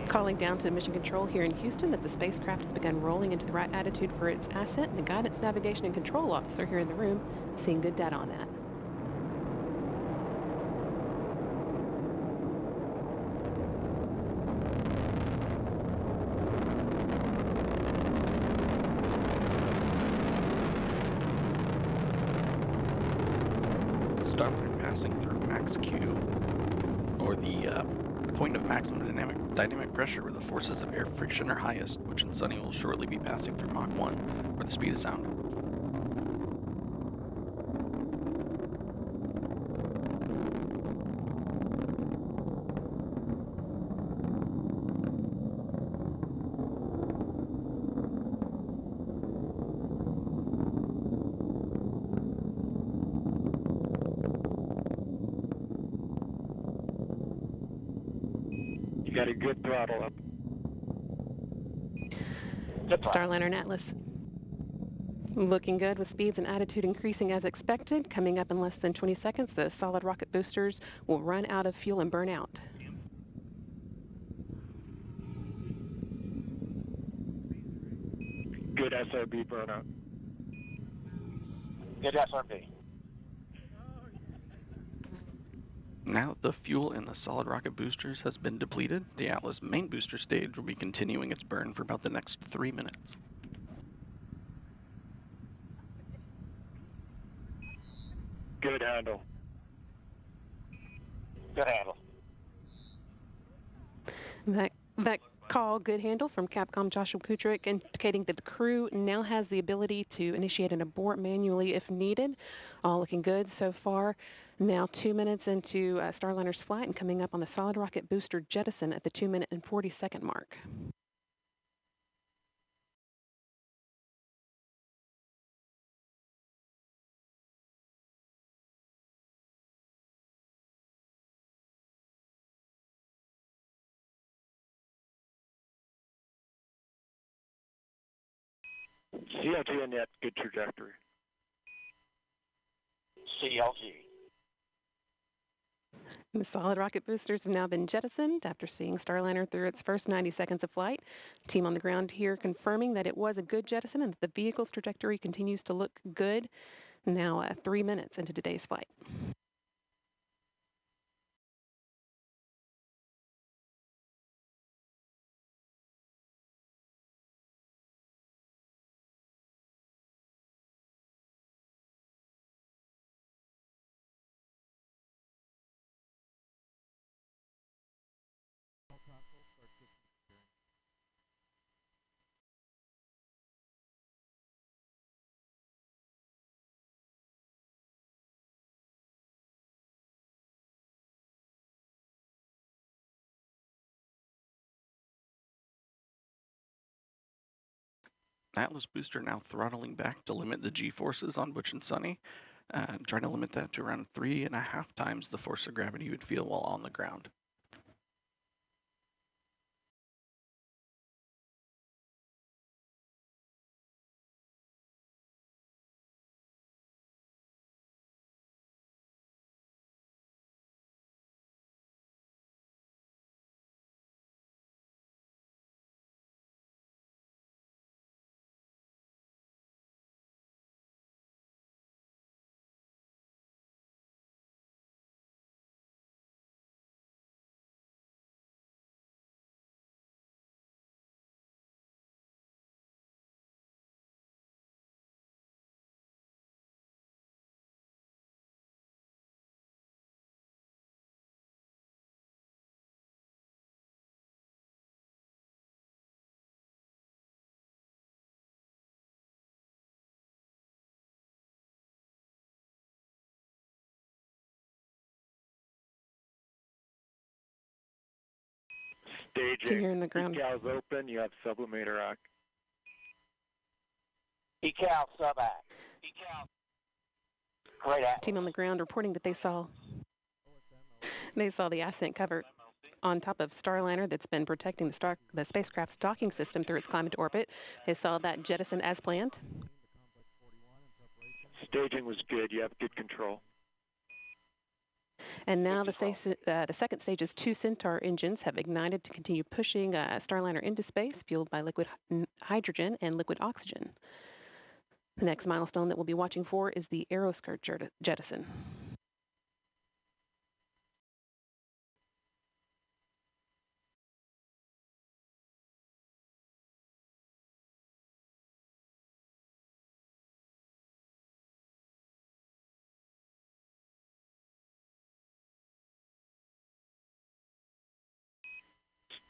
calling down to Mission Control here in Houston that the spacecraft has begun rolling into the right attitude for its ascent, and the Guidance Navigation and Control Officer here in the room seeing good data on that. Starliner passing through max Q, or the point of maximum dynamic pressure where the forces of air friction are highest, which in Sunny will shortly be passing through Mach 1, where the speed of sound. Got a good throttle up. Starliner and Atlas looking good with speeds and attitude increasing as expected. Coming up in less than 20 seconds, the solid rocket boosters will run out of fuel and burn out. Good SRB burnout. Good SRB. Now that the fuel in the solid rocket boosters has been depleted, the Atlas main booster stage will be continuing its burn for about the next 3 minutes. Good handle. Good handle. That call, good handle, from Capcom Joshua Kutrick, indicating that the crew now has the ability to initiate an abort manually if needed. All looking good so far. Now 2 minutes into Starliner's flight and coming up on the solid rocket booster jettison at the 2-minute and 40-second mark. CLG and net, good trajectory. CLG. And the solid rocket boosters have now been jettisoned after seeing Starliner through its first 90 seconds of flight. Team on the ground here confirming that it was a good jettison and that the vehicle's trajectory continues to look good. Now 3 minutes into today's flight. Atlas booster now throttling back to limit the G-forces on Butch and Sunny, trying to limit that to around 3.5 times the force of gravity you would feel while on the ground. Staging. Here in the ground. Decals open. You have sublimator act. Decal sub act. Decal. Great act. Team on the ground reporting that they saw the ascent cover on top of Starliner that's been protecting the spacecraft's docking system through its climb into orbit. They saw that jettison as planned. Staging was good. You have good control. And now the second stage's 2 Centaur engines have ignited to continue pushing Starliner into space, fueled by liquid hydrogen and liquid oxygen. The next milestone that we'll be watching for is the aeroskirt jettison.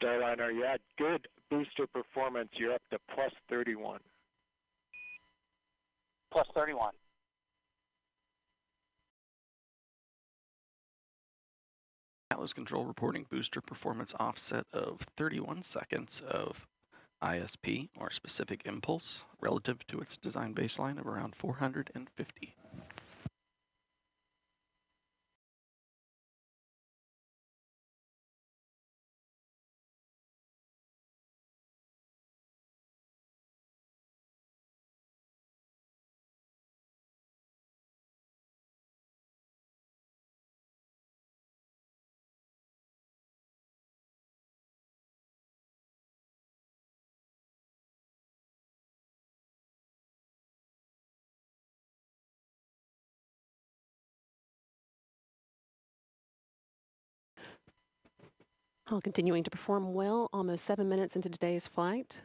Starliner, you had good booster performance. You're up to plus 31. Plus 31. Atlas Control reporting booster performance offset of 31 seconds of ISP, or specific impulse, relative to its design baseline of around 450. All continuing to perform well, almost 7 minutes into today's flight.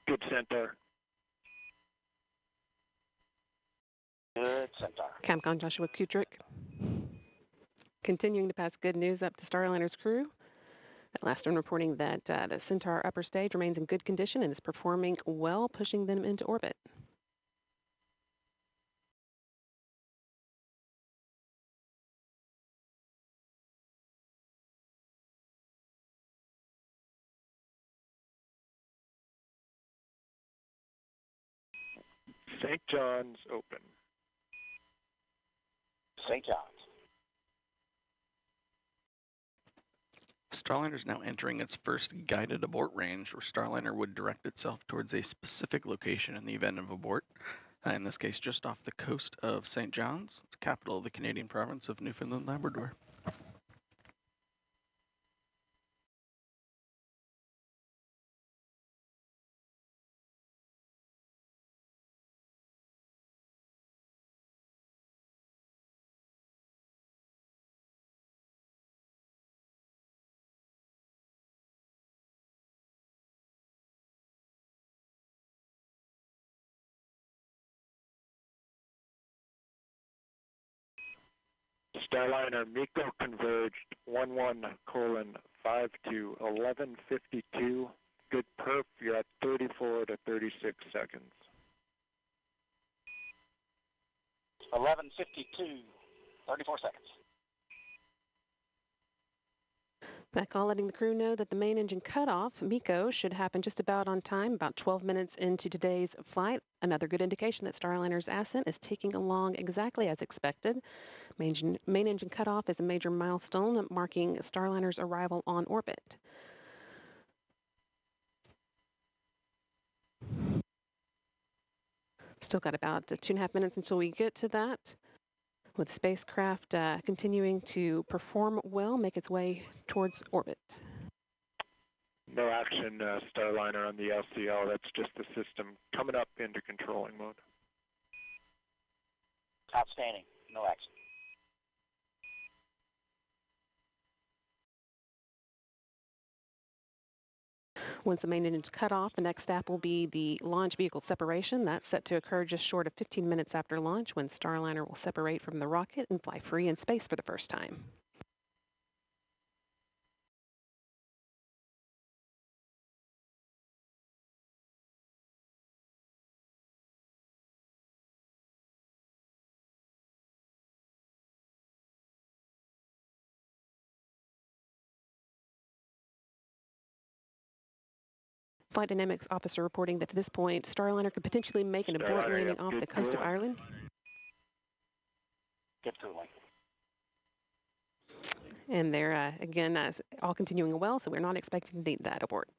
Good Centaur. Good Centaur. Capcom Joshua Kutrick continuing to pass good news up to Starliner's crew. At last one reporting that the Centaur upper stage remains in good condition and is performing well, pushing them into orbit. St. John's open. St. John's. Starliner is now entering its first guided abort range, where Starliner would direct itself towards a specific location in the event of abort. In this case, just off the coast of St. John's, the capital of the Canadian province of Newfoundland Labrador. Starliner MECO converged 11:5 to 11:52. Good perf, you're at 34 to 36 seconds. 11:52, 34 seconds. That call letting the crew know that the main engine cutoff, MECO, should happen just about on time, about 12 minutes into today's flight. Another good indication that Starliner's ascent is taking along exactly as expected. Main engine cutoff is a major milestone marking Starliner's arrival on orbit. Still got about 2.5 minutes until we get to that, with the spacecraft continuing to perform well, make its way towards orbit. No action, Starliner, on the LCL. That's just the system coming up into controlling mode. Outstanding. No action. Once the main engine is cut off, the next step will be the launch vehicle separation. That's set to occur just short of 15 minutes after launch, when Starliner will separate from the rocket and fly free in space for the first time. Flight Dynamics officer reporting that at this point, Starliner could potentially make an abort landing off the coast of Ireland. Good cooling. And they're, again, all continuing well, so we're not expecting to need that abort.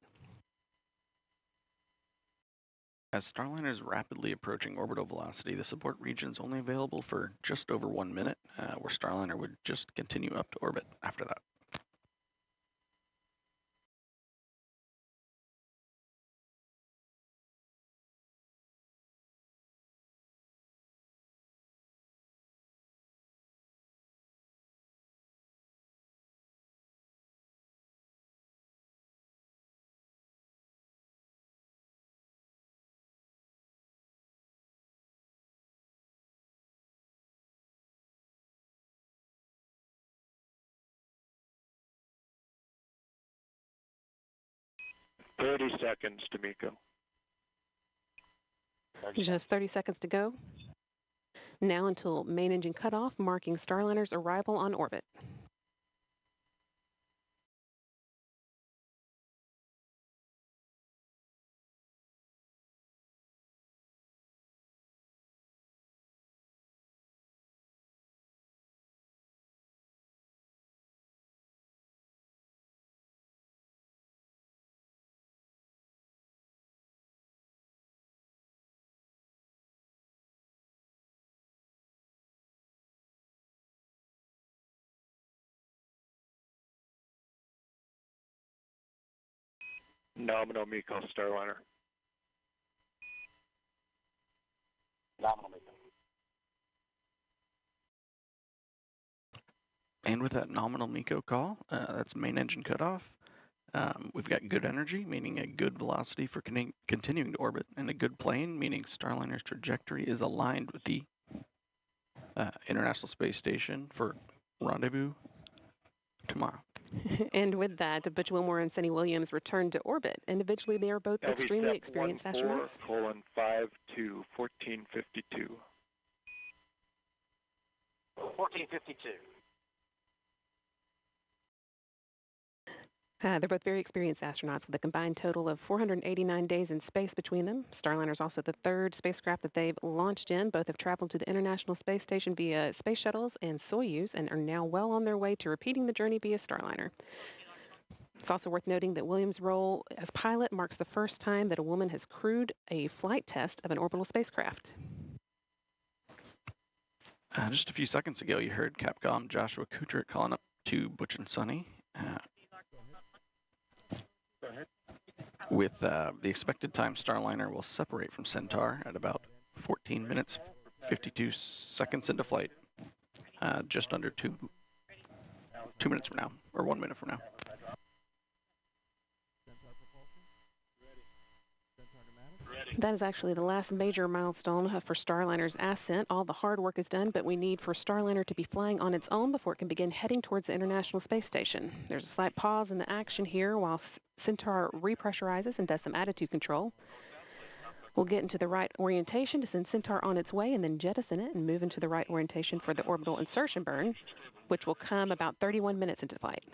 As Starliner is rapidly approaching orbital velocity, the abort region is only available for just over 1 minute, where Starliner would just continue up to orbit after that. "30 seconds to MECO." Just 30 seconds to go. Now until main engine cutoff, marking Starliner's arrival on orbit. Nominal MECO, Starliner. Nominal MECO. And with that nominal MECO call, that's main engine cutoff. We've got good energy, meaning a good velocity for continuing to orbit, and a good plane, meaning Starliner's trajectory is aligned with the International Space Station for rendezvous tomorrow. And with that, Butch Wilmore and Sunny Williams return to orbit. Individually, they are both extremely experienced astronauts. 14:5 to 14:52. 14:52. They're both very experienced astronauts with a combined total of 489 days in space between them. Starliner is also the third spacecraft that they've launched in. Both have traveled to the International Space Station via space shuttles and Soyuz and are now well on their way to repeating the journey via Starliner. It's also worth noting that Williams' role as pilot marks the first time that a woman has crewed a flight test of an orbital spacecraft. Just a few seconds ago, you heard Capcom Joshua Kutrich calling up to Butch and Sonny. With the expected time, Starliner will separate from Centaur at about 14 minutes, 52 seconds into flight. Just under 2 minutes from now, or 1 minute from now. That is actually the last major milestone for Starliner's ascent. All the hard work is done, but we need for Starliner to be flying on its own before it can begin heading towards the International Space Station. There's a slight pause in the action here while Centaur repressurizes and does some attitude control. We'll get into the right orientation to send Centaur on its way and then jettison it and move into the right orientation for the orbital insertion burn, which will come about 31 minutes into flight.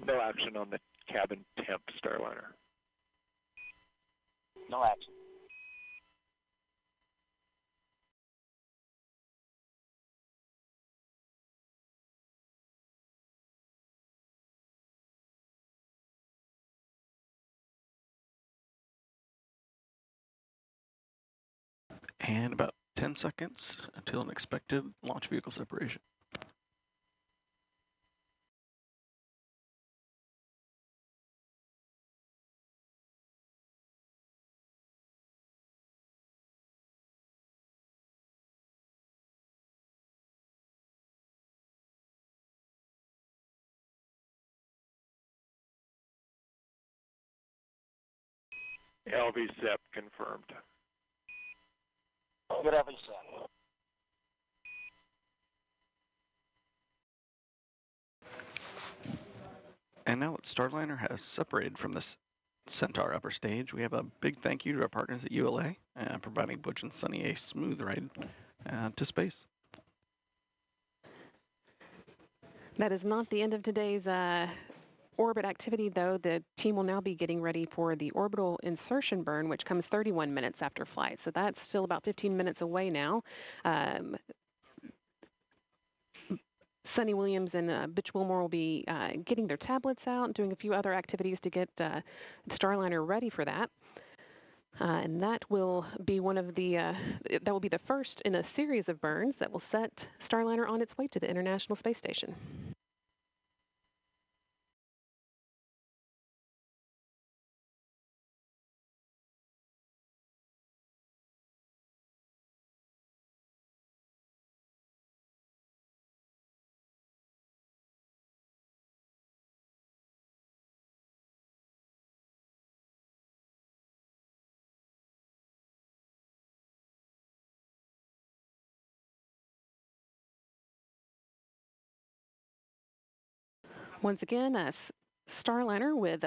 No action on the cabin temp Starliner. No action. And about 10 seconds until an expected launch vehicle separation. LV-SEP confirmed. Good LV-SEP. And now that Starliner has separated from this Centaur upper stage, we have a big thank you to our partners at ULA, providing Butch and Sonny a smooth ride to space. That is not the end of today's orbit activity, though. The team will now be getting ready for the orbital insertion burn, which comes 31 minutes after flight. So that's still about 15 minutes away now. Sonny Williams and Butch Wilmore will be getting their tablets out and doing a few other activities to get Starliner ready for that. And that will be one of the, that will be the first in a series of burns that will set Starliner on its way to the International Space Station. Once again, Starliner with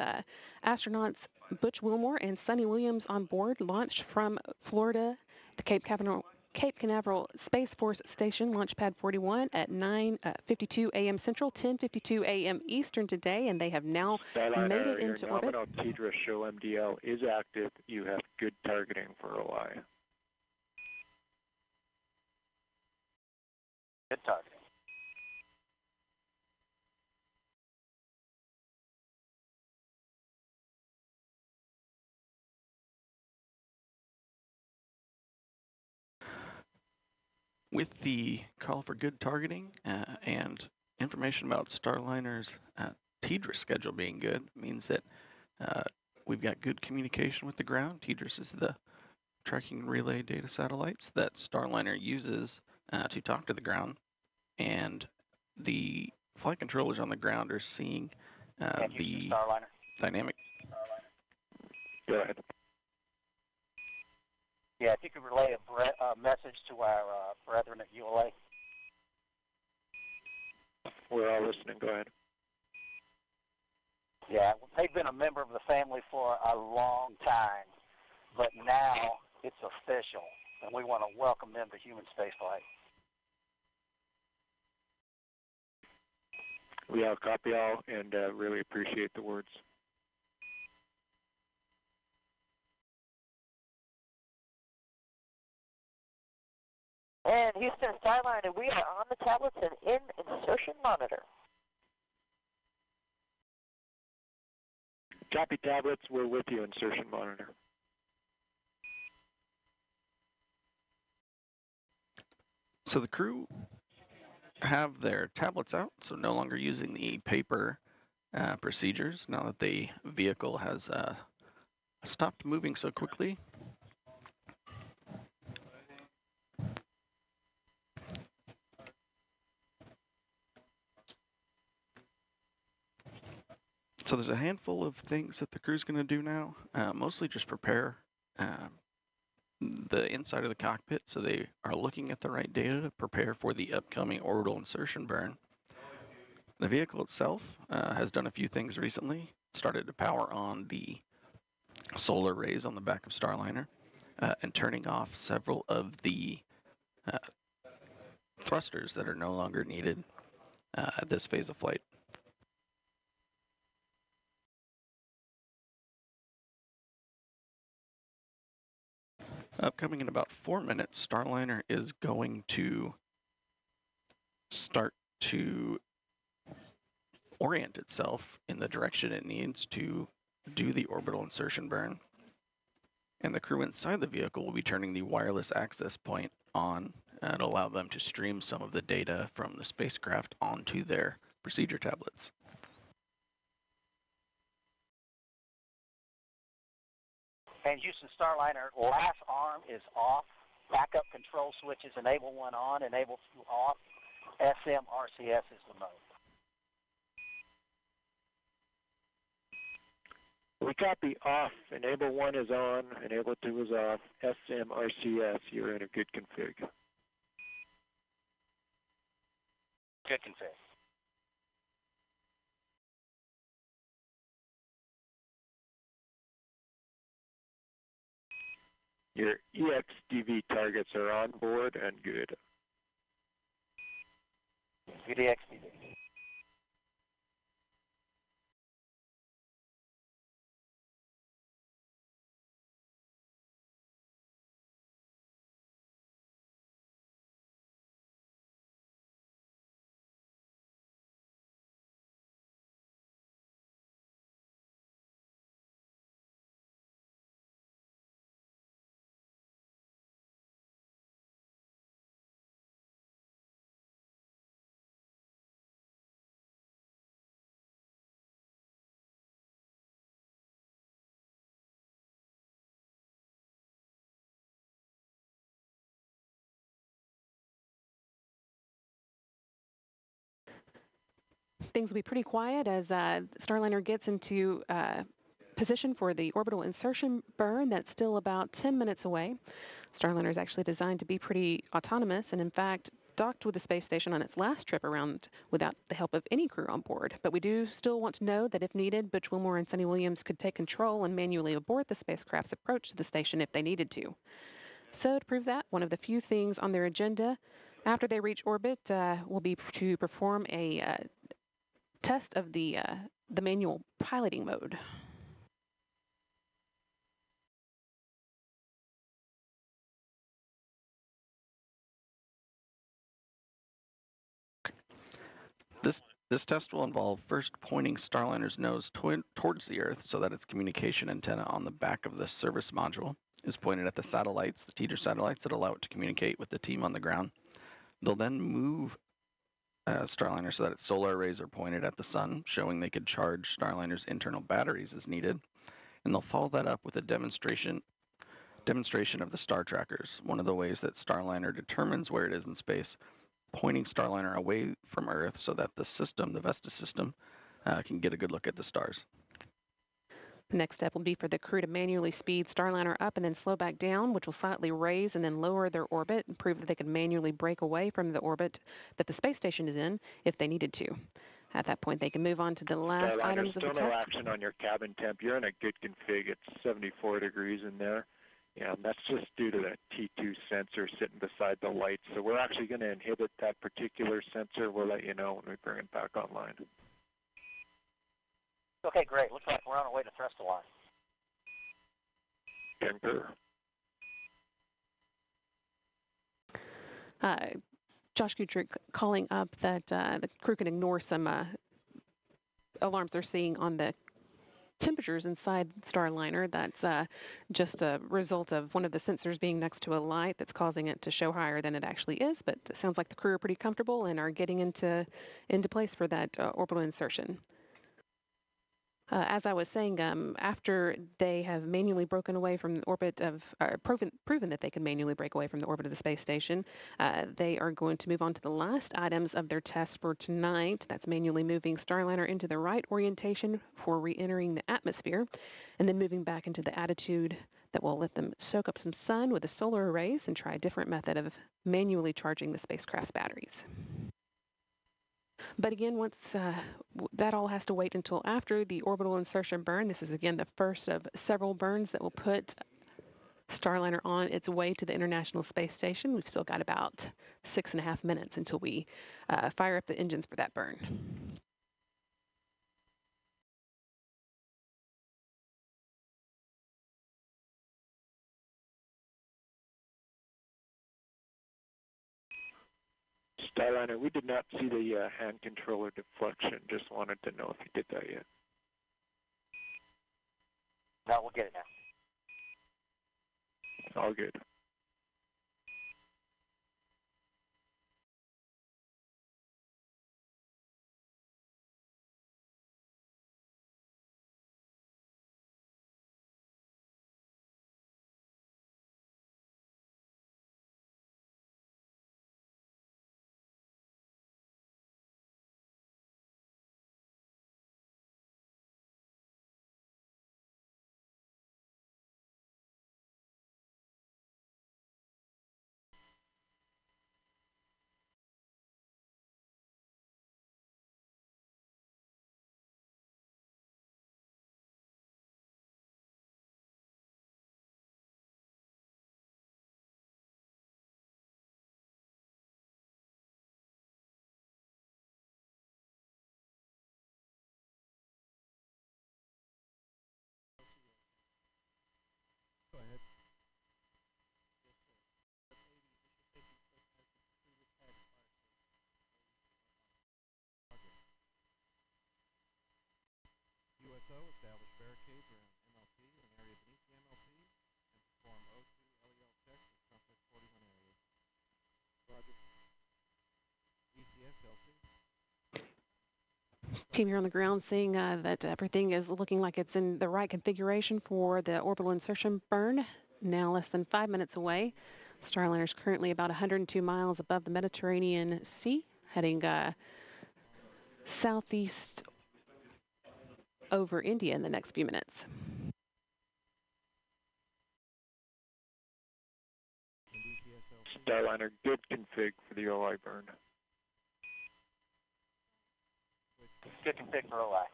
astronauts Butch Wilmore and Sonny Williams on board launched from Florida, the Cape Canaveral Space Force Station, Launch Pad 41 at 9:52 a.m. Central, 10:52 a.m. Eastern today, and they have now made it into orbit. Your nominal TDRS show MDL is active. You have good targeting for OI. Good targeting. With the call for good targeting and information about Starliner's TDRS schedule being good, means that we've got good communication with the ground. TDRS is the tracking relay data satellites that Starliner uses to talk to the ground, and the flight controllers on the ground are seeing the dynamic. Go ahead. Yeah, if you could relay a message to our brethren at ULA. We're all listening. Go ahead. Yeah, they've been a member of the family for a long time, but now it's official, and we want to welcome them to human spaceflight. We all copy all and really appreciate the words. And Houston Starliner, we are on the tablets and in insertion monitor. Copy tablets, we're with you, insertion monitor. So the crew have their tablets out, so no longer using the paper procedures now that the vehicle has stopped moving so quickly. So there's a handful of things that the crew's going to do now, mostly just prepare the inside of the cockpit so they are looking at the right data to prepare for the upcoming orbital insertion burn. The vehicle itself has done a few things recently. It started to power on the solar arrays on the back of Starliner and turning off several of the thrusters that are no longer needed at this phase of flight. Upcoming in about 4 minutes, Starliner is going to start to orient itself in the direction it needs to do the orbital insertion burn. And the crew inside the vehicle will be turning the wireless access point on and allow them to stream some of the data from the spacecraft onto their procedure tablets. And Houston Starliner, last arm is off. Backup control switches, enable 1 on, enable 2 off. SMRCS is the mode. We copy off. Enable 1 is on, enable 2 is off. SMRCS, you're in a good config. Good config. Your EXDV targets are on board and good. Good EXDV. Things will be pretty quiet as Starliner gets into position for the orbital insertion burn. That's still about 10 minutes away. Starliner is actually designed to be pretty autonomous and, in fact, docked with the space station on its last trip around without the help of any crew on board. But we do still want to know that if needed, Butch Wilmore and Sonny Williams could take control and manually abort the spacecraft's approach to the station if they needed to. So to prove that, one of the few things on their agenda after they reach orbit will be to perform a test of the manual piloting mode. This test will involve first pointing Starliner's nose towards the Earth so that its communication antenna on the back of the service module is pointed at the satellites, the teeter satellites that allow it to communicate with the team on the ground. They'll then move Starliner so that its solar arrays are pointed at the sun, showing they could charge Starliner's internal batteries as needed. And they'll follow that up with a demonstration of the star trackers, one of the ways that Starliner determines where it is in space, pointing Starliner away from Earth so that the system, the Vesta system, can get a good look at the stars. The next step will be for the crew to manually speed Starliner up and then slow back down, which will slightly raise and then lower their orbit and prove that they can manually break away from the orbit that the space station is in if they needed to. At that point, they can move on to the last Starliner, items of the still no test. action on your cabin temp. You're in a good config. It's 74 degrees in there. Yeah, and that's just due to that T2 sensor sitting beside the light. So we're actually going to inhibit that particular sensor. We'll let you know when we bring it back online. Okay, great. Looks like we're on our way to thrust align. Concur. Josh Gutrick calling up that the crew can ignore some alarms they're seeing on the temperatures inside Starliner. That's just a result of one of the sensors being next to a light that's causing it to show higher than it actually is. But it sounds like the crew are pretty comfortable and are getting into place for that orbital insertion. As I was saying, after they have manually broken away from the orbit of, proven that they can manually break away from the orbit of the space station, they are going to move on to the last items of their test for tonight. That's manually moving Starliner into the right orientation for re-entering the atmosphere, and then moving back into the attitude that will let them soak up some sun with the solar arrays and try a different method of manually charging the spacecraft's batteries. But again, once that all has to wait until after the orbital insertion burn. This is, again, the first of several burns that will put Starliner on its way to the International Space Station. We've still got about 6.5 minutes until we fire up the engines for that burn. Starliner, we did not see the hand controller deflection. Just wanted to know if you did that yet. No, we'll get it now. All good. USO establish barricades around MLP and an area beneath the MLP and perform O2 LEL checks with complex 41 areas. Roger. ECS LC. Team here on the ground seeing that everything is looking like it's in the right configuration for the orbital insertion burn. Now less than 5 minutes away. Starliner is currently about 102 miles above the Mediterranean Sea, heading southeast over India in the next few minutes. Starliner, good config for the OI burn. Good config for OI.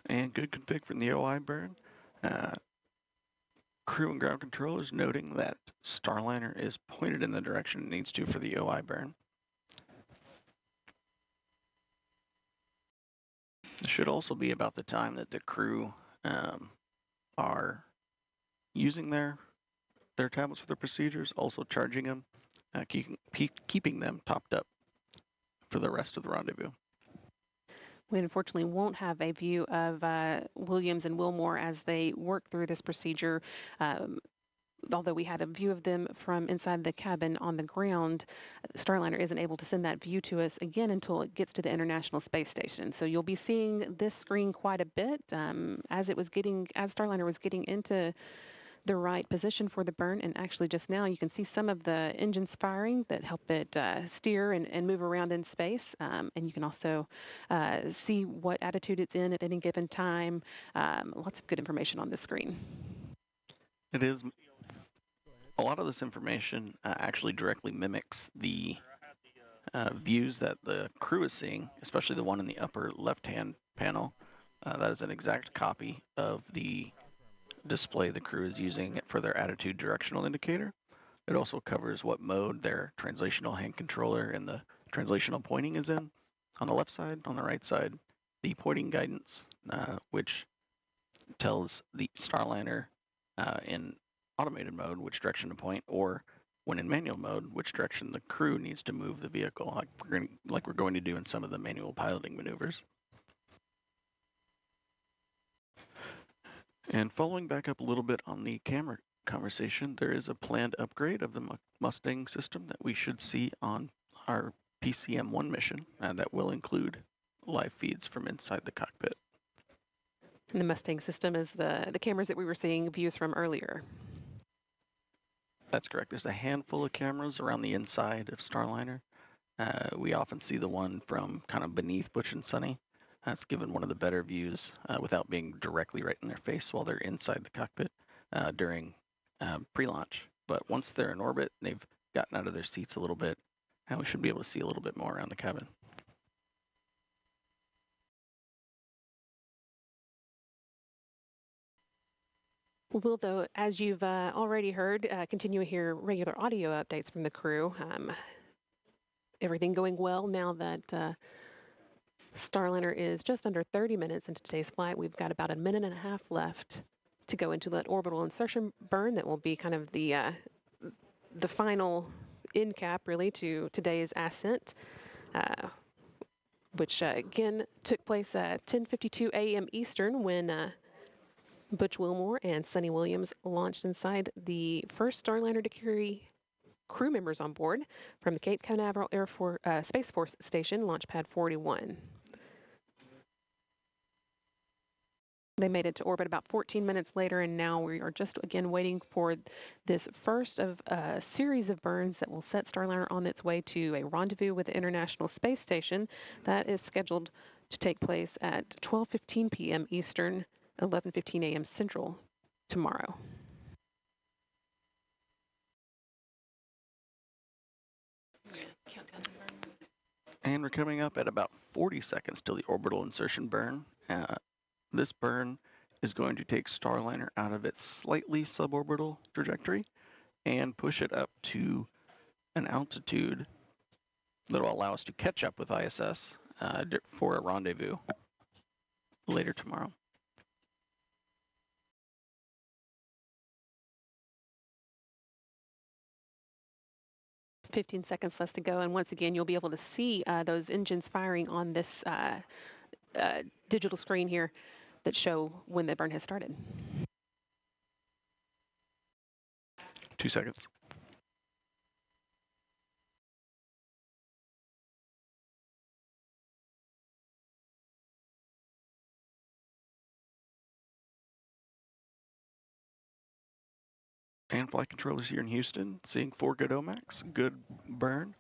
And good config from the OI burn. Crew and ground control is noting that Starliner is pointed in the direction it needs to for the OI burn. It should also be about the time that the crew are using their tablets for their procedures, also charging them, keeping them topped up for the rest of the rendezvous. We unfortunately won't have a view of Williams and Wilmore as they work through this procedure. Although we had a view of them from inside the cabin on the ground, Starliner isn't able to send that view to us again until it gets to the International Space Station. So you'll be seeing this screen quite a bit as Starliner was getting into the right position for the burn. And actually just now you can see some of the engines firing that help it steer and move around in space. And you can also see what attitude it's in at any given time. Lots of good information on this screen. It is. A lot of this information actually directly mimics the views that the crew is seeing, especially the one in the upper left-hand panel. That is an exact copy of the display the crew is using for their attitude directional indicator. It also covers what mode their translational hand controller and the translational pointing is in. On the left side, on the right side, the pointing guidance, which tells the Starliner in automated mode which direction to point, or when in manual mode, which direction the crew needs to move the vehicle, like we're going to do in some of the manual piloting maneuvers. And following back up a little bit on the camera conversation, there is a planned upgrade of the Mustang system that we should see on our PCM-1 mission that will include live feeds from inside the cockpit. And the Mustang system is the cameras that we were seeing views from earlier. That's correct. There's a handful of cameras around the inside of Starliner. We often see the one from kind of beneath Butch and Sunny. That's given one of the better views without being directly right in their face while they're inside the cockpit during pre-launch. But once they're in orbit, they've gotten out of their seats a little bit, and we should be able to see a little bit more around the cabin. We'll, though, as you've already heard, continue to hear regular audio updates from the crew. Everything going well now that Starliner is just under 30 minutes into today's flight. We've got about a minute and a half left to go into that orbital insertion burn that will be kind of the final end cap, really, to today's ascent, which, again, took place at 10:52 a.m. Eastern when Butch Wilmore and Sunny Williams launched inside the first Starliner to carry crew members on board from the Cape Canaveral Space Force Station, Launch Pad 41. They made it to orbit about 14 minutes later, and now we are just again waiting for this first of a series of burns that will set Starliner on its way to a rendezvous with the International Space Station that is scheduled to take place at 12:15 p.m. Eastern, 11:15 a.m. Central tomorrow. And we're coming up at about 40 seconds till the orbital insertion burn. This burn is going to take Starliner out of its slightly suborbital trajectory and push it up to an altitude that will allow us to catch up with ISS for a rendezvous later tomorrow. "15 seconds left to go, and once again, you'll be able to see those engines firing on this digital screen here that show when the burn has started. 2 seconds. And flight controllers here in Houston, seeing 4 good OMACs, good burn.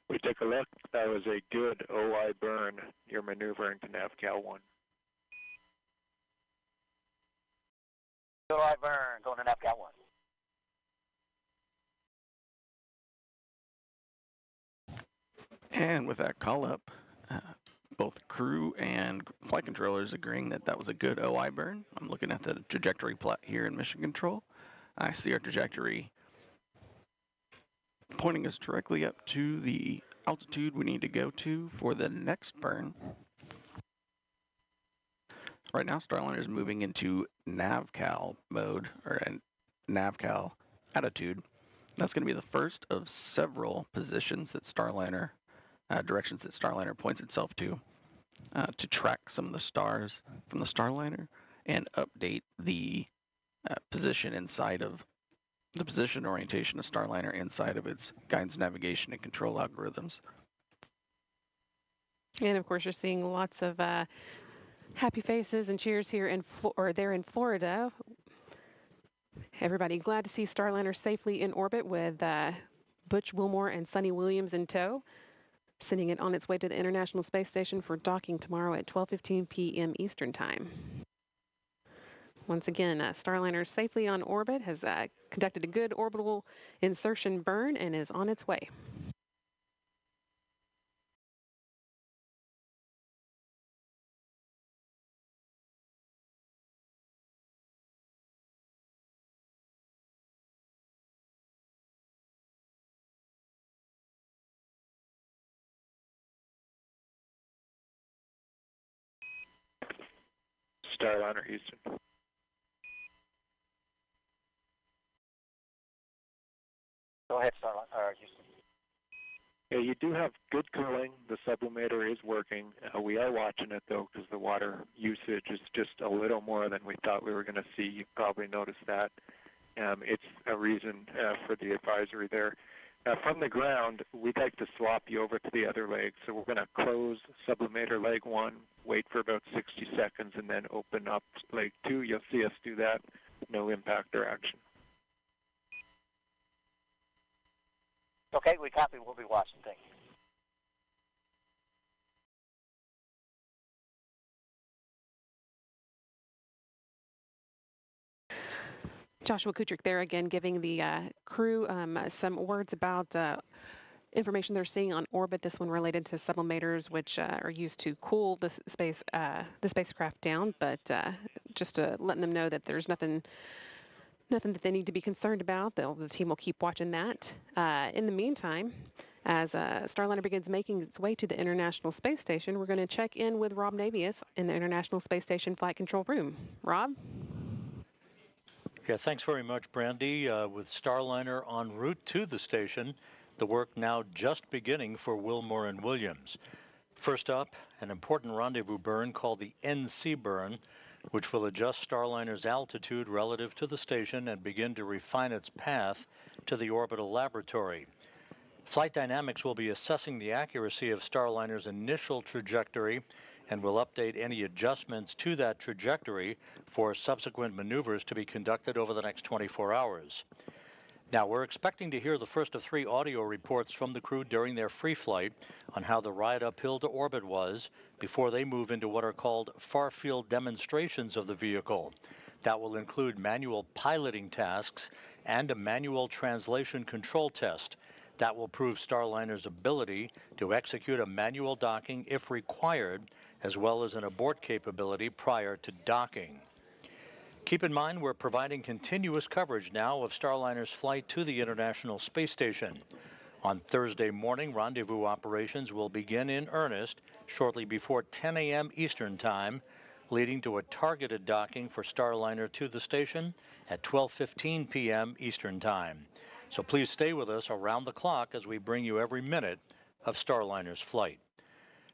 We take a look. That was a good OI burn. You're maneuvering to NavCal 1. OI burn, going to NavCal 1. And with that call up, both crew and flight controllers agreeing that that was a good OI burn. I'm looking at the trajectory plot here in Mission Control. I see our trajectory pointing us directly up to the altitude we need to go to for the next burn. Right now, Starliner is moving into NavCal mode, or NavCal attitude. That's going to be the first of several positions that Starliner, directions that Starliner points itself to track some of the stars from the Starliner and update the position inside of the position orientation of Starliner inside of its guidance, navigation, and control algorithms. And of course, you're seeing lots of happy faces and cheers here there in Florida. Everybody glad to see Starliner safely in orbit with Butch Wilmore and Sunny Williams in tow, sending it on its way to the International Space Station for docking tomorrow at 12:15 p.m. Eastern Time. Once again, Starliner safely on orbit, has conducted a good orbital insertion burn and is on its way. Starliner Houston. Go ahead, Starliner Houston. Yeah, you do have good cooling. The sublimator is working. We are watching it, though, because the water usage is just a little more than we thought we were going to see. You probably noticed that. It's a reason for the advisory there. From the ground, we'd like to swap you over to the other leg. So we're going to close sublimator leg 1, wait for about 60 seconds, and then open up leg 2. You'll see us do that. No impact or action. Okay, we copy. We'll be watching. Thank you. Joshua Kutrick there again, giving the crew some words about information they're seeing on orbit. This one related to sublimators, which are used to cool the spacecraft down. But just letting them know that there's nothing that they need to be concerned about. The team will keep watching that. In the meantime, as Starliner begins making its way to the International Space Station, we're going to check in with Rob Navius in the International Space Station Flight Control Room. Rob? Yeah, thanks very much, Brandy. With Starliner en route to the station, the work now just beginning for Wilmore and Williams. First up, an important rendezvous burn called the NC burn, which will adjust Starliner's altitude relative to the station and begin to refine its path to the orbital laboratory. Flight Dynamics will be assessing the accuracy of Starliner's initial trajectory and will update any adjustments to that trajectory for subsequent maneuvers to be conducted over the next 24 hours. Now, we're expecting to hear the first of 3 audio reports from the crew during their free flight on how the ride uphill to orbit was before they move into what are called far-field demonstrations of the vehicle. That will include manual piloting tasks and a manual translation control test. That will prove Starliner's ability to execute a manual docking if required, as well as an abort capability prior to docking. Keep in mind, we're providing continuous coverage now of Starliner's flight to the International Space Station. On Thursday morning, rendezvous operations will begin in earnest shortly before 10 a.m. Eastern Time, leading to a targeted docking for Starliner to the station at 12:15 p.m. Eastern Time. So please stay with us around the clock as we bring you every minute of Starliner's flight.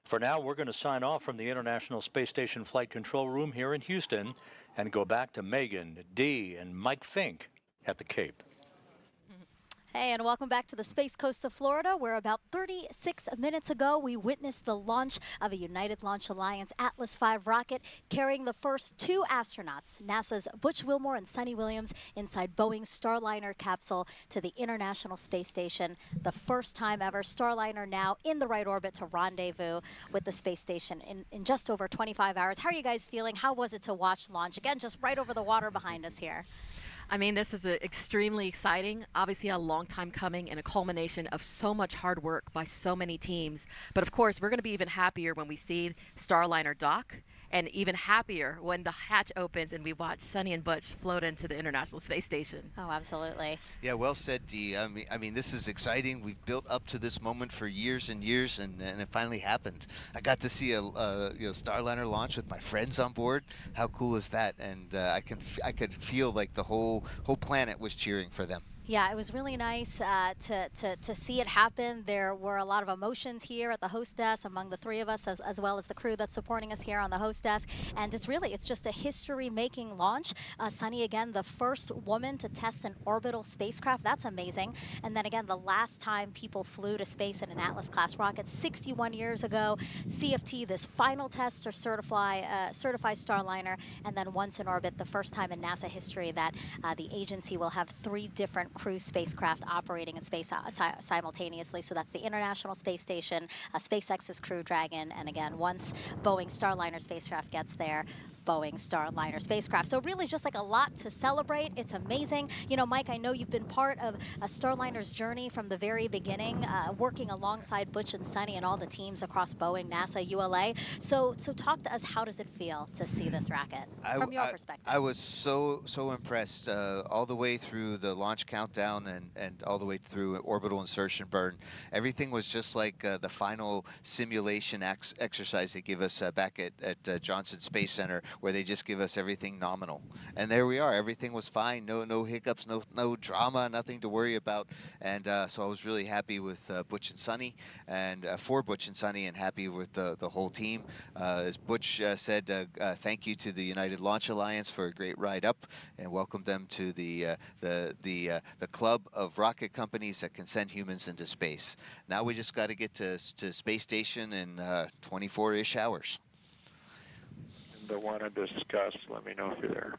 For now, we're going to sign off from the International Space Station Flight Control Room here in Houston and go back to Megan, Dee, and Mike Fink at the Cape. Hey, and welcome back to the Space Coast of Florida, where about 36 minutes ago we witnessed the launch of a United Launch Alliance Atlas V rocket carrying the first 2 astronauts, NASA's Butch Wilmore and Sunny Williams, inside Boeing's Starliner capsule to the International Space Station. The first time ever, Starliner now in the right orbit to rendezvous with the space station in just over 25 hours. How are you guys feeling? How was it to watch launch? Again, just right over the water behind us here. I mean, this is extremely exciting, obviously a long time coming and a culmination of so much hard work by so many teams. But of course, we're going to be even happier when we see Starliner dock, and even happier when the hatch opens and we watch Sunny and Butch float into the International Space Station. Oh, absolutely. Yeah, well said, Dee. I mean, this is exciting. We've built up to this moment for years and years, and it finally happened. I got to see a Starliner launch with my friends on board. How cool is that? And I could feel like the whole planet was cheering for them. Yeah, it was really nice to see it happen. There were a lot of emotions here at the host desk among the three of us, as well as the crew that's supporting us here on the host desk. And it's just a history-making launch. Sunny, again, the first woman to test an orbital spacecraft. That's amazing. And then again, the last time people flew to space in an Atlas-class rocket, 61 years ago. CFT, this final test to certify Starliner, and then once in orbit, the first time in NASA history that the agency will have 3 different crew spacecraft operating in space simultaneously. So that's the International Space Station, SpaceX's Crew Dragon, and again, once Boeing Starliner spacecraft gets there, Boeing Starliner spacecraft. So really just like a lot to celebrate. It's amazing. You know, Mike, I know you've been part of Starliner's journey from the very beginning, working alongside Butch and Sunny and all the teams across Boeing, NASA, ULA. So talk to us, how does it feel to see this rocket from your perspective? I was so impressed all the way through the launch countdown and all the way through orbital insertion burn. Everything was just like the final simulation exercise they give us back at Johnson Space Center, where they just give us everything nominal. And there we are. Everything was fine. No hiccups, no drama, nothing to worry about. And so I was really happy with Butch and Sunny, and for Butch and Sunny, and happy with the whole team. As Butch said, thank you to the United Launch Alliance for a great ride up, and welcome them to the club of rocket companies that can send humans into space. Now we just got to get to space station in 24-ish hours. That want to discuss, let me know if you're there.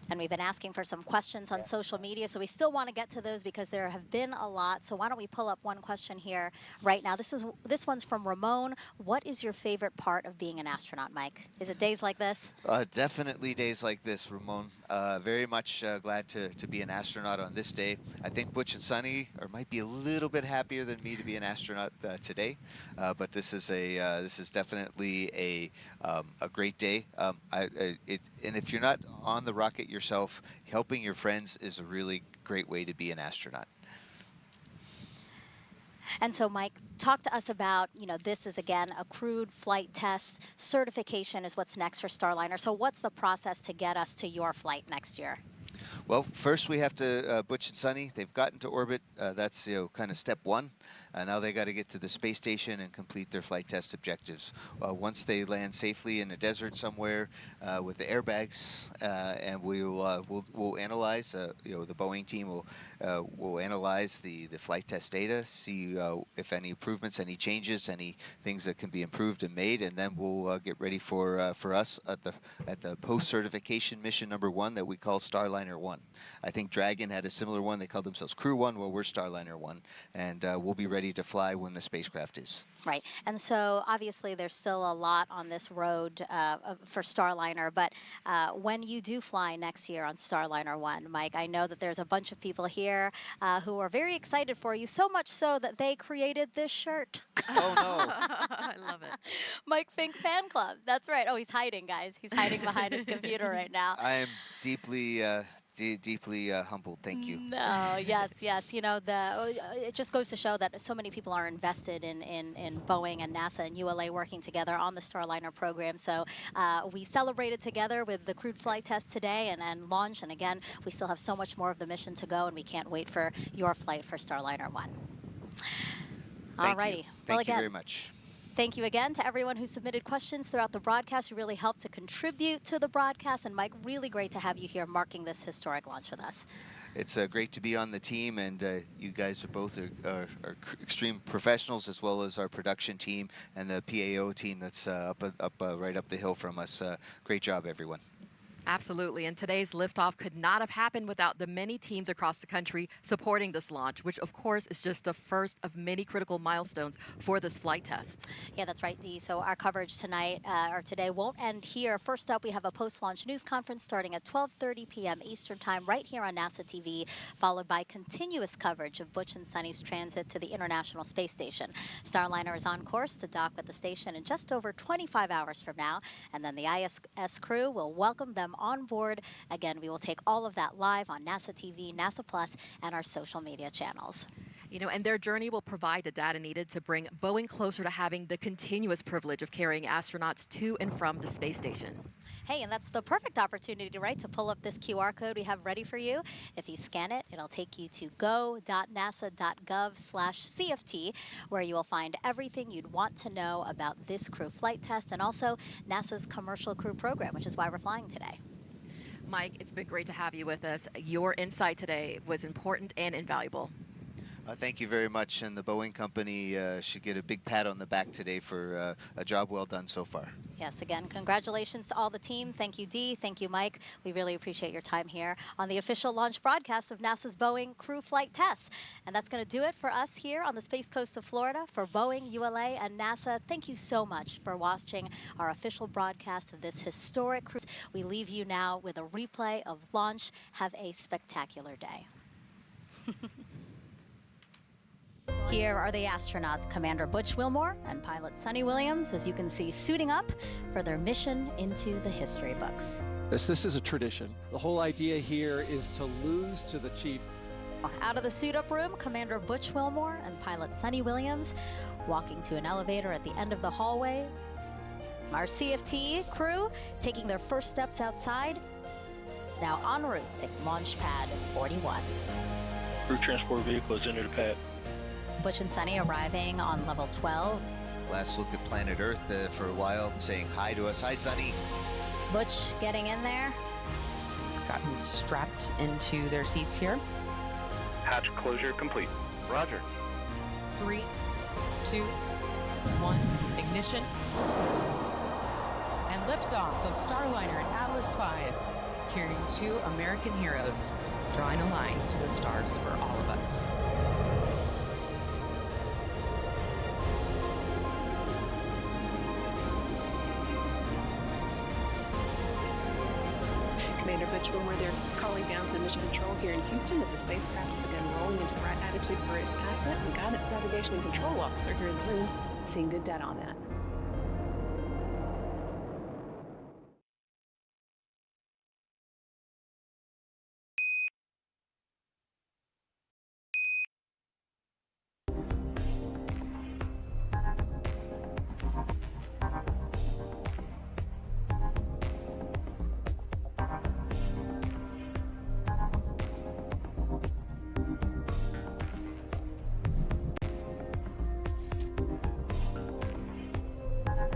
And we've been asking for some questions on social media, so we still want to get to those because there have been a lot. So why don't we pull up one question here right now? This one's from Ramon. What is your favorite part of being an astronaut, Mike? Is it days like this? Definitely days like this, Ramon. Very much glad to be an astronaut on this day. I think Butch and Sunny might be a little bit happier than me to be an astronaut today, but this is definitely a great day. And if you're not on the rocket yourself, helping your friends is a really great way to be an astronaut. And so, Mike, talk to us about, this is, again, a crewed flight test. Certification is what's next for Starliner. So what's the process to get us to your flight next year? Well, first we have to, Butch and Sunny, they've gotten to orbit. That's kind of step one. Now they got to get to the space station and complete their flight test objectives. Once they land safely in a desert somewhere with the airbags, and we'll analyze. The Boeing team will analyze the flight test data, see if any improvements, any changes, any things that can be improved and made, and then we'll get ready for us at the post-certification mission number 1 that we call Starliner 1. I think Dragon had a similar one. They called themselves Crew 1. Well, we're Starliner 1, and we'll be ready to fly when the spacecraft is. Right. And so obviously there's still a lot on this road for Starliner, but when you do fly next year on Starliner 1, Mike, I know that there's a bunch of people here who are very excited for you, so much so that they created this shirt. Oh, no. I love it. Mike Fink Fan Club. That's right. Oh, he's hiding, guys. He's hiding behind his computer right now. I am deeply humbled. Thank you. No, yes. It just goes to show that so many people are invested in Boeing and NASA and ULA working together on the Starliner program. So we celebrated together with the crewed flight test today and launch. And again, we still have so much more of the mission to go, and we can't wait for your flight for Starliner 1. All righty. Thank you very much. Thank you again to everyone who submitted questions throughout the broadcast. You really helped to contribute to the broadcast. And Mike, really great to have you here marking this historic launch with us. It's great to be on the team, and you guys are both are extreme professionals, as well as our production team and the PAO team that's right up the hill from us. Great job, everyone. Absolutely, and today's liftoff could not have happened without the many teams across the country supporting this launch, which of course is just the first of many critical milestones for this flight test. Yeah, that's right, Dee. So our coverage tonight, or today, won't end here. First up, we have a post-launch news conference starting at 12:30 p.m. Eastern Time right here on NASA TV, followed by continuous coverage of Butch and Sunny's transit to the International Space Station. Starliner is on course to dock at the station in just over 25 hours from now, and then the ISS crew will welcome them on board. Again, we will take all of that live on NASA TV, NASA Plus, and our social media channels. You know, and their journey will provide the data needed to bring Boeing closer to having the continuous privilege of carrying astronauts to and from the space station. Hey, and that's the perfect opportunity, right, to pull up this QR code we have ready for you. If you scan it, it'll take you to go.nasa.gov/CFT, where you will find everything you'd want to know about this crew flight test and also NASA's Commercial Crew Program, which is why we're flying today. Mike, it's been great to have you with us. Your insight today was important and invaluable. Thank you very much, and the Boeing company should get a big pat on the back today for a job well done so far. Yes, again, congratulations to all the team. Thank you, Dee. Thank you, Mike. We really appreciate your time here on the official launch broadcast of NASA's Boeing crew flight tests. And that's going to do it for us here on the Space Coast of Florida. For Boeing, ULA, and NASA, thank you so much for watching our official broadcast of this historic cruise. We leave you now with a replay of launch. Have a spectacular day. Here are the astronauts, Commander Butch Wilmore and pilot Sunny Williams, as you can see, suiting up for their mission into the history books. This is a tradition. The whole idea here is to lose to the chief. Out of the suit-up room, Commander Butch Wilmore and pilot Sunny Williams walking to an elevator at the end of the hallway. Our CFT crew taking their first steps outside, now en route to Launch Pad 41. Crew transport vehicle is into the pad. Butch and Sunny arriving on level 12. Last look at planet Earth for a while, saying hi to us. Hi, Sunny. Butch getting in there. Gotten strapped into their seats here. Hatch closure complete. Roger. 3, 2, 1, ignition. And liftoff of Starliner and Atlas V, carrying 2 American heroes, drawing a line to the stars for all of us. Commander Butch Wilmore, they're calling down to Mission Control here in Houston that the spacecraft has begun rolling into the right attitude for its ascent, and guidance, navigation, and control officer here in the room seeing good data on that.